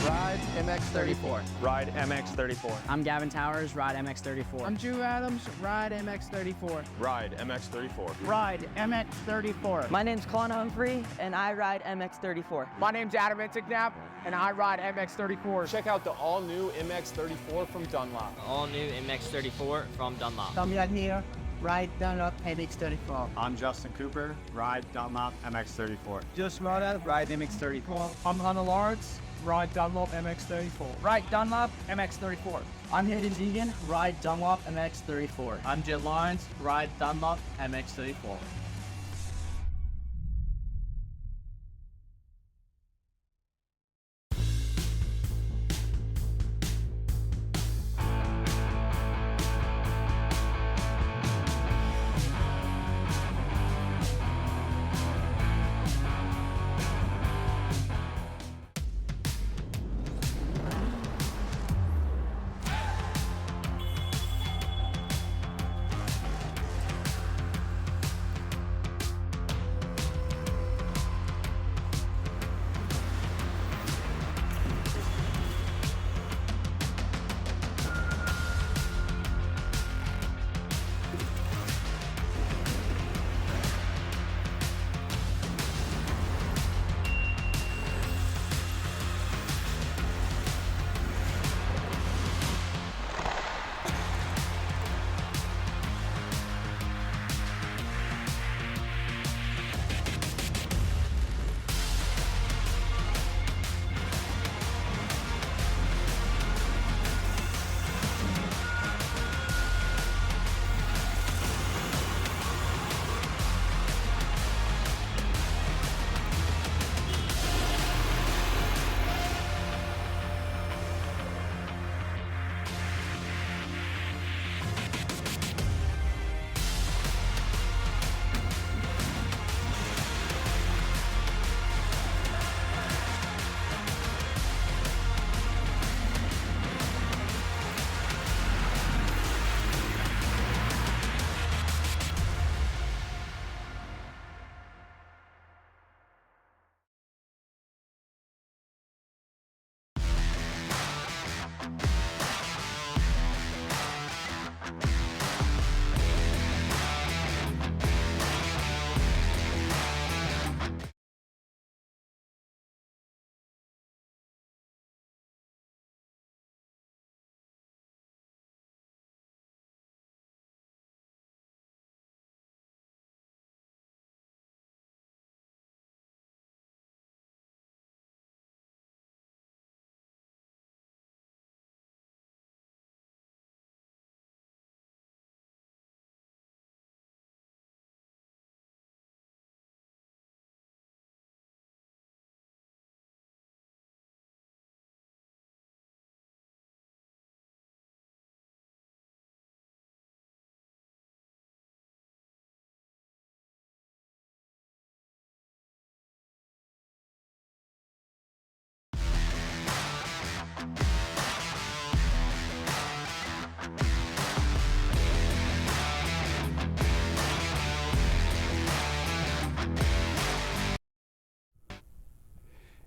Ride MX34. Ride MX34. I'm Gavin Towers, ride MX34. I'm Drew Adams, ride MX34. Ride MX34. Ride MX34. My name's Colin Humphrey, and I ride MX34. My name's Adam Intignap, and I ride MX34. Check out the all-new MX34 from Dunlop. All new MX34 from Dunlop. Tom Young here, ride Dunlop MX34. I'm Justin Cooper, ride Dunlop MX34. Josh Mota, ride MX34. I'm Hunter Lawrence, ride Dunlop MX34. Ride Dunlop MX34. I'm Hayden Deegan, ride Dunlop MX34. I'm Jet Lyons, ride Dunlop MX34.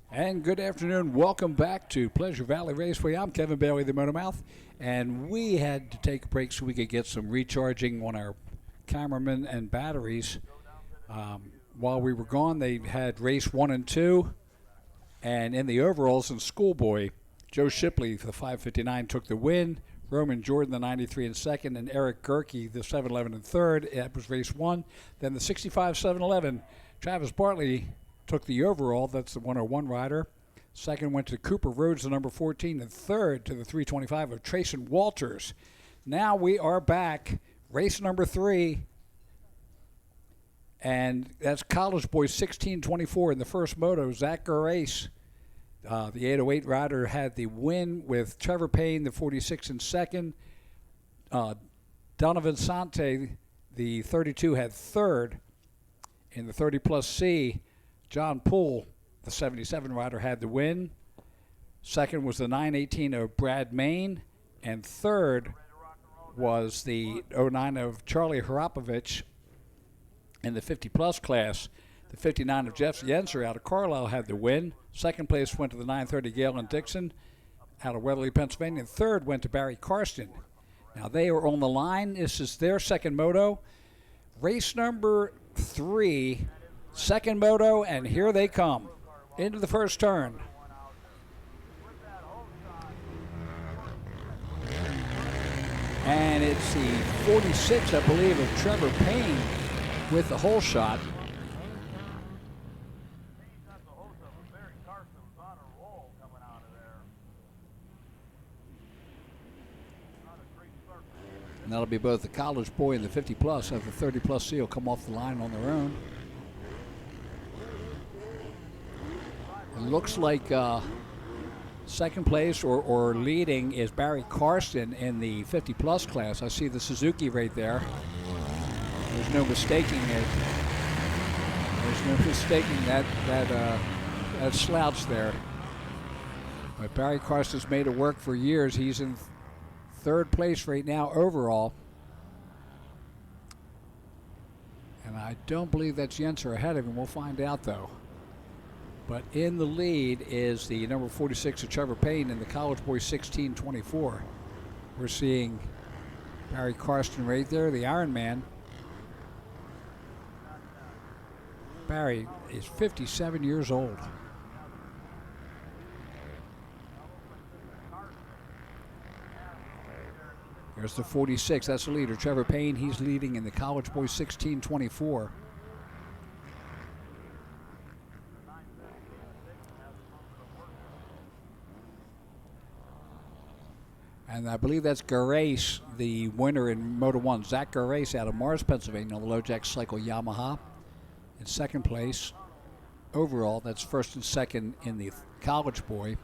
And good afternoon. Welcome back to Pleasure Valley Raceway. I'm Kevin Bailey, the Motormouth, and we had to take a break so we could get some recharging on our cameramen and batteries. While we were gone, they had race 1 and 2, and in the overalls in schoolboy, Joe Shipley for the 559 took the win. Roman Jordan, the 93 in second, and Eric Gerke, the 711 in third. That was race 1. Then the 65 711, Travis Bartley took the overall. That's the 101 rider. Second went to Cooper Rhodes, the number 14, and third to the 325 of Trayson Walters. Now we are back, race number 3, and that's College Boy 1624 in the first moto. Zach Gerace, the 808 rider, had the win with Trevor Payne, the 46 in second. Donovan Sante, the 32, had third. In the 30-plus C, John Poole, the 77 rider, had the win. Second was the 918 of Brad Main. And third was the 09 of Charlie Harapovich. In the 50-plus class, the 59 of Jeff Yenser out of Carlisle had the win. Second place went to the 930 Galen Dixon. out of Weatherly, Pennsylvania. And third went to Barry Karsten. Now they are on the line. This is their second moto. Race number 3, second moto, and here they come into the first turn. And it's the 46, I believe, of Trevor Payne with the hole shot. And that'll be both the college boy and the 50-plus of the 30-plus seal come off the line on their own. It looks like second place or leading is Barry Karsten in the 50-plus class. I see the Suzuki right there. There's no mistaking it. There's no mistaking that slouch there. But Barry Karsten's made it work for years. He's in third place right now overall. And I don't believe that's Jenser ahead of him. We'll find out, though. But in the lead is the number 46 of Trevor Payne and the college boy 1624. We're seeing Barry Karsten right there, the Iron Man. Barry is 57 years old. There's the 46, that's the leader, Trevor Payne. He's leading in the college boy 1624. And I believe that's Garace, the winner in Moto 1. Zach Garace out of Mars, Pennsylvania, on the low jack cycle Yamaha. In second place overall. That's first and second in the college boy.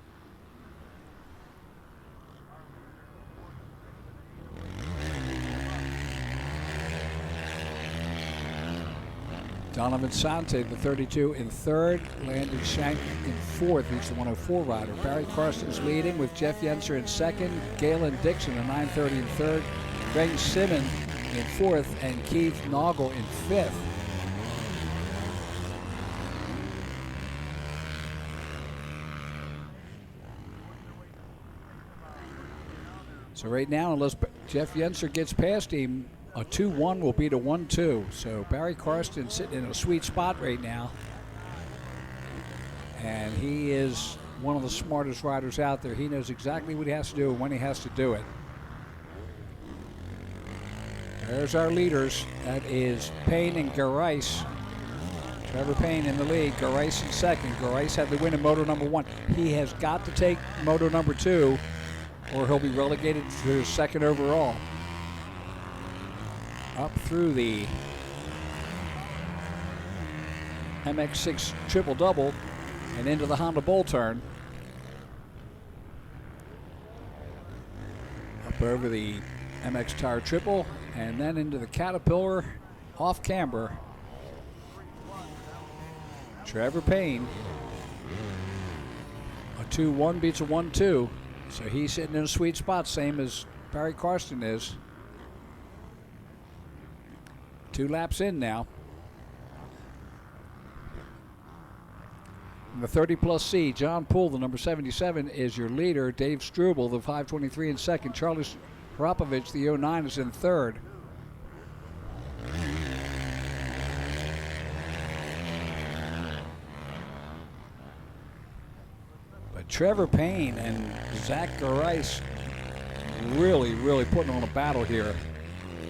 Donovan Sante, the 32, in third. Landon Shank in fourth. He's the 104 rider. Barry Karsten's leading with Jeff Jenser in second. Galen Dixon, a 930 in third. Greg Simmons in fourth. And Keith Noggle in fifth. So right now, unless Jeff Jenser gets past him, a 2-1 will be to 1-2. So Barry Karsten sitting in a sweet spot right now. And he is one of the smartest riders out there. He knows exactly what he has to do and when he has to do it. There's our leaders. That is Payne and Garace. Trevor Payne in the lead, Garace in second. Garace had the win in moto number 1. He has got to take moto number 2 or he'll be relegated to second overall. Up through the MX6 triple-double and into the Honda Bull turn. Up over the MX Tire triple and then into the Caterpillar off camber. Trevor Payne. A 2-1 beats a 1-2. So he's sitting in a sweet spot, same as Barry Karsten is. 2 laps in now. In the 30-plus C, John Poole, the number 77, is your leader. Dave Struble, the 523 in second. Charlie Hrapovich, the 09, is in third. But Trevor Payne and Zach Garace really putting on a battle here.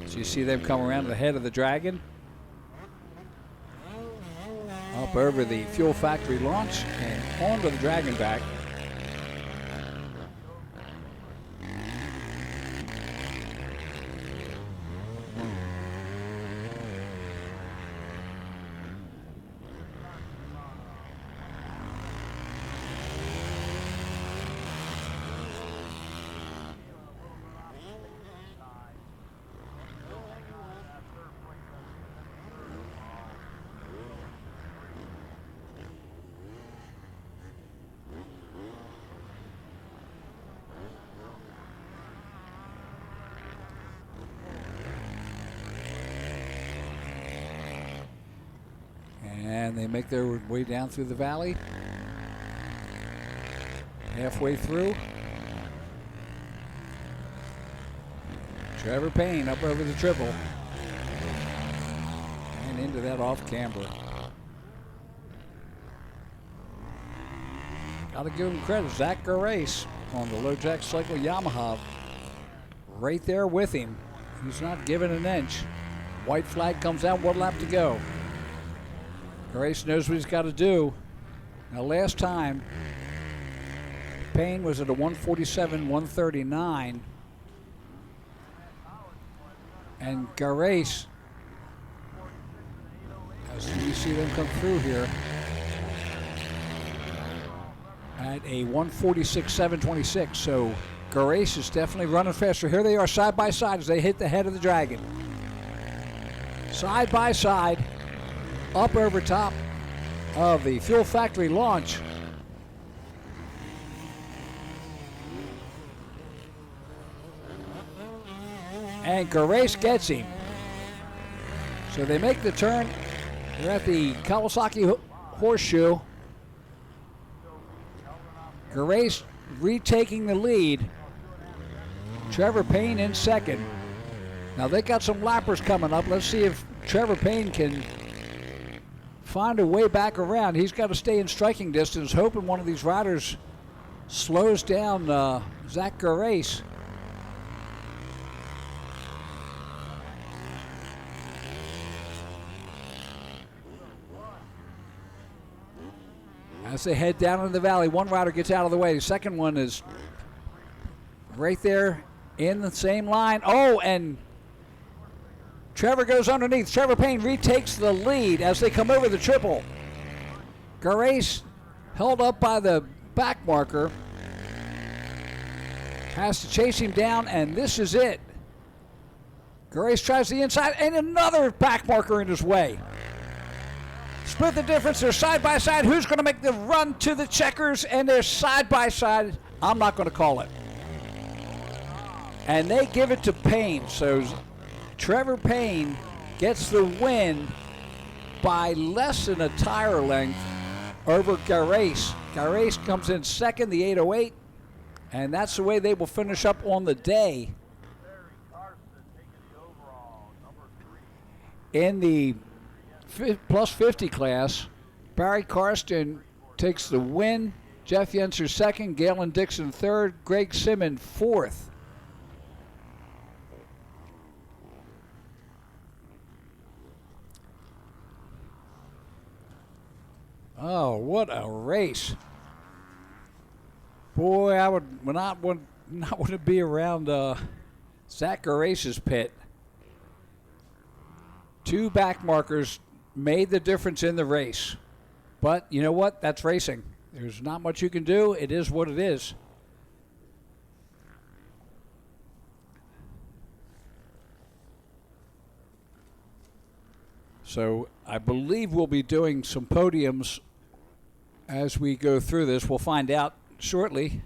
So you see them come around to the head of the Dragon. Up over the Fuel Factory launch and onto the Dragon back. And they make their way down through the valley. Halfway through. Trevor Payne up over the triple. And into that off camber. Got to give him credit. Zach Gerace on the low jack cycle Yamaha. Right there with him. He's not giving an inch. White flag comes out, 1 lap to go. Gerace knows what he's got to do. Now last time, Payne was at a 147, 139. And Gerace, as you see them come through here, at a 146, 726. So Gerace is definitely running faster. Here they are side by side as they hit the head of the Dragon. Side by side, up over top of the Fuel Factory launch. And Gerace gets him. So they make the turn. They're at the Kawasaki Horseshoe. Gerace retaking the lead. Trevor Payne in second. Now they got some lappers coming up. Let's see if Trevor Payne can find a way back around. He's got to stay in striking distance, hoping one of these riders slows down Zach Gerace. As they head down into the valley, one rider gets out of the way. The second one is right there in the same line. Oh, and Trevor goes underneath. Trevor Payne retakes the lead as they come over the triple. Gerace held up by the back marker. Has to chase him down, and this is it. Gerace tries the inside, and another back marker in his way. Split the difference. They're side by side. Who's going to make the run to the checkers? And they're side by side. I'm not going to call it. And they give it to Payne. So Trevor Payne gets the win by less than a tire length over Gerace. Gerace comes in second, the 808. And that's the way they will finish up on the day. In the plus 50 class, Barry Karsten takes the win. Jeff Yenser second, Galen Dixon third, Greg Simmons fourth. Oh, what a race. Boy, I would not want to be around Zach Gerace's pit. Two back markers made the difference in the race. But you know what? That's racing. There's not much you can do. It is what it is. So I believe we'll be doing some podiums as we go through this. We'll find out shortly.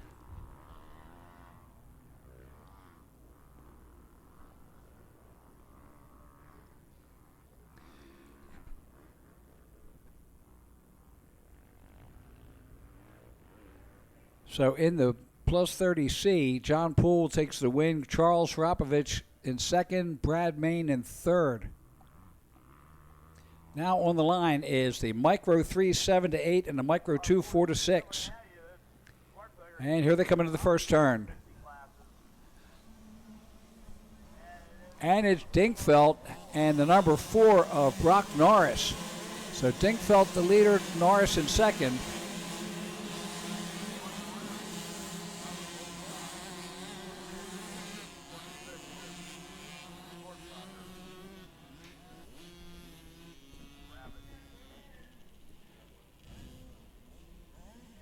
So in the plus 30C, John Poole takes the win. Charles Rapovich in second, Brad Main in third. Now on the line is the Micro 3 7 to 8 and the Micro 2 4 to 6. And here they come into the first turn. And it's Dinkfeld and the number 4 of Brock Norris. So Dinkfeld the leader, Norris in second.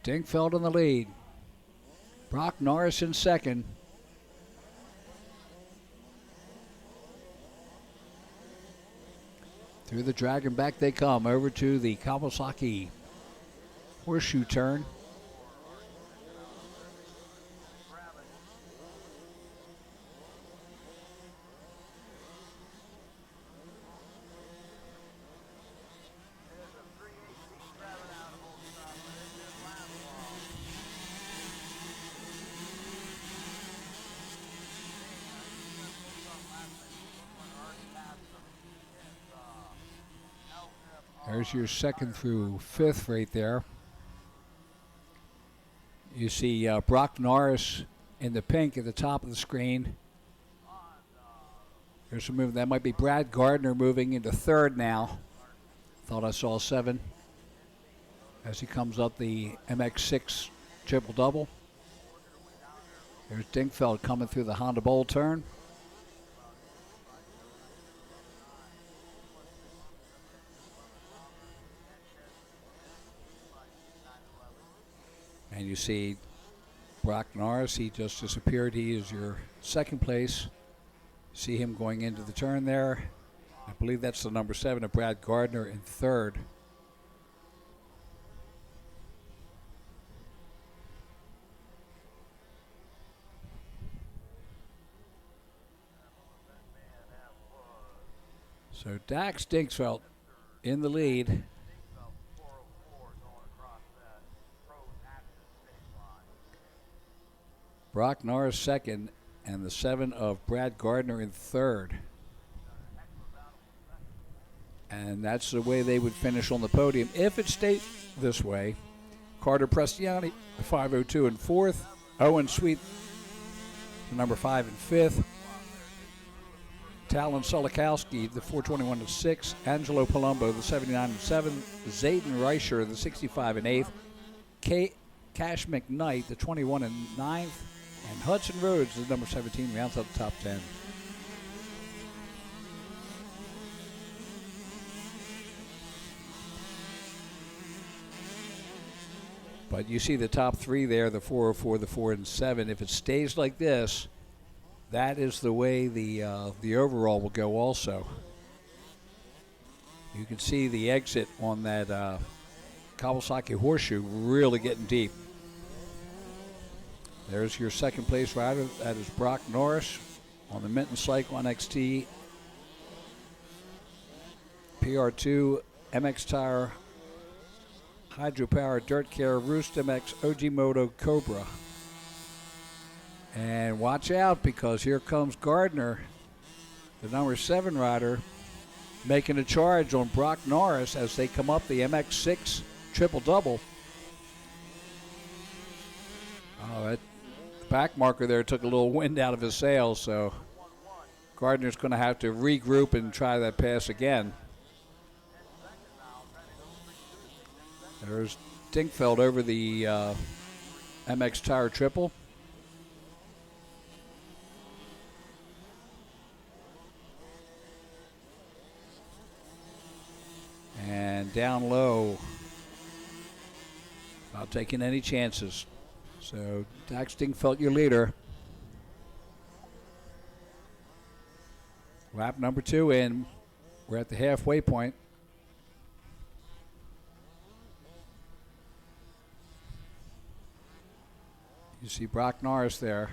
Dinkfeld in the lead. Brock Norris in second. Through the Dragon back they come over to the Kawasaki Horseshoe turn. There's your 2nd through 5th right there. You see Brock Norris in the pink at the top of the screen. There's a move. That might be Brad Gardner moving into 3rd now. Thought I saw 7 as he comes up the MX6 triple-double. There's Dinkfeld coming through the Honda Bowl turn. And you see Brock Norris, he just disappeared. He is your 2nd place. See him going into the turn there. I believe that's the number 7 of Brad Gardner in 3rd. So Dax Dinkfeld in the lead. Brock Norris 2nd, and the 7 of Brad Gardner in 3rd. And that's the way they would finish on the podium if it stayed this way. Carter Prestiani, the 5:02 in 4th. Owen Sweet, the number 5 in 5th. Talon Solikowski, the 4:21 in 6th. Angelo Palumbo, the 79 in 7th. Zayden Reicher, the 65 in 8th. Cash McKnight, the 21 in 9th. And Hudson Rhodes, the number 17, rounds out the top 10. But you see the top 3 there, the 404, the 4 and 7. If it stays like this, that is the way the overall will go also. You can see the exit on that Kawasaki Horseshoe really getting deep. There's your 2nd place rider. That is Brock Norris on the Minton Cycle NXT PR2 MX Tire Hydropower Dirt Care Roost MX OG Moto Cobra. And watch out, because here comes Gardner, the number 7 rider, making a charge on Brock Norris as they come up the MX6 triple-double. Oh, that back marker there took a little wind out of his sails, so Gardner's going to have to regroup and try that pass again. There's Dinkfeld over the MX Tire triple. And down low, not taking any chances. So Dax Dinkfeld, your leader. Lap number 2 in. We're at the halfway point. You see Brock Norris there.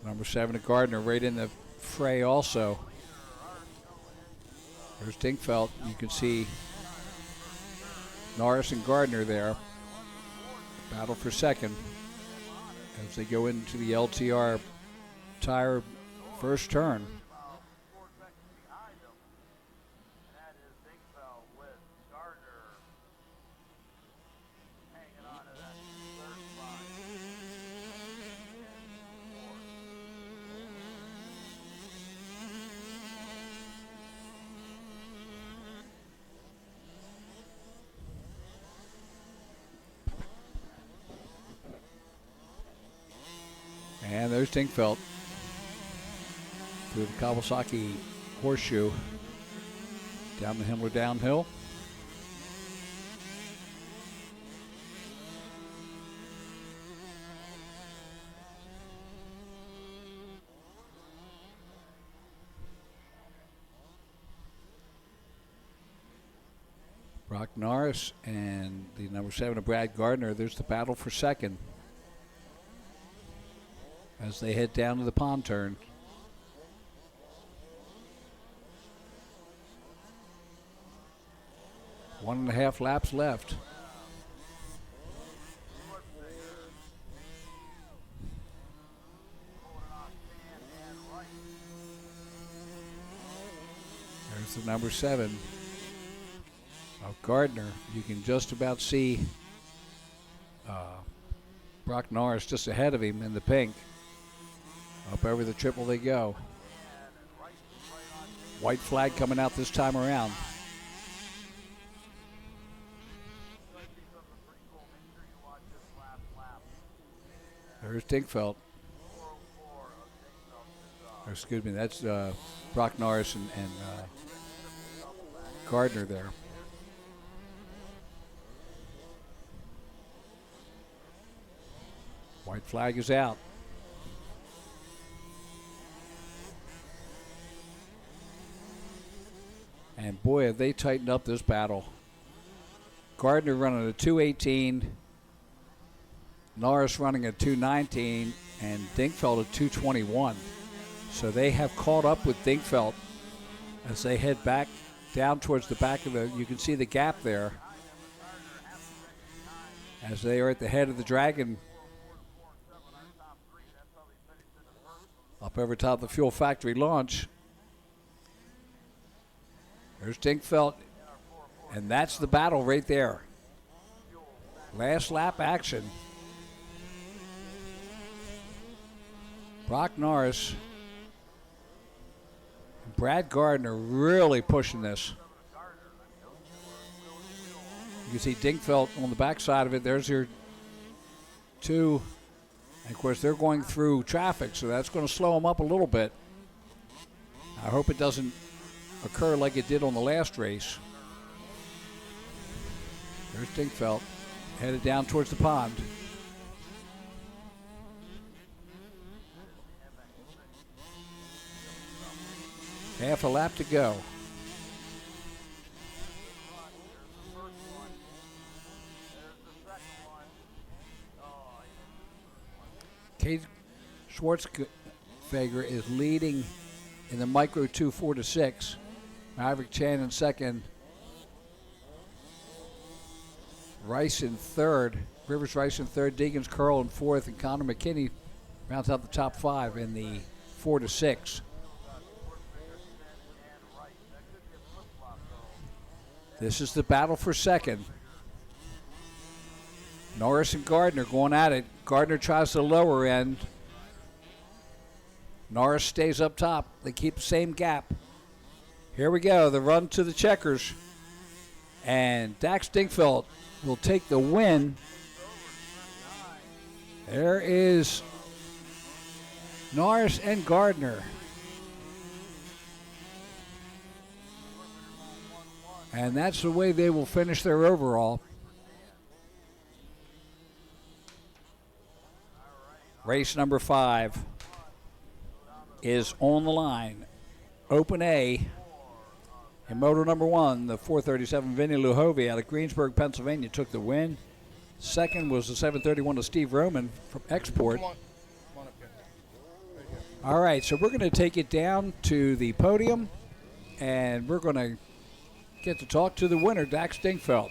Number 7 of Gardner right in the fray also. There's Dinkfeld. You can see Norris and Gardner there. Battle for 2nd as they go into the LTR tire first turn. And there's Dinkfeld through the Kawasaki Horseshoe down the Himmler downhill. Brock Norris and the number 7 of Brad Gardner. There's the battle for 2nd as they head down to the pond turn. One and a half laps left. to number 7 of Gardner. You can just about see Brock Norris just ahead of him in the pink. Up over the triple they go. White flag coming out this time around. There's Dinkfeld. Or excuse me, that's Brock Norris and Gardner there. White flag is out. And boy, have they tightened up this battle. Gardner running a 2:18, Norris running a 2:19, and Dinkfeld a 2:21. So they have caught up with Dinkfeld as they head back down towards the back of the, you can see the gap there as they are at the head of the Dragon. Up over top of the Fuel Factory launch. There's Dinkfeld, and that's the battle right there. Last lap action. Brock Norris and Brad Gardner really pushing this. You can see Dinkfeld on the backside of it. There's your two. And of course, they're going through traffic, so that's going to slow them up a little bit. I hope it doesn't occur like it did on the last race. There's Dinkfeld, headed down towards the pond. Half a lap to go. Kate Schwartzfeger is leading in the Micro 2 4-6. Maverick Chan in second. Rice in third. Rivers Rice in third. Deegan's Curl in fourth. And Connor McKinney rounds out the top 5 in the 4-6. This is the battle for second. Norris and Gardner going at it. Gardner tries the lower end. Norris stays up top. They keep the same gap. Here we go, the run to the checkers. And Dax Dinkfeld will take the win. There is Norris and Gardner. And that's the way they will finish their overall. Race number 5 is on the line. Open A in moto number 1, the 437 Vinny Luhovi out of Greensburg, Pennsylvania, took the win. Second was the 731 of Steve Roman from Export. Come on up here. Right here. All right, so we're going to take it down to the podium, and we're going to get to talk to the winner, Dax Dinkfeld.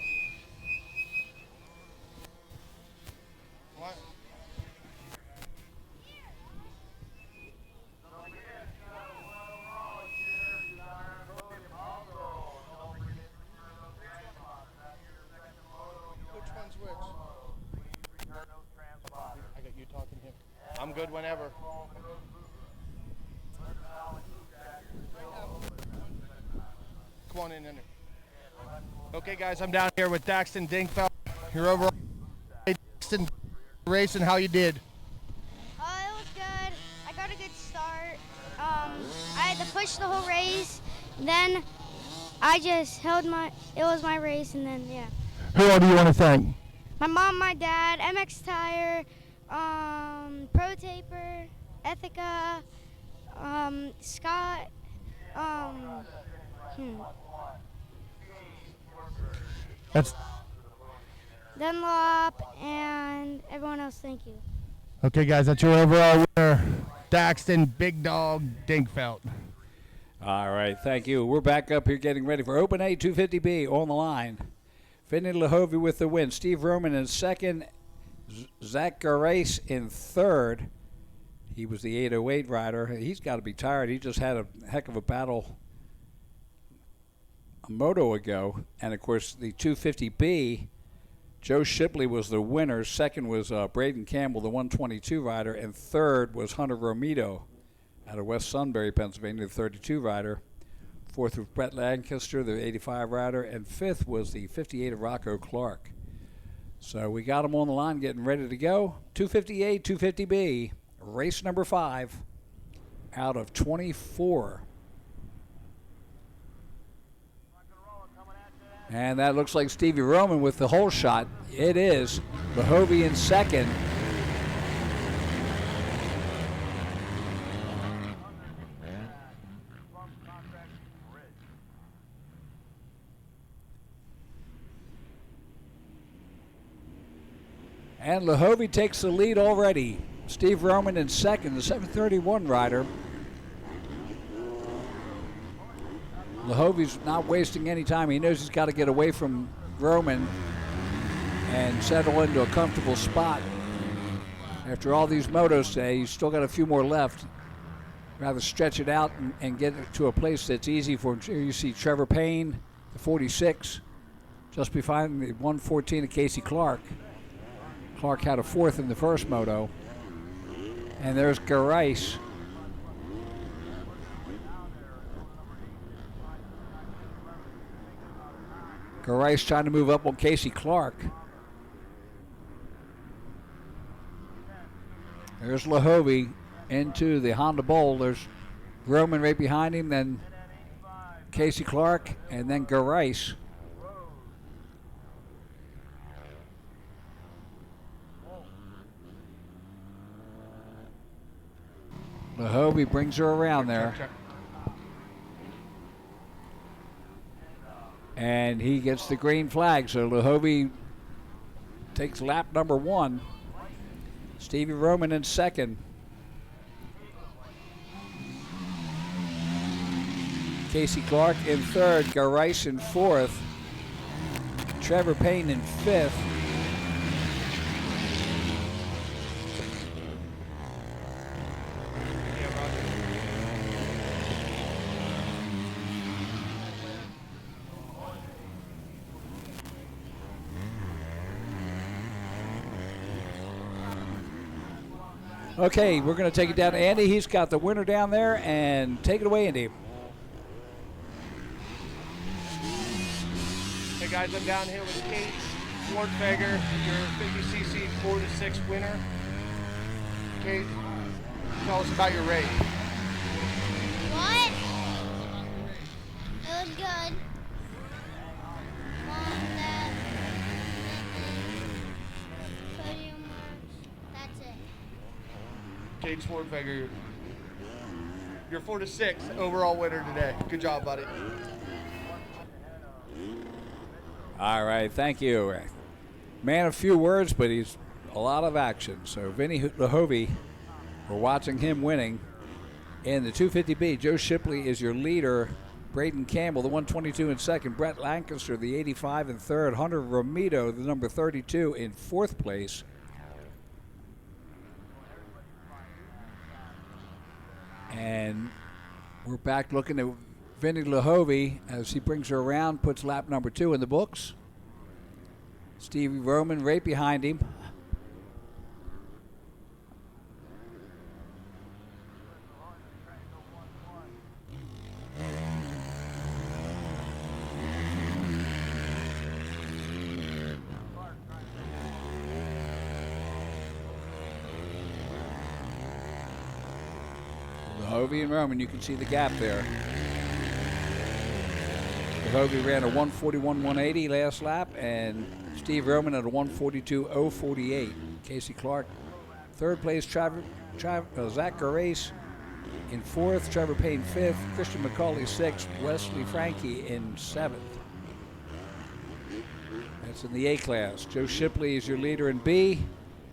I'm good whenever. Come on in there. Okay, guys, I'm down here with Daxton Dinkfeld. You're over. Daxton, racing, how you did? It was good. I got a good start. I had to push the whole race. Then I just held it was my race, and then, yeah. Who all do you want to thank? My mom, my dad, MX Tire, Pro Taper, Ethica, Scott, That's Dunlop, and everyone else. Thank you. okay, guys. That's your overall winner, Daxton Big Dog Dinkfeld. All right, thank you. We're back up here getting ready for Open A 250B on the line. Vinny Luhovi with the win. Steve Roman in second. Zach Garace in third. He was the 808 rider. He's got to be tired. He just had a heck of a battle a moto ago. And, of course, the 250B, Joe Shipley was the winner. Second was Braden Campbell, the 122 rider. And third was Hunter Romito out of West Sunbury, Pennsylvania, the 32 rider. Fourth was Brett Lancaster, the 85 rider. And fifth was the 58 of Rocco Clark. So we got them on the line getting ready to go. 250A, 250B, race number 5 out of 24. And that looks like Stevie Roman with the hole shot. It is. Lahovey in second. And Lahovey takes the lead already. Steve Roman in second, the 731 rider. Lahovey's not wasting any time. He knows he's got to get away from Roman and settle into a comfortable spot. After all these motos today, he's still got a few more left. Rather stretch it out and get it to a place that's easy for him. Here you see Trevor Payne, the 46, just behind the 114 of Casey Clark. Clark had a fourth in the first moto. And there's Garais. Garais trying to move up on Casey Clark. There's Lahovey into the Honda Bowl. There's Roman right behind him, then Casey Clark, and then Garais. Lahovey brings her around there. And he gets the green flag, so Lahovey takes lap number 1. Stevie Roman in second. Casey Clark in third, Garais in fourth, Trevor Payne in fifth. Okay, we're going to take it down to Andy. He's got the winner down there, and take it away, Andy. Hey guys, I'm down here with Kate Swartzberger, your 50cc 4-6 winner. Kate, tell us about your race. What? It was good. Mom, Dad, podium marks. That's it. Kate Swartzberger, your 4-6 overall winner today. Good job, buddy. All right, thank you. Man of few words, but he's a lot of action. So Vinny Lahovey, we're watching him winning. In the 250B, Joe Shipley is your leader. Braden Campbell, the 122 in second. Brett Lancaster, the 85 in third. Hunter Romito, the number 32 in fourth place. And we're back looking at Vinny Lahovey as he brings her around, puts lap number 2 in the books. Stevie Roman right behind him. Lahovey and Roman, you can see the gap there. Lahovey ran a 141.180 last lap, and Steve Roman at a 142.048. Casey Clark, third place. Zach Garais in fourth. Trevor Payne fifth. Christian McCauley sixth. Wesley Frankie in seventh. That's in the A class. Joe Shipley is your leader in B.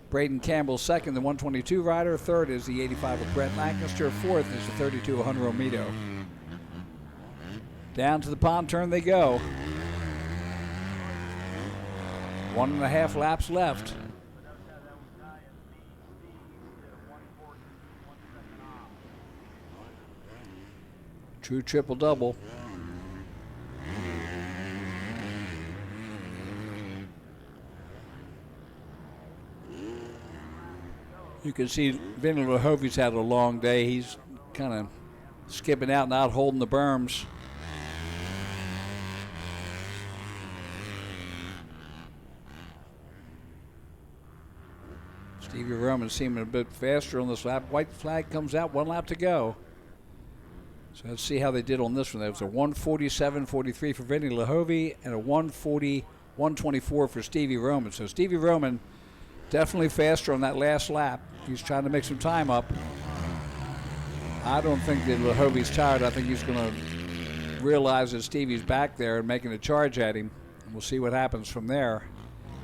Braden Campbell second, the 122 rider. Third is the 85 of Brett Lancaster. Fourth is the 32 of Hunter Romito. Down to the pond turn they go. 1.5 laps left. True triple double. You can see Vinny Lahovi's had a long day. He's kind of skipping out, not holding the berms. Stevie Roman seeming a bit faster on this lap. White flag comes out, 1 lap to go. So let's see how they did on this one. There was a 1:47.43 for Vinny Lahovi and a 1:40.124 for Stevie Roman. So Stevie Roman definitely faster on that last lap. He's trying to make some time up. I don't think that Lahovi's tired. I think he's going to realize that Stevie's back there and making a charge at him. And we'll see what happens from there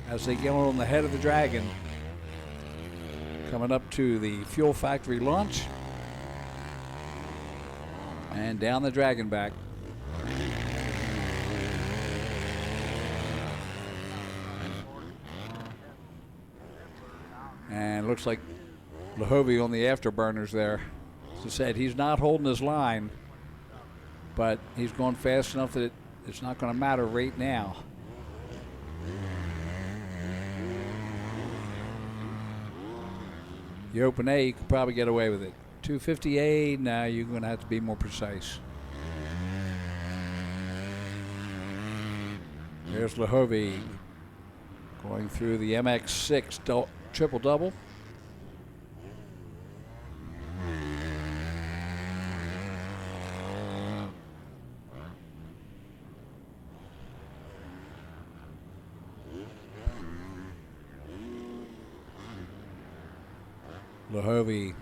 as they get on the head of the Dragon. Coming up to the Fuel Factory launch. And down the Dragon back. And looks like Lahovi on the afterburners there. As I said, he's not holding his line, but he's going fast enough that it's not going to matter right now. The Open A, you could probably get away with it. 258, now you're going to have to be more precise. There's Lahovi going through the MX6 triple-double. Lahovi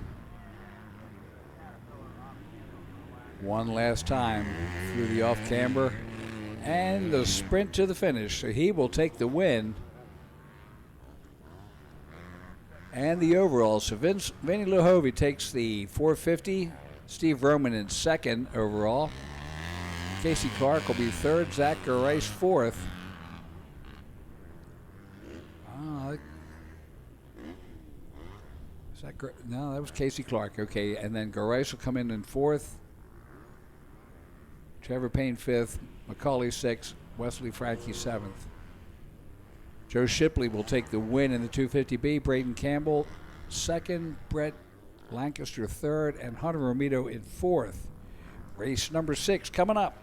one last time through the off-camber and the sprint to the finish. So he will take the win and the overall. So Vinny Lahovi takes the 450. Steve Roman in second overall. Casey Clark will be third. Zach Garais fourth. No, that was Casey Clark. Okay, and then Garais will come in fourth. Trevor Payne fifth. McCauley sixth. Wesley Frankie seventh. Joe Shipley will take the win in the 250B. Braden Campbell second. Brett Lancaster third. And Hunter Romito in fourth. Race number 6 coming up.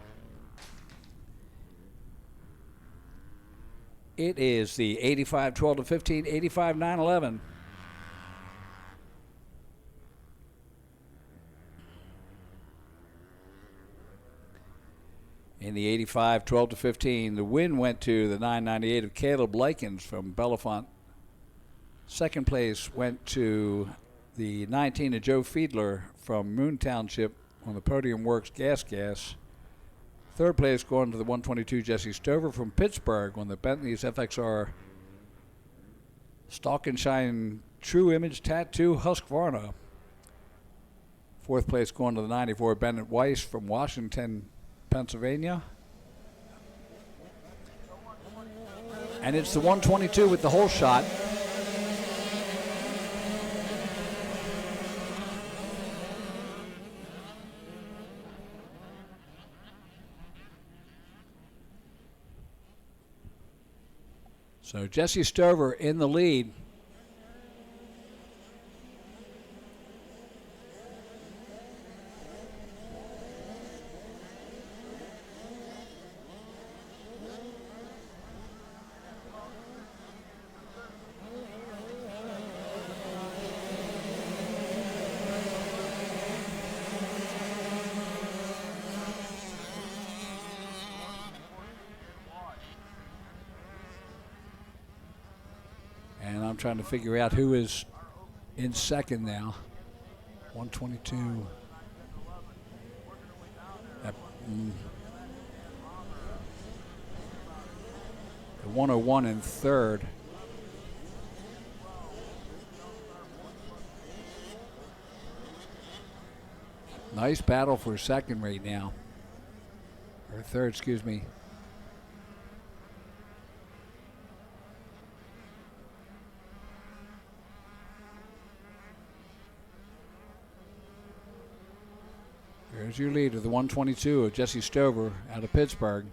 It is the 85 12 to 15, 85 9 11. In the 85 12 to 15, the win went to the 998 of Caleb Likens from Bellefonte. Second place went to the 19 of Joe Fiedler from Moon Township on the Podium Works Gas. Third place going to the 122 Jesse Stover from Pittsburgh on the Bentley's FXR Stalk and Shine True Image Tattoo Husqvarna. Fourth place going to the 94 Bennett Weiss from Washington, Pennsylvania. And it's the 122 with the whole shot. So Jesse Stover in the lead. And I'm trying to figure out who is in second now. 122. The 101 in third. Nice battle for second right now. Or third, excuse me. There's your leader, the 122 of Jesse Stover out of Pittsburgh.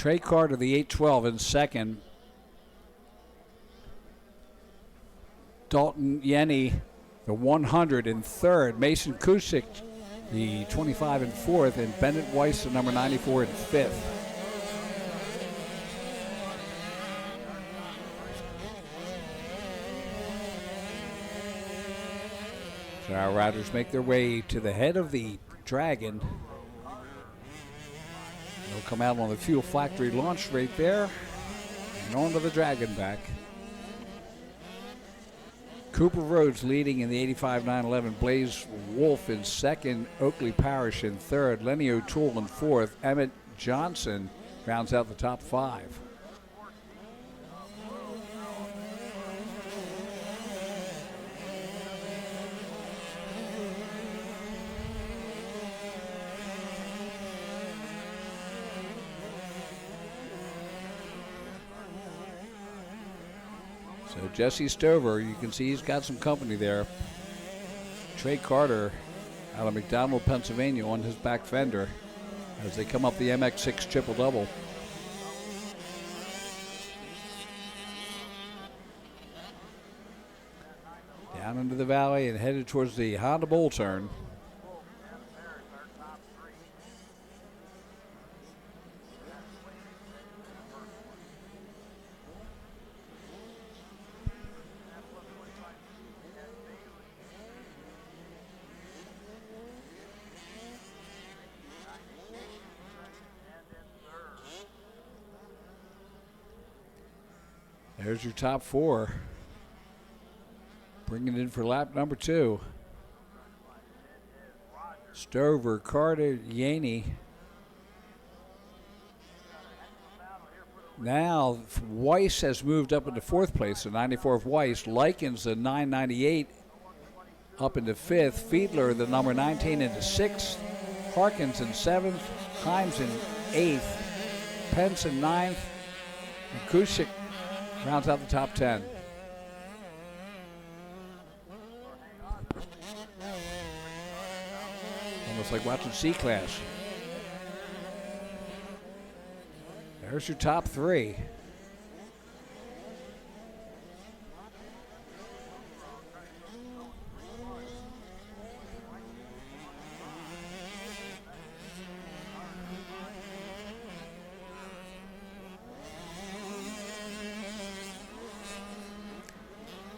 Trey Carter, the 812, in second. Dalton Yenny, the 100, in third. Mason Kusick, the 25, in fourth. And Bennett Weiss, the number 94, in fifth. So our riders make their way to the head of the Dragon. They'll come out on the Fuel Factory launch right there and onto the Dragon back. Cooper Rhodes leading in the 85 911. Blaze Wolf in second. Oakley Parrish in third. Lenny O'Toole in fourth. Emmett Johnson rounds out the top five. So Jesse Stover, you can see he's got some company there. Trey Carter out of McDonald, Pennsylvania, on his back fender as they come up the MX6 triple-double. Down into the valley and headed towards the Honda Bowl turn. There's your top four. Bringing it in for lap number 2. Stover, Carter, Yaney. Now Weiss has moved up into 4th place, the 94 of Weiss. Likens, the 998, up into 5th. Fiedler, the number 19, into 6th. Harkins in 7th. Himes in 8th. Pence in 9th. And Kusick rounds out the top 10. Almost like watching C-Class. There's your top 3.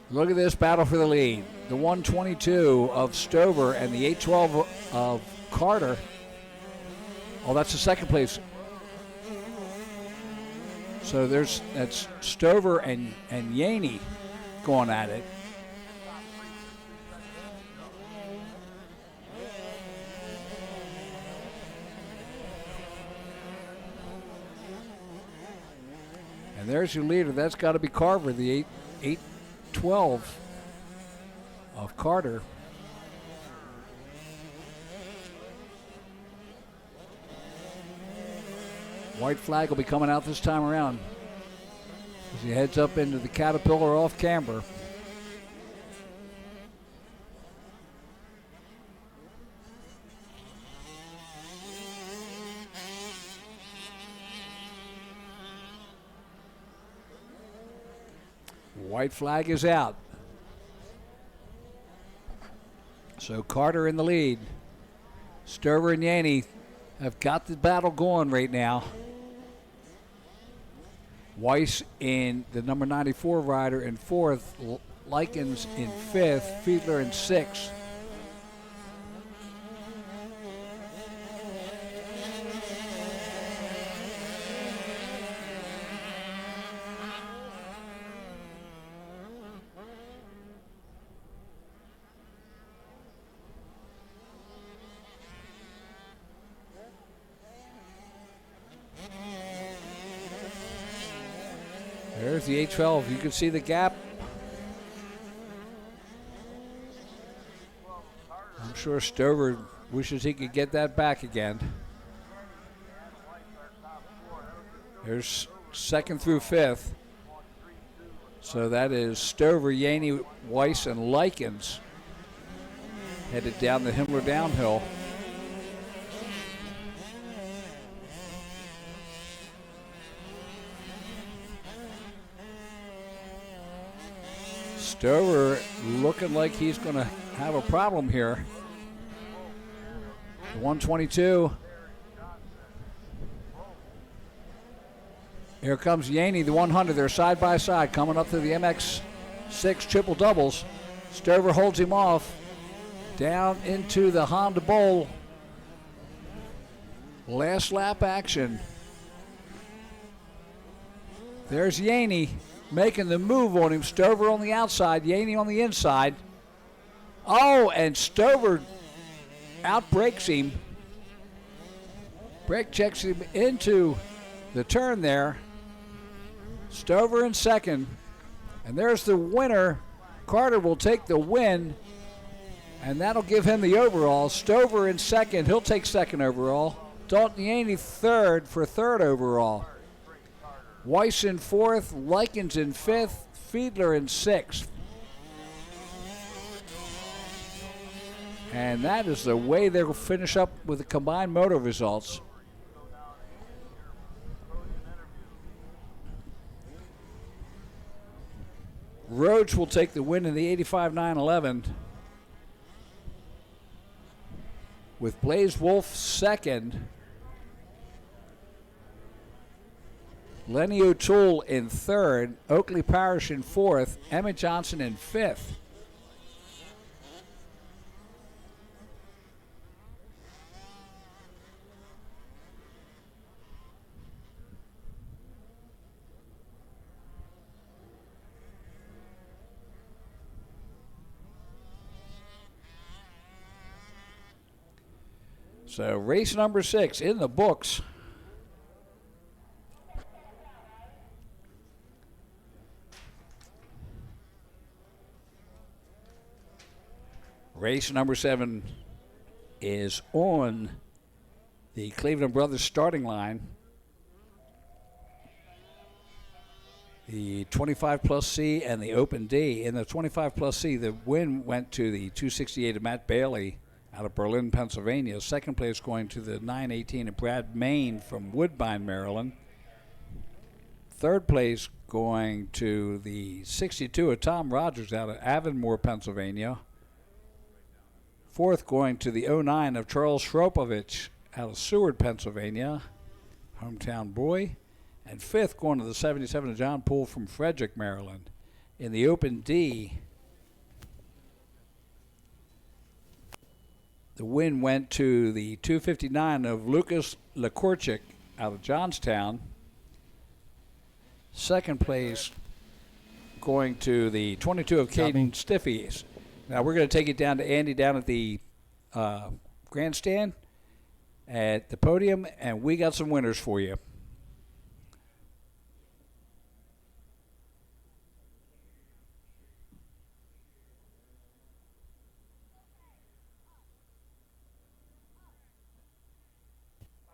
Look at this battle for the lead. The 122 of Stover and the 812 of Carter. Oh, that's the 2nd place. So that's Stover and Yaney going at it. And there's your leader. That's got to be Carver, the 812 of Carter. White flag will be coming out this time around as he heads up into the Caterpillar off camber. White flag is out. So Carter in the lead. Stover and Yaney have got the battle going right now. Weiss in the number 94 rider in 4th. Likens in 5th. Fiedler in 6th. There's the 812. You can see the gap. I'm sure Stover wishes he could get that back again. There's 2nd through 5th. So that is Stover, Yaney, Weiss, and Likens headed down the Himmler downhill. Stover looking like he's going to have a problem here. The 122. Here comes Yaney, the 100. They're side by side coming up to the MX6 triple doubles. Stover holds him off down into the Honda Bowl. Last lap action. There's Yaney making the move on him. Stover on the outside, Yaney on the inside. Oh, and Stover outbrakes him. Brake checks him into the turn there. Stover in second. And there's the winner. Carter will take the win, and that'll give him the overall. Stover in second. He'll take second overall. Dalton Yaney third for third overall. Weiss in fourth. Likens in fifth. Fiedler in sixth. And that is the way they'll finish up with the combined motor results. Rhodes will take the win in the 85-911 with Blaze Wolf second. Lenny O'Toole in third. Oakley Parrish in fourth. Emmett Johnson in fifth. So race number 6 in the books. Race number 7 is on the Cleveland Brothers starting line. The 25 plus C and the Open D. In the 25 plus C, the win went to the 268 of Matt Bailey out of Berlin, Pennsylvania. Second place going to the 918 of Brad Main from Woodbine, Maryland. Third place going to the 62 of Tom Rogers out of Avonmore, Pennsylvania. Fourth going to the 09 of Charles Shropovich out of Seward, Pennsylvania, hometown boy. And fifth going to the 77 of John Poole from Frederick, Maryland. In the Open D, the win went to the 259 of Lucas Lekorchik out of Johnstown. Second place going to the 22 of Caden Stiffy. Now we're going to take it down to Andy down at the grandstand at the podium, and we got some winners for you.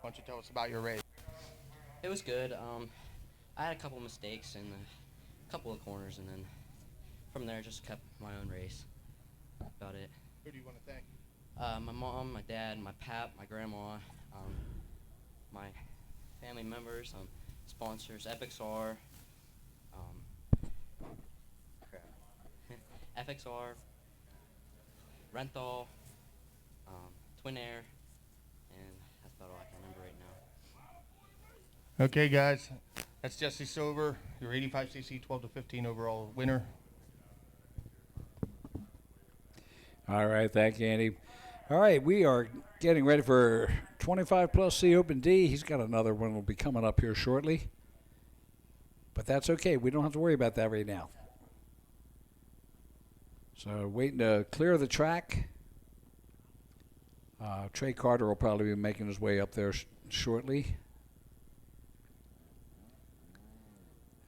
Why don't you tell us about your race? It was good. I had a couple mistakes in a couple of corners, and then from there just kept my own race. About it. Who do you want to thank? My mom, my dad, my pap, my grandma, my family members, sponsors, FXR, FXR, Renthal, Twin Air, and that's about all I can remember right now. Okay, guys, that's Jesse Silver, your 85cc 12 to 15 overall winner. All right, thank you, Andy. All right, we are getting ready for 25 plus C Open D. He's got another one will be coming up here shortly. But that's okay. We don't have to worry about that right now. So waiting to clear the track. Trey Carter will probably be making his way up there shortly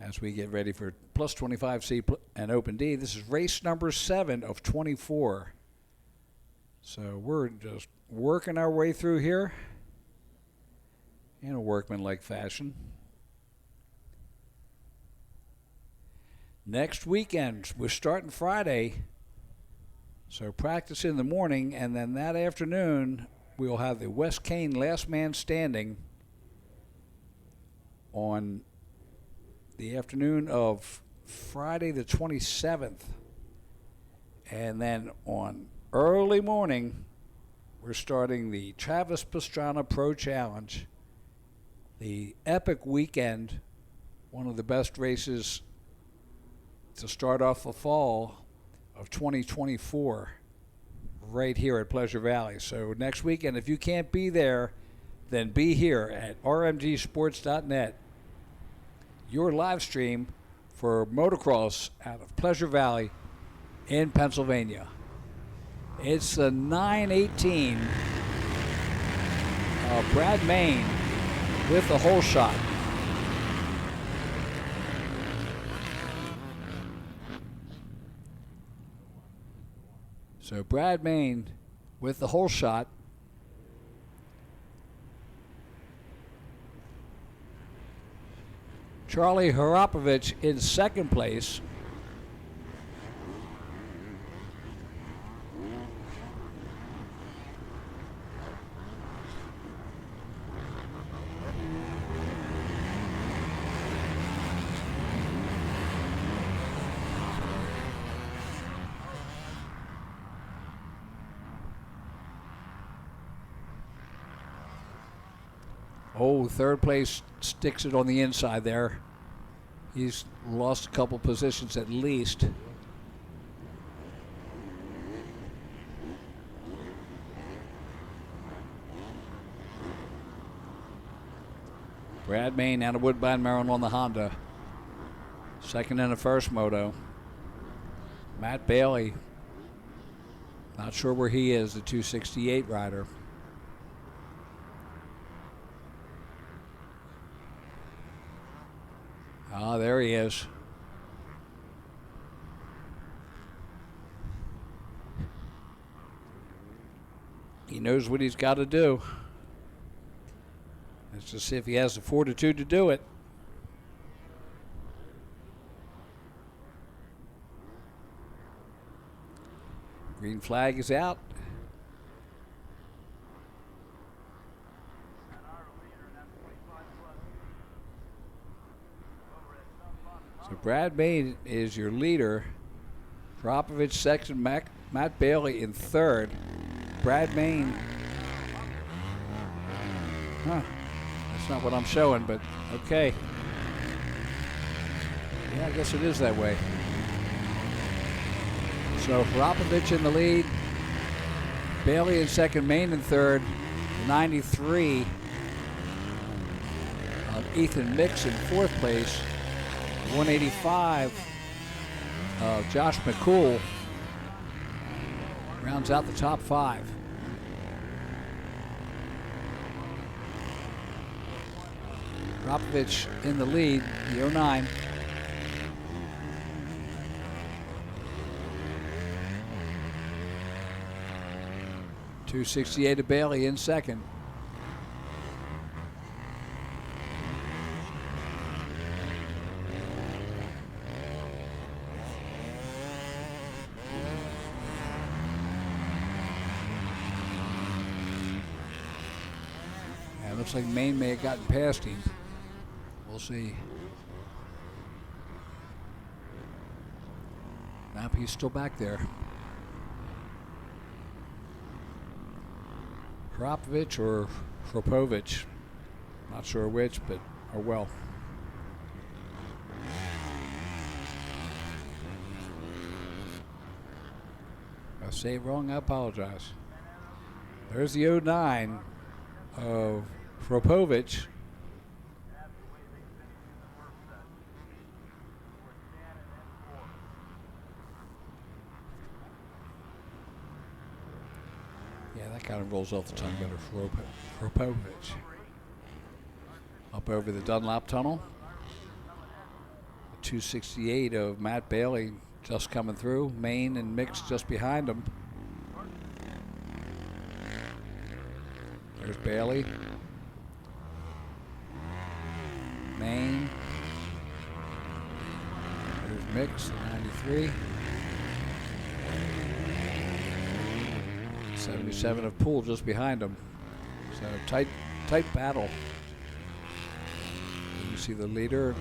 as we get ready for plus 25C and Open D. This is race number 7 of 24. So we're just working our way through here in a workmanlike fashion. Next weekend, we're starting Friday. So practice in the morning, and then that afternoon, we'll have the West Kane Last Man Standing on the afternoon of Friday the 27th. And then on early morning, we're starting the Travis Pastrana Pro Challenge, the epic weekend, one of the best races to start off the fall of 2024 right here at Pleasure Valley. So next weekend, if you can't be there, then be here at rmgsports.net, your live stream for motocross out of Pleasure Valley in Pennsylvania. It's the 918 Brad Main with the hole shot. So Brad Main with the hole shot. Charlie Harapovich in second place. Oh, third place sticks it on the inside there. He's lost a couple positions at least. Brad Main out of Woodbine, Maryland on the Honda. Second in the first moto. Matt Bailey. Not sure where he is, the 268 rider. Ah, there he is. He knows what he's got to do. Let's just see if he has the fortitude to do it. Green flag is out. So Brad Main is your leader. Harapovich second, Matt Bailey in third. Brad Main. Huh. That's not what I'm showing, but okay. Yeah, I guess it is that way. So Harapovich in the lead. Bailey in second, Main in third. 93 of Ethan Mix in fourth place. 185 of Josh McCool rounds out the top five. Harapovich in the lead, the 09. .268 of Bailey in second. Looks like Main may have gotten past him. We'll see. Nope, he's still back there. Harapovich or Hrapovich. Not sure which, but oh well. If I say it wrong, I apologize. There's the 09 of Hrapovich. Yeah, that kind of rolls off the tongue better. Hrapovich. Up over the Dunlop Tunnel. The 268 of Matt Bailey just coming through. Main and Mix just behind him. There's Bailey. Main. There's Mix, 93. 77 of Poole just behind him. So tight battle. You see the leader.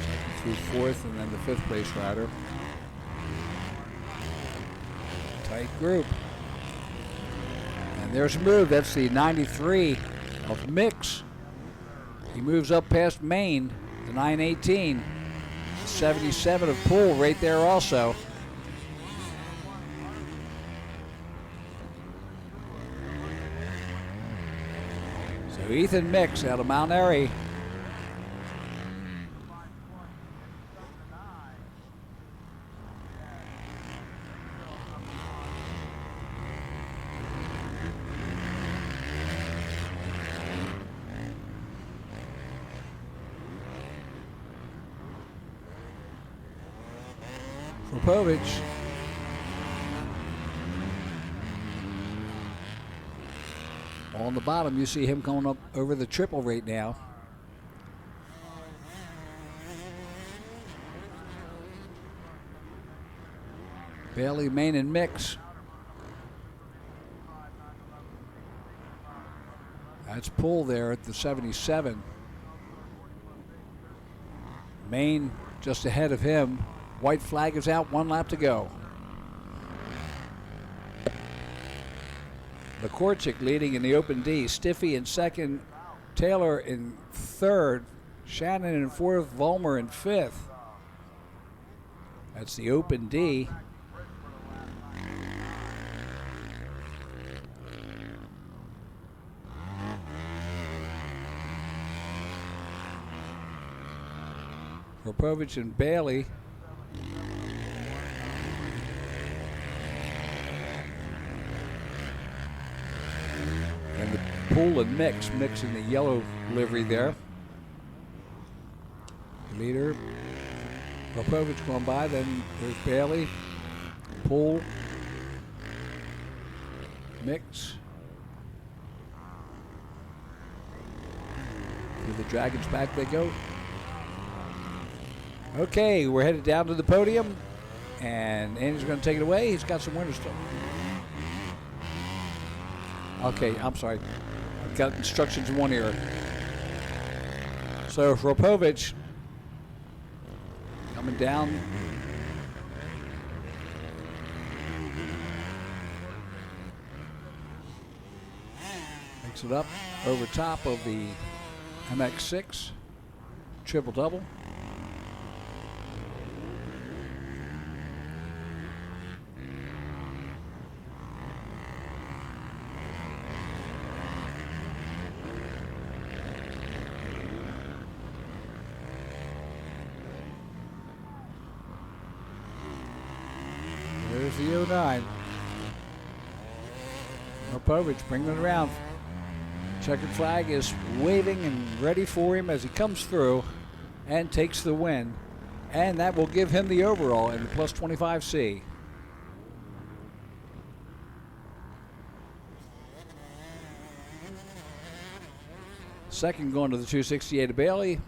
Second through fourth, and then the fifth place rider. Tight group. And there's a move. That's the 93 of Mix. He moves up past Maine, the 918. 77 of Poole right there also. So Ethan Mix out of Mount Airy. Popovich. On the bottom, you see him going up over the triple right now. Bailey, Main, and Mix. That's Poole there at the 77. Main just ahead of him. White flag is out, 1 lap to go. Lekorchik leading in the Open D. Stiffy in second, Taylor in third, Shannon in fourth, Vollmer in fifth. That's the Open D. Popovich and Bailey. And the Poole and Mix in the yellow livery there. Leader, Popovich going by, then there's Bailey, Poole, Mix. Through the Dragon's back they go. Okay, we're headed down to the podium, and Andy's going to take it away. He's got some winter stuff. Okay, I'm sorry. I've got instructions in one ear. So Ropovich coming down. Makes it up over top of the MX6 triple double. There's the 09. Ropovich bringing it around. Checkered flag is waving and ready for him as he comes through and takes the win. And that will give him the overall in the plus 25C. Second going to the 268 of Bailey.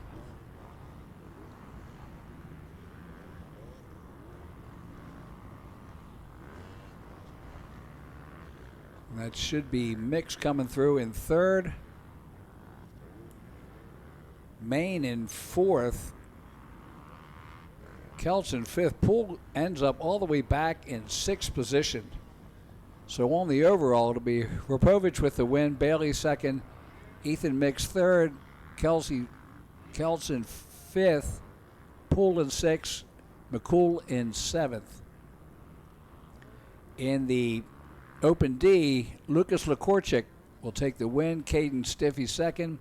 That should be Mix coming through in third. Main in fourth. Kelts in fifth. Poole ends up all the way back in sixth position. So on the overall, it'll be Ropovich with the win, Bailey second, Ethan Mix third, Kelts in fifth, Poole in sixth, McCool in seventh. In the Open D, Lucas Lekorchik will take the win. Caden Stiffy second,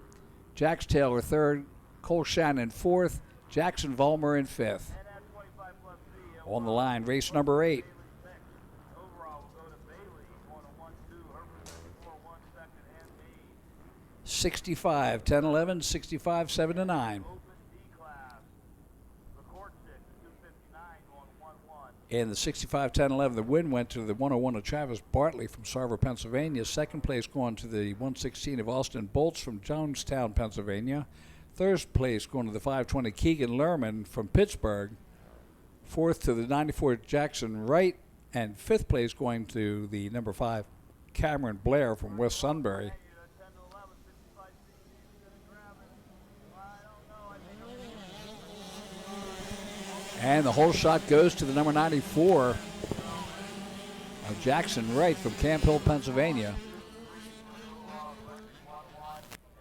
Jax Taylor third, Cole Shannon fourth, Jackson Vollmer in fifth. On the line, race number 8. $65, 10-11, $65, 7-9. In the 65, 10, 11, the win went to the 101 of Travis Bartley from Sarver, Pennsylvania. Second place going to the 116 of Austin Bolts from Jonestown, Pennsylvania. Third place going to the 520 Keegan Lerman from Pittsburgh. Fourth to the 94 Jackson Wright. And fifth place going to the number 5 Cameron Blair from West Sunbury. And the whole shot goes to the number 94 of Jackson Wright from Camp Hill, Pennsylvania.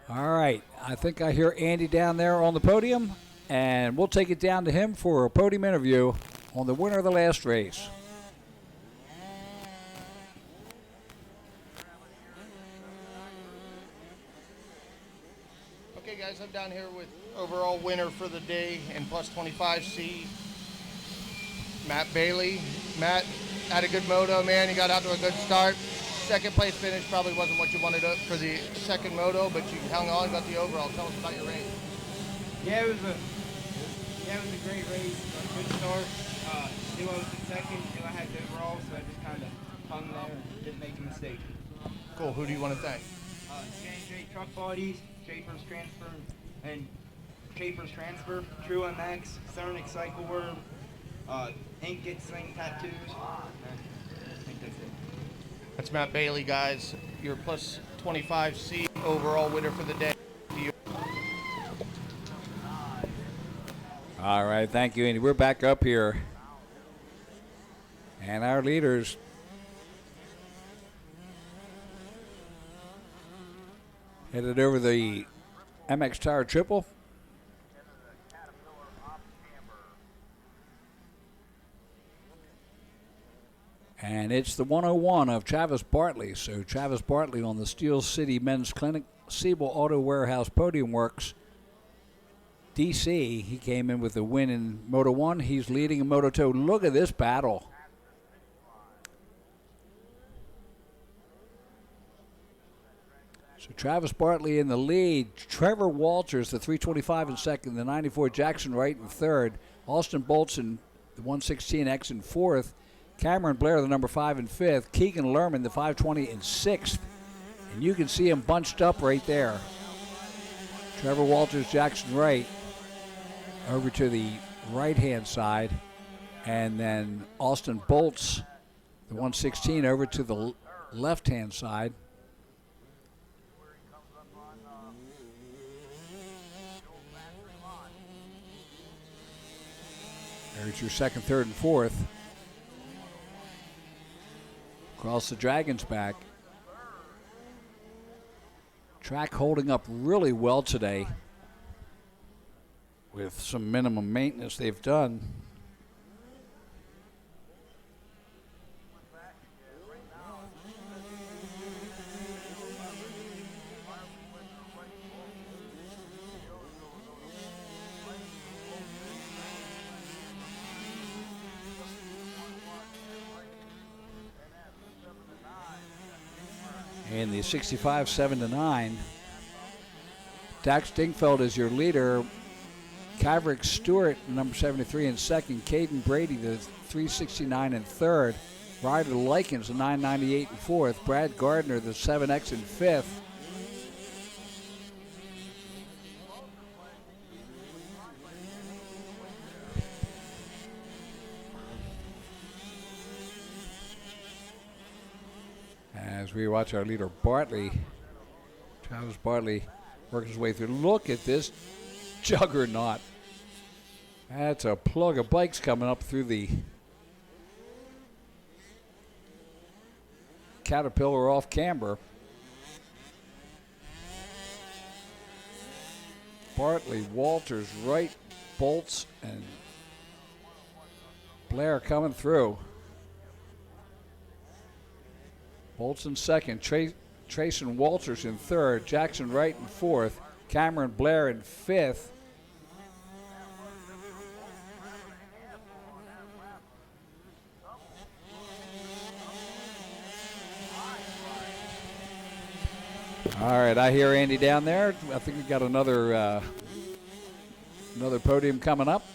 All right, I think I hear Andy down there on the podium, and we'll take it down to him for a podium interview on the winner of the last race. Okay, guys, I'm down here with overall winner for the day and plus 25C, Matt Bailey. Matt had a good moto, man. He got out to a good start. Second place finish probably wasn't what you wanted for the second moto, but you hung on, got the overall. Tell us about your race. Yeah, it was a great race. A good start. Knew I was in second, knew I had the overall, so I just kind of hung there and didn't make a mistake. Cool. Who do you want to thank? J&J Truck Bodies, Schaefer's Transfer, True MX, Cernic Cycle Worm, Ink Get Sling Tattoos. I think that's it. That's Matt Bailey, guys. Your plus 25C overall winner for the day. All right, thank you, Andy. We're back up here. And our leaders headed over the MX Tire Triple. And it's the 101 of Travis Bartley. So Travis Bartley on the Steel City Men's Clinic, Siebel Auto Warehouse Podium Works, DC. He came in with the win in Moto 1. He's leading in Moto 2. Look at this battle. So Travis Bartley in the lead. Trevor Walters, the 325 in second. The 94 Jackson Wright in third. Austin Bolton, the 116X in fourth. Cameron Blair, the number 5 in fifth. Keegan Lerman, the 520 in sixth. And you can see him bunched up right there. Trevor Walters, Jackson Wright over to the right-hand side. And then Austin Bolts, the 116, over to the left-hand side. There's your second, third, and fourth. Across the Dragon's back. Track holding up really well today with some minimum maintenance they've done. In the 65 7-9, Dax Dingfeld is your leader. Kaverick Stewart, number 73, in second. Caden Brady, the 369 in third. Ryder Likens, the 998 in fourth. Brad Gardner, the 7X in fifth. As we watch our leader Bartley, Travis Bartley, work his way through. Look at this juggernaut. That's a plug of bikes coming up through the Caterpillar off camber. Bartley, Walters, Wright, Bolts, and Blair coming through. Bolts in second, Trayson Walters in third, Jackson Wright in fourth, Cameron Blair in fifth. All right, I hear Andy down there. I think we got another podium coming up.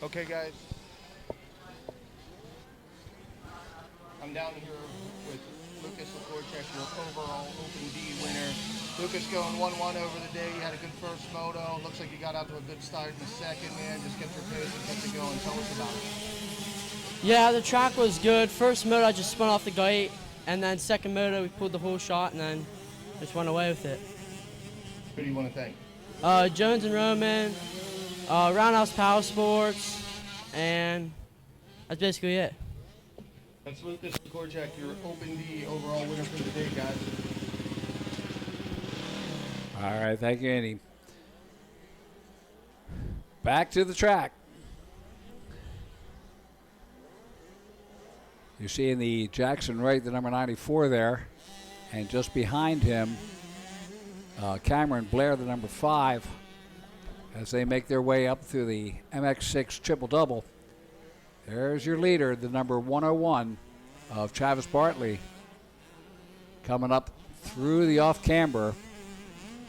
Okay, guys. I'm down here with Lucas Laporchek, your overall Open D winner. Lucas going 1-1 over the day. You had a good first moto. Looks like you got out to a good start in the second, man. Just kept your pace and kept it going. Tell us about it. Yeah, the track was good. First moto, I just spun off the gate. And then second moto, we pulled the whole shot and then just went away with it. Who do you want to thank? Jones and Roman, Roundhouse Power Sports, and that's basically it. Let's Lucas Korchak, your Open D overall winner for the day, guys. All right, thank you, Andy. Back to the track. You see in the Jackson Wright, the number 94 there, and just behind him, Cameron Blair, the number 5, as they make their way up through the MX6 triple-double. There's your leader, the number 101 of Travis Bartley, coming up through the off-camber.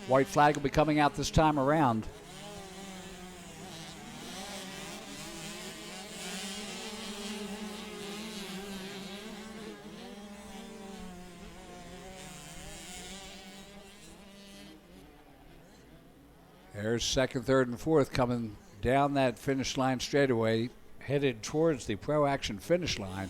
White flag will be coming out this time around. There's second, third, and fourth coming down that finish line straightaway, headed towards the Pro Action finish line.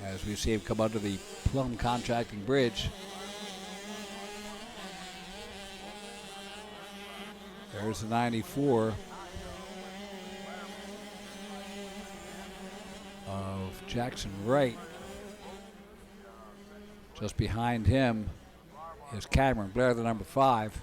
As we see him come under the Plum Contracting Bridge. There's the 94 of Jackson Wright. Just behind him is Cameron Blair, the number 5.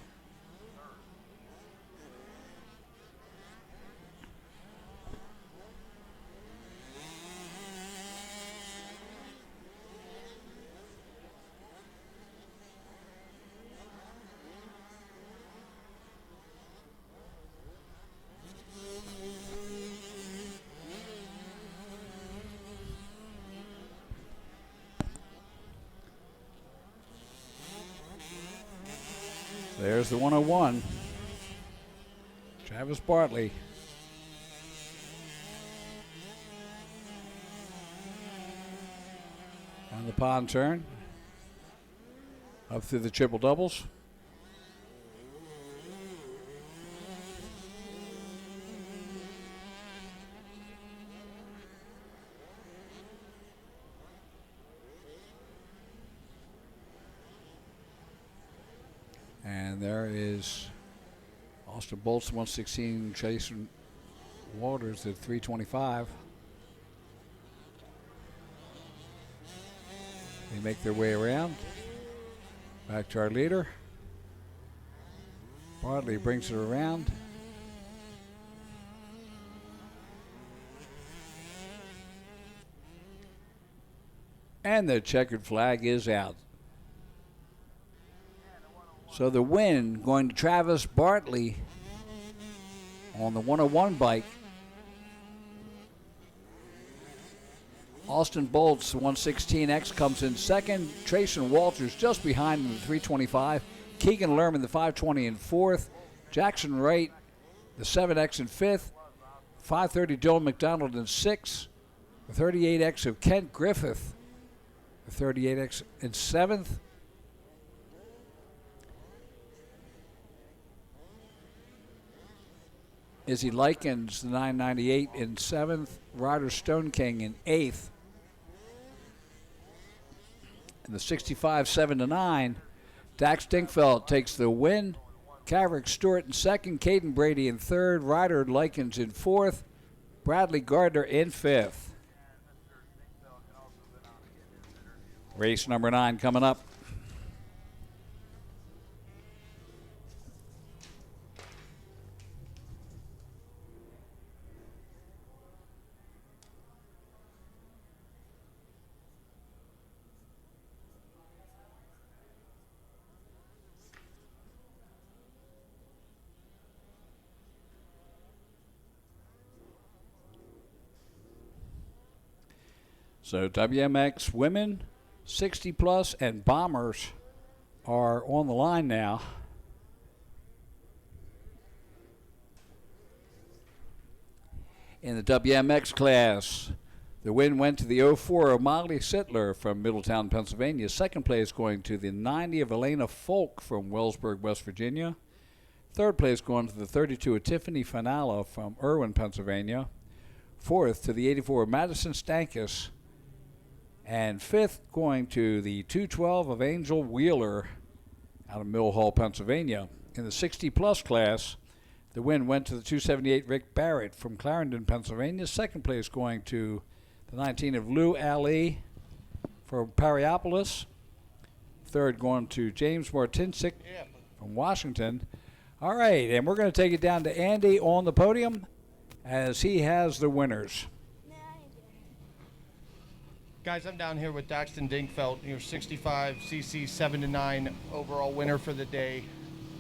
There's the 101, Travis Bartley. On the pond turn, up through the triple doubles. And there is Austin Bolts, 116, Jason Waters at 325. They make their way around. Back to our leader. Bartley brings it around. And the checkered flag is out. So the win going to Travis Bartley on the 101 bike. Austin Bolts, the 116X, comes in second. Trayson Walters just behind him, the 325. Keegan Lerman, the 520 in fourth. Jackson Wright, the 7X in fifth. 530 Dylan McDonald in sixth. The 38X of Kent Griffith, the 38X in seventh. Izzy Likens, the 998 in seventh. Ryder Stone King in eighth. And the 65 7-9. Dax Dinkfeld takes the win. Caverick Stewart in second. Caden Brady in third. Ryder Likens in fourth. Bradley Gardner in fifth. Race number 9 coming up. So WMX women, 60 plus, and bombers are on the line now. In the WMX class, the win went to the 04 of Molly Sittler from Middletown, Pennsylvania. Second place going to the 90 of Elena Folk from Wellsburg, West Virginia. Third place going to the 32 of Tiffany Finala from Irwin, Pennsylvania. Fourth to the 84 of Madison Stankus. And fifth going to the 212 of Angel Wheeler out of Mill Hall, Pennsylvania. In the 60-plus class, the win went to the 278 Rick Barrett from Clarendon, Pennsylvania. Second place going to the 19 of Lou Ali from Pariopolis. Third going to James Martinsik from Washington. All right, and we're going to take it down to Andy on the podium as he has the winners. Guys, I'm down here with Daxton Dinkfeld, your 65cc 7-9 overall winner for the day.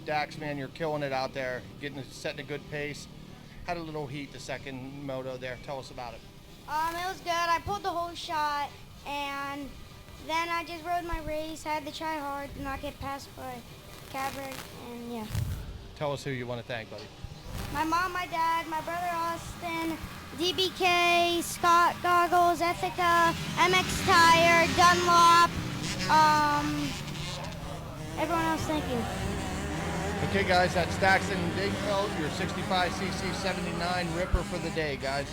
Dax, man, you're killing it out there, setting a good pace. Had a little heat the second moto there. Tell us about it. It was good. I pulled the whole shot, and then I just rode my race. I had to try hard to not get passed by Gabrick, and yeah. Tell us who you want to thank, buddy. My mom, my dad, my brother Austin, DBK, Scott Goggles, Ethica, MX Tire, Dunlop, everyone else, thank you. Okay, guys, that's Daxton Dinkfeld, your 65cc 79 ripper for the day, guys.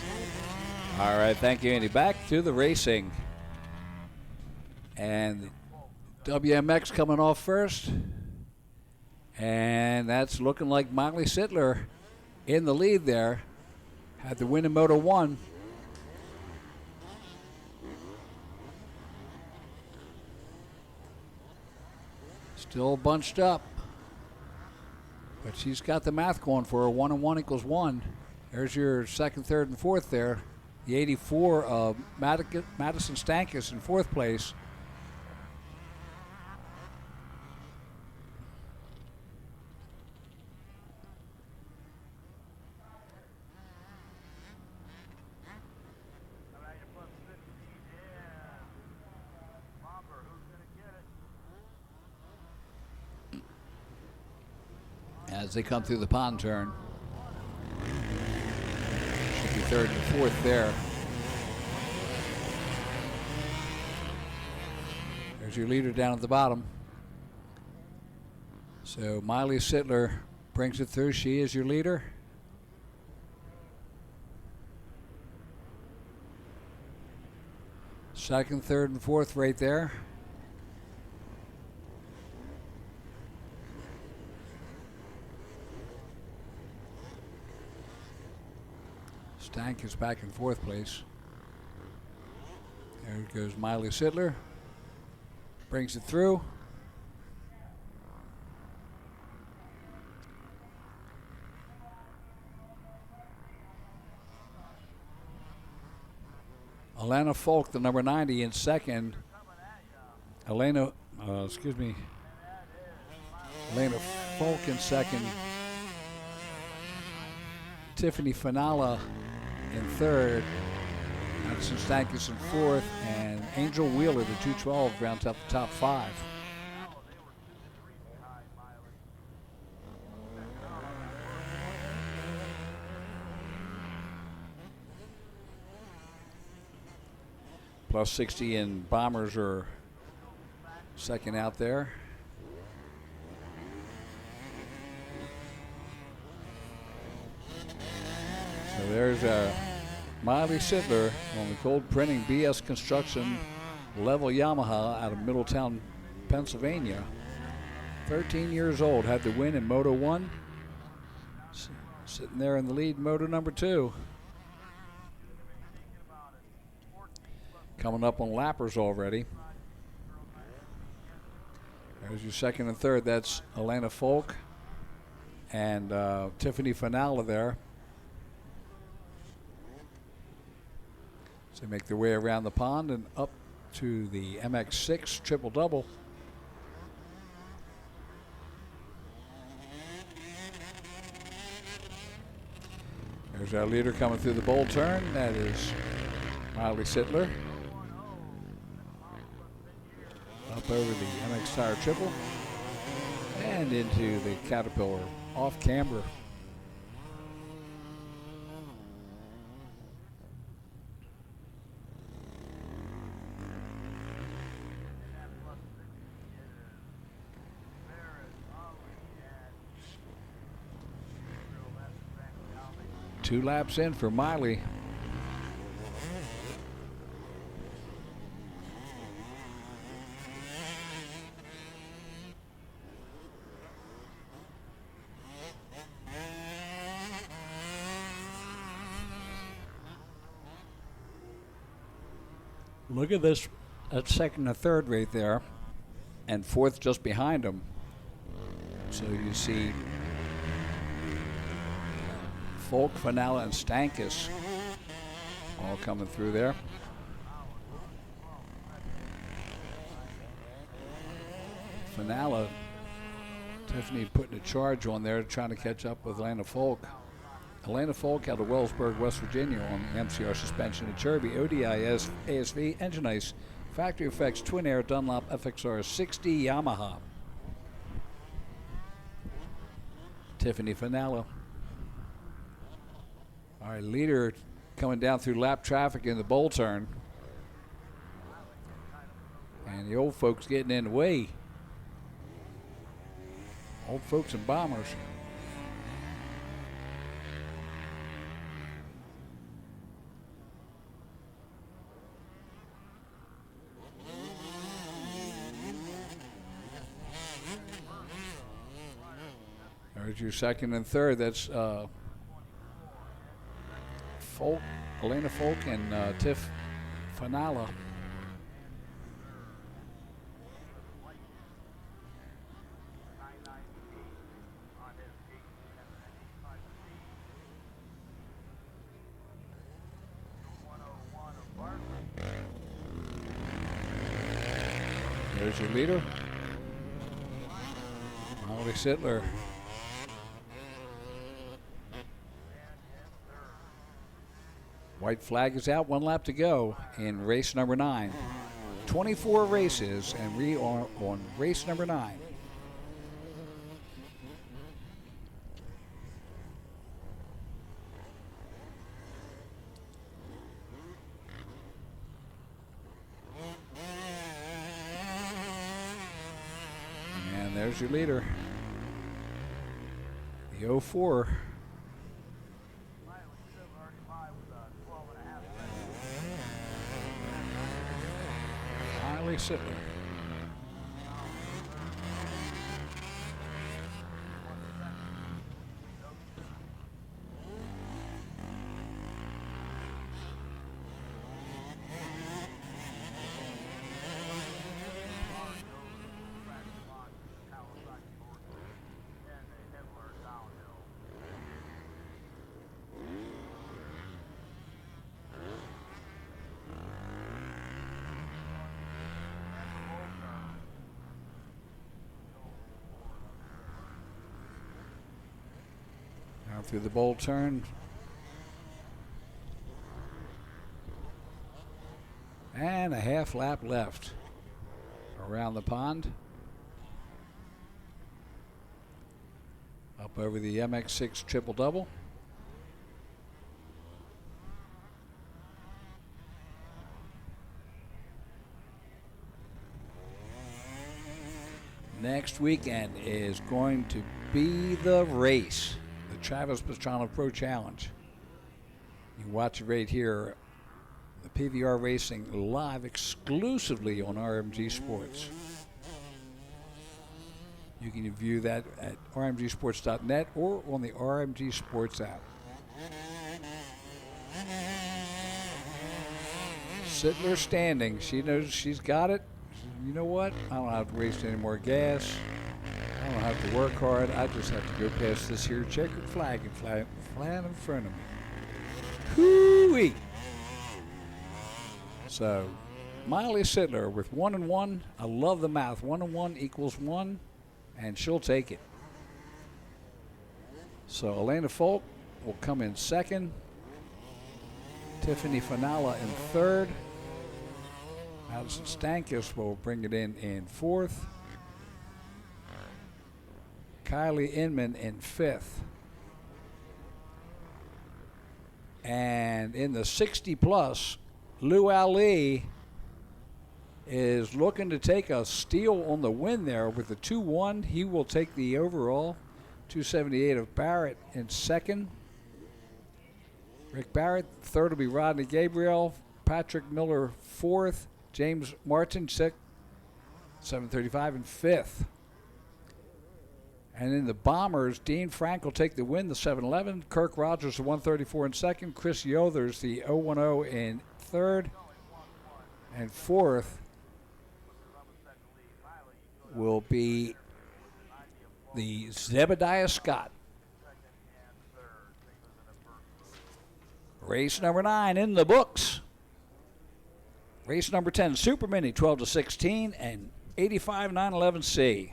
All right, thank you, Andy. Back to the racing. And WMX coming off first. And that's looking like Molly Sittler in the lead there. Had the win in Moto 1. Still bunched up. But she's got the math going for her. 1 and 1 equals 1. There's your second, third, and fourth there. The 84 of Madison Stankus in fourth place. As they come through the pond turn. Should be third and fourth there. There's your leader down at the bottom. So Miley Sittler brings it through. She is your leader. Second, third, and fourth right there. Stank is back in fourth place. There goes Miley Sittler. Brings it through. Alana Folk, the number 90, in second. Elena Folk in second. Tiffany Finala in third. Madison Stankus in fourth. And Angel Wheeler, the 212, rounds out the top five. Plus 60 and Bombers are second out there. So there's Miley Sittler on the cold printing BS Construction level Yamaha out of Middletown, Pennsylvania. 13 years old, had the win in Moto 1. Sitting there in the lead, Moto number 2. Coming up on lappers already. There's your second and third. That's Alana Folk and Tiffany Finala there. So they make their way around the pond and up to the MX6 triple-double. There's our leader coming through the bowl turn. That is Miley Sittler. Up over the MX Tire triple and into the Caterpillar off camber. 2 laps in for Miley. Look at this, at second and third right there, and fourth just behind him. So you see Folk, Finale, and Stankus all coming through there. Finale, Tiffany putting a charge on there, trying to catch up with Atlanta Folk. Atlanta Folk out of Wellsburg, West Virginia on MCR suspension, and Cherby, ODI, ASV, Engine Ice, Factory Effects, Twin Air, Dunlop, FXR 60, Yamaha. Tiffany Finale. All right, leader coming down through lap traffic in the bowl turn. And the old folks getting in the way. Old folks and bombers. There's your second and third. That's Folk, Elena Folk, and Tiff Finale. There's your leader, Molly Sittler. White flag is out, 1 lap to go in race number 9. 24 races, and we are on race number 9. And there's your leader, the 04. Sittler. Through the bowl turn. And a half lap left around the pond. Up over the MX6 triple double. Next weekend is going to be the race. The Travis Pastrana Pro Challenge. You can watch it right here, the PVR Racing live exclusively on RMG Sports. You can view that at rmgsports.net or on the RMG Sports app. Sittler standing. She knows she's got it. You know what? I don't have to waste any more gas. I don't have to work hard. I just have to go past this here checkered flag and fly in front of me. Hoo-wee! So, Miley Sittler with 1 and 1. I love the math. 1 and 1 equals 1, and she'll take it. So, Elena Folk will come in second. Tiffany Finale in third. Madison Stankus will bring it in fourth. Kylie Inman in fifth. And in the 60 plus, Lou Ali is looking to take a steal on the win there with the 2-1. He will take the overall 278 of Barrett in second. Rick Barrett. Third will be Rodney Gabriel. Patrick Miller fourth. James Martin sixth. 7:35 and fifth. And in the Bombers, Dean Frank will take the win, the 7-11. Kirk Rogers, the 134 in second. Chris Yothers, the 010 in third. And fourth will be the Zebediah Scott. Race number 9 in the books. Race number 10, Super Mini, 12-16 and 85 911C.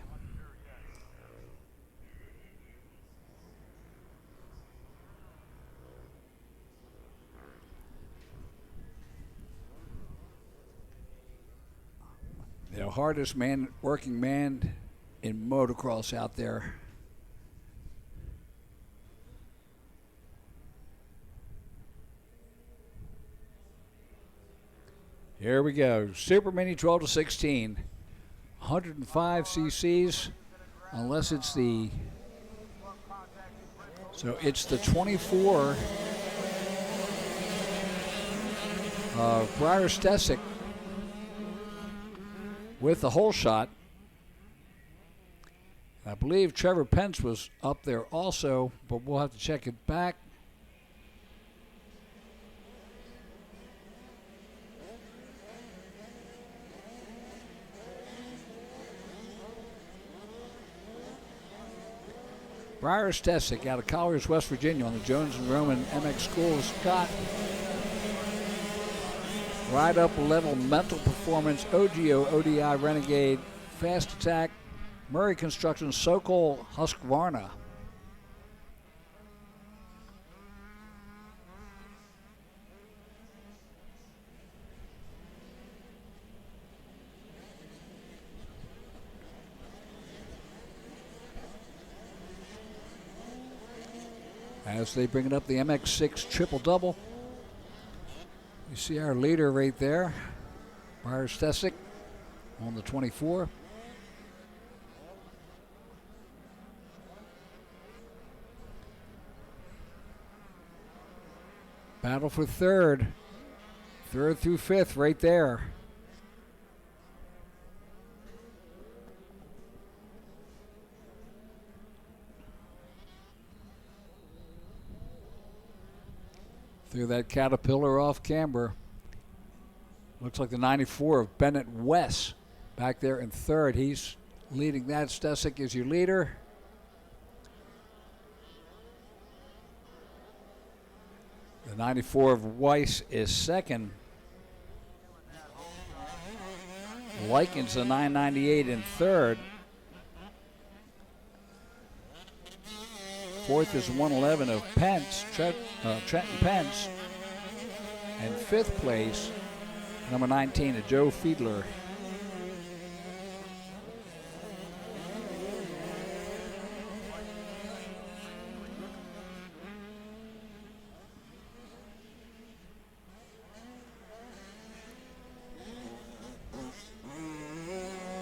The hardest working man in motocross out there. Here we go. Super Mini 12-16. 105 cc's, unless it's the... So it's the 24 Briar Stesic with the whole shot. I believe Trevor Pence was up there also, but we'll have to check it back. Briar Stesic out of Colliers, West Virginia on the Jones and Roman MX School of Scott. Ride Up Level Mental Performance, OGO, ODI, Renegade, Fast Attack, Murray Construction, Sokol, Husqvarna. As they bring it up, the MX6 triple-double. You see our leader right there, Briar Stesic on the 24. Battle for third. Third through fifth right there. Through that Caterpillar off camber. Looks like the 94 of Bennett West back there in third. He's leading that. Stesic is your leader. The 94 of Weiss is second. Likens the 998 in third. Fourth is 111 of Pence, Trenton Pence. And fifth place, number 19 of Joe Fiedler.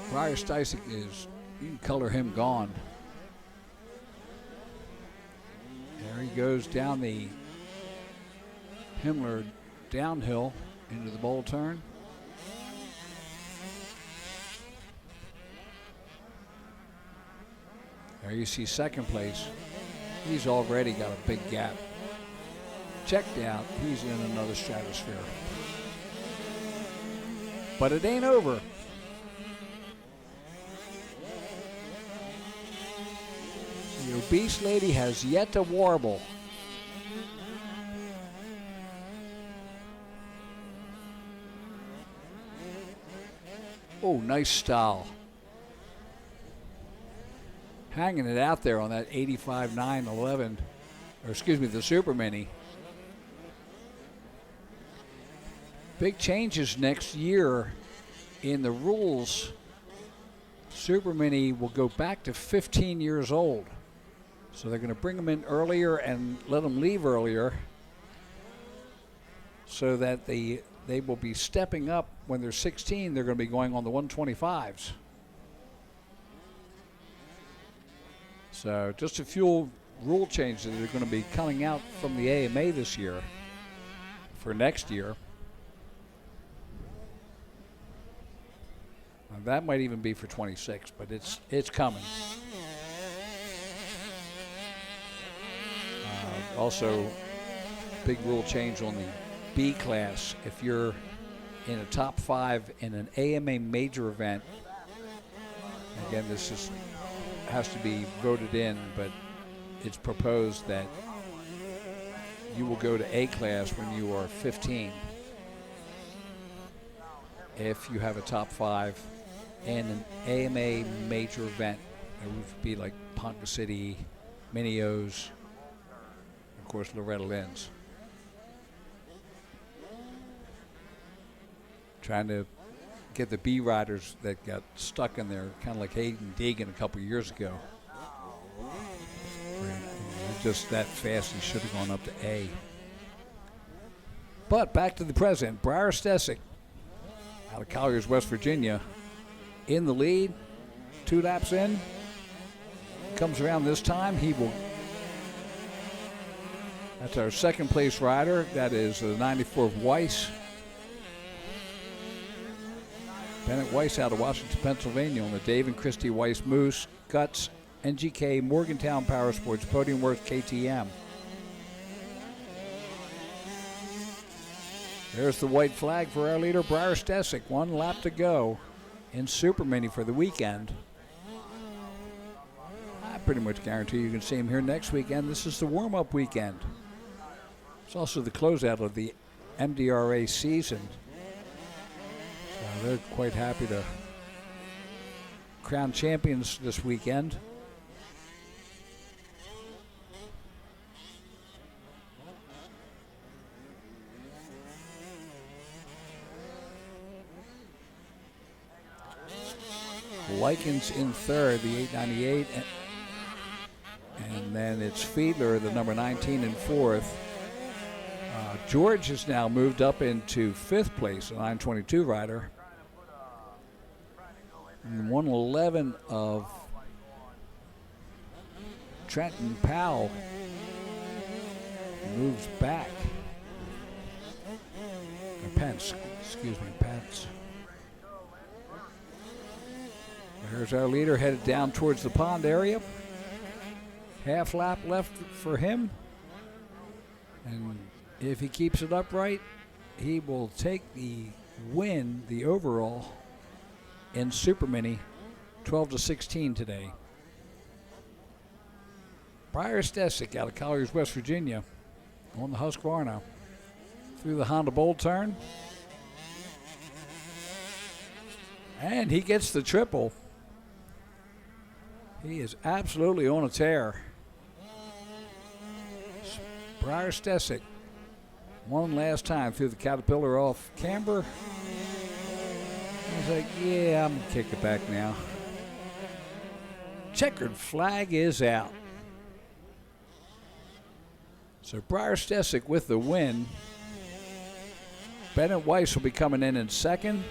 Briar Stesic is, you can color him gone. There he goes down the Himmler downhill into the bowl turn. There you see second place. He's already got a big gap. Checked out, he's in another stratosphere. But it ain't over. The obese lady has yet to warble. Oh, nice style. Hanging it out there on that 85 911, or excuse me, the Super Mini. Big changes next year in the rules. Super Mini will go back to 15 years old. So they're going to bring them in earlier and let them leave earlier so that they will be stepping up when they're 16. They're going to be going on the 125s. So just a few rule changes that are going to be coming out from the AMA this year. for next year. That might even be for 26, but it's coming. Also, big rule change on the B class. If you're in a top 5 in an AMA major event, again, this has to be voted in, but it's proposed that you will go to A class when you are 15 if you have a top 5 in an AMA major event. It would be like Ponca City, Minios, of course, Loretta Lynn's. Trying to get the B riders that got stuck in there, kind of like Hayden Deegan a couple years ago. Just that fast, he should have gone up to A. But back to the present, Briar Stesic out of Colliers, West Virginia, in the lead, 2 laps in. Comes around this time, he will. That's our second place rider. That is the 94 of Weiss. Bennett Weiss out of Washington, Pennsylvania on the Dave and Christy Weiss Moose, Guts, NGK, Morgantown Power Sports, Podium Worth, KTM. There's the white flag for our leader, Briar Stesic. 1 lap to go in Super Mini for the weekend. I pretty much guarantee you can see him here next weekend. This is the warm-up weekend. It's also the closeout of the MDRA season. So they're quite happy to crown champions this weekend. Likens in third, the 898, and then it's Fiedler, the number 19, in fourth. George has now moved up into 5th place, a 922 rider. And 111 of Trenton Powell moves back. Pence, excuse me, Pence. There's our leader headed down towards the pond area. Half lap left for him. And if he keeps it upright, he will take the win, the overall, in Super Mini, 12-16 today. Briar Stesic out of Colliers, West Virginia, on the Husqvarna. Through the Honda Bolt turn. And he gets the triple. He is absolutely on a tear. Briar Stesic, one last time through the Caterpillar off camber. He's like, yeah, I'm going to kick it back now. Checkered flag is out. So Briar Stesic with the win. Bennett Weiss will be coming in second.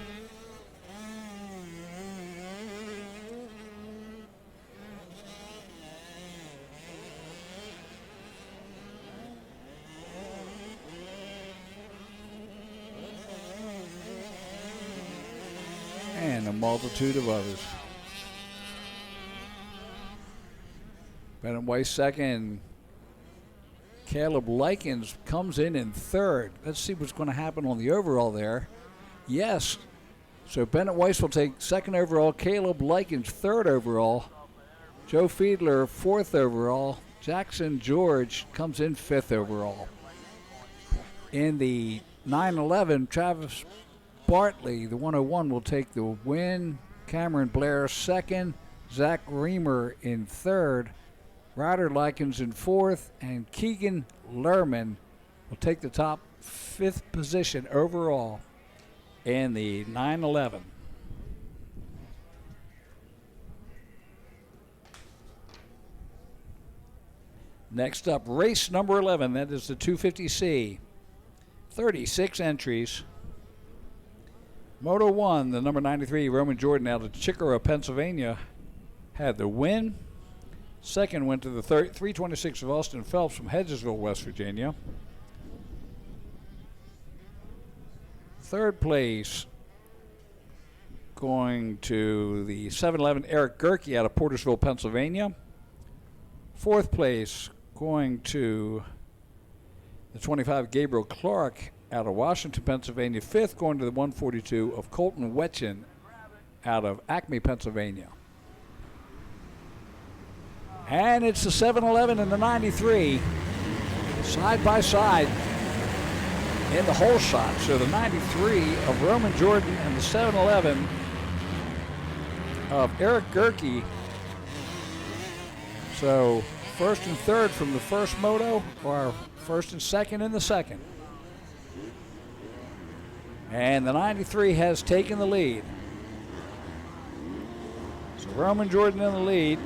And a multitude of others. Bennett Weiss second. Caleb Likens comes in third. Let's see what's going to happen on the overall there. Yes. So Bennett Weiss will take second overall. Caleb Likens third overall. Joe Fiedler fourth overall. Jackson George comes in 5th overall. In the 911, Travis Bartley, the 101, will take the win. Cameron Blair second. Zach Reamer in third. Ryder Likens in 4th. And Keegan Lerman will take the top 5th position overall in the 911. Next up, race number 11. That is the 250C. 36 entries. Moto 1, the number 93, Roman Jordan out of Chicora, Pennsylvania, had the win. Second went to the 326 of Austin Phelps from Hedgesville, West Virginia. Third place going to the 7-Eleven Eric Gerke out of Portersville, Pennsylvania. Fourth place going to the 25 Gabriel Clark out of Washington, Pennsylvania. Fifth going to the 142 of Colton Wetchen out of Acme, Pennsylvania. And it's the 7-Eleven and the 93 side by side in the whole shot. So the 93 of Roman Jordan and the 7-Eleven of Eric Gerke. So first and third from the first moto, or first and second in the second. And the 93 has taken the lead. So Roman Jordan in the lead.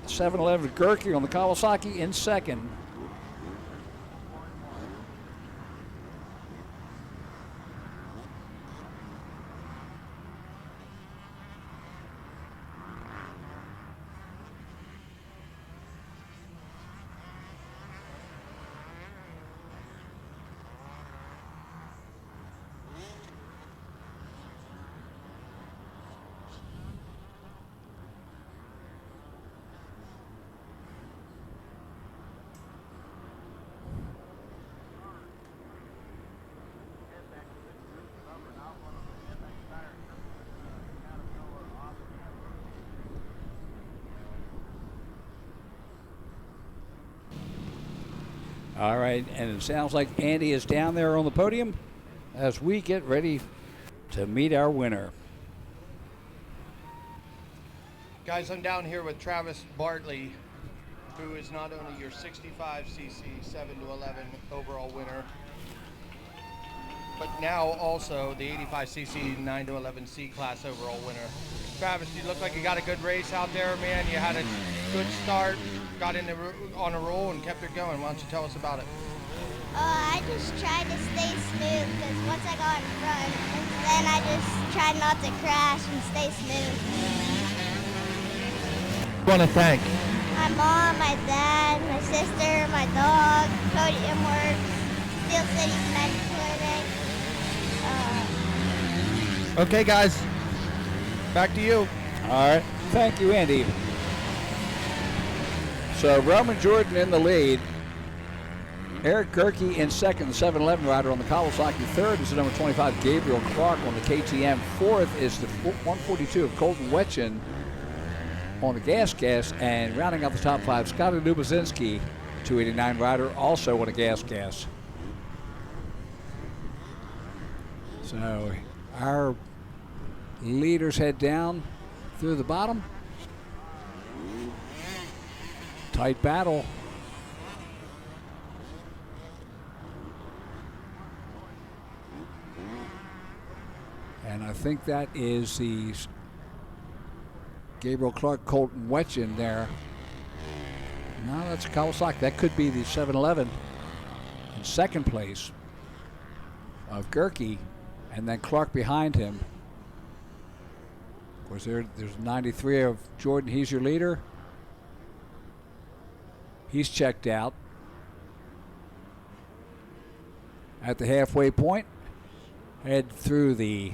7-Eleven Gerke on the Kawasaki in second. All right, and it sounds like Andy is down there on the podium as we get ready to meet our winner. Guys, I'm down here with Travis Bartley, who is not only your 65cc 7 to 11 overall winner, but now also the 85cc 9 to 11 C class overall winner. Travis, you look like you got a good race out there, man. You had a good start, got on a roll and kept it going. Why don't you tell us about it? I just tried to stay smooth because once I got in front, then I just tried not to crash and stay smooth. I want to thank My mom, my dad, my sister, my dog, Cody Imworks, Steel City Med Clinic. Okay, guys, back to you. All right, thank you, Andy. So Roman Jordan in the lead. Eric Gerke in second, the 7-Eleven rider on the Kawasaki. Third is the number 25, Gabriel Clark on the KTM. Fourth is the 142 of Colton Wetchen on the gas. And rounding out the top five, Scotty Lubazinski, 289 rider, also on a gas. So our leaders head down through the bottom. Tight battle. And I think that is the Gabriel Clark, Colton Wetchen there. No, that's Kawasaki. That could be the 7-Eleven in second place of Gerke, and then Clark behind him. Of course, there's 93 of Jordan. He's your leader. He's checked out at the halfway point. Head through the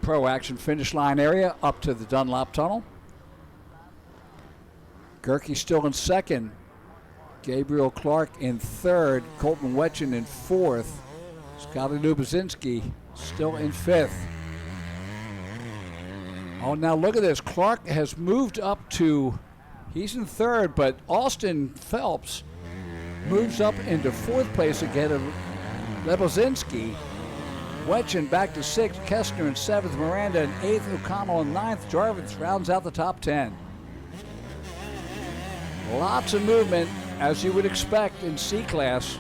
Pro Action finish line area up to the Dunlop Tunnel. Gerke still in second. Gabriel Clark in third. Colton Wetchen in fourth. Scotty Lubazinski still in fifth. Oh, now look at this. Clark has moved up to, he's in third, but Austin Phelps moves up into fourth place again of Lubazinski. Wetchen back to sixth, Kestner in seventh, Miranda in eighth, O'Connell in ninth. Jarvis rounds out the top 10. Lots of movement, as you would expect in C-Class.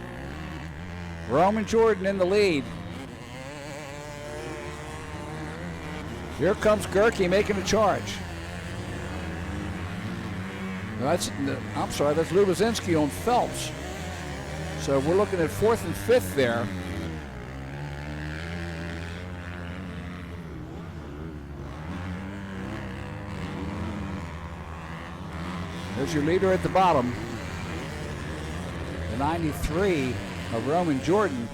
Roman Jordan in the lead. Here comes Gerke making a charge. That's Lubazinski on Phelps. So we're looking at fourth and fifth there. There's your leader at the bottom. The 93 of Roman Jordan.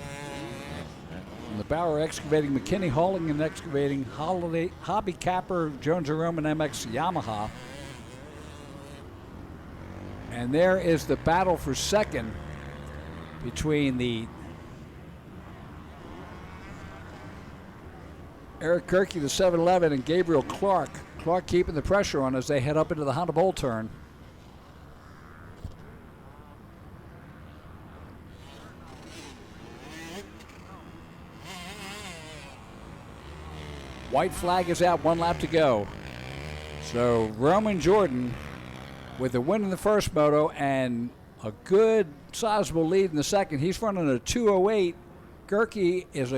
And the Bauer Excavating, McKinney Hauling and Excavating, Hobby Capper, Jones & Roman MX Yamaha. And there is the battle for second between the Eric Kirky, the 711, and Gabriel Clark. Clark keeping the pressure on as they head up into the Honda Bowl turn. White flag is out, 1 lap to go. So Roman Jordan with a win in the first moto and a good sizable lead in the second. He's running a 2:08. Gerke is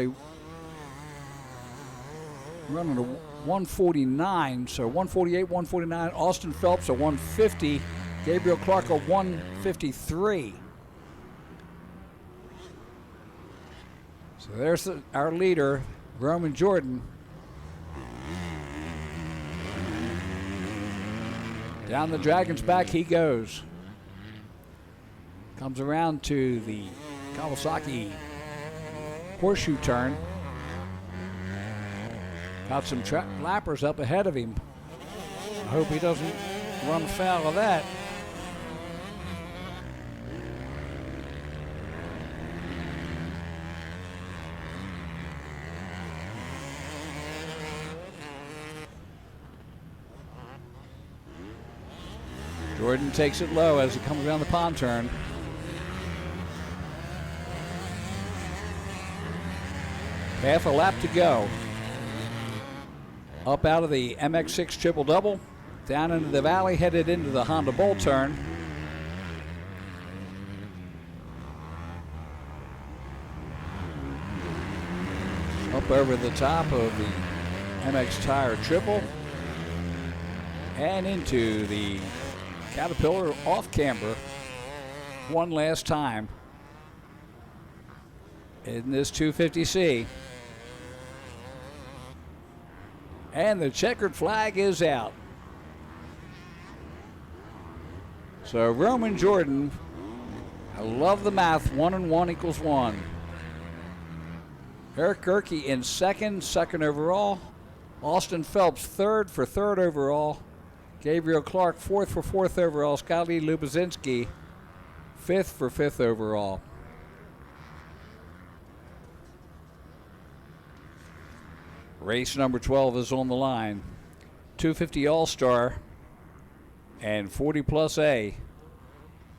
running a 1:49, so 1:48, 1:49. Austin Phelps a 1:50. Gabriel Clark a 1:53. So there's our leader, Roman Jordan. Down the Dragon's back he goes. Comes around to the Kawasaki horseshoe turn. Got some lappers up ahead of him. I hope he doesn't run foul of that. Jordan takes it low as he comes around the pond turn. Half a lap to go. Up out of the MX6 triple-double, down into the valley, headed into the Honda Bowl turn. Up over the top of the MX Tire triple and into the Caterpillar off camber one last time in this 250C. And the checkered flag is out. So Roman Jordan, I love the math, 1 and 1 equals 1. Eric Gerke in second overall. Austin Phelps third for third overall. Gabriel Clark fourth for fourth overall. Scotty Lubazinski fifth for fifth overall. Race number 12 is on the line. 250 All-Star and 40 plus A.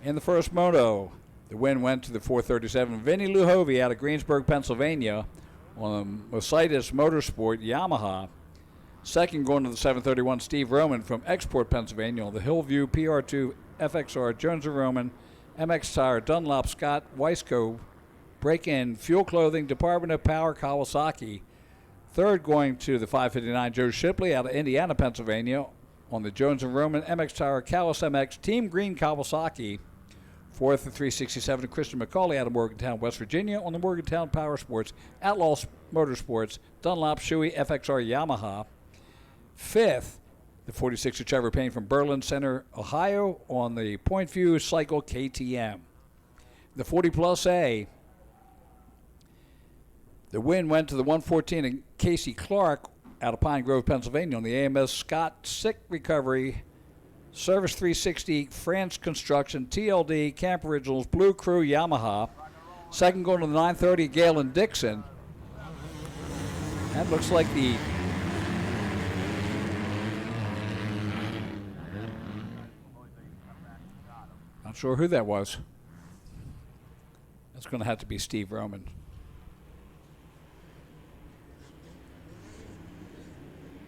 In the first moto, the win went to the 437 Vinny Luhovi out of Greensburg, Pennsylvania on the Mercedes Motorsport Yamaha. Second going to the 731 Steve Roman from Export, Pennsylvania on the Hillview PR2 FXR Jones & Roman MX Tire Dunlop Scott Weisco Break-In Fuel Clothing Department of Power Kawasaki. Third going to the 559 Joe Shipley out of Indiana, Pennsylvania on the Jones & Roman MX Tire Kawas MX Team Green Kawasaki. Fourth, the 367 Christian McCauley out of Morgantown, West Virginia on the Morgantown Power Sports Outlaw Motorsports Dunlop Shoei FXR Yamaha. Fifth, the 46 Trevor Payne from Berlin Center, Ohio on the Point View Cycle KTM. The 40 plus A, the win went to the 114 and Casey Clark out of Pine Grove, Pennsylvania on the AMS Scott Sick Recovery Service 360 France Construction TLD Camp Originals Blue Crew Yamaha. Second going to the 930 Galen Dixon. That looks like the not sure who that was. That's going to have to be Steve Roman.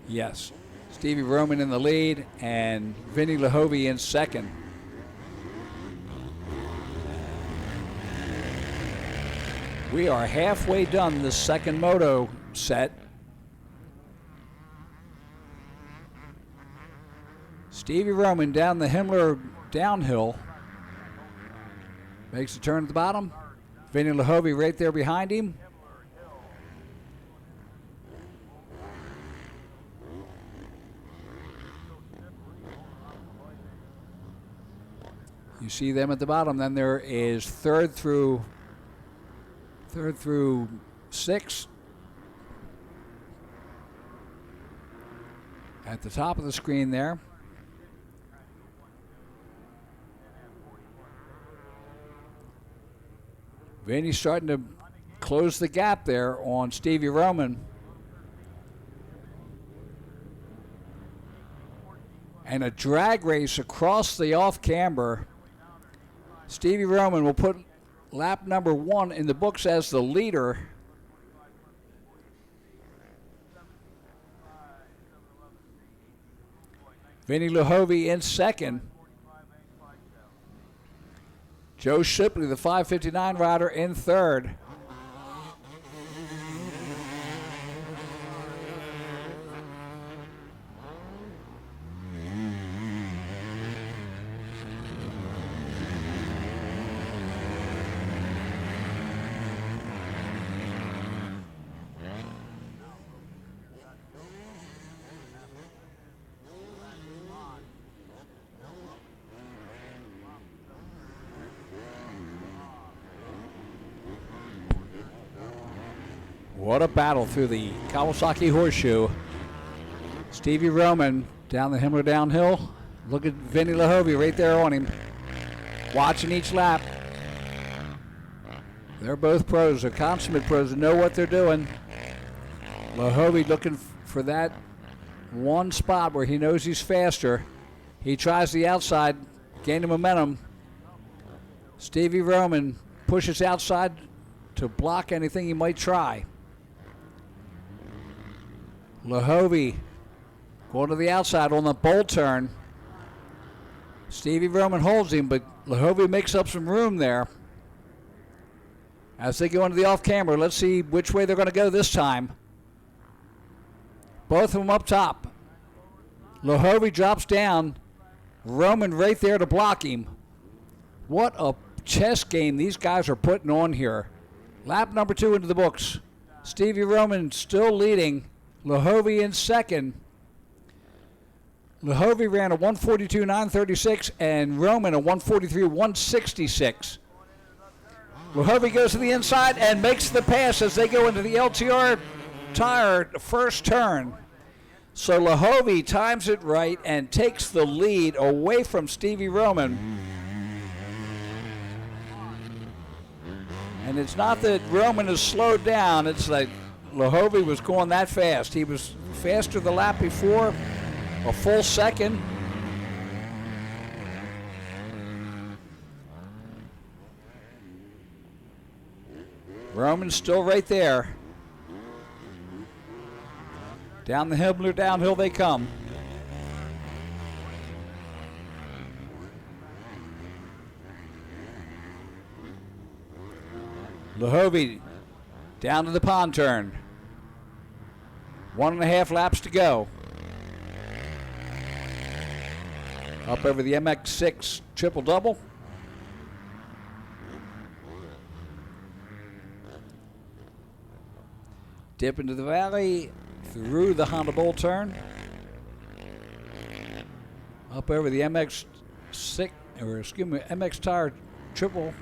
Yes, Stevie Roman in the lead and Vinny Luhovi in second. We are halfway done the second moto set. Stevie Roman down the Himmler downhill. Makes a turn at the bottom. Vinny Luhovi right there behind him. You see them at the bottom. Then there is third through Third through 6. At the top of the screen there. Vinny's starting to close the gap there on Stevie Roman. And a drag race across the off-camber. Stevie Roman will put lap number 1 in the books as the leader. Vinny Lahovey in second. Joe Shipley, the 559 rider, in third. What a battle through the Kawasaki Horseshoe. Stevie Roman down the Himmler downhill. Look at Vinny Lahovey right there on him. Watching each lap. They're both pros. They're consummate pros. They know what they're doing. Lahovey looking for that one spot where he knows he's faster. He tries the outside, gaining momentum. Stevie Roman pushes outside to block anything he might try. Lahovey going to the outside on the bowl turn. Stevie Roman holds him, but Lahovey makes up some room there. As they go into the off-camera, let's see which way they're going to go this time. Both of them up top. Lahovey drops down. Roman right there to block him. What a chess game these guys are putting on here. Lap number 2 into the books. Stevie Roman still leading. Lahovey in second. Lahovey ran a 142.936 and Roman a 143.166. Lahovey goes to the inside and makes the pass as they go into the LTR tire first turn. So Lahovey times it right and takes the lead away from Stevie Roman. And it's not that Roman has slowed down, it's like Lahovey was going that fast. He was faster the lap before, a full second. Roman's still right there. Down the Himmler downhill they come. Lahovey down to the pond turn. 1.5 laps to go. Up over the MX6 triple-double. Dip into the valley through the Honda Bowl turn. Up over the MX6, or excuse me, MX tire triple.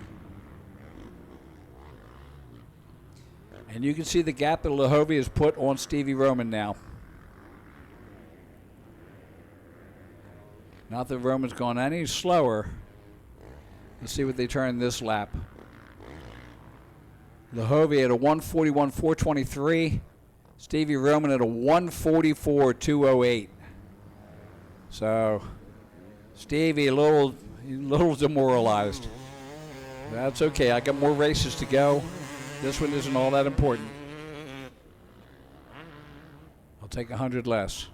And you can see the gap that Lahovey has put on Stevie Roman now. Not that Roman's gone any slower. Let's see what they turn this lap. Lahovey at a 141.423. Stevie Roman at a 144.208. So Stevie a little demoralized. That's okay. I got more races to go. This one isn't all that important. I'll take 100 less.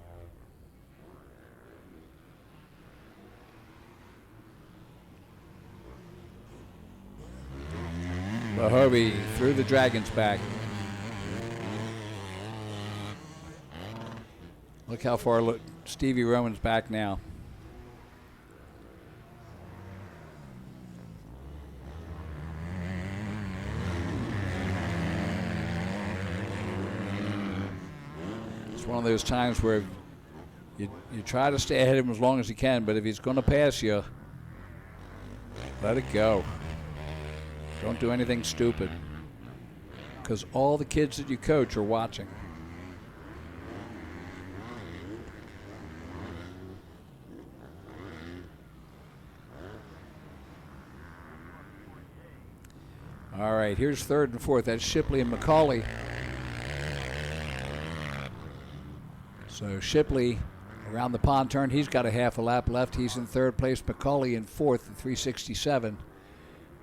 Lahovey through the Dragon's back. Look how far Stevie Roman's back now. It's one of those times where you try to stay ahead of him as long as you can, but if he's going to pass you, let it go. Don't do anything stupid. because all the kids that you coach are watching. All right, here's third and fourth. That's Shipley and McCauley. So Shipley around the pond turn. He's got a half a lap left. He's in third place. McCauley in fourth at 3:67.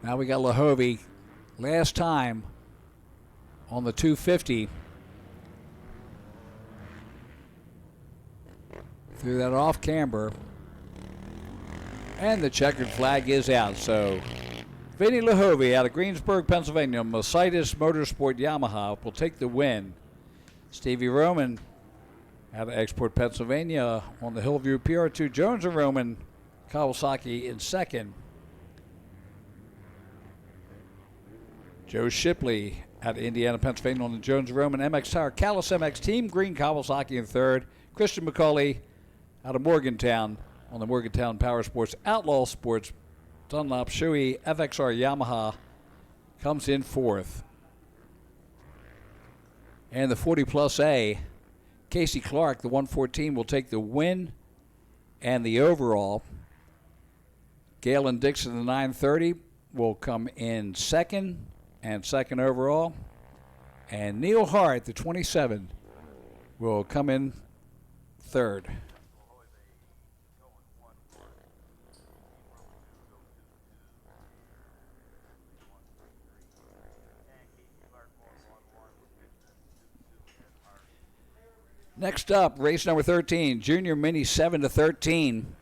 Now we got Lahovey. Last time on the 250. Threw that off camber. And the checkered flag is out. So Vinny Lahovey out of Greensburg, Pennsylvania, Mercedes Motorsport Yamaha will take the win. Stevie Roman out of Export, Pennsylvania on the Hillview PR2. Jones and Roman, Kawasaki in second. Joe Shipley out of Indiana, Pennsylvania on the Jones and Roman MX Tire Callis MX team. Green Kawasaki in third. Christian McCauley out of Morgantown on the Morgantown Power Sports Outlaw Sports Dunlop Shoei FXR Yamaha comes in fourth. And the 40 plus A, Casey Clark, the 114, will take the win and the overall. Galen Dixon, the 930, will come in second and second overall. And Neil Hart, the 27, will come in third. Next up, race number 13, Junior Mini 7 to 13.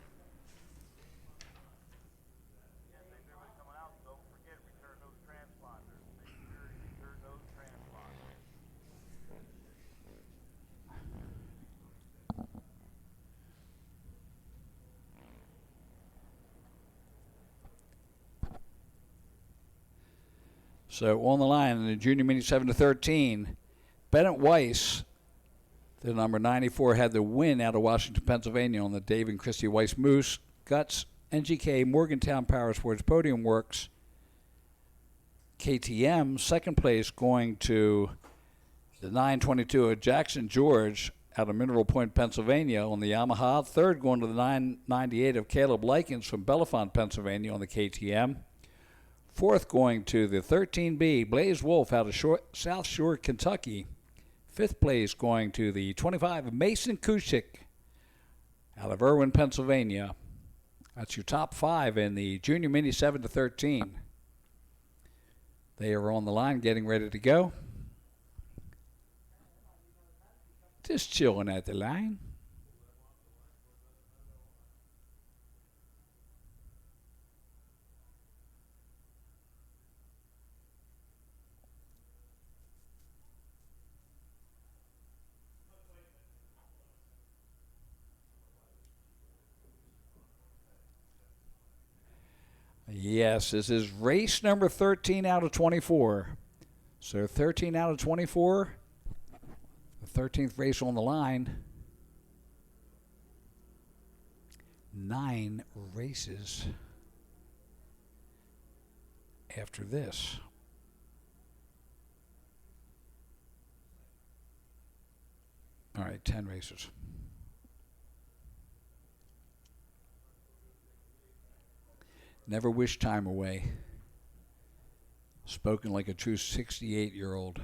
So on the line in the Junior Mini 7 to 13, Bennett Weiss, the number 94, had the win out of Washington, Pennsylvania on the Dave and Christy Weiss Moose, Guts, NGK, Morgantown Power Sports Podium Works, KTM. Second place going to the 922 of Jackson George out of Mineral Point, Pennsylvania on the Yamaha. Third going to the 998 of Caleb Likens from Bellefonte, Pennsylvania on the KTM. Fourth going to the 13B, Blaze Wolf out of South Shore, Kentucky. Fifth place going to the 25 of Mason Kuchik out of Irwin, Pennsylvania. That's your top five in the Junior Mini 7 to 13. They are on the line getting ready to go. Just chilling at the line. Yes, this is race number 13 out of 24. So 13 out of 24, the 13th race on the line. 9 races after this. All right, 10 races. Never wish time away. Spoken like a true 68-year-old.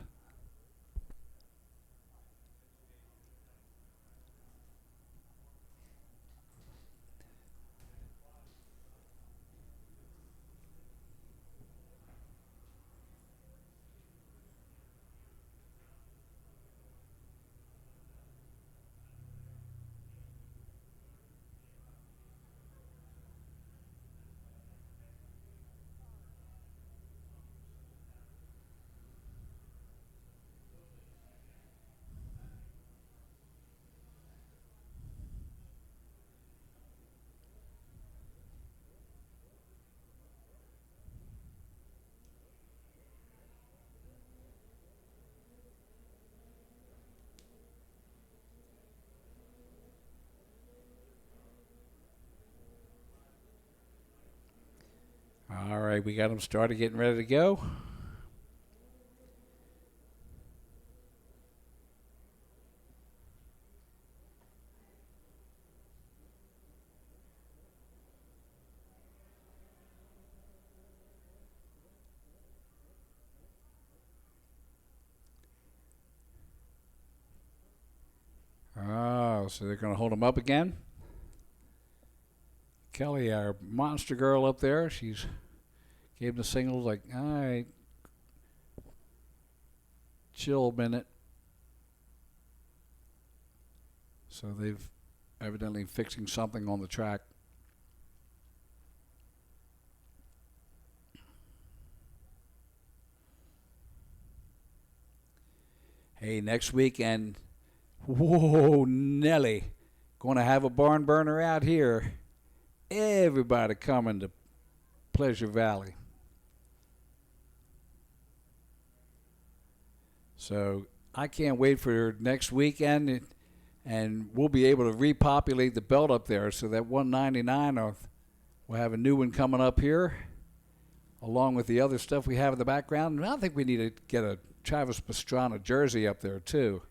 All right, we got them started, getting ready to go. Oh, so they're going to hold him up again? Kelly, our monster girl up there, she's gave the signals like, all right, chill a minute. So they've evidently fixing something on the track. Hey, next weekend, whoa, Nelly, going to have a barn burner out here. Everybody coming to Pleasure Valley. So I can't wait for next weekend, and we'll be able to repopulate the belt up there so that 199 we'll have a new one coming up here, along with the other stuff we have in the background. And I think we need to get a Travis Pastrana jersey up there too.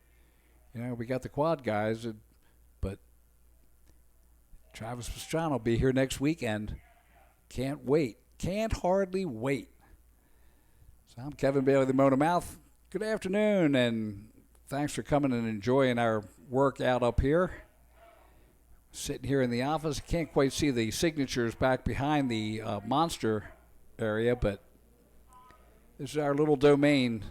You know, we got the quad guys, but Travis Pastrana will be here next weekend. Can't wait. Can't hardly wait. So I'm Kevin Bailey, the Motor Mouth. Good afternoon, and thanks for coming and enjoying our workout up here. Sitting here in the office, can't quite see the signatures back behind the monster area, but this is our little domain,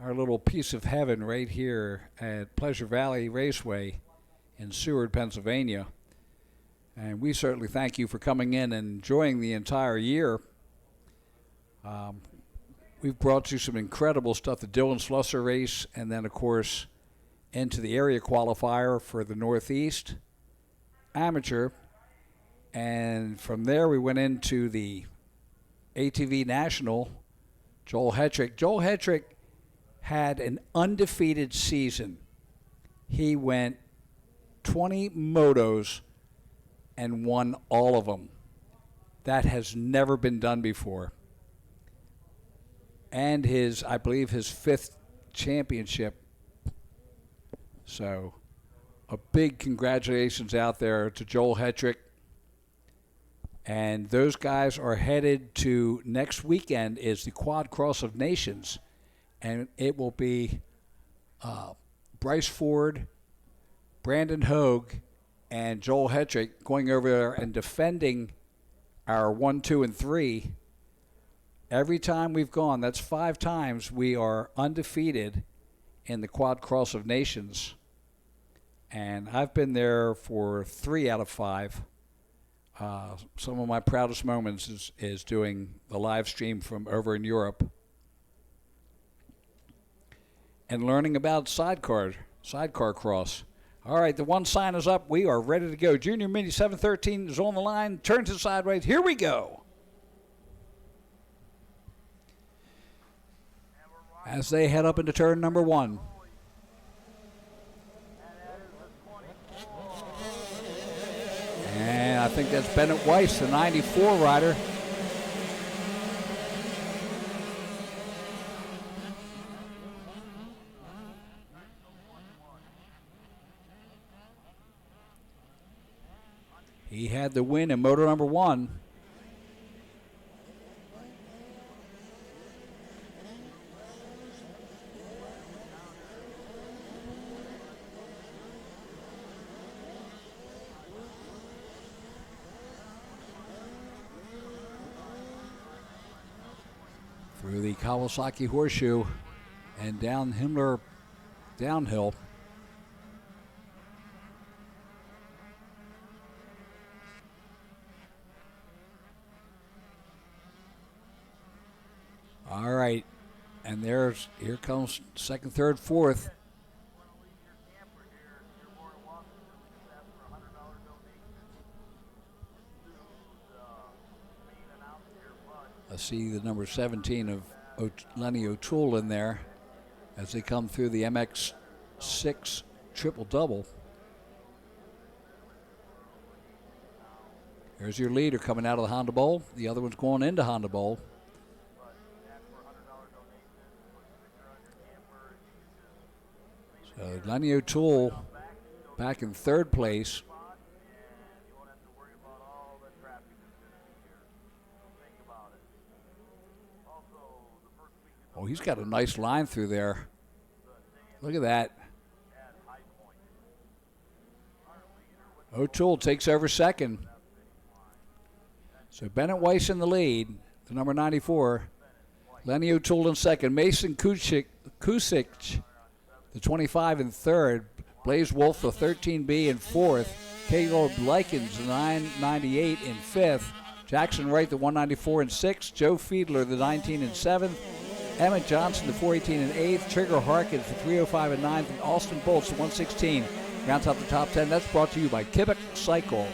our little piece of heaven right here at Pleasure Valley Raceway in Seward, Pennsylvania. And we certainly thank you for coming in and enjoying the entire year. We've brought you some incredible stuff, the Dylan Slusser race, and then, of course, into the area qualifier for the Northeast Amateur. And from there, we went into the ATV National, Joel Hetrick. Joel Hetrick had an undefeated season. He went 20 motos and won all of them. That has never been done before. And I believe his 5th championship. So a big congratulations out there to Joel Hetrick. And those guys are headed to next weekend is the Quad Cross of Nations. And it will be Bryce Ford, Brandon Hogue, and Joel Hetrick going over there and defending our 1, 2, and 3. Every time we've gone, that's 5 times we are undefeated in the Quad Cross of Nations. And I've been there for 3 out of 5. Some of my proudest moments is doing the live stream from over in Europe and learning about sidecar cross. All right, the one sign is up. We are ready to go. Junior Mini 713 is on the line. Turn to sideways. Here we go. As they head up into turn number 1. And I think that's Bennett Weiss, the 94 rider. He had the win in motor number 1. Through the Kawasaki Horseshoe and down Himmler downhill. All right, and here comes second, third, fourth. I see the number 17 of Lenny O'Toole in there as they come through the MX6 triple-double. Here's your leader coming out of the Honda Bowl. The other one's going into Honda Bowl. So Lenny O'Toole back in 3rd place. Oh, he's got a nice line through there. Look at that. O'Toole takes over second. So Bennett Weiss in the lead, the number 94. Lenny O'Toole in second. Mason Kusic, the 25 in third. Blaze Wolf, the 13B in fourth. Caleb Likens, the 998 in fifth. Jackson Wright, the 194 in sixth. Joe Fiedler, the 19 in seventh. Emmett Johnson, the 418 in eighth. Trigger Harkins, the 305 in ninth. And Austin Bolts, the 116. Rounds out the top 10. That's brought to you by Kibbuck Cycle.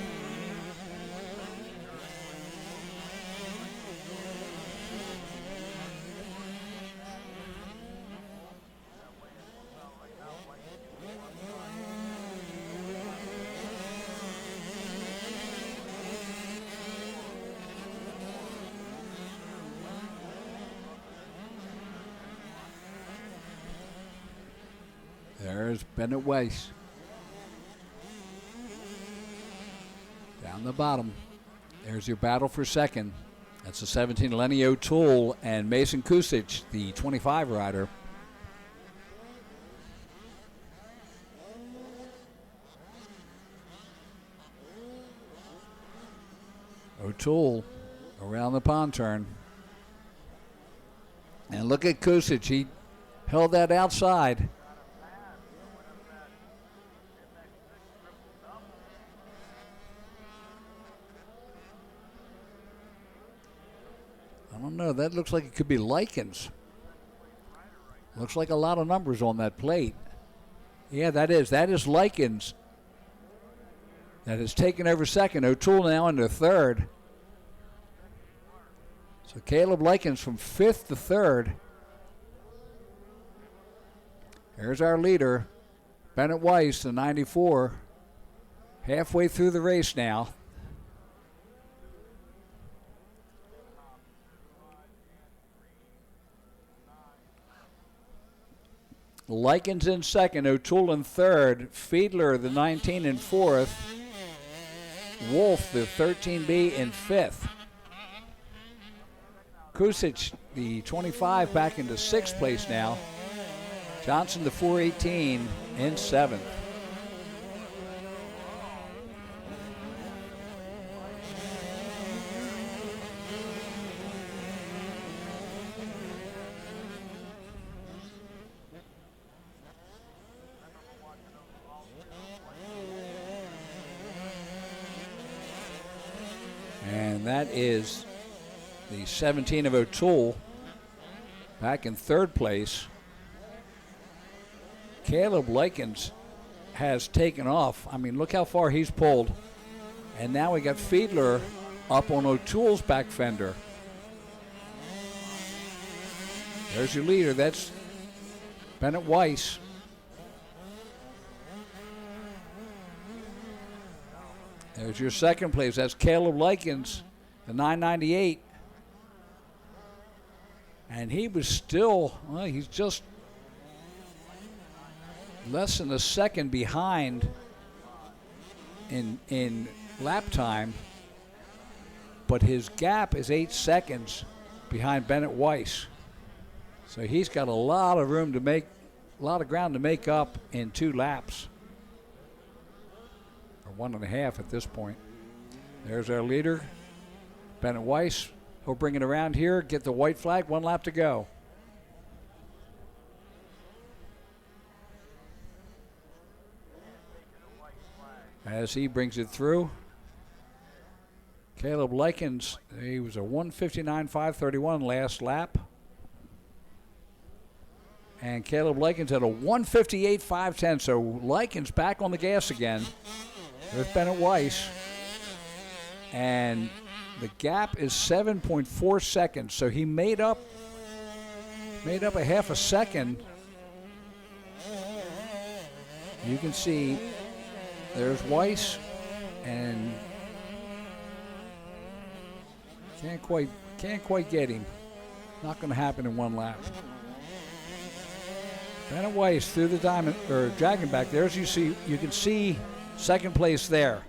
There's Bennett Weiss. Down the bottom. There's your battle for second. That's the 17, Lenny O'Toole, and Mason Kusic, the 25 rider. O'Toole around the pond turn. And look at Kusic. He held that outside. I don't know. That looks like it could be Likens. Looks like a lot of numbers on that plate. Yeah, that is Likens. That has taken over second. O'Toole now into third. So Caleb Likens from fifth to third. Here's our leader, Bennett Weiss, the 94. Halfway through the race now. Likens in second, O'Toole in third, Fiedler, the 19, in fourth, Wolf, the 13B, in fifth. Kusic, the 25, back into sixth place now. Johnson, the 418, in seventh. And that is the 17 of O'Toole back in third place. Caleb Likens has taken off. I mean, look how far he's pulled. And now we got Fiedler up on O'Toole's back fender. There's your leader. That's Bennett Weiss. There's your second place. That's Caleb Likens, the 998. And he was still, well, he's just less than a second behind in lap time. But his gap is 8 seconds behind Bennett Weiss. So he's got a lot of room to make, a lot of ground to make up in 2 laps. 1.5 at this point. There's our leader, Bennett Weiss. He'll bring it around here, get the white flag, 1 lap to go. As he brings it through, Caleb Likens, he was a 1:59.531 last lap. And Caleb Likens at a 1:58.510, so Likens back on the gas again. There's Bennett Weiss. And the gap is 7.4 seconds. So he made up a half a second. You can see there's Weiss, and can't quite get him. Not going to happen in 1 lap. Bennett Weiss through the diamond or dragon back there. As you can see second place there.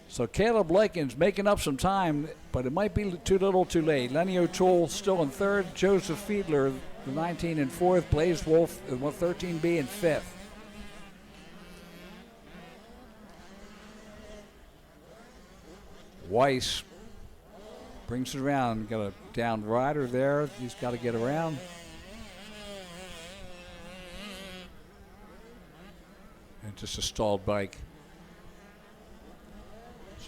So Caleb Likens making up some time, but it might be too little too late. Lenny O'Toole still in third. Joseph Fiedler, the 19, in fourth. Blaze Wolf, the 13B, in fifth. Weiss brings it around. Got a down rider there. He's got to get around. And just a stalled bike.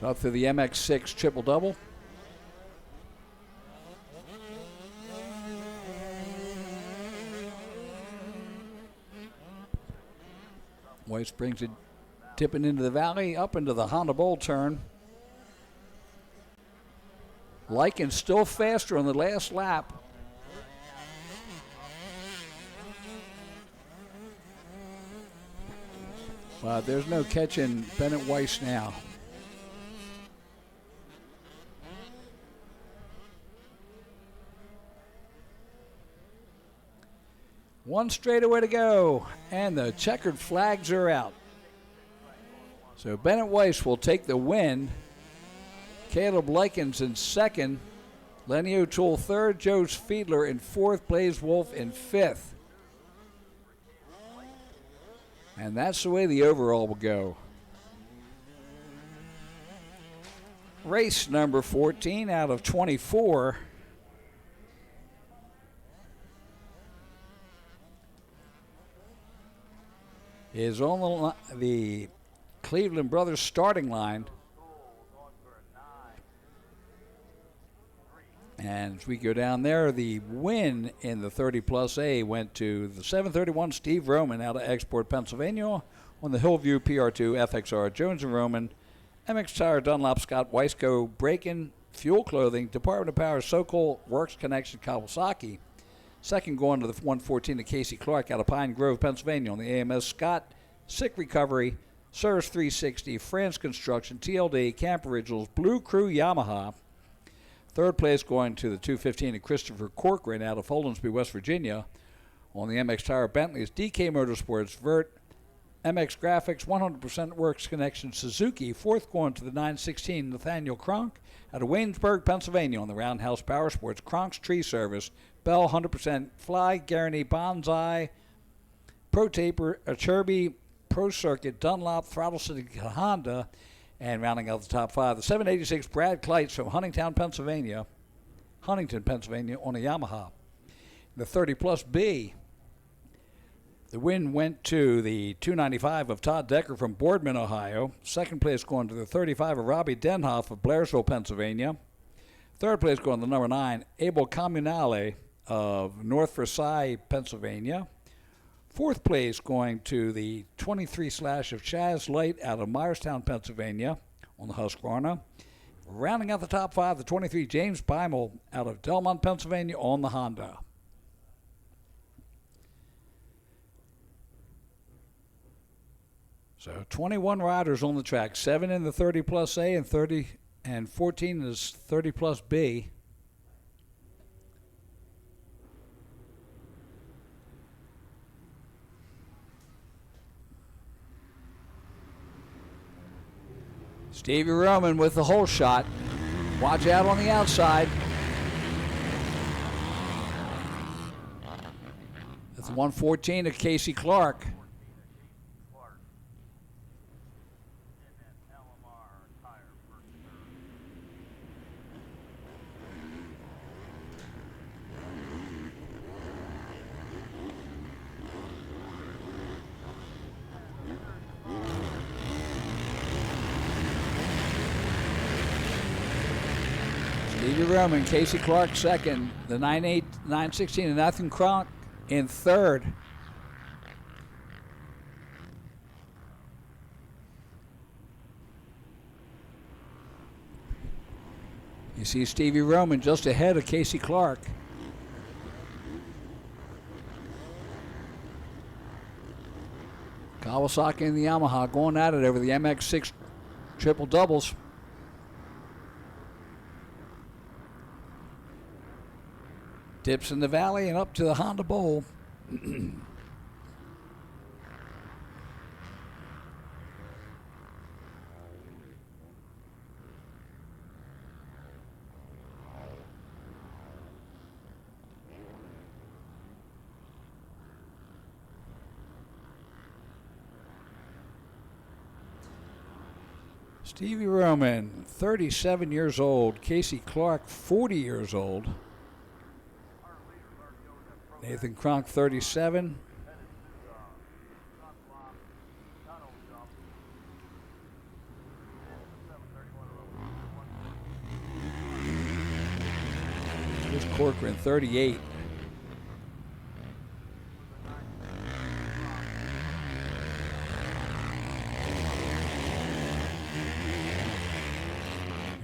So up through the MX6 triple-double. Weiss brings it tipping into the valley, up into the Honda Bowl turn. Lycan still faster on the last lap. But there's no catching Bennett Weiss now. One straightaway to go, and the checkered flags are out. So Bennett Weiss will take the win. Caleb Likens in second. Lenny O'Toole third. Joe Fiedler in fourth. Blaze Wolf in fifth. And that's the way the overall will go. Race number 14 out of 24. Is on the Cleveland Brothers starting line. And as we go down there, the win in the 30 plus A went to the 731 Steve Roman out of Export, Pennsylvania on the Hillview PR2 FXR. Jones and Roman, MX Tire, Dunlop, Scott, Weisco, Braken, Fuel Clothing, Department of Power, Sokol, Works Connection, Kawasaki. Second going to the 114 to Casey Clark out of Pine Grove, Pennsylvania on the AMS. Scott, Sick Recovery, Service 360, France Construction, TLD, Camp Originals, Blue Crew Yamaha. Third place going to the 215 to Christopher Corcoran out of Foldsby, West Virginia. On the MX Tire Bentleys, DK Motorsports, Vert, MX Graphics, 100% Works Connection, Suzuki. Fourth going to the 916 Nathaniel Kronk out of Waynesburg, Pennsylvania on the Roundhouse Power Sports. Kronk's Tree Service, Bell 100%, Fly, Guarantee, Bonsai, Pro Taper, Acherby, Pro Circuit, Dunlop, Throttle City, Honda, and rounding out the top five, the 786 Brad Kleitz from Huntington, Pennsylvania on a Yamaha. The 30 plus B, the win went to the 295 of Todd Decker from Boardman, Ohio. Second place going to the 35 of Robbie Denhoff of Blairsville, Pennsylvania. Third place going to the number 9, Abel Comunale of North Versailles, Pennsylvania. Fourth place going to the 23 slash of Chaz Light out of Myerstown, Pennsylvania on the Husqvarna. Rounding out the top five, the 23 James Beimel out of Delmont, Pennsylvania on the Honda. So 21 riders on the track, 7 in the 30 plus A and 14 is 30 plus B. Stevie Roman with the hole shot. Watch out on the outside. That's 114 of Casey Clark. Stevie Roman, Casey Clark second, the 9'8", 916, and Nathan Kronk in third. You see Stevie Roman just ahead of Casey Clark. Kawasaki and the Yamaha going at it over the MX6 triple doubles. Dips in the valley and up to the Honda Bowl. Stevie Roman, 37 years old. Casey Clark, 40 years old. Nathan Kronk, 37. Chris Corcoran, 38.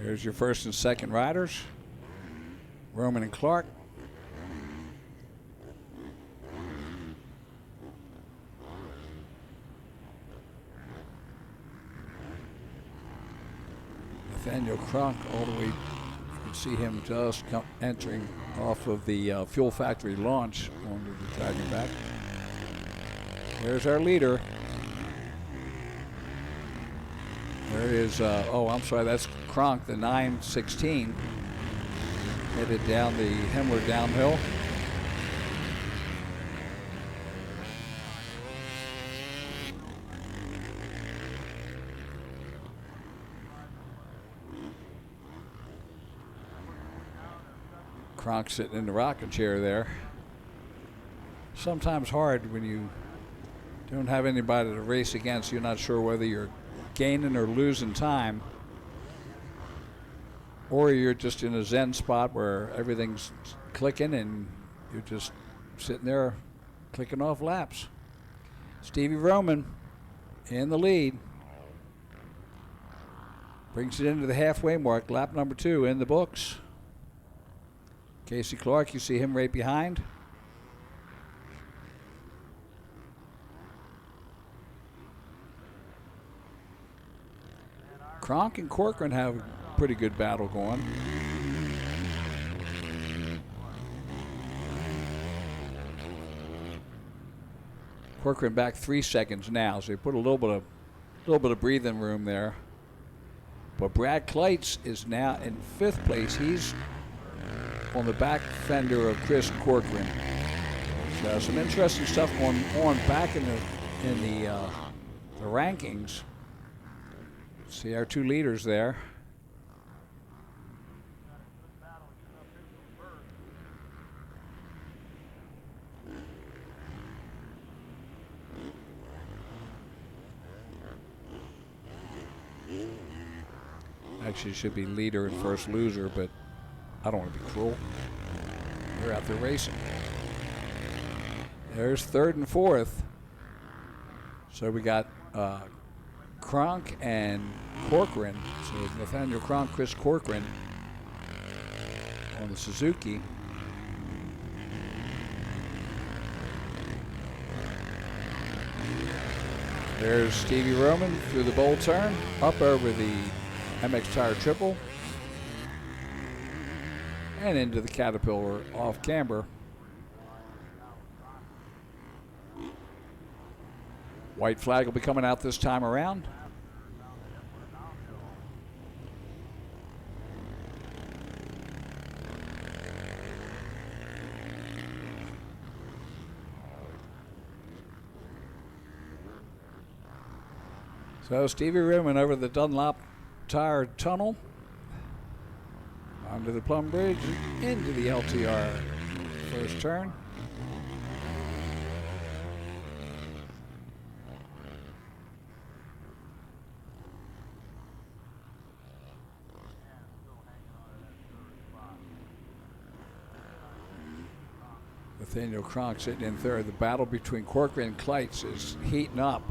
Here's your first and second riders, Roman and Clark. Nathaniel Kronk all the way, you can see him just entering off of the Fuel Factory launch onto the dragging back. There's our leader. There is, I'm sorry, that's Kronk, the 916, headed down the Himmler downhill. Kronk sitting in the rocking chair there. Sometimes hard when you don't have anybody to race against. You're not sure whether you're gaining or losing time, or you're just in a zen spot where everything's clicking and you're just sitting there clicking off laps. Stevie Roman in the lead. Brings it into the halfway mark, lap number 2 in the books. Casey Clark, you see him right behind. Kronk and Corcoran have a pretty good battle going. Corcoran back 3 seconds now, so they put a little bit of breathing room there. But Brad Kleitz is now in 5th place. He's on the back fender of Chris Corcoran. So some interesting stuff going on back in the rankings. See our 2 leaders there. Actually, it should be leader and first loser, but I don't want to be cruel. They're out there racing. There's 3rd and 4th. So we got Kronk and Corcoran. So Nathaniel Kronk, Chris Corcoran on the Suzuki. There's Stevie Roman through the bowl turn, up over the MX Tire Triple, and into the Caterpillar off camber. White flag will be coming out this time around. So Stevie Roman over the Dunlop Tire Tunnel, onto the Plum Bridge, into the LTR first turn. Nathaniel Kronk sitting in 3rd. The battle between Corcoran and Kleitz is heating up.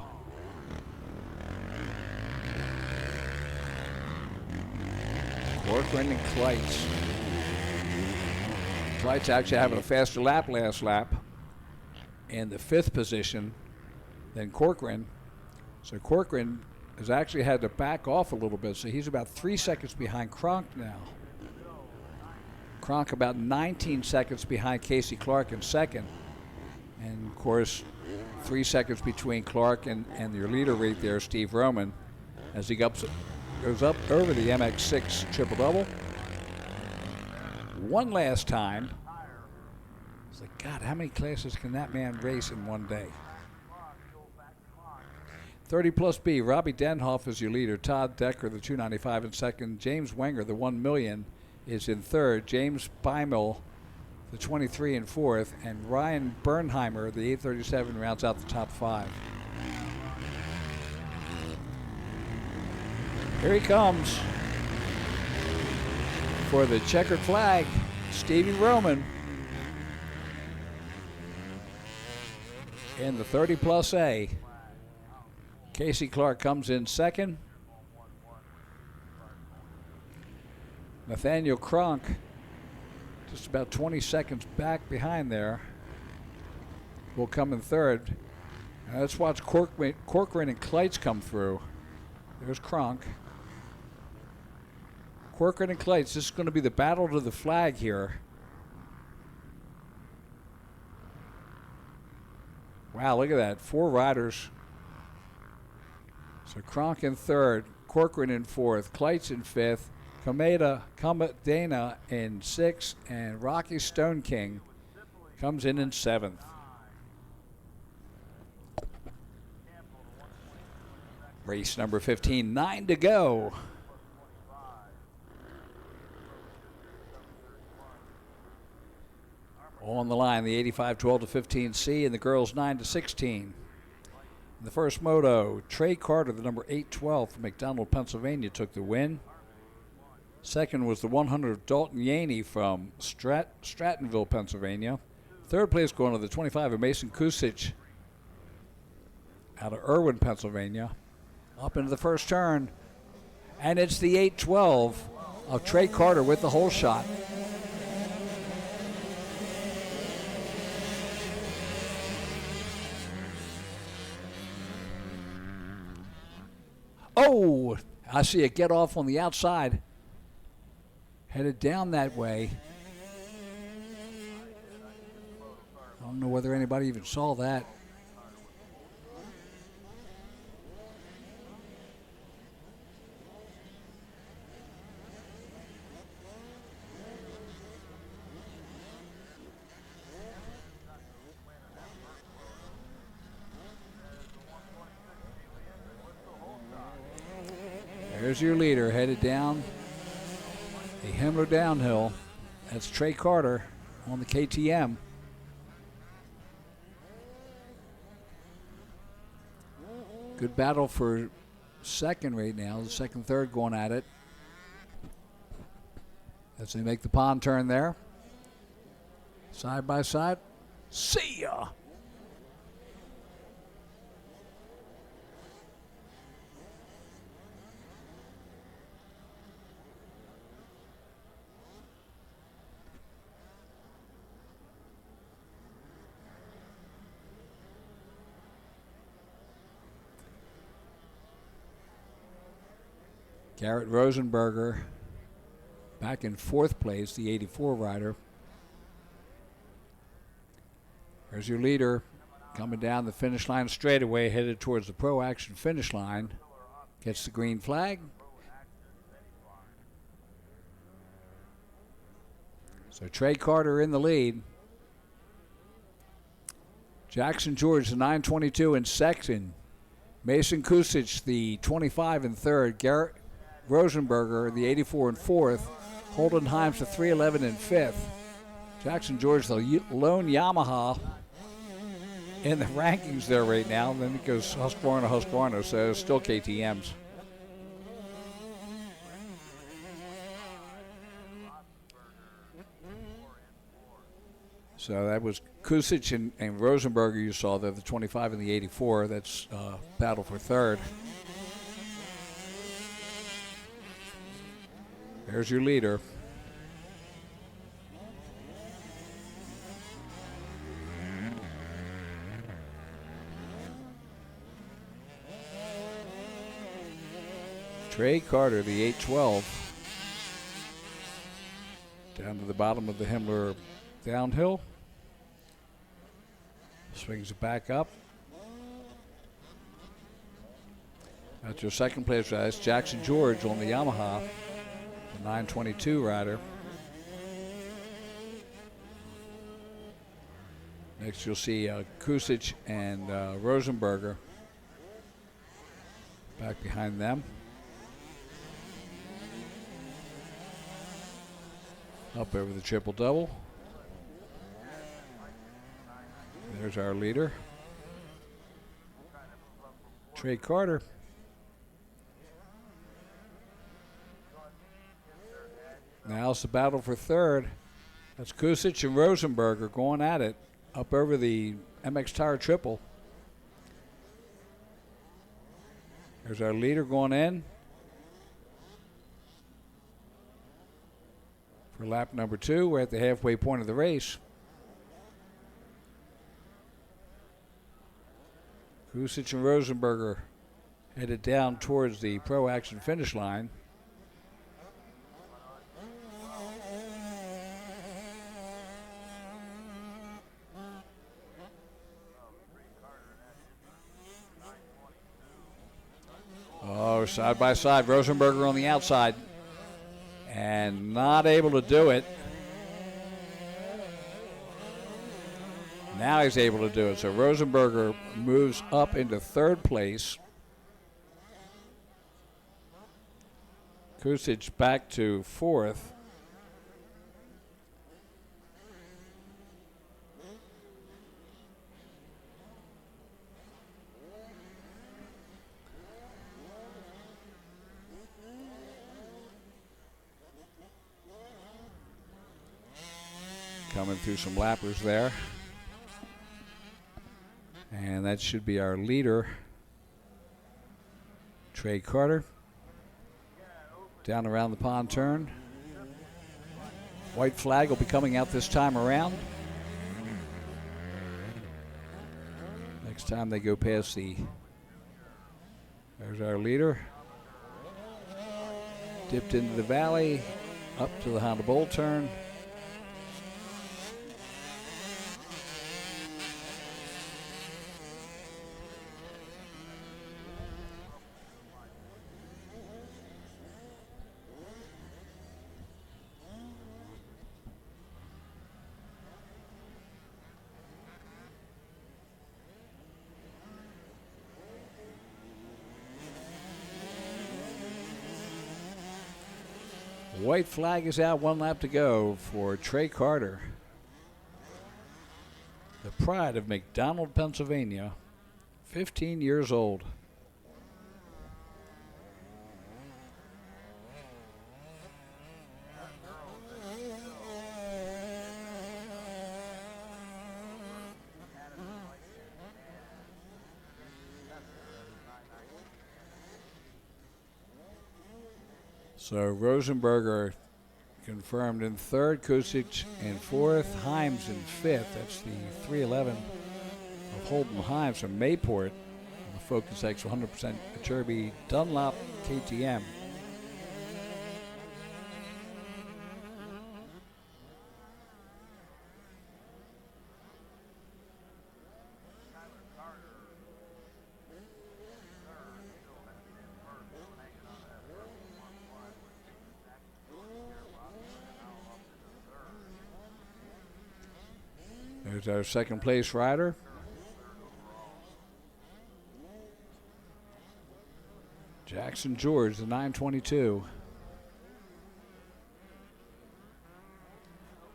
Corcoran and Kleitz. Kleitz actually having a faster lap last lap in the 5th position than Corcoran. So Corcoran has actually had to back off a little bit, so he's about 3 seconds behind Kronk now. Kronk about 19 seconds behind Casey Clark in 2nd. And of course, 3 seconds between Clark and your leader right there, Steve Roman, as he goes up over the MX6 triple-double. One last time. It's like, God, how many classes can that man race in one day? 30 plus B, Robbie Denhoff is your leader. Todd Decker, the 295 in second. James Wenger, the 1 million, is in third. James Beimel, the 23 in fourth. And Ryan Bernheimer, the 837, rounds out the top 5. Here he comes for the checkered flag, Stevie Roman in the 30 plus A. Casey Clark comes in second. Nathaniel Kronk just about 20 seconds back behind there will come in third. Now let's watch Corcoran and Kleitz come through. There's Kronk. Corcoran and Kleitz, this is going to be the battle to the flag here. Wow, look at that. 4 riders. So Kronk in third, Corcoran in fourth, Kleitz in fifth, Kamadena in sixth, and Rocky Stone King comes in seventh. Race number 15, 9 to go. On the line, the 85 12 to 15C and the girls 9 to 16. In the first moto, Trey Carter, the number 812 from McDonald, Pennsylvania, took the win. Second was the 100 Dalton Yaney from Strattonville, Pennsylvania. Third place going to the 25 of Mason Kusic out of Irwin, Pennsylvania. Up into the first turn, and it's the 812 of Trey Carter with the hole shot. Oh, I see it get off on the outside. Headed down that way. I don't know whether anybody even saw that. There's your leader headed down the Himmler downhill. That's Trey Carter on the KTM. Good battle for second right now. The second, third going at it as they make the pond turn there. Side by side. See ya. Garrett Rosenberger back in fourth place, the 84 rider. There's your leader coming down the finish line straightaway, headed towards the Pro Action finish line. Gets the green flag. So Trey Carter in the lead. Jackson George, the 922 in second. Mason Kusic, the 25 in third. Garrett Rosenberger, the 84 in fourth. Holden Himes, the 311 in fifth. Jackson George, the lone Yamaha in the rankings there right now. And then it goes Husqvarna, so it's still KTM's. So that was Kusic and Rosenberger you saw there, the 25 and the 84. That's battle for third. There's your leader. Trey Carter, the 812. Down to the bottom of the Himmler downhill. Swings it back up. That's your second place, guys. Jackson George on the Yamaha, the 922 rider. Next you'll see Kusic and Rosenberger. back behind them. Up over the triple-double. There's our leader, Trey Carter. Now it's the battle for third. That's Kusic and Rosenberger going at it up over the MX Tire triple. There's our leader going in for lap number 2. We're at the halfway point of the race. Kusic and Rosenberger headed down towards the Pro Action finish line. Oh, side by side, Rosenberger on the outside and not able to do it. Now he's able to do it. So Rosenberger moves up into third place. Kusic back to fourth. Coming through some lappers there. And that should be our leader, Trey Carter. Down around the pond turn. White flag will be coming out this time around. Next time they go past there's our leader. Dipped into the valley, up to the Honda Bowl turn. White flag is out, 1 lap to go for Trey Carter. The pride of McDonald, Pennsylvania, 15 years old. So Rosenberger confirmed in third, Kusic in fourth, Himes in fifth. That's the 311 of Holden Himes from Mayport. The Focus X 100% Acerbi Dunlop KTM. There's our second place rider. Jackson George, the 922.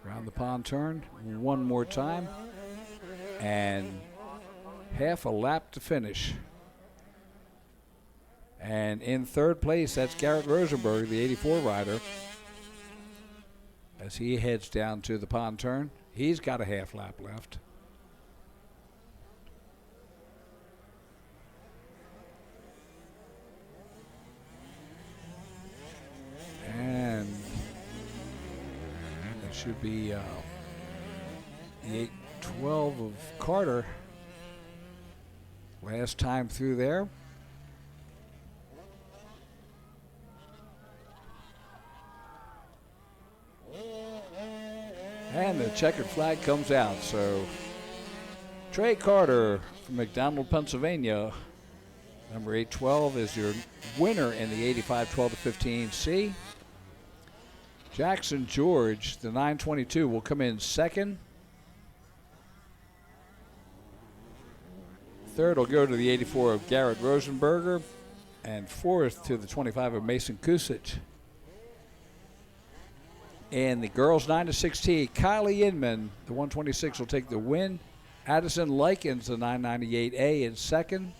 Around the pond turn, one more time. And half a lap to finish. And in third place, that's Garrett Rosenberg, the 84 rider. As he heads down to the pond turn. He's got a half lap left. And it should be the 812 of Carter. Last time through there. And the checkered flag comes out. So Trey Carter from McDonald, Pennsylvania, number 812, is your winner in the 85 12-15C. Jackson George, the 922, will come in second. Third will go to the 84 of Garrett Rosenberger. and fourth to the 25 of Mason Kusic. And the girls 9-6T, Kylie Inman, the 126, will take the win. Addison Likens, the 998A, in second.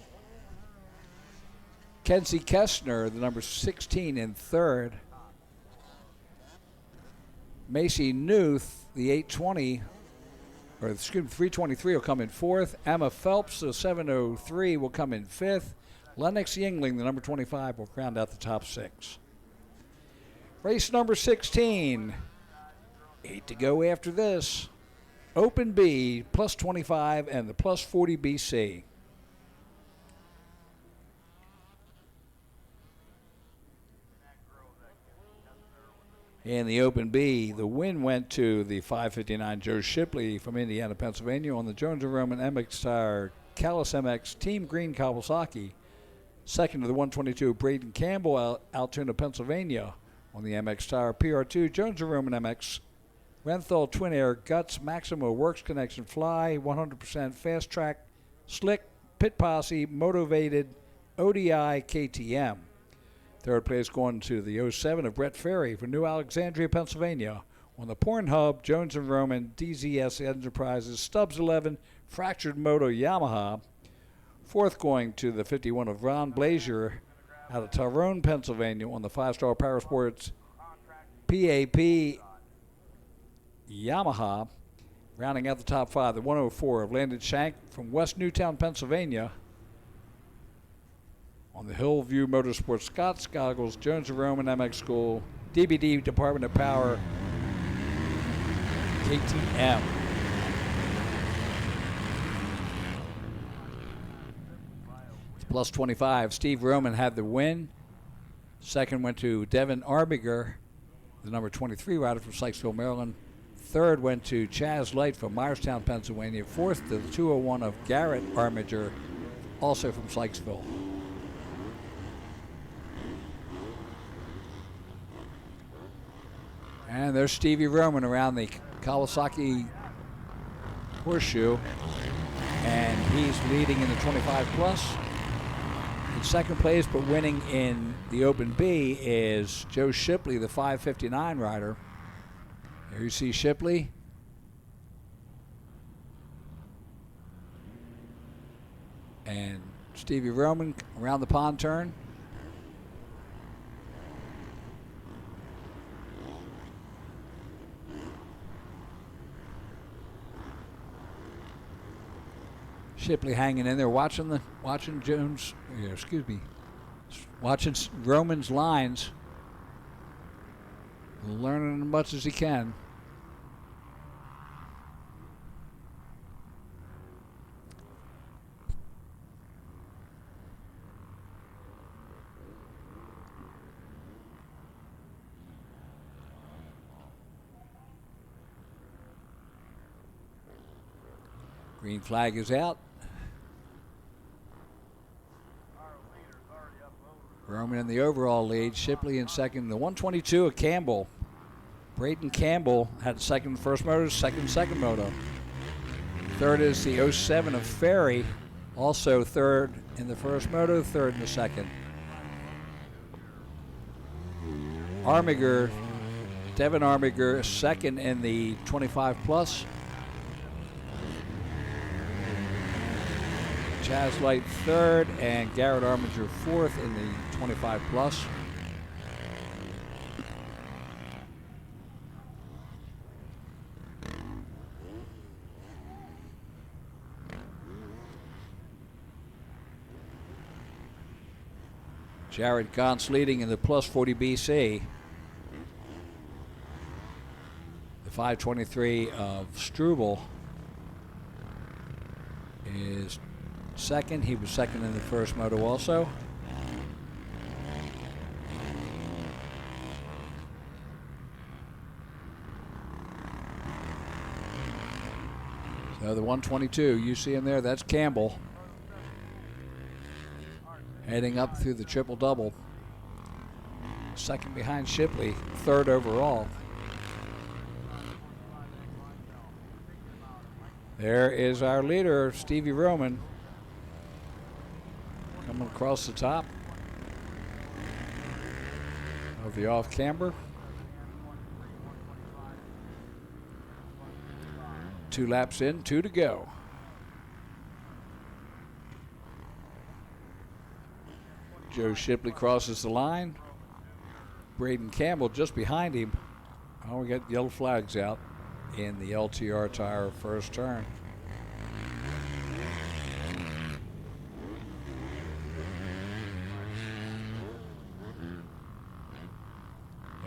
Kenzie Kestner, the number 16, in third. Macy Newth, the 820, or excuse me, 323 will come in fourth. Emma Phelps, the 703, will come in fifth. Lennox Yingling, the number 25, will round out the top six. Race number 16. 8 to go after this. Open B, plus 25, and the plus 40 BC. In the Open B, the win went to the 559 Joe Shipley from Indiana, Pennsylvania on the Jones & Roman MX Tire Callis MX Team Green Kawasaki. Second to the 122 Braden Campbell, Altoona, Pennsylvania on the MX Tire PR2 Jones & Roman MX Renthal Twin Air Guts Maximo Works Connection Fly 100% Fast Track Slick Pit Posse Motivated ODI KTM. Third place going to the 07 of Brett Ferry for New Alexandria, Pennsylvania on the Pornhub Jones & Roman DZS Enterprises Stubbs 11 Fractured Moto Yamaha. Fourth going to the 51 of Ron Blazier out of Tyrone, Pennsylvania on the 5-Star Power Sports PAP Yamaha. Rounding out the top five, the 104 of Landon Shank from West Newtown, Pennsylvania on the Hillview Motorsports Scott's Goggles Jones & Roman MX School DBD Department of Power KTM. Plus 25, Steve Roman had the win. Second went to Devin Arbiger, the number 23 rider from Sykesville, Maryland. Third went to Chaz Light from Myerstown, Pennsylvania. Fourth to the 201 of Garrett Armiger, also from Sykesville. And there's Stevie Roman around the Kawasaki Horseshoe, and he's leading in the 25 plus. In second place, but winning in the Open B, is Joe Shipley, the 559 rider. There you see Shipley. And Stevie Roman around the pond turn. Shipley hanging in there, watching Jones. Watching Roman's lines, learning as much as he can. Green flag is out. Roman in the overall lead. Shipley in second. The 122 of Campbell. Braden Campbell had second first moto, second moto. Third is the 07 of Ferry. Also third in the first moto, third in the second. Armiger, Devin Armiger, second in the 25 plus. Chaz Light third, and Garrett Armiger fourth in the 25 plus. Jared Gantz leading in the plus 40 BC. The 523 of Struble is second. He was second in the first moto also. So the 122, you see him there, that's Campbell. Heading up through the triple-double. Second behind Shipley, third overall. There is our leader, Stevie Roman, coming across the top. of the off camber. 2 laps in, 2 to go. Joe Shipley crosses the line. Braden Campbell just behind him. Oh, we got yellow flags out in the LTR tire first turn.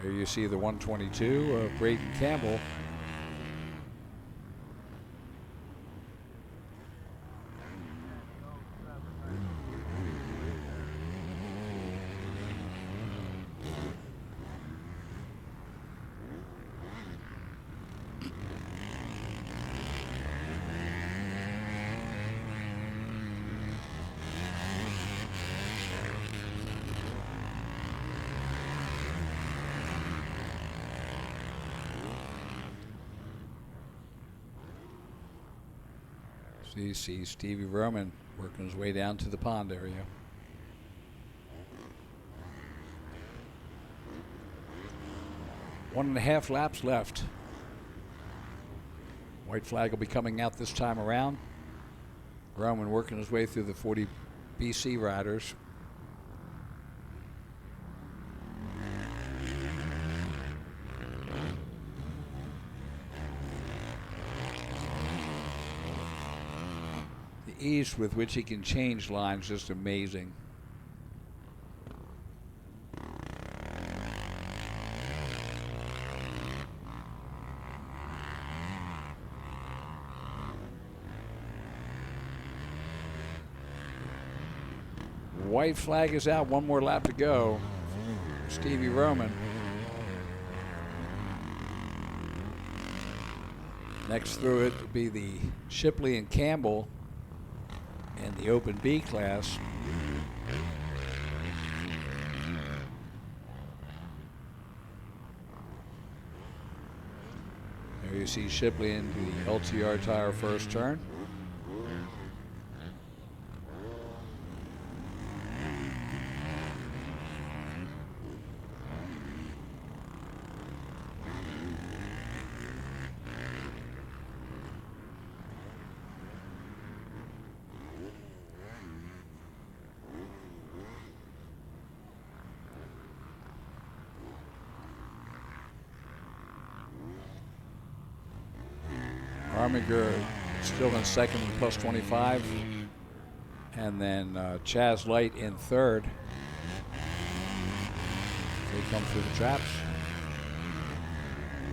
There you see the 122 of Braden Campbell. So you see Stevie Roman working his way down to the pond area. One and a half laps left. White flag will be coming out this time around. Roman working his way through the 40 BC riders. The ease with which he can change lines is just amazing. White flag is out. One more lap to go. Stevie Roman. Next through it will be the Shipley and Campbell in the Open B class. There you see Shipley into the LTR tire first turn. Armiger still in second with plus 25. And then Chaz Light in third. They come through the traps.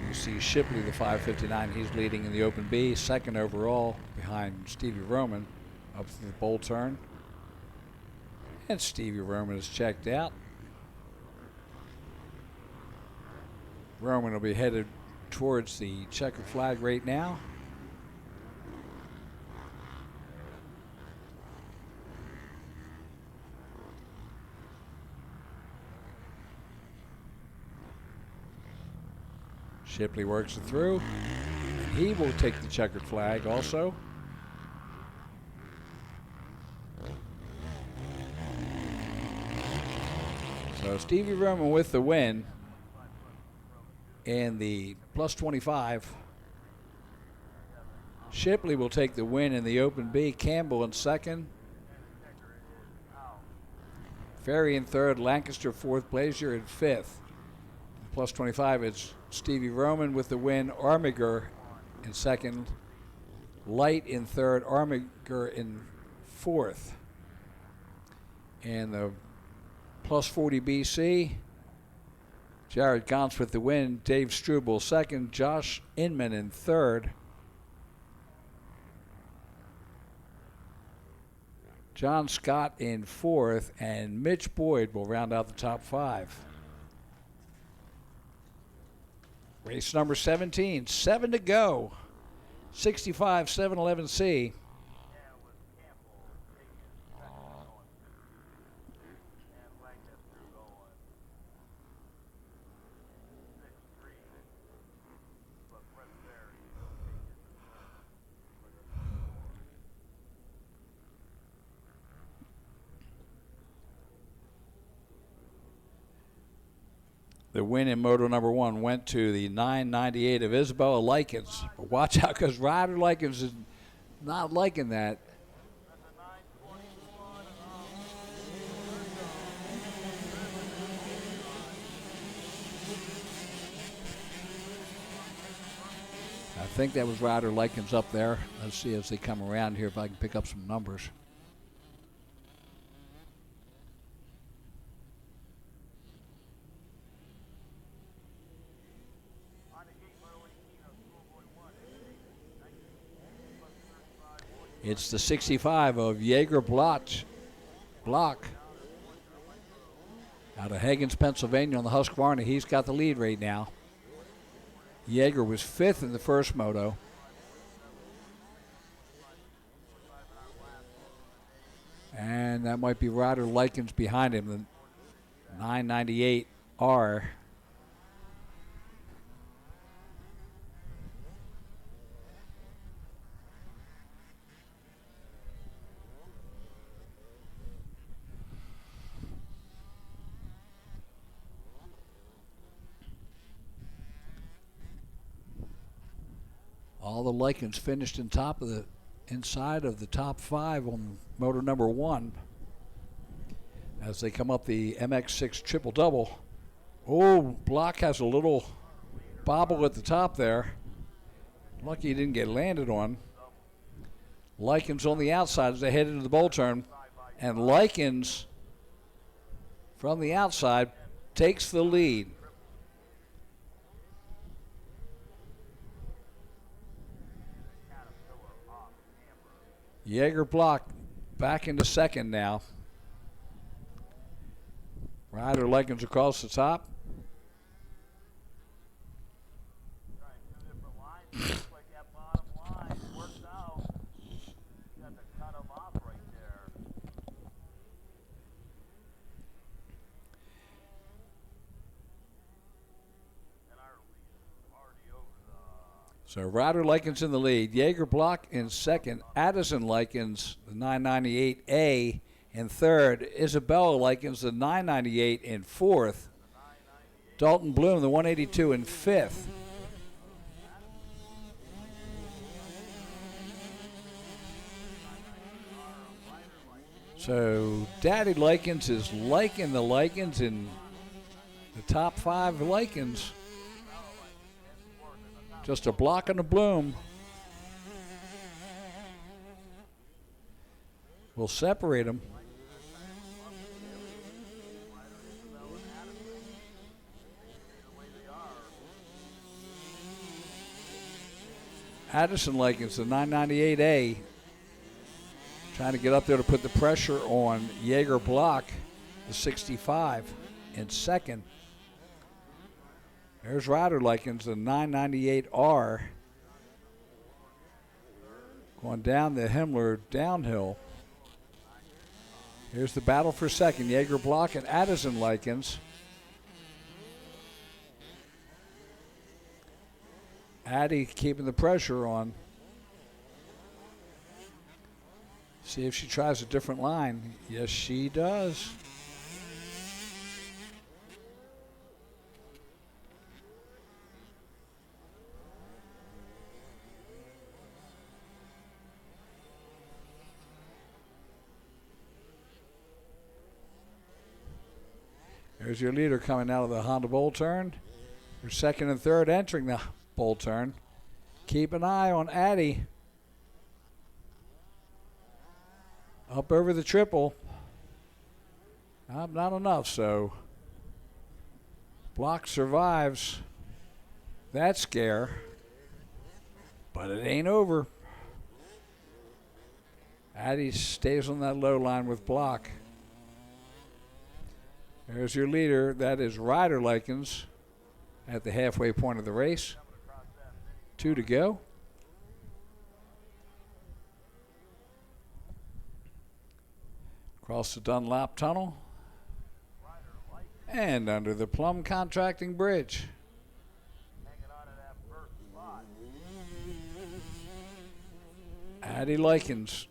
You see Shipley, the 559, he's leading in the Open B, second overall behind Stevie Roman up to the bowl turn. And Stevie Roman is checked out. Roman will be headed towards the checkered flag right now. Shipley works it through. He will take the checkered flag also. So Stevie Roman with the win in the plus 25. Shipley will take the win in the Open B. Campbell in second. Ferry in third. Lancaster fourth. Pleasure in fifth. Plus 25, it's Stevie Roman with the win. Armiger in second. Light in third. Armiger in fourth. And the plus 40 BC, Jared Gauntz with the win. Dave Struble second. Josh Inman in third. John Scott in fourth. And Mitch Boyd will round out the top five. Race number 17, 7 to go. 65 711C. The win in Moto number 1 went to the 998 of Isabella Likens. But watch out, because Ryder Likens is not liking that. I think that was Ryder Likens up there. Let's see as they come around here if I can pick up some numbers. It's the 65 of Jaeger Block out of Higgins, Pennsylvania on the Husqvarna. He's got the lead right now. Jaeger was 5th in the first moto. And that might be Ryder Likens behind him, the 998R. All the Likens finished inside of the top 5 on motor number 1 as they come up the MX6 triple-double. Oh, Block has a little bobble at the top there. Lucky he didn't get landed on. Likens on the outside as they head into the bowl turn. And Likens from the outside takes the lead. Jaeger Block back into second now. Ryder Likens across the top. So Ryder Likens in the lead. Jaeger Block in second. Addison Likens, the 998A, in third. Isabella Likens, the 998, in fourth. Dalton Bloom, the 182, in fifth. So Daddy Likens is liking the Likens in the top 5 Likens. Just a block and a Bloom. Will separate them. Addison Likens, the 998A, trying to get up there to put the pressure on Jaeger Block, the 65, in second. There's Ryder Likens, the 998R, going down the Himmler downhill. Here's the battle for second. Jaeger Block and Addison Likens. Addie keeping the pressure on. See if she tries a different line. Yes, she does. There's your leader coming out of the Honda Bowl turn. Your second and third entering the bowl turn. Keep an eye on Addie. Up over the triple. Not enough, so Block survives that scare, but it ain't over. Addie stays on that low line with Block. There's your leader. That is Ryder Likens at the halfway point of the race. 2 to go. Across the Dunlap Tunnel. And under the Plum Contracting Bridge. Addie Likens.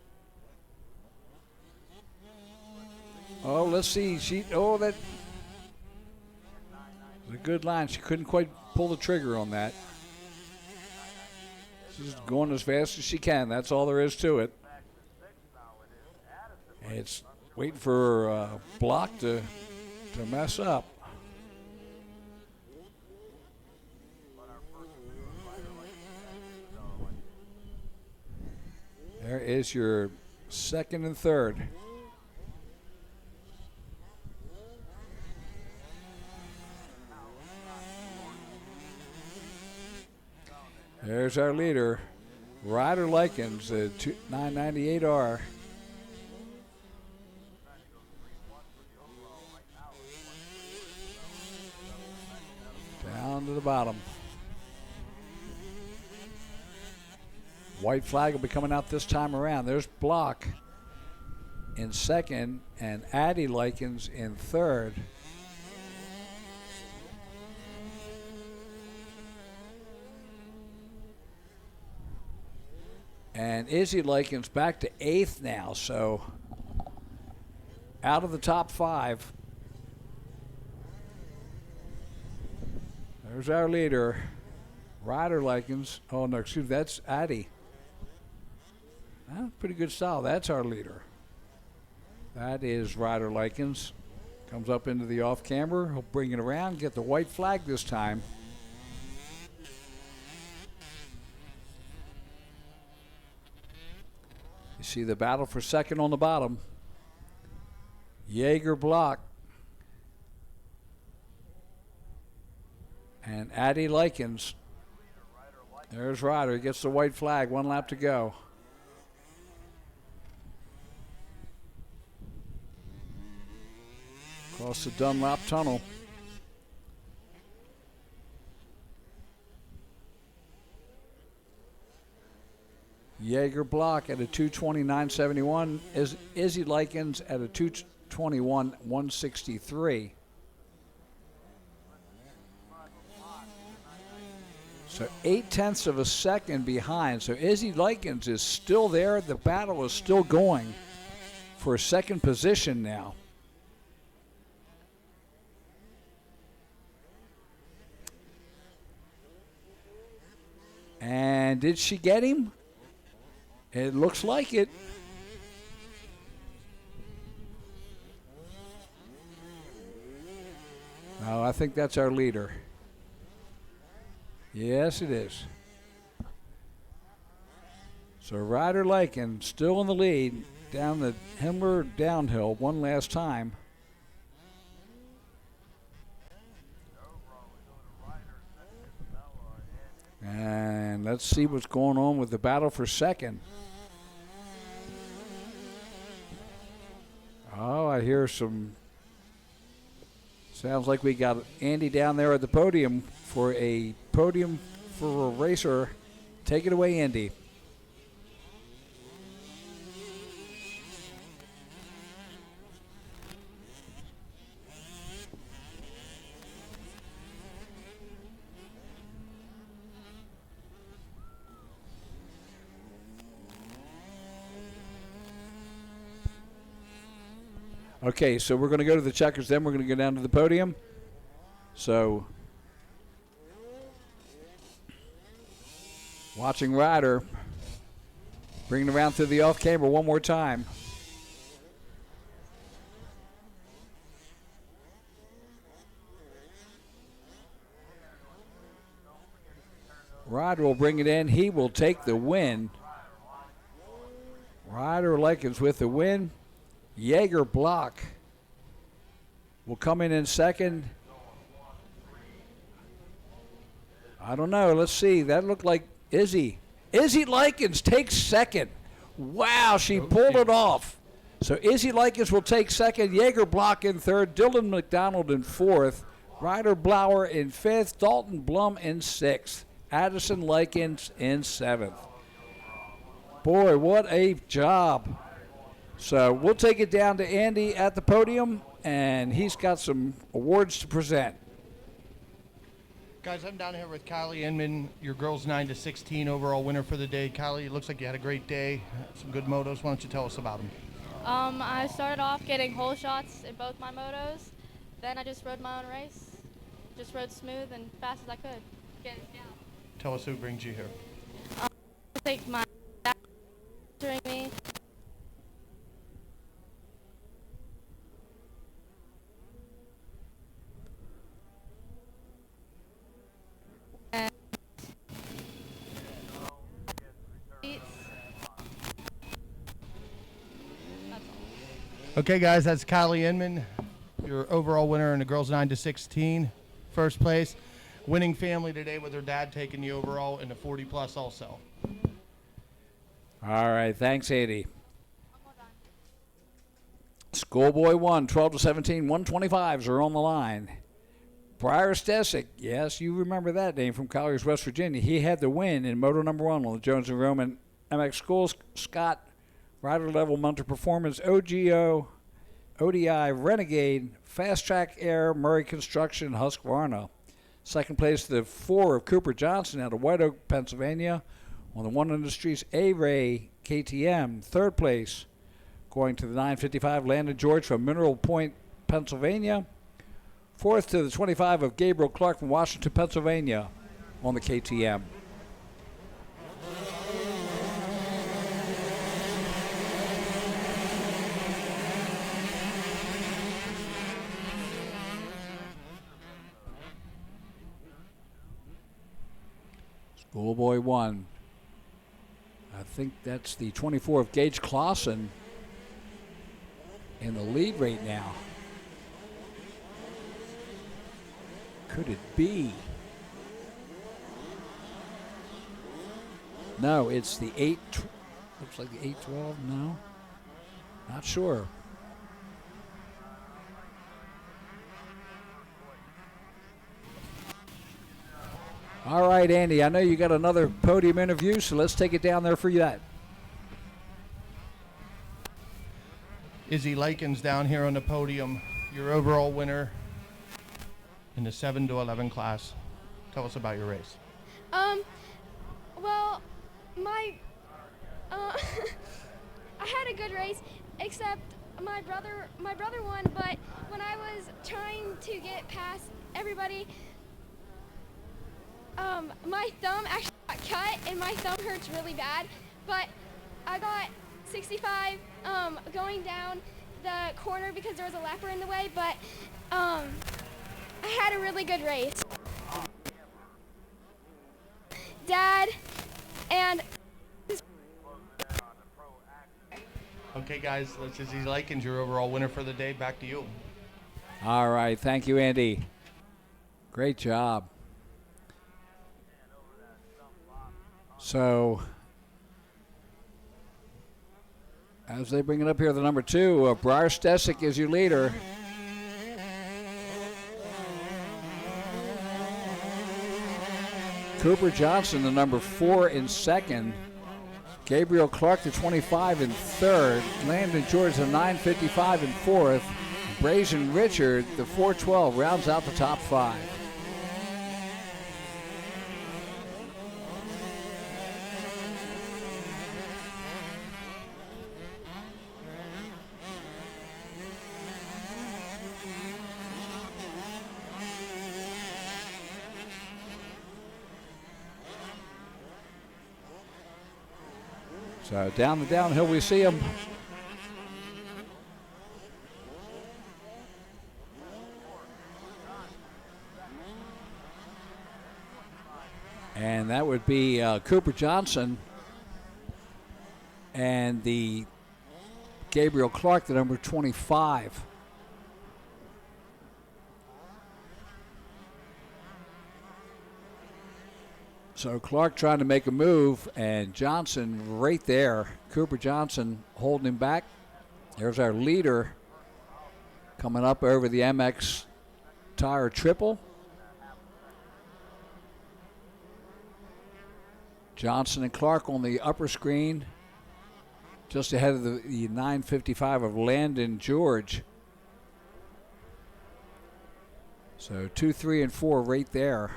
Oh, let's see. That good line. She couldn't quite pull the trigger on that. She's going as fast as she can. That's all there is to it. And it's waiting for a block to mess up. There is your second and third. There's our leader, Ryder Likens, the 998R. Down to the bottom. White flag will be coming out this time around. There's Block in second and Addie Likens in third. And Izzy Likens back to 8th now, so out of the top 5. There's our leader, Ryder Likens. Oh, no, excuse me, that's Addie. Pretty good style. That's our leader. That is Ryder Likens. Comes up into the off camber. He'll bring it around, get the white flag this time. You see the battle for second on the bottom. Jaeger Block. And Addie Likens. There's Ryder. He gets the white flag. 1 lap to go. Across the Dunlop Tunnel. Jaeger Block at a 2:29.71. Izzy Likens at a 2:21.163. So 0.8 of a second behind. So Izzy Likens is still there. The battle is still going for second position now. And did she get him? It looks like it. No, I think that's our leader. Yes, it is. So Ryder Lakin still in the lead down the Himmler downhill one last time. And let's see what's going on with the battle for second. Oh, I hear some. Sounds like we got Andy down there at the podium for a racer. Take it away, Andy. Okay, so we're going to go to the checkers, then we're going to go down to the podium. So, watching Ryder, bringing it around through the off camber one more time. Ryder will bring it in. He will take the win. Ryder Likens with the win. Jaeger Block will come in second. I don't know. Let's see. That looked like Izzy. Izzy Likens takes second. Wow, she pulled it off. So Izzy Likens will take second. Jaeger Block in third. Dylan McDonald in fourth. Ryder Blauer in fifth. Dalton Blum in sixth. Addison Likens in seventh. Boy, what a job. So we'll take it down to Andy at the podium, and he's got some awards to present. Guys, I'm down here with Kylie Inman, your girls 9-16 overall winner for the day. Kylie, it looks like you had a great day, some good motos. Why don't you tell us about them? I started off getting hole shots in both my motos. Then I just rode my own race. just rode smooth and fast as I could. Get it down. Tell us who brings you here. I think my dad sponsoring me. And Okay, guys, that's Kylie Inman, your overall winner in the girls 9 to 16, first place. Winning family today with her dad taking the overall in the 40 plus also. All right, thanks, Andy. Schoolboy 1, 12 to 17, 125s are on the line. Briar Stesic, yes, you remember that name from Colliers, West Virginia. He had the win in Moto number 1 on the Jones and Roman MX Schools. Scott, Rider Level Mentor Performance, OGO, ODI, Renegade, Fast Track Air, Murray Construction, Husqvarna. Second place, the 4 of Cooper Johnson out of White Oak, Pennsylvania, on the 1 Industries A-Ray KTM. Third place, going to the 955, Landon George from Mineral Point, Pennsylvania. Fourth to the 25 of Gabriel Clark from Washington, Pennsylvania, on the KTM. Schoolboy 1. I think that's the 24 of Gage Clausen in the lead right now. Could it be? No, it's the 8. Looks like the 812. No, not sure. All right, Andy, I know you got another podium interview, so let's take it down there for that. Izzy Likens down here on the podium, your overall winner in the 7 to 11 class. Tell us about your race. Well, my I had a good race, except my brother won, but when I was trying to get past everybody, my thumb actually got cut and my thumb hurts really bad, but I got 65 going down the corner because there was a lapper in the way, but I had a really good race. Dad and Okay, guys, that's Izzy Likens, your overall winner for the day. Back to you. All right, thank you, Andy. Great job. So, as they bring it up here, the number 2, Briar Stesic is your leader. Cooper Johnson, the number 4 in second. Gabriel Clark, the 25 in third. Landon George, the 955 in fourth. Brazen Richard, the 412, rounds out the top 5. So down the downhill we see him. And that would be Cooper Johnson and the Gabriel Clark, the number 25. So Clark trying to make a move, and Johnson right there. Cooper Johnson holding him back. There's our leader coming up over the MX tire triple. Johnson and Clark on the upper screen, just ahead of the 955 of Landon George. So 2, 3, and 4 right there.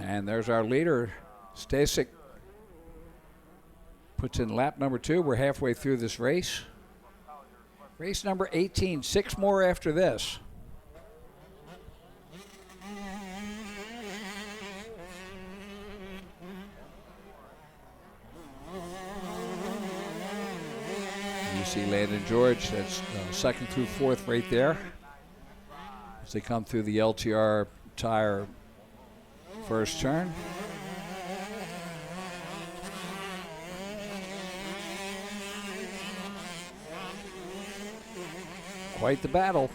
And there's our leader, Stasic. Puts in lap number 2. We're halfway through this race. Race number 18, 6 more after this. You see Landon George, that's second through fourth right there. As they come through the LTR tire first turn. Quite the battle.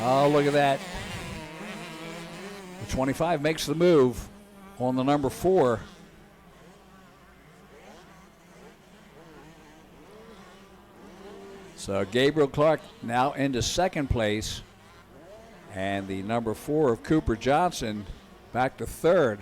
Oh, look at that. The 25 makes the move on the number 4. So Gabriel Clark now into second place. And the number 4 of Cooper Johnson back to third.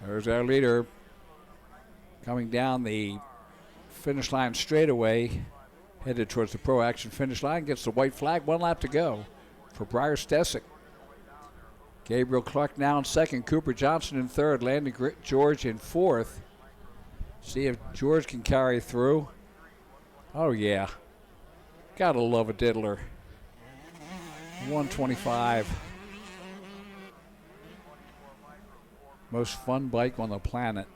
There's our leader coming down the finish line straightaway, headed towards the Pro Action finish line, gets the white flag, 1 lap to go for Briar Stesic. Gabriel Clark now in second, Cooper Johnson in third, Landon George in fourth. See if George can carry through. Oh yeah, gotta love a diddler. 125. Most fun bike on the planet.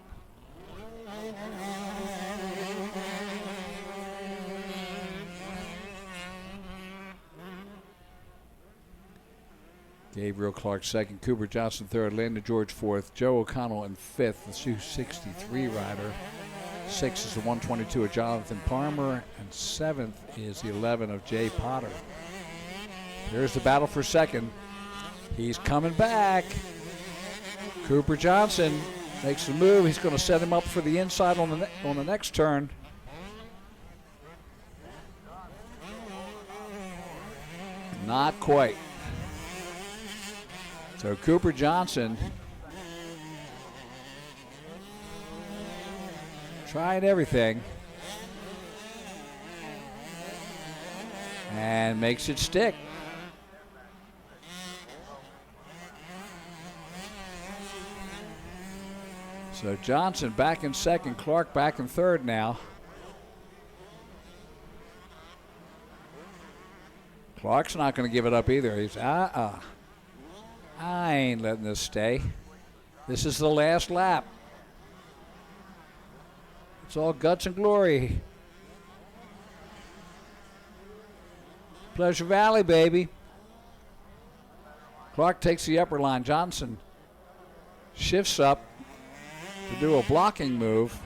Gabriel Clark second, Cooper Johnson third, Landon George fourth, Joe O'Connell in fifth, the 263 rider. Sixth is the 122 of Jonathan Palmer, and seventh is the 11 of Jay Potter. Here's the battle for second. He's coming back. Cooper Johnson makes the move. He's going to set him up for the inside on the next turn. Not quite. So Cooper Johnson trying everything and makes it stick. So Johnson back in second, Clark back in third now. Clark's not going to give it up either. He's, I ain't letting this stay. This is the last lap. It's all guts and glory. Pleasure Valley, baby. Clark takes the upper line. Johnson shifts up to do a blocking move.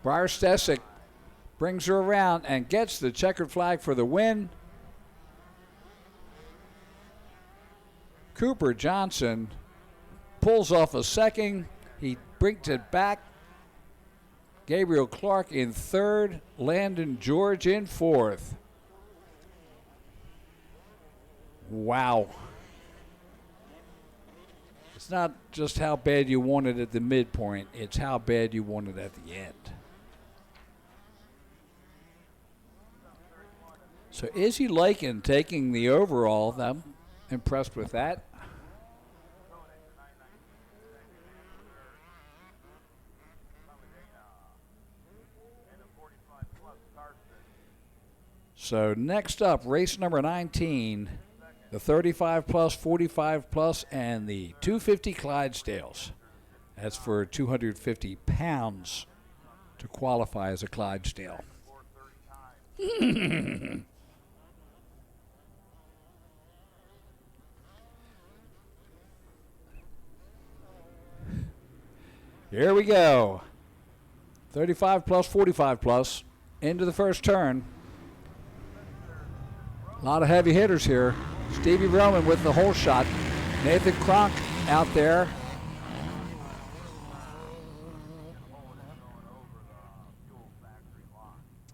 Briar Stesic brings her around and gets the checkered flag for the win. Cooper Johnson pulls off a second. He brings it back. Gabriel Clark in third. Landon George in fourth. Wow. It's not just how bad you want it at the midpoint, it's how bad you want it at the end. So Izzy Lakin taking the overall. I'm impressed with that. So next up, race number 19. The 35 plus, 45 plus, and the 250 Clydesdales. That's for 250 pounds to qualify as a Clydesdale. Here we go. 35 plus, 45 plus, into the first turn. A lot of heavy hitters here. Stevie Roman with the whole shot. Nathan Kronk out there.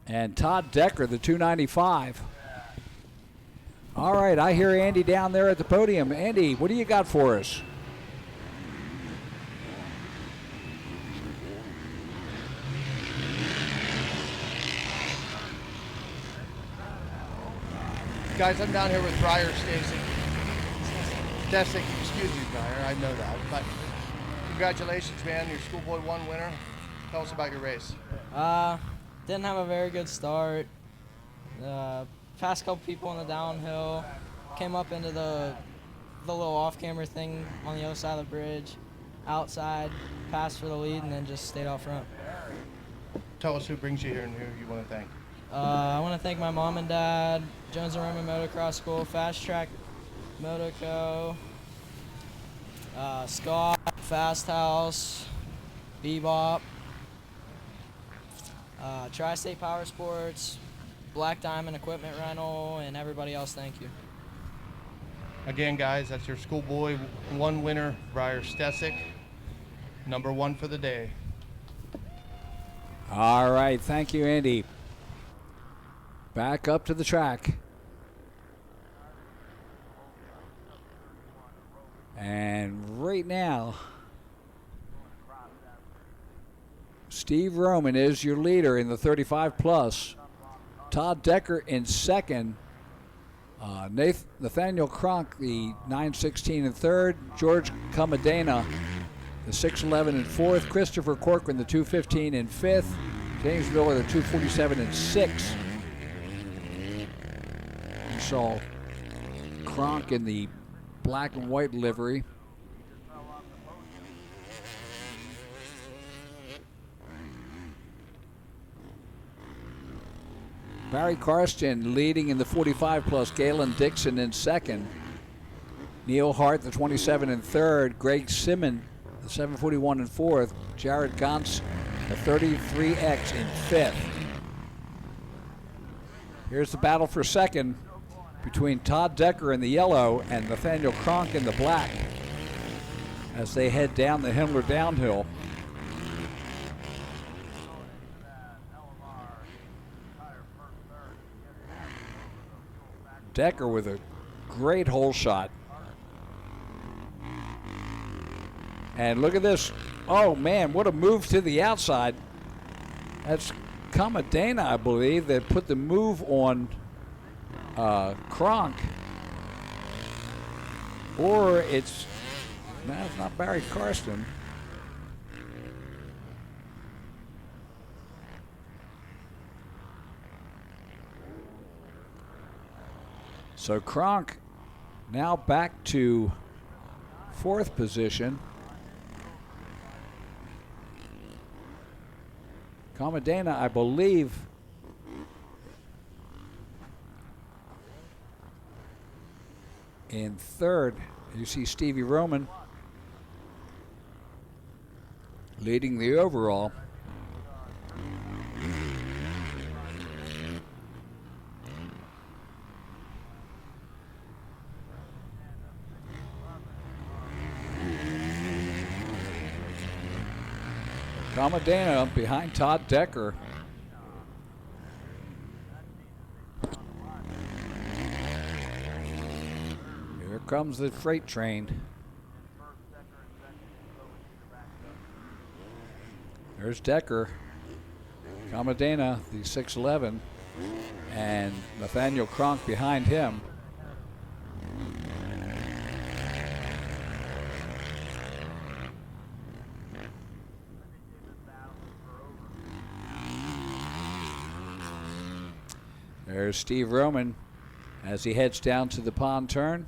And Todd Decker, the 295. All right, I hear Andy down there at the podium. Andy, what do you got for us? Guys, I'm down here with Briar Desick, excuse me, Briar, I know that. But congratulations, man, your Schoolboy 1 winner. Tell us about your race. Didn't have a very good start. Past couple people on the downhill. Came up into the little off-camera thing on the other side of the bridge. Outside, passed for the lead, and then just stayed out front. Tell us who brings you here and who you want to thank. I want to thank my mom and dad, Jones and Roman Motocross School, Fast Track Motoco, Scott, Fast House, Bebop, Tri-State Power Sports, Black Diamond Equipment Rental, and everybody else, thank you. Again, guys, that's your Schoolboy 1 winner, Briar Stesick, number 1 for the day. All right, thank you, Andy. Back up to the track. And right now, Steve Roman is your leader in the 35 plus. Todd Decker in second. Nathaniel Cronk, the 916 in third. George Comadena, the 611 in fourth. Christopher Corcoran, the 215 in fifth. James Miller, the 247 in sixth. You saw Cronk in the black and white livery. Barry Karsten leading in the 45 plus. Galen Dixon in second. Neil Hart, the 27 in third. Greg Simon, the 741 in fourth. Jared Gantz, the 33X in fifth. Here's the battle for second between Todd Decker in the yellow and Nathaniel Cronk in the black as they head down the Himmler downhill. Decker with a great hole shot. And look at this. Oh man, what a move to the outside. That's Comadena, I believe, that put the move on Cronk. Or it's not Barry Karsten. So Cronk now back to fourth position. Comadena, I believe, in third. You see Stevie Roman leading the overall. Comadena behind Todd Decker. Here comes the freight train. There's Decker. Comadena, the 611, and Nathaniel Cronk behind him. There's Steve Roman as he heads down to the pond turn.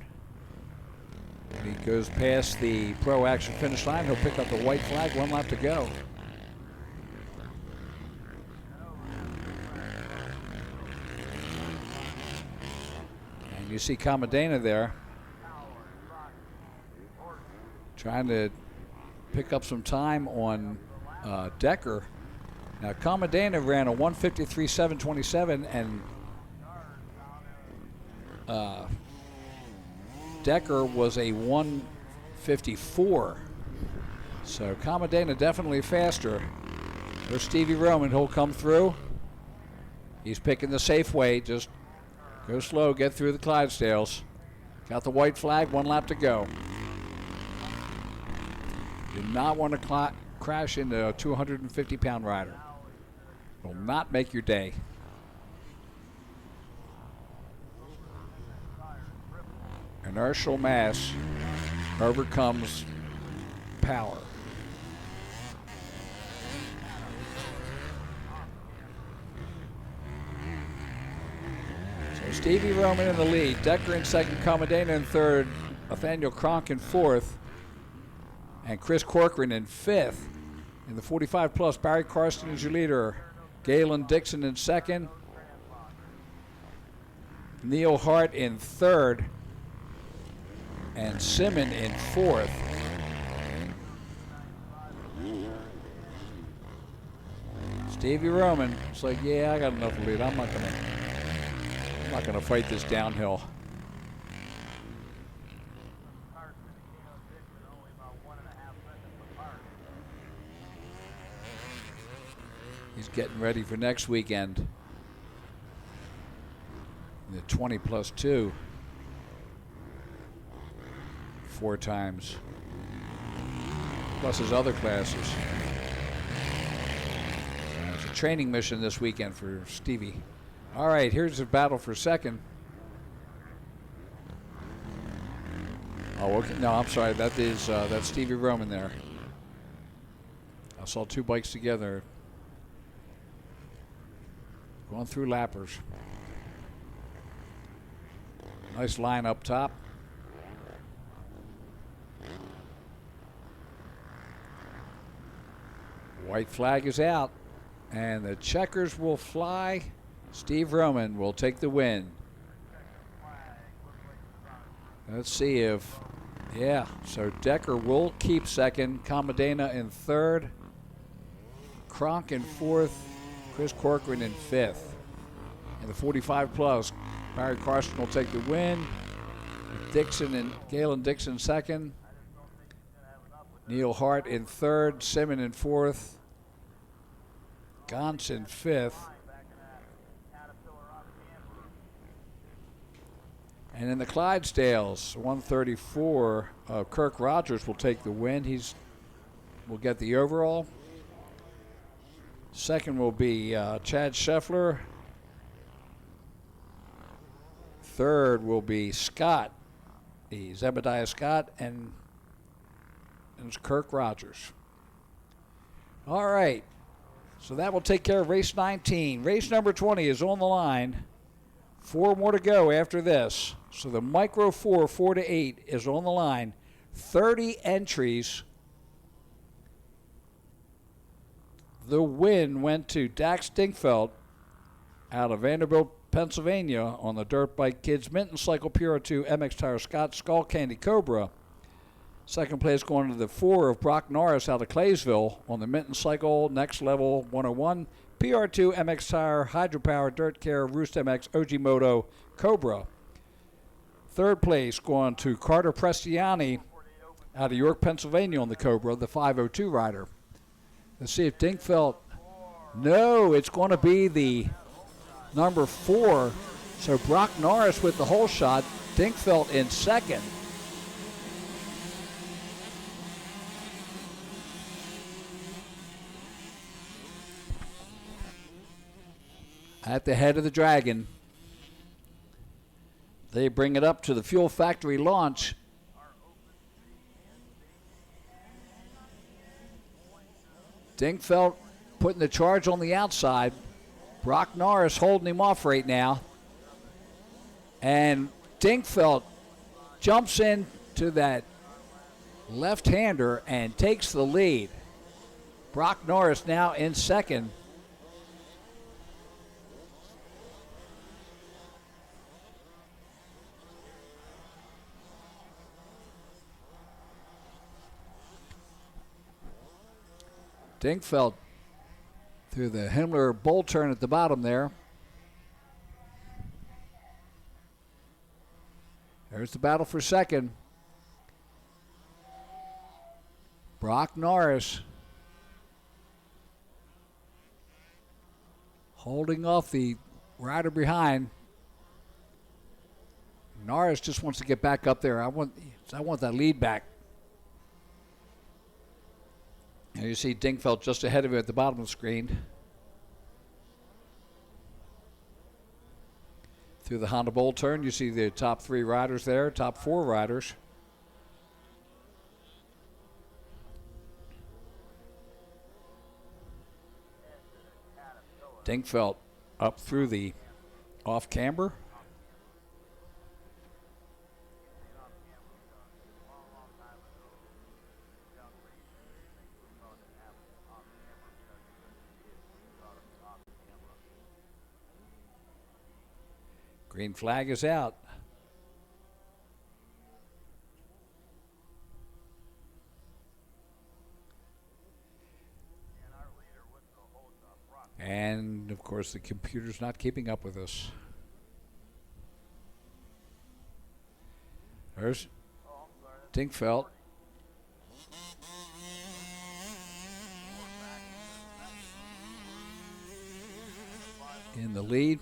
He goes past the Pro Action finish line. He'll pick up the white flag, 1 lap to go. And you see Comadena there trying to pick up some time on Decker. Now Comadena ran a 1:53.727 and Decker was a 1:54. So Comadena definitely faster. There's Stevie Roman, who'll come through. He's picking the safe way, just Go slow, get through the Clydesdales. Got the white flag, 1 lap to go. Do not want to crash into a 250-pound rider. Will not make your day. Inertial mass overcomes power. So Stevie Roman in the lead, Decker in second, Commodana in third, Nathaniel Kronk in fourth, and Chris Corcoran in fifth. In the 45 plus, Barry Karsten is your leader, Galen Dixon in second, Neil Hart in third, and Simon in fourth. Stevie Roman, it's like, yeah, I got enough to lead. I'm not gonna fight this downhill. He's getting ready for next weekend. The 20 plus 2. 4 times. Plus his other classes. It's a training mission this weekend for Stevie. All right, here's the battle for second. Oh, okay. No, I'm sorry. That's Stevie Roman there. I saw 2 bikes together. Going through lappers. Nice line up top. White flag is out, and the checkers will fly. Steve Roman will take the win. Let's see if, yeah, so Decker will keep second, Commodana in third, Kronk in fourth, Chris Corcoran in fifth. In the 45 plus, Barry Karsten will take the win. Dixon and Galen Dixon second. Neil Hart in third, Simon in fourth, Gantz in fifth. And in the Clydesdales, 134, Kirk Rogers will take the win. Will get the overall. Second will be Chad Scheffler. Third will be Scott, Zebediah Scott, and it's Kirk Rogers. All right, so that will take care of race 19. Race number 20 is on the line. 4 more to go after this. So the Micro 4, 4 to 8 is on the line. 30 entries. The win went to Dax Dinkfeld out of Vanderbilt, Pennsylvania on the Dirt Bike Kids Minton Cycle PR2 MX Tire Scott Skull Candy Cobra. Second place going to the 4 of Brock Norris out of Claysville on the Minton Cycle Next Level 101 PR2 MX Tire Hydropower Dirt Care Roost MX OG Moto Cobra. Third place going to Carter Prestiani out of York, Pennsylvania on the Cobra, the 502 rider. Let's see if Dinkfeld. No, it's going to be the number 4. So Brock Norris with the whole shot. Dinkfeld in second. At the head of the Dragon. They bring it up to the Fuel Factory launch. Dinkfeld putting the charge on the outside. Brock Norris holding him off right now. And Dinkfeld jumps into that left-hander and takes the lead. Brock Norris now in second. Dinkfeld through the Himmler bowl turn at the bottom there. There's the battle for second. Brock Norris holding off the rider behind. Norris just wants to get back up there. I want that lead back. And you see Dingfeld just ahead of him at the bottom of the screen. Through the Honda Bowl turn, you see the top 3 riders there, top 4 riders. Dingfeld up through the off camber. Green flag is out. And, of course, the computer's not keeping up with us. There's Dingfeld. In the lead.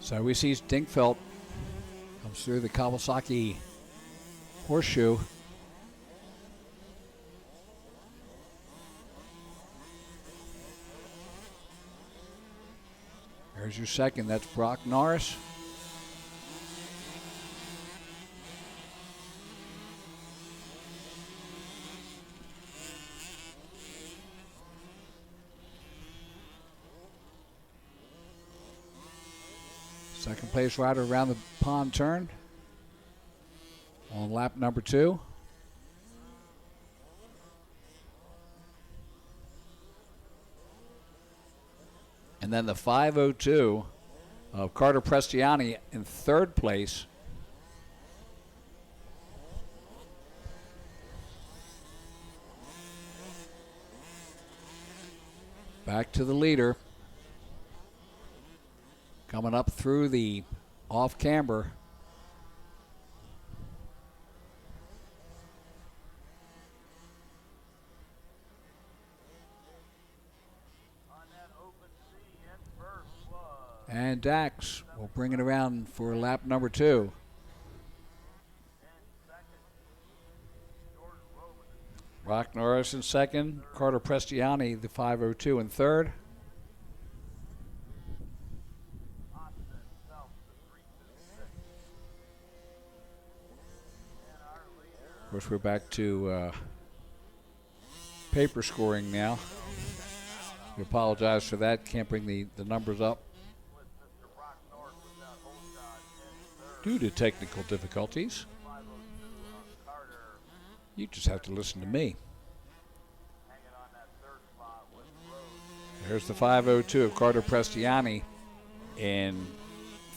So we see Dingfeld comes through the Kawasaki horseshoe. There's your second. That's Brock Norris. Second place rider around the pond turn on lap number 2. And then the 5:02 of Carter Prestiani in 3rd place. Back to the leader. Coming up through the off camber. And Dax will bring it around for lap number 2. Brock Norris in 2nd. Carter Prestiani, the 5:02 in 3rd. Of course, we're back to paper scoring now. We apologize for that. Can't bring the numbers up due to technical difficulties. You just have to listen to me. There's the 5:02 of Carter Prestiani in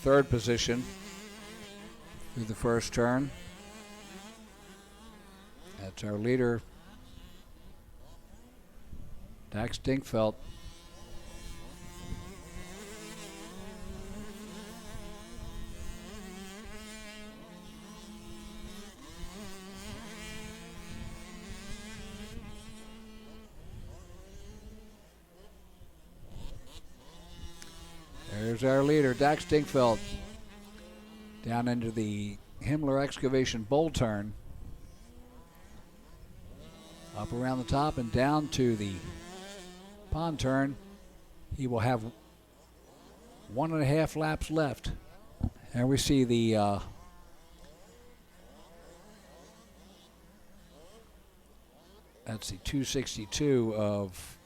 3rd position through the first turn. That's our leader, Dax Dingfeld. There's our leader, Dax Dingfeld, down into the Himmler Excavation Bowl turn. Up around the top and down to the pond turn. He will have 1.5 laps left. And we see the that's the 262 of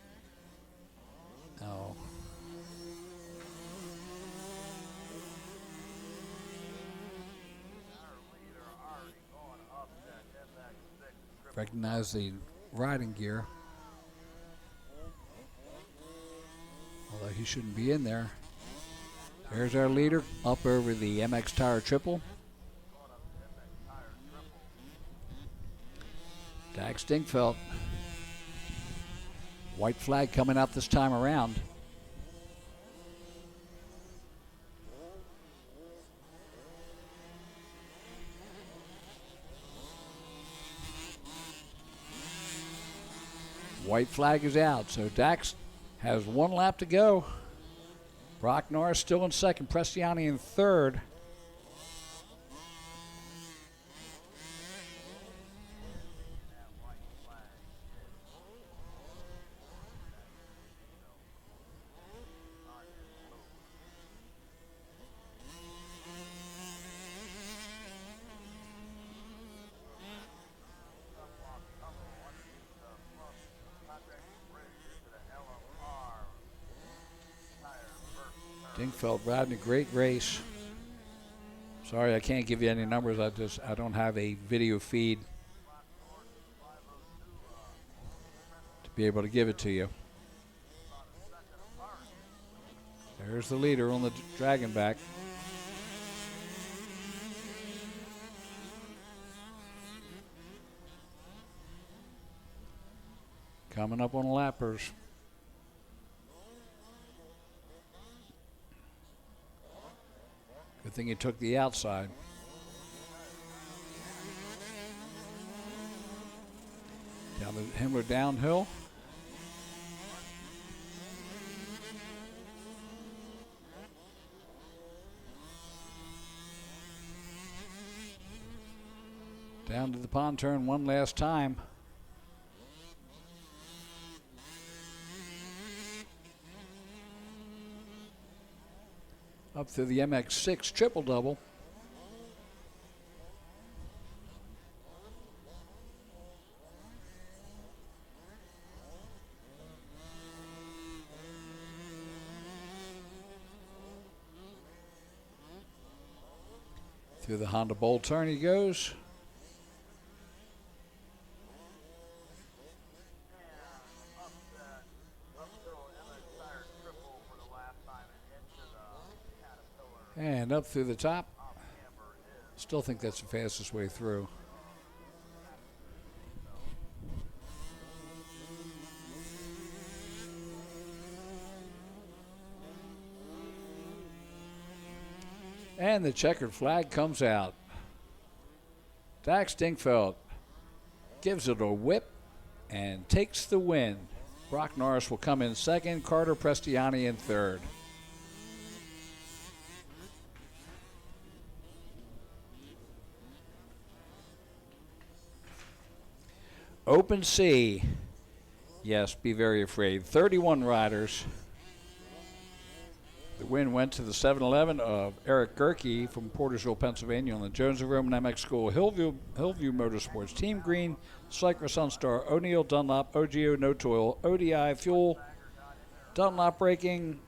recognize the riding gear. Well, he shouldn't be in there. There's our leader up over the MX Tire Triple. Dax Dingfeldt. White flag coming out this time around. White flag is out, so Dax has one lap to go. Brock Norris still in second, Prestiani in third. Dingfeldt riding a great race. Sorry, I can't give you any numbers. I don't have a video feed to be able to give it to you. There's the leader on the Dragonback. Coming up on the lappers. Good thing he took the outside. Down the Himmler downhill. Down to the pond turn one last time. Up through the MX6 triple-double. Through the Honda Bowl turn he goes. And up through the top. Still think that's the fastest way through. And the checkered flag comes out. Dax Dingfeldt gives it a whip and takes the win. Brock Norris will come in second, Carter Prestiani in third. Open C. Yes, be very afraid. 31 riders. The win went to the 7-Eleven of Eric Gerke from Portersville, Pennsylvania on the Jones & Roman MX School Hillview Motorsports Team Green, Cycler Sunstar, O'Neill Dunlop, OGO No Toil, ODI Fuel, Dunlop Braking,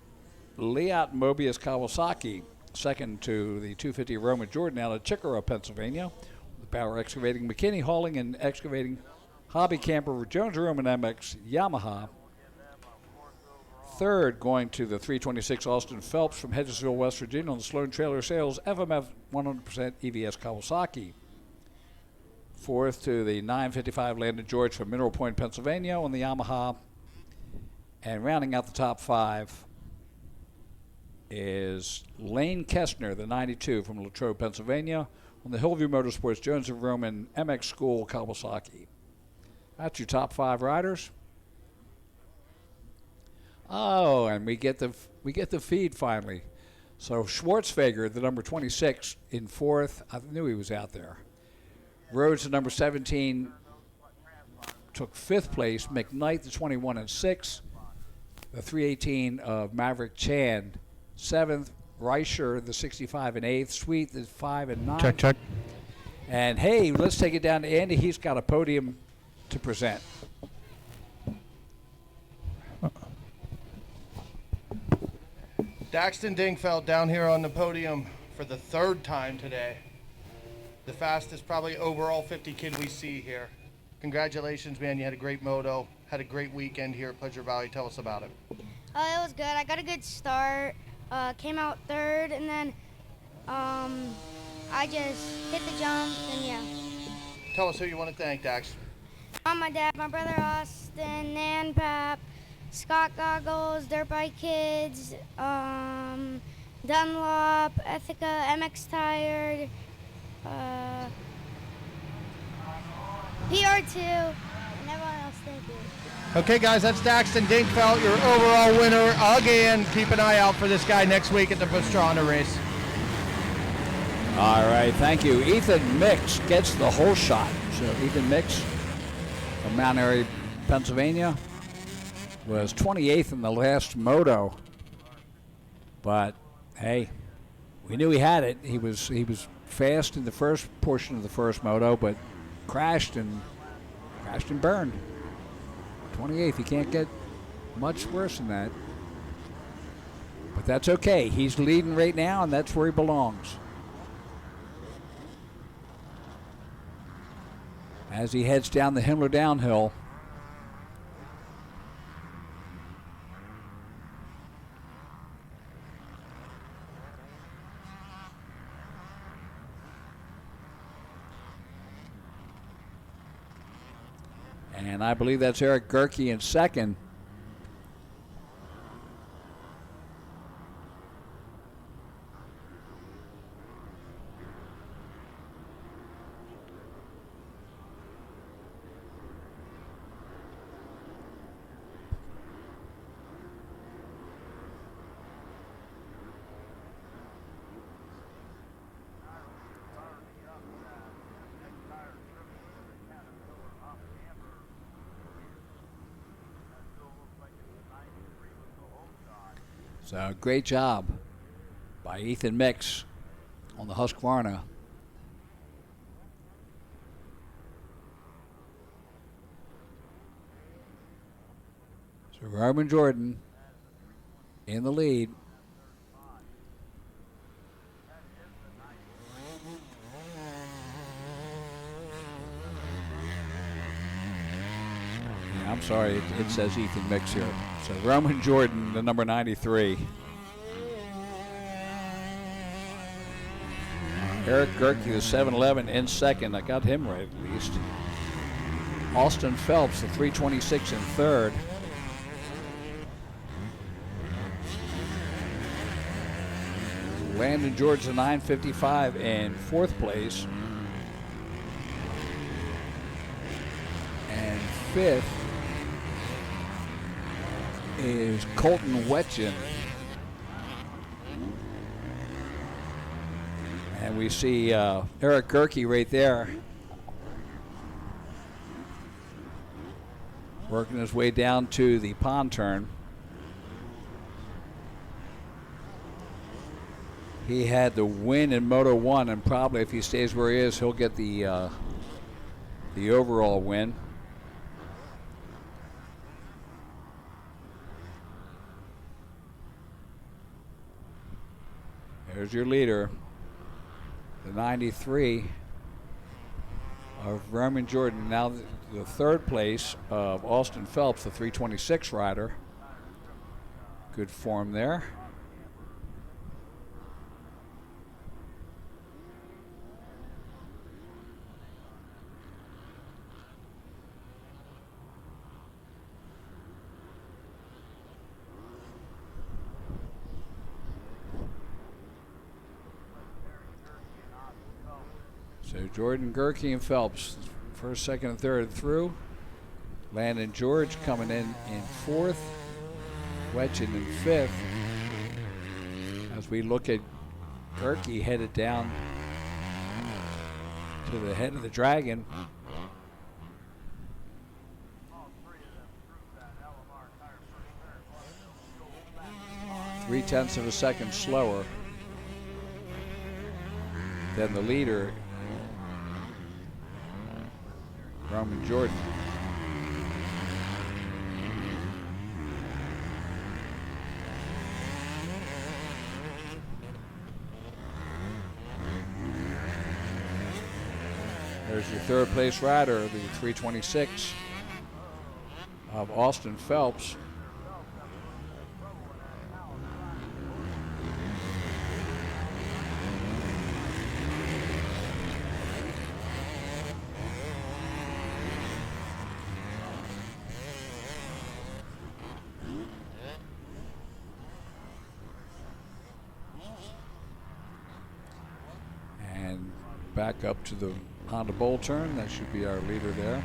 Liat Mobius Kawasaki, second to the 250 Roma Jordan out of Chicora, Pennsylvania. The Power Excavating, McKinney Hauling and Excavating, Hobby Camper, Jones & Roman MX, Yamaha. Third, going to the 326 Austin Phelps from Hedgesville, West Virginia on the Sloan Trailer Sales FMF 100% EVS Kawasaki. Fourth to the 955 Landon George from Mineral Point, Pennsylvania on the Yamaha. And rounding out the top five is Lane Kestner, the 92 from Latrobe, Pennsylvania on the Hillview Motorsports Jones & Roman MX School Kawasaki. That's your top five riders. Oh, and we get the feed finally. So Schwartzfeger, the number 26, in fourth. I knew he was out there. Rhodes, the number 17, took fifth place. McKnight, the 21, and sixth. The 318 of Maverick Chan, seventh. Reicher, the 65, and eighth. Sweet, the 5 and 9. Check. And hey, let's take it down to Andy. He's got a podium to present. Daxton Dingfeldt down here on the podium for the third time today. The fastest probably overall 50 kid we see here. Congratulations, man. You had a great moto. Had a great weekend here at Pleasure Valley. Tell us about it. It was good. I got a good start. Came out third, and then I just hit the jump, and yeah. Tell us who you want to thank, Dax. My dad, my brother Austin, Nan Pap, Scott Goggles, Dirt Bike Kids, Dunlop, Ethica, MX Tired, PR2, and everyone else. Thank you. Okay, guys, that's Daxton Dinkfeld, your overall winner again. Keep an eye out for this guy next week at the Pastrana race. All right, thank you. Ethan Mix gets the whole shot. So Ethan Mix from Mount Airy, Pennsylvania, was 28th in the last moto. But hey, we knew he had it. He was fast in the first portion of the first moto, but crashed and burned. 28th. You can't get much worse than that. But that's okay. He's leading right now, and that's where he belongs. As he heads down the Himmler downhill. And I believe that's Eric Gerke in second. So great job by Ethan Mix on the Husqvarna. So Roman Jordan in the lead. I'm sorry, it says Ethan Mix here. So Roman Jordan, the number 93. Eric Gerke, the 711, in second. I got him right at least. Austin Phelps, the 326, in third. Landon George, the 955, in fourth place. And fifth is Colton Wetjen. And we see Eric Gerke right there working his way down to the pond turn. He had the win in Moto 1, and probably if he stays where he is, he'll get the overall win. There's your leader, the 93 of Roman Jordan. Now the third place of Austin Phelps, the 326 rider. Good form there. So Jordan, Gerke, and Phelps, first, second, and third through. Landon George coming in fourth. Wetjen in fifth. As we look at Gerke headed down to the head of the dragon. Three-tenths of a second slower than the leader, Roman Jordan. There's your third place rider, the 326 of Austin Phelps. back up to the Honda Bowl turn. That should be our leader there.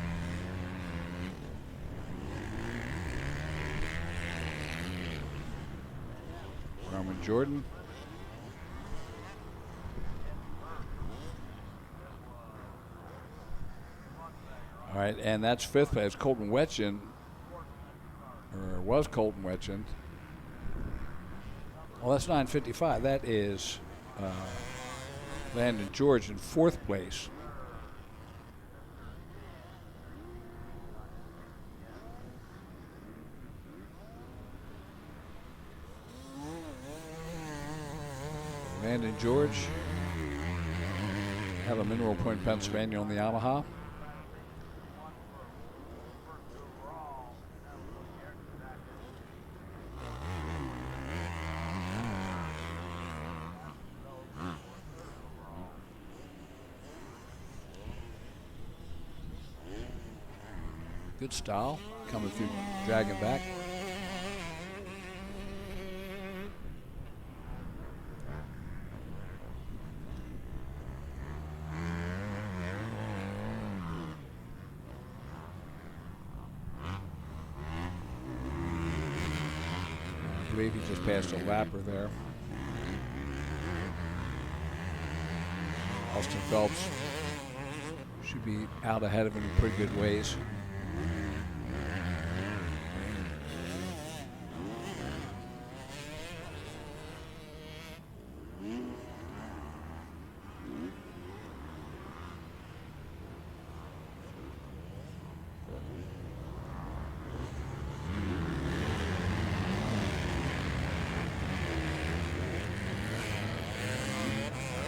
Roman Jordan. All right, and that's fifth place. Colton Wetchen, or was Colton Wetchen. Well, that's 9:55. That is Landon George in fourth place. Landon George out of Mineral Point, Pennsylvania on the Yamaha. Good style coming through, dragging back. I believe he just passed a lapper there. Austin Phelps should be out ahead of him in pretty good ways.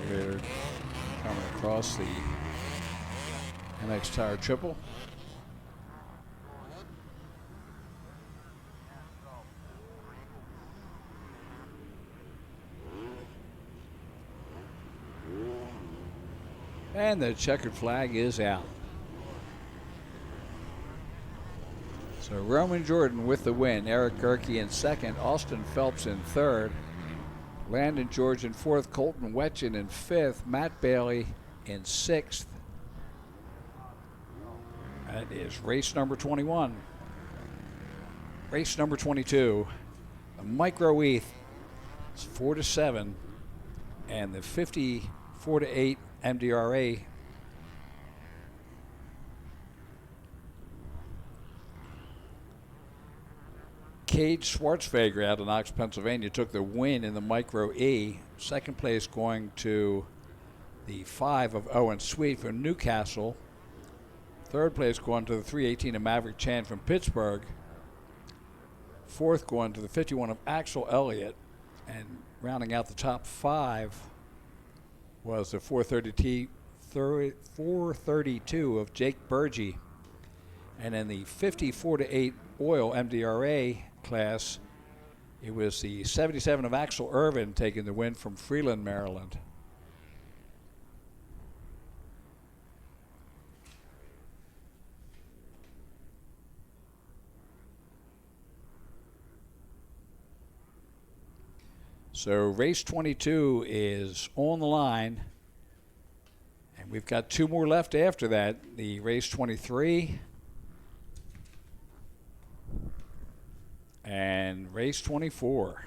They're coming across the MX Tire Triple. And the checkered flag is out. So Roman Jordan with the win. Eric Gerke in second. Austin Phelps in third. Landon George in fourth. Colton Wetchen in fifth. Matt Bailey in sixth. That is race number 21. Race number 22. The Micro ETH is 4-7. And the 54-8 MDRA Cage Schwartzfeger out of Knox, Pennsylvania took the win in the Micro E. Second place going to the 5 of Owen Sweet from Newcastle. Third place going to the 318 of Maverick Chan from Pittsburgh. Fourth going to the 51 of Axel Elliott. And rounding out the top 5 was the 432 of Jake Burgee. And in the 54-8 Oil MDRA class, it was the 77 of Axel Irvin taking the win from Freeland, Maryland. So race 22 is on the line, and we've got 2 more left after that. The race 23 and race 24.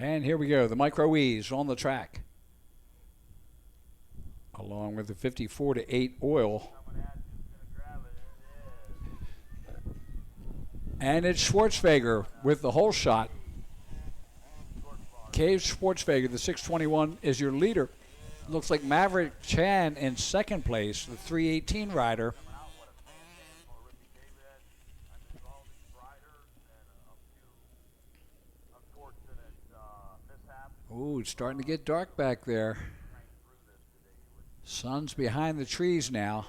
And here we go, the Micro E's on the track, along with the 54-8 Oil. And it's Schwartzfeger with the whole shot. Cave Schwartzfeger, the 621, is your leader. Looks like Maverick Chan in second place, the 318 rider. Ooh, it's starting to get dark back there. Sun's behind the trees now.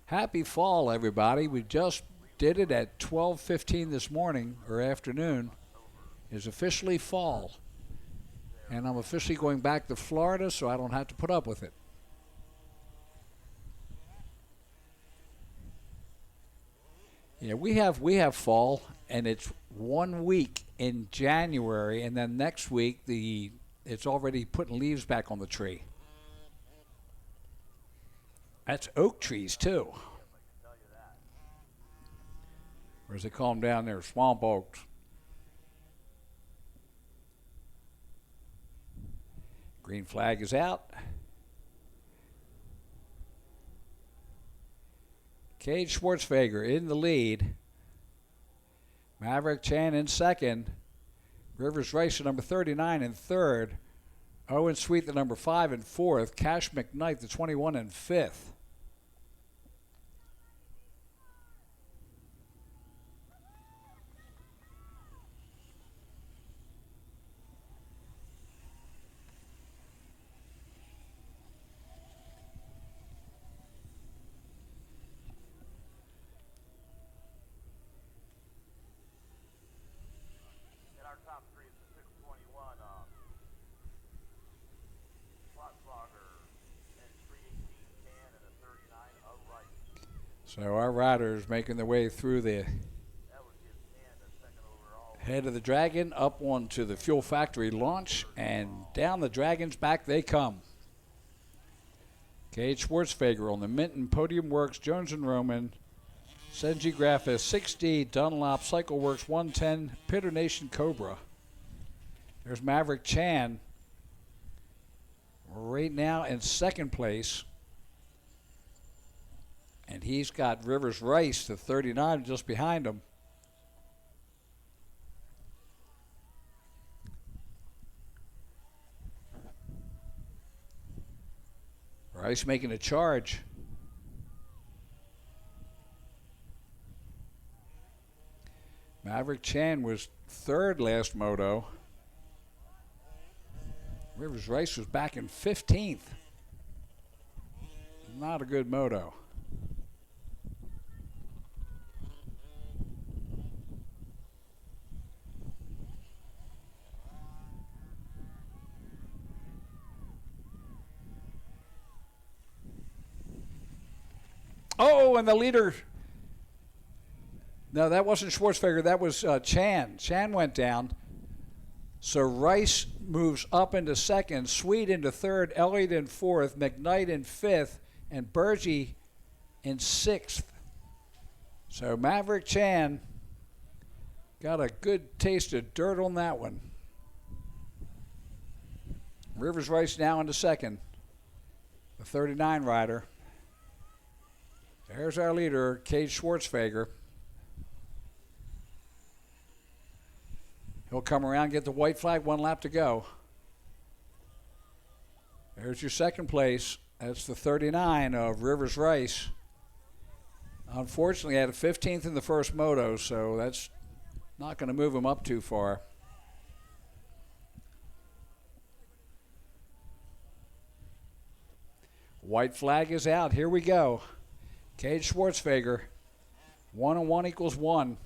Happy fall, everybody. We just did it at 12:15 this morning, or afternoon. It's officially fall. And I'm officially going back to Florida, so I don't have to put up with it. Yeah, we have fall, and it's 1 week in January, and then next week it's already putting leaves back on the tree. That's oak trees too. Or as they call them down there, swamp oaks. Green flag is out. Cade Schwartzfeger in the lead. Maverick Chan in second. Rivers Rice at number 39 in third. Owen Sweet the number 5 in fourth. Cash McKnight the 21 in fifth. So our riders making their way through the head of the Dragon up onto the Fuel Factory launch, and down the Dragon's back they come. Cade Schwartzfeger on the Minton Podium Works, Jones and Roman, Senji Graphis 60, Dunlop Cycle Works 110, Pitter Nation Cobra. There's Maverick Chan right now in second place. And he's got Rivers Rice, the 39, just behind him. Rice making a charge. Maverick Chan was third last moto. Rivers Rice was back in 15th. Not a good moto. Oh, and the leader. No, that wasn't Schwartzfeger. That was Chan. Chan went down. So Rice moves up into second, Sweet into third, Elliott in fourth, McKnight in fifth, and Burgee in sixth. So Maverick Chan got a good taste of dirt on that one. Rivers Rice now into second, the 39 rider. There's our leader, Cade Schwartzfeger. He'll come around, get the white flag, 1 lap to go. There's your second place. That's the 39 of Rivers Rice. Unfortunately, had a 15th in the first moto, so that's not going to move him up too far. White flag is out. Here we go. Cade Schwartzfeger. 1 and 1 equals 1.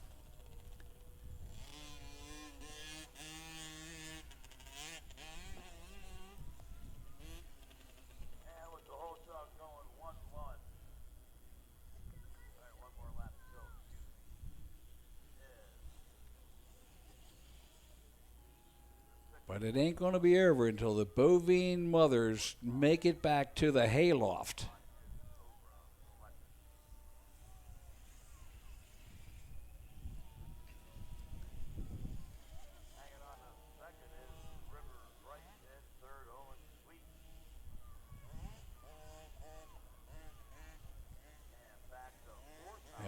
But it ain't going to be over until the bovine mothers make it back to the hayloft.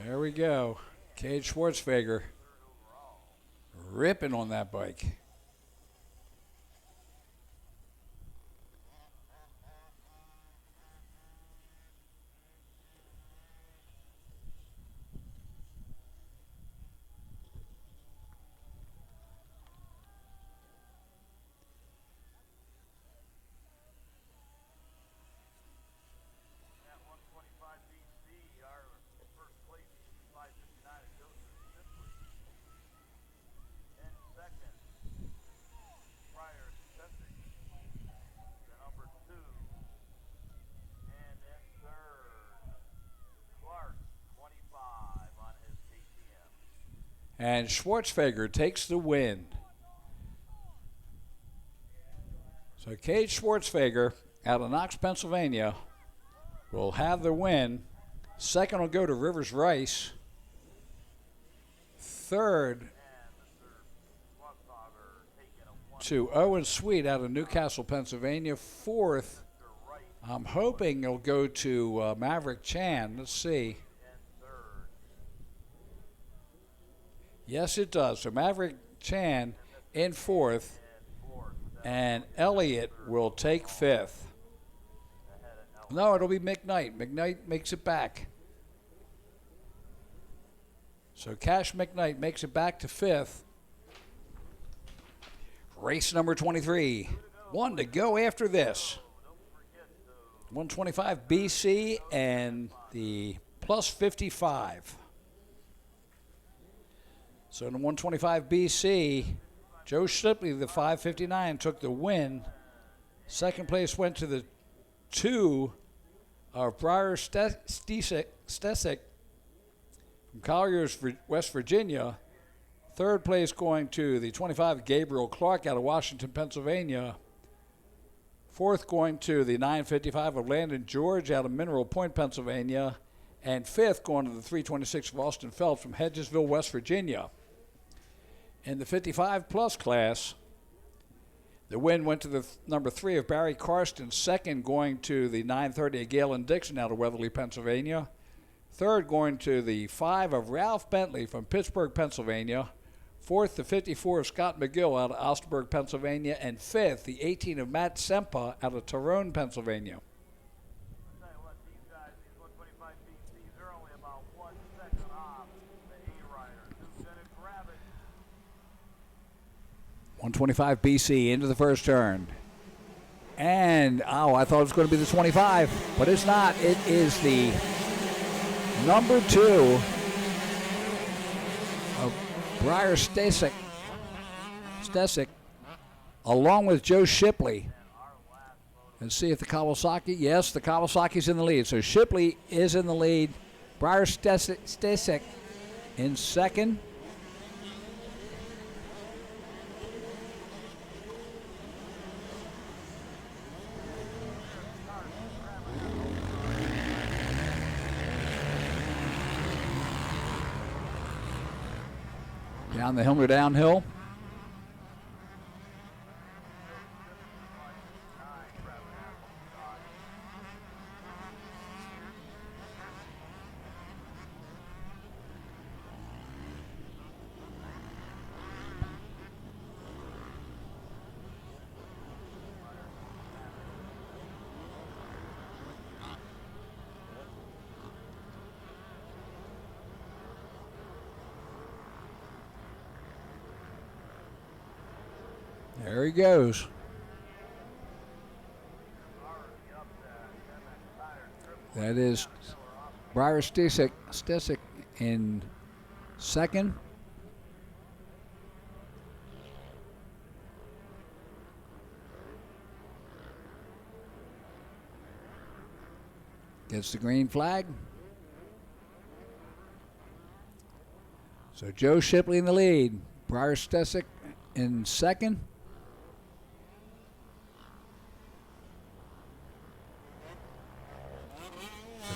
There we go. Cade Schwartzfeger ripping on that bike. And Schwartzfeger takes the win. So Cage Schwartzfeger out of Knox, Pennsylvania will have the win. Second will go to Rivers Rice. Third to Owen Sweet out of Newcastle, Pennsylvania. Fourth, I'm hoping it'll go to Maverick Chan. Let's see. Yes, it does. So Maverick Chan in fourth, and Elliott will take fifth. No, it'll be McKnight. McKnight makes it back. So Cash McKnight makes it back to fifth. Race number 23. One to go after this. 125 BC and the plus 55. So in the 125 BC, Joe Shipley, the 559, took the win. Second place went to the 2 of Briar Stesick from Colliers, West Virginia. Third place going to the 25 Gabriel Clark out of Washington, Pennsylvania. Fourth going to the 955 of Landon George out of Mineral Point, Pennsylvania. And fifth going to the 326 of Austin Phelps from Hedgesville, West Virginia. In the 55-plus class, the win went to the number 3 of Barry Karsten. Second going to the 930 of Galen Dixon out of Weatherly, Pennsylvania. Third going to the 5 of Ralph Bentley from Pittsburgh, Pennsylvania. Fourth, the 54 of Scott McGill out of Augsburg, Pennsylvania. And fifth, the 18 of Matt Sempa out of Tyrone, Pennsylvania. 125 BC into the first turn. And, I thought it was going to be the 25, but it's not. It is the number 2 of Briar Stesick, along with Joe Shipley. And see if the Kawasaki, yes, the Kawasaki's in the lead. So Shipley is in the lead. Briar Stesick in second. Down the Hilmer downhill. There he goes. That is Briar Stesick in second. Gets the green flag. So Joe Shipley in the lead. Briar Stesick in second.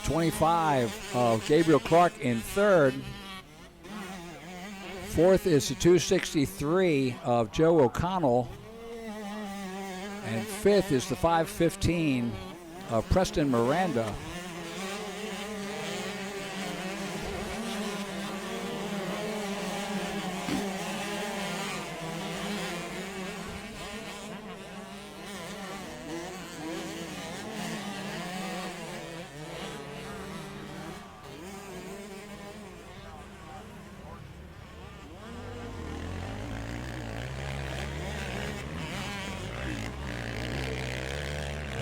The 25 of Gabriel Clark in third. Fourth is the 263 of Joe O'Connell. And fifth is the 515 of Preston Miranda.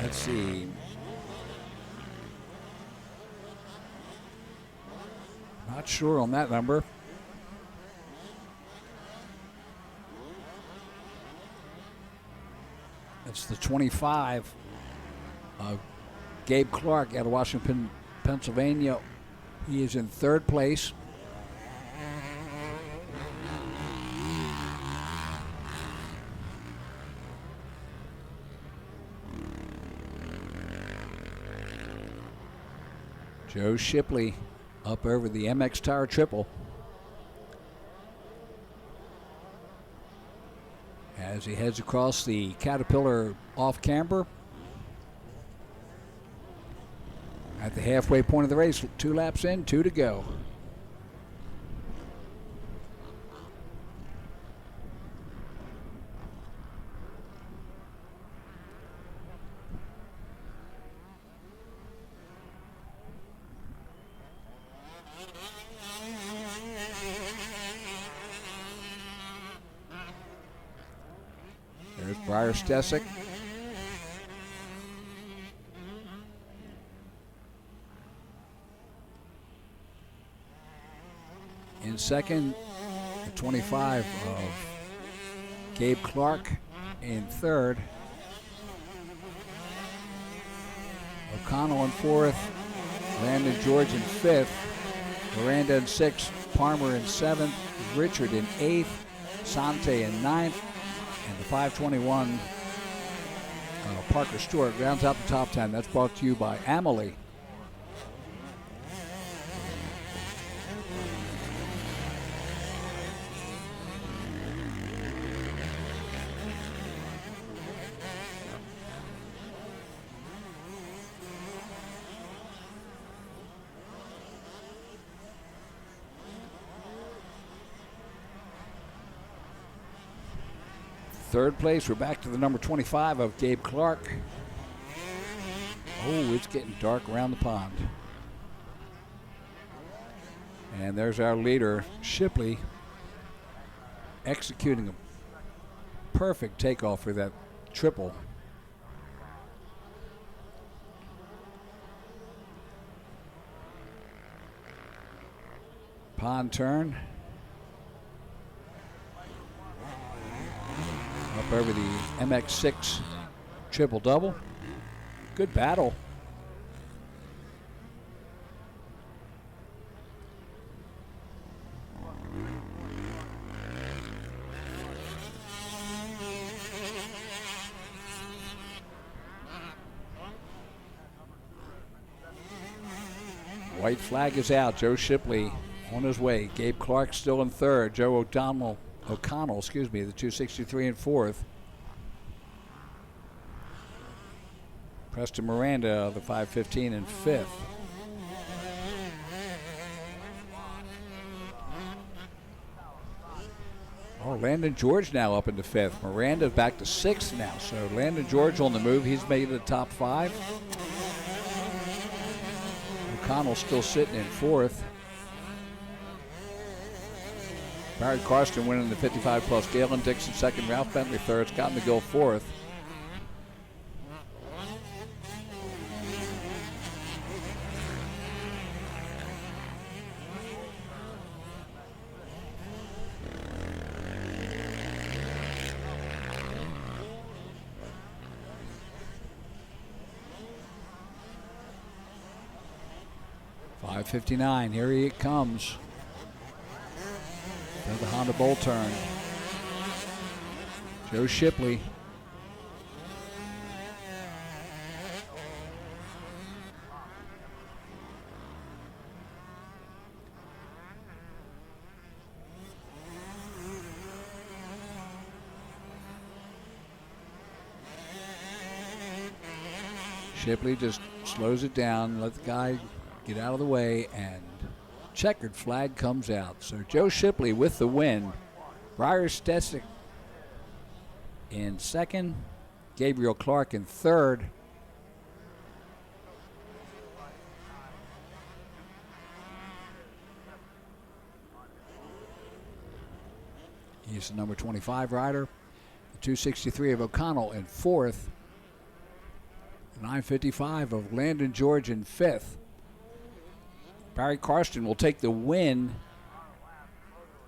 Let's see. Not sure on that number. It's the 25 of Gabe Clark out of Washington, Pennsylvania. He is in third place. Joe Shipley up over the MX Tire Triple. As he heads across the Caterpillar off camber. At the halfway point of the race, 2 laps in, 2 to go. There's Briar Stesic. In second, the 25 of Gabe Clark. In third, O'Connell in fourth, Landon George in fifth, Miranda in sixth, Palmer in seventh, Richard in eighth, Sante in ninth, and the 521 Parker Stewart rounds out the top 10. That's brought to you by Amalie. Third place, we're back to the number 25 of Gabe Clark. Oh, it's getting dark around the pond. And there's our leader, Shipley, executing a perfect takeoff for that triple. Pond turn. Up over the MX6 triple-double. Good battle. White flag is out. Joe Shipley on his way. Gabe Clark still in third. Joe O'Connell, the 263 in fourth. Preston Miranda, the 515 in fifth. Oh, Landon George now up into fifth. Miranda back to sixth now. So Landon George on the move. He's made it the top five. O'Connell still sitting in fourth. Barry Karsten winning the 55 plus. Galen Dixon second. Ralph Bentley third. Scott McGill fourth. .559, here he comes. The Honda Bowl turn. Joe Shipley. Shipley just slows it down, let the guy get out of the way, and checkered flag comes out. So Joe Shipley with the win. Briar Stesic in second. Gabriel Clark in third. He's the number 25 rider. The 263 of O'Connell in fourth. The 955 of Landon George in fifth. Barry Karsten will take the win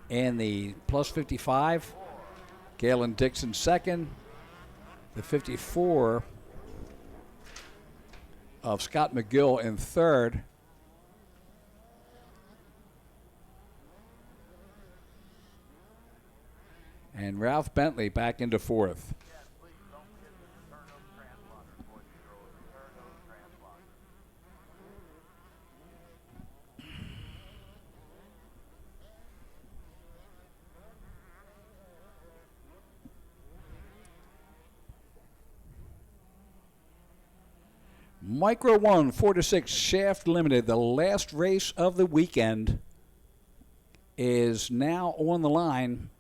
in the plus 55. Galen Dixon second. The 54 of Scott McGill in third. And Ralph Bentley back into fourth. Micro 1, 4 to 6, Shaft Limited, the last race of the weekend, is now on the line.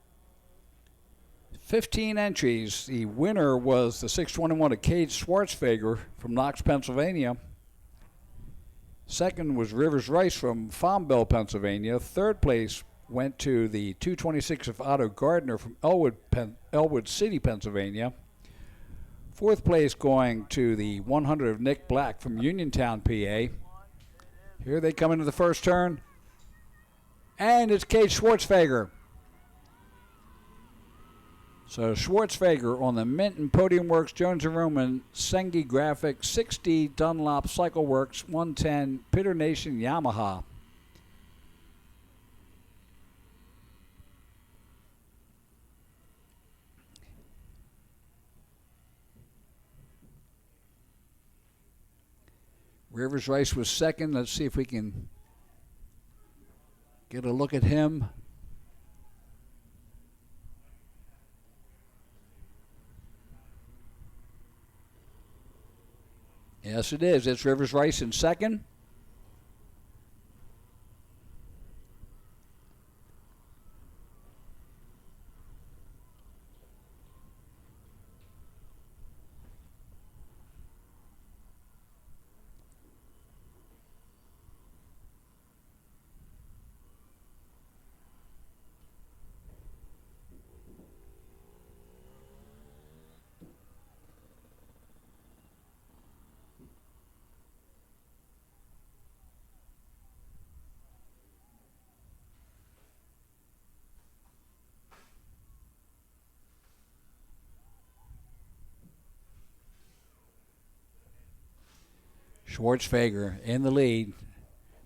15 entries. The winner was the 621 of Cade Schwartzfeger from Knox, Pennsylvania. Second was Rivers Rice from Farmville, Pennsylvania. Third place went to the 226 of Otto Gardner from Elwood City, Pennsylvania. Fourth place going to the 100 of Nick Black from Uniontown, PA. Here they come into the first turn. And it's Cade Schwartzfeger. So Schwartzfeger on the Minton Podium Works, Jones & Roman, Sengi Graphics, 60 Dunlop Cycle Works, 110 Pitter Nation Yamaha. Rivers Rice was second. Let's see if we can get a look at him. Yes, it is. It's Rivers Rice in second. Schwartzfeger in the lead.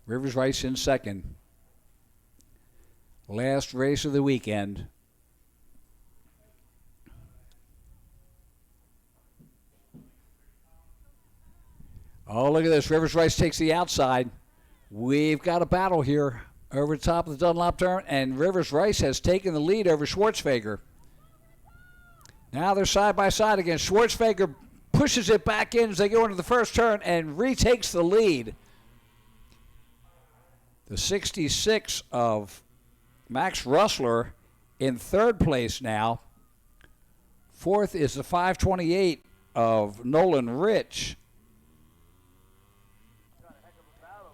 Rivers Rice in second. Last race of the weekend. Oh, look at this. Rivers Rice takes the outside. We've got a battle here over the top of the Dunlop turn, and Rivers Rice has taken the lead over Schwartzfeger. Now they're side by side again. Schwartzfeger pushes it back in as they go into the first turn and retakes the lead. The 66 of Max Russler in third place now. Fourth is the 528 of Nolan Rich.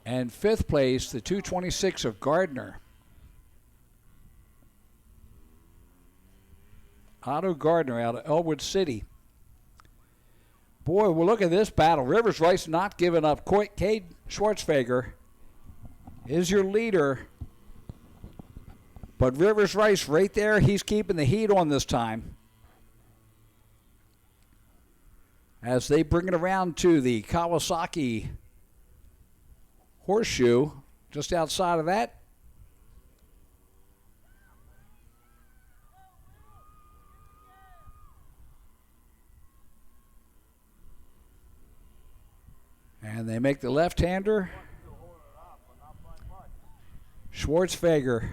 And fifth place, the 226 of Gardner. Otto Gardner out of Elwood City. Boy, well, look at this battle. Rivers Rice not giving up. Cade Schwartzfeger is your leader. But Rivers Rice right there, he's keeping the heat on this time. As they bring it around to the Kawasaki Horseshoe, just outside of that. And they make the left-hander. Schwartzfeger,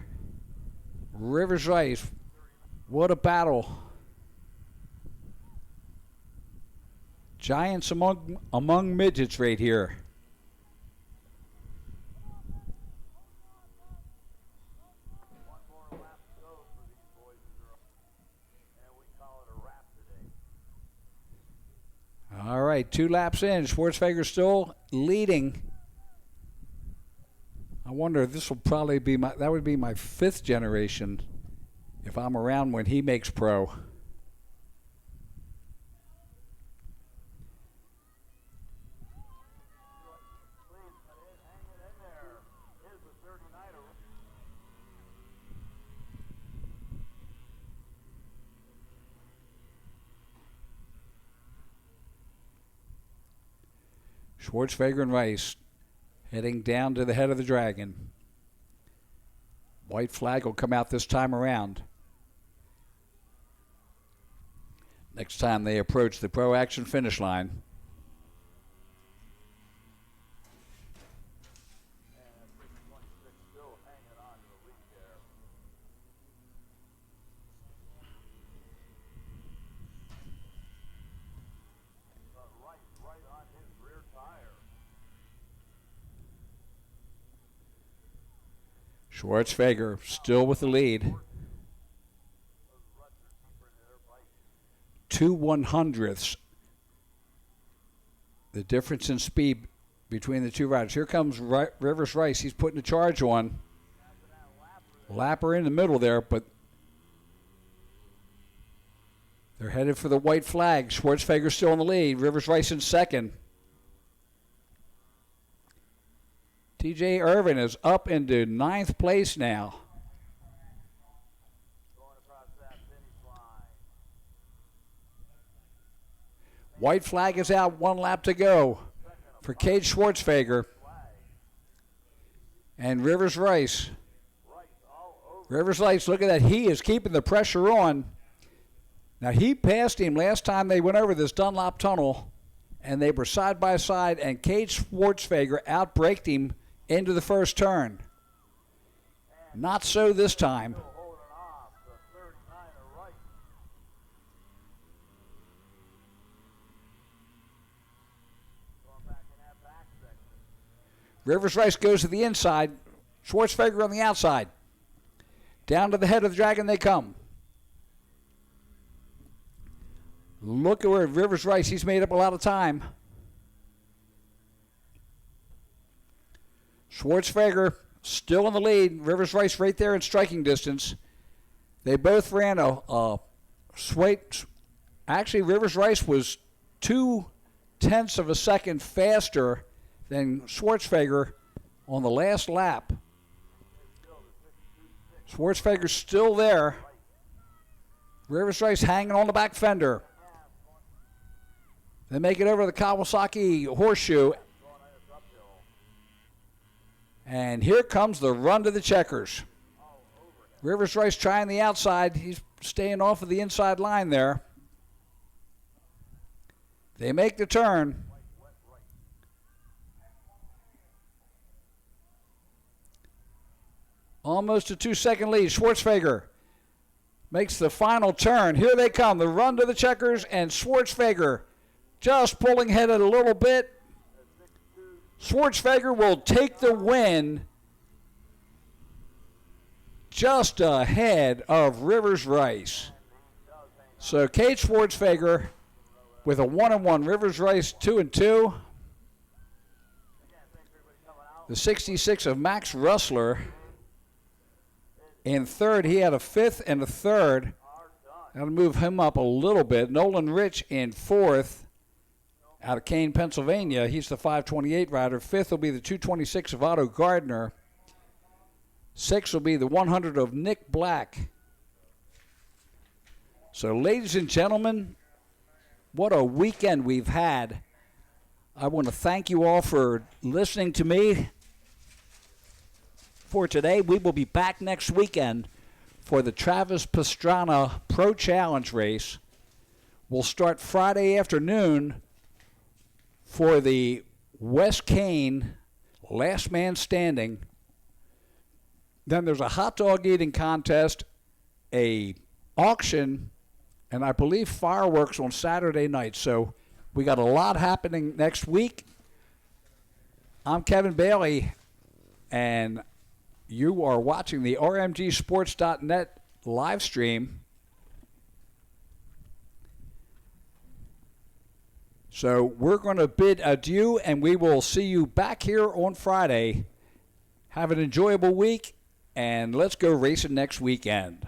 Rivers Rice, what a battle. Giants among midgets right here. All right, 2 laps in. Schwartzfeger still leading. I wonder if this will probably be that would be my 5th generation if I'm around when he makes pro. Schwartzfeger and Rice heading down to the head of the dragon. White flag will come out this time around. Next time they approach the Pro Action finish line. Right on his rear tire. Schwartzfeger still with the lead. 2/100ths. The difference in speed between the two riders. Here comes Rivers Rice. He's putting a charge on. Lapper in the middle there, but they're headed for the white flag. Schwartzfeger still in the lead. Rivers Rice in second. TJ Irvin is up into 9th place now. White flag is out, 1 lap to go for Cade Schwartzfeger and Rivers Rice. Rivers Rice, look at that. He is keeping the pressure on. Now, he passed him last time they went over this Dunlop tunnel, and they were side by side, and Cade Schwartzfeger outbraked him into the first turn. Not so this time. Rivers Rice goes to the inside. Schwartzfeger on the outside. Down to the head of the dragon they come. Look at where Rivers Rice, he's made up a lot of time. Schwartzfeger still in the lead. Rivers Rice right there in striking distance. They both ran actually Rivers Rice was 0.2 of a second faster than Schwartzfeger on the last lap. Schwartzfeger's still there. Rivers Rice hanging on the back fender. They make it over the Kawasaki Horseshoe. And here comes the run to the checkers. Rivers Rice trying the outside. He's staying off of the inside line there. They make the turn. Almost a 2-second lead. Schwartzfeger makes the final turn. Here they come. The run to the checkers, and Schwartzfeger just pulling ahead a little bit. Schwartzfeger will take the win just ahead of Rivers Rice. So Cade Schwartzfeger with a 1-1. Rivers Rice 2-2. The 66 of Max Russler in third. He had a 5th and a 3rd. That'll move him up a little bit. Nolan Rich in 4th out of Kane, Pennsylvania. He's the 528 rider. 5th will be the 226 of Otto Gardner. 6th will be the 100 of Nick Black. So, ladies and gentlemen, what a weekend we've had. I want to thank you all for listening to me. For today, we will be back next weekend for the Travis Pastrana Pro Challenge race. We'll start Friday afternoon for the West Kane Last Man Standing. Then there's a hot dog eating contest, a auction, and I believe fireworks on Saturday night. So we got a lot happening next week. I'm Kevin Bailey, and you are watching the RMGSports.net live stream. So we're going to bid adieu, and we will see you back here on Friday. Have an enjoyable week, and let's go racing next weekend.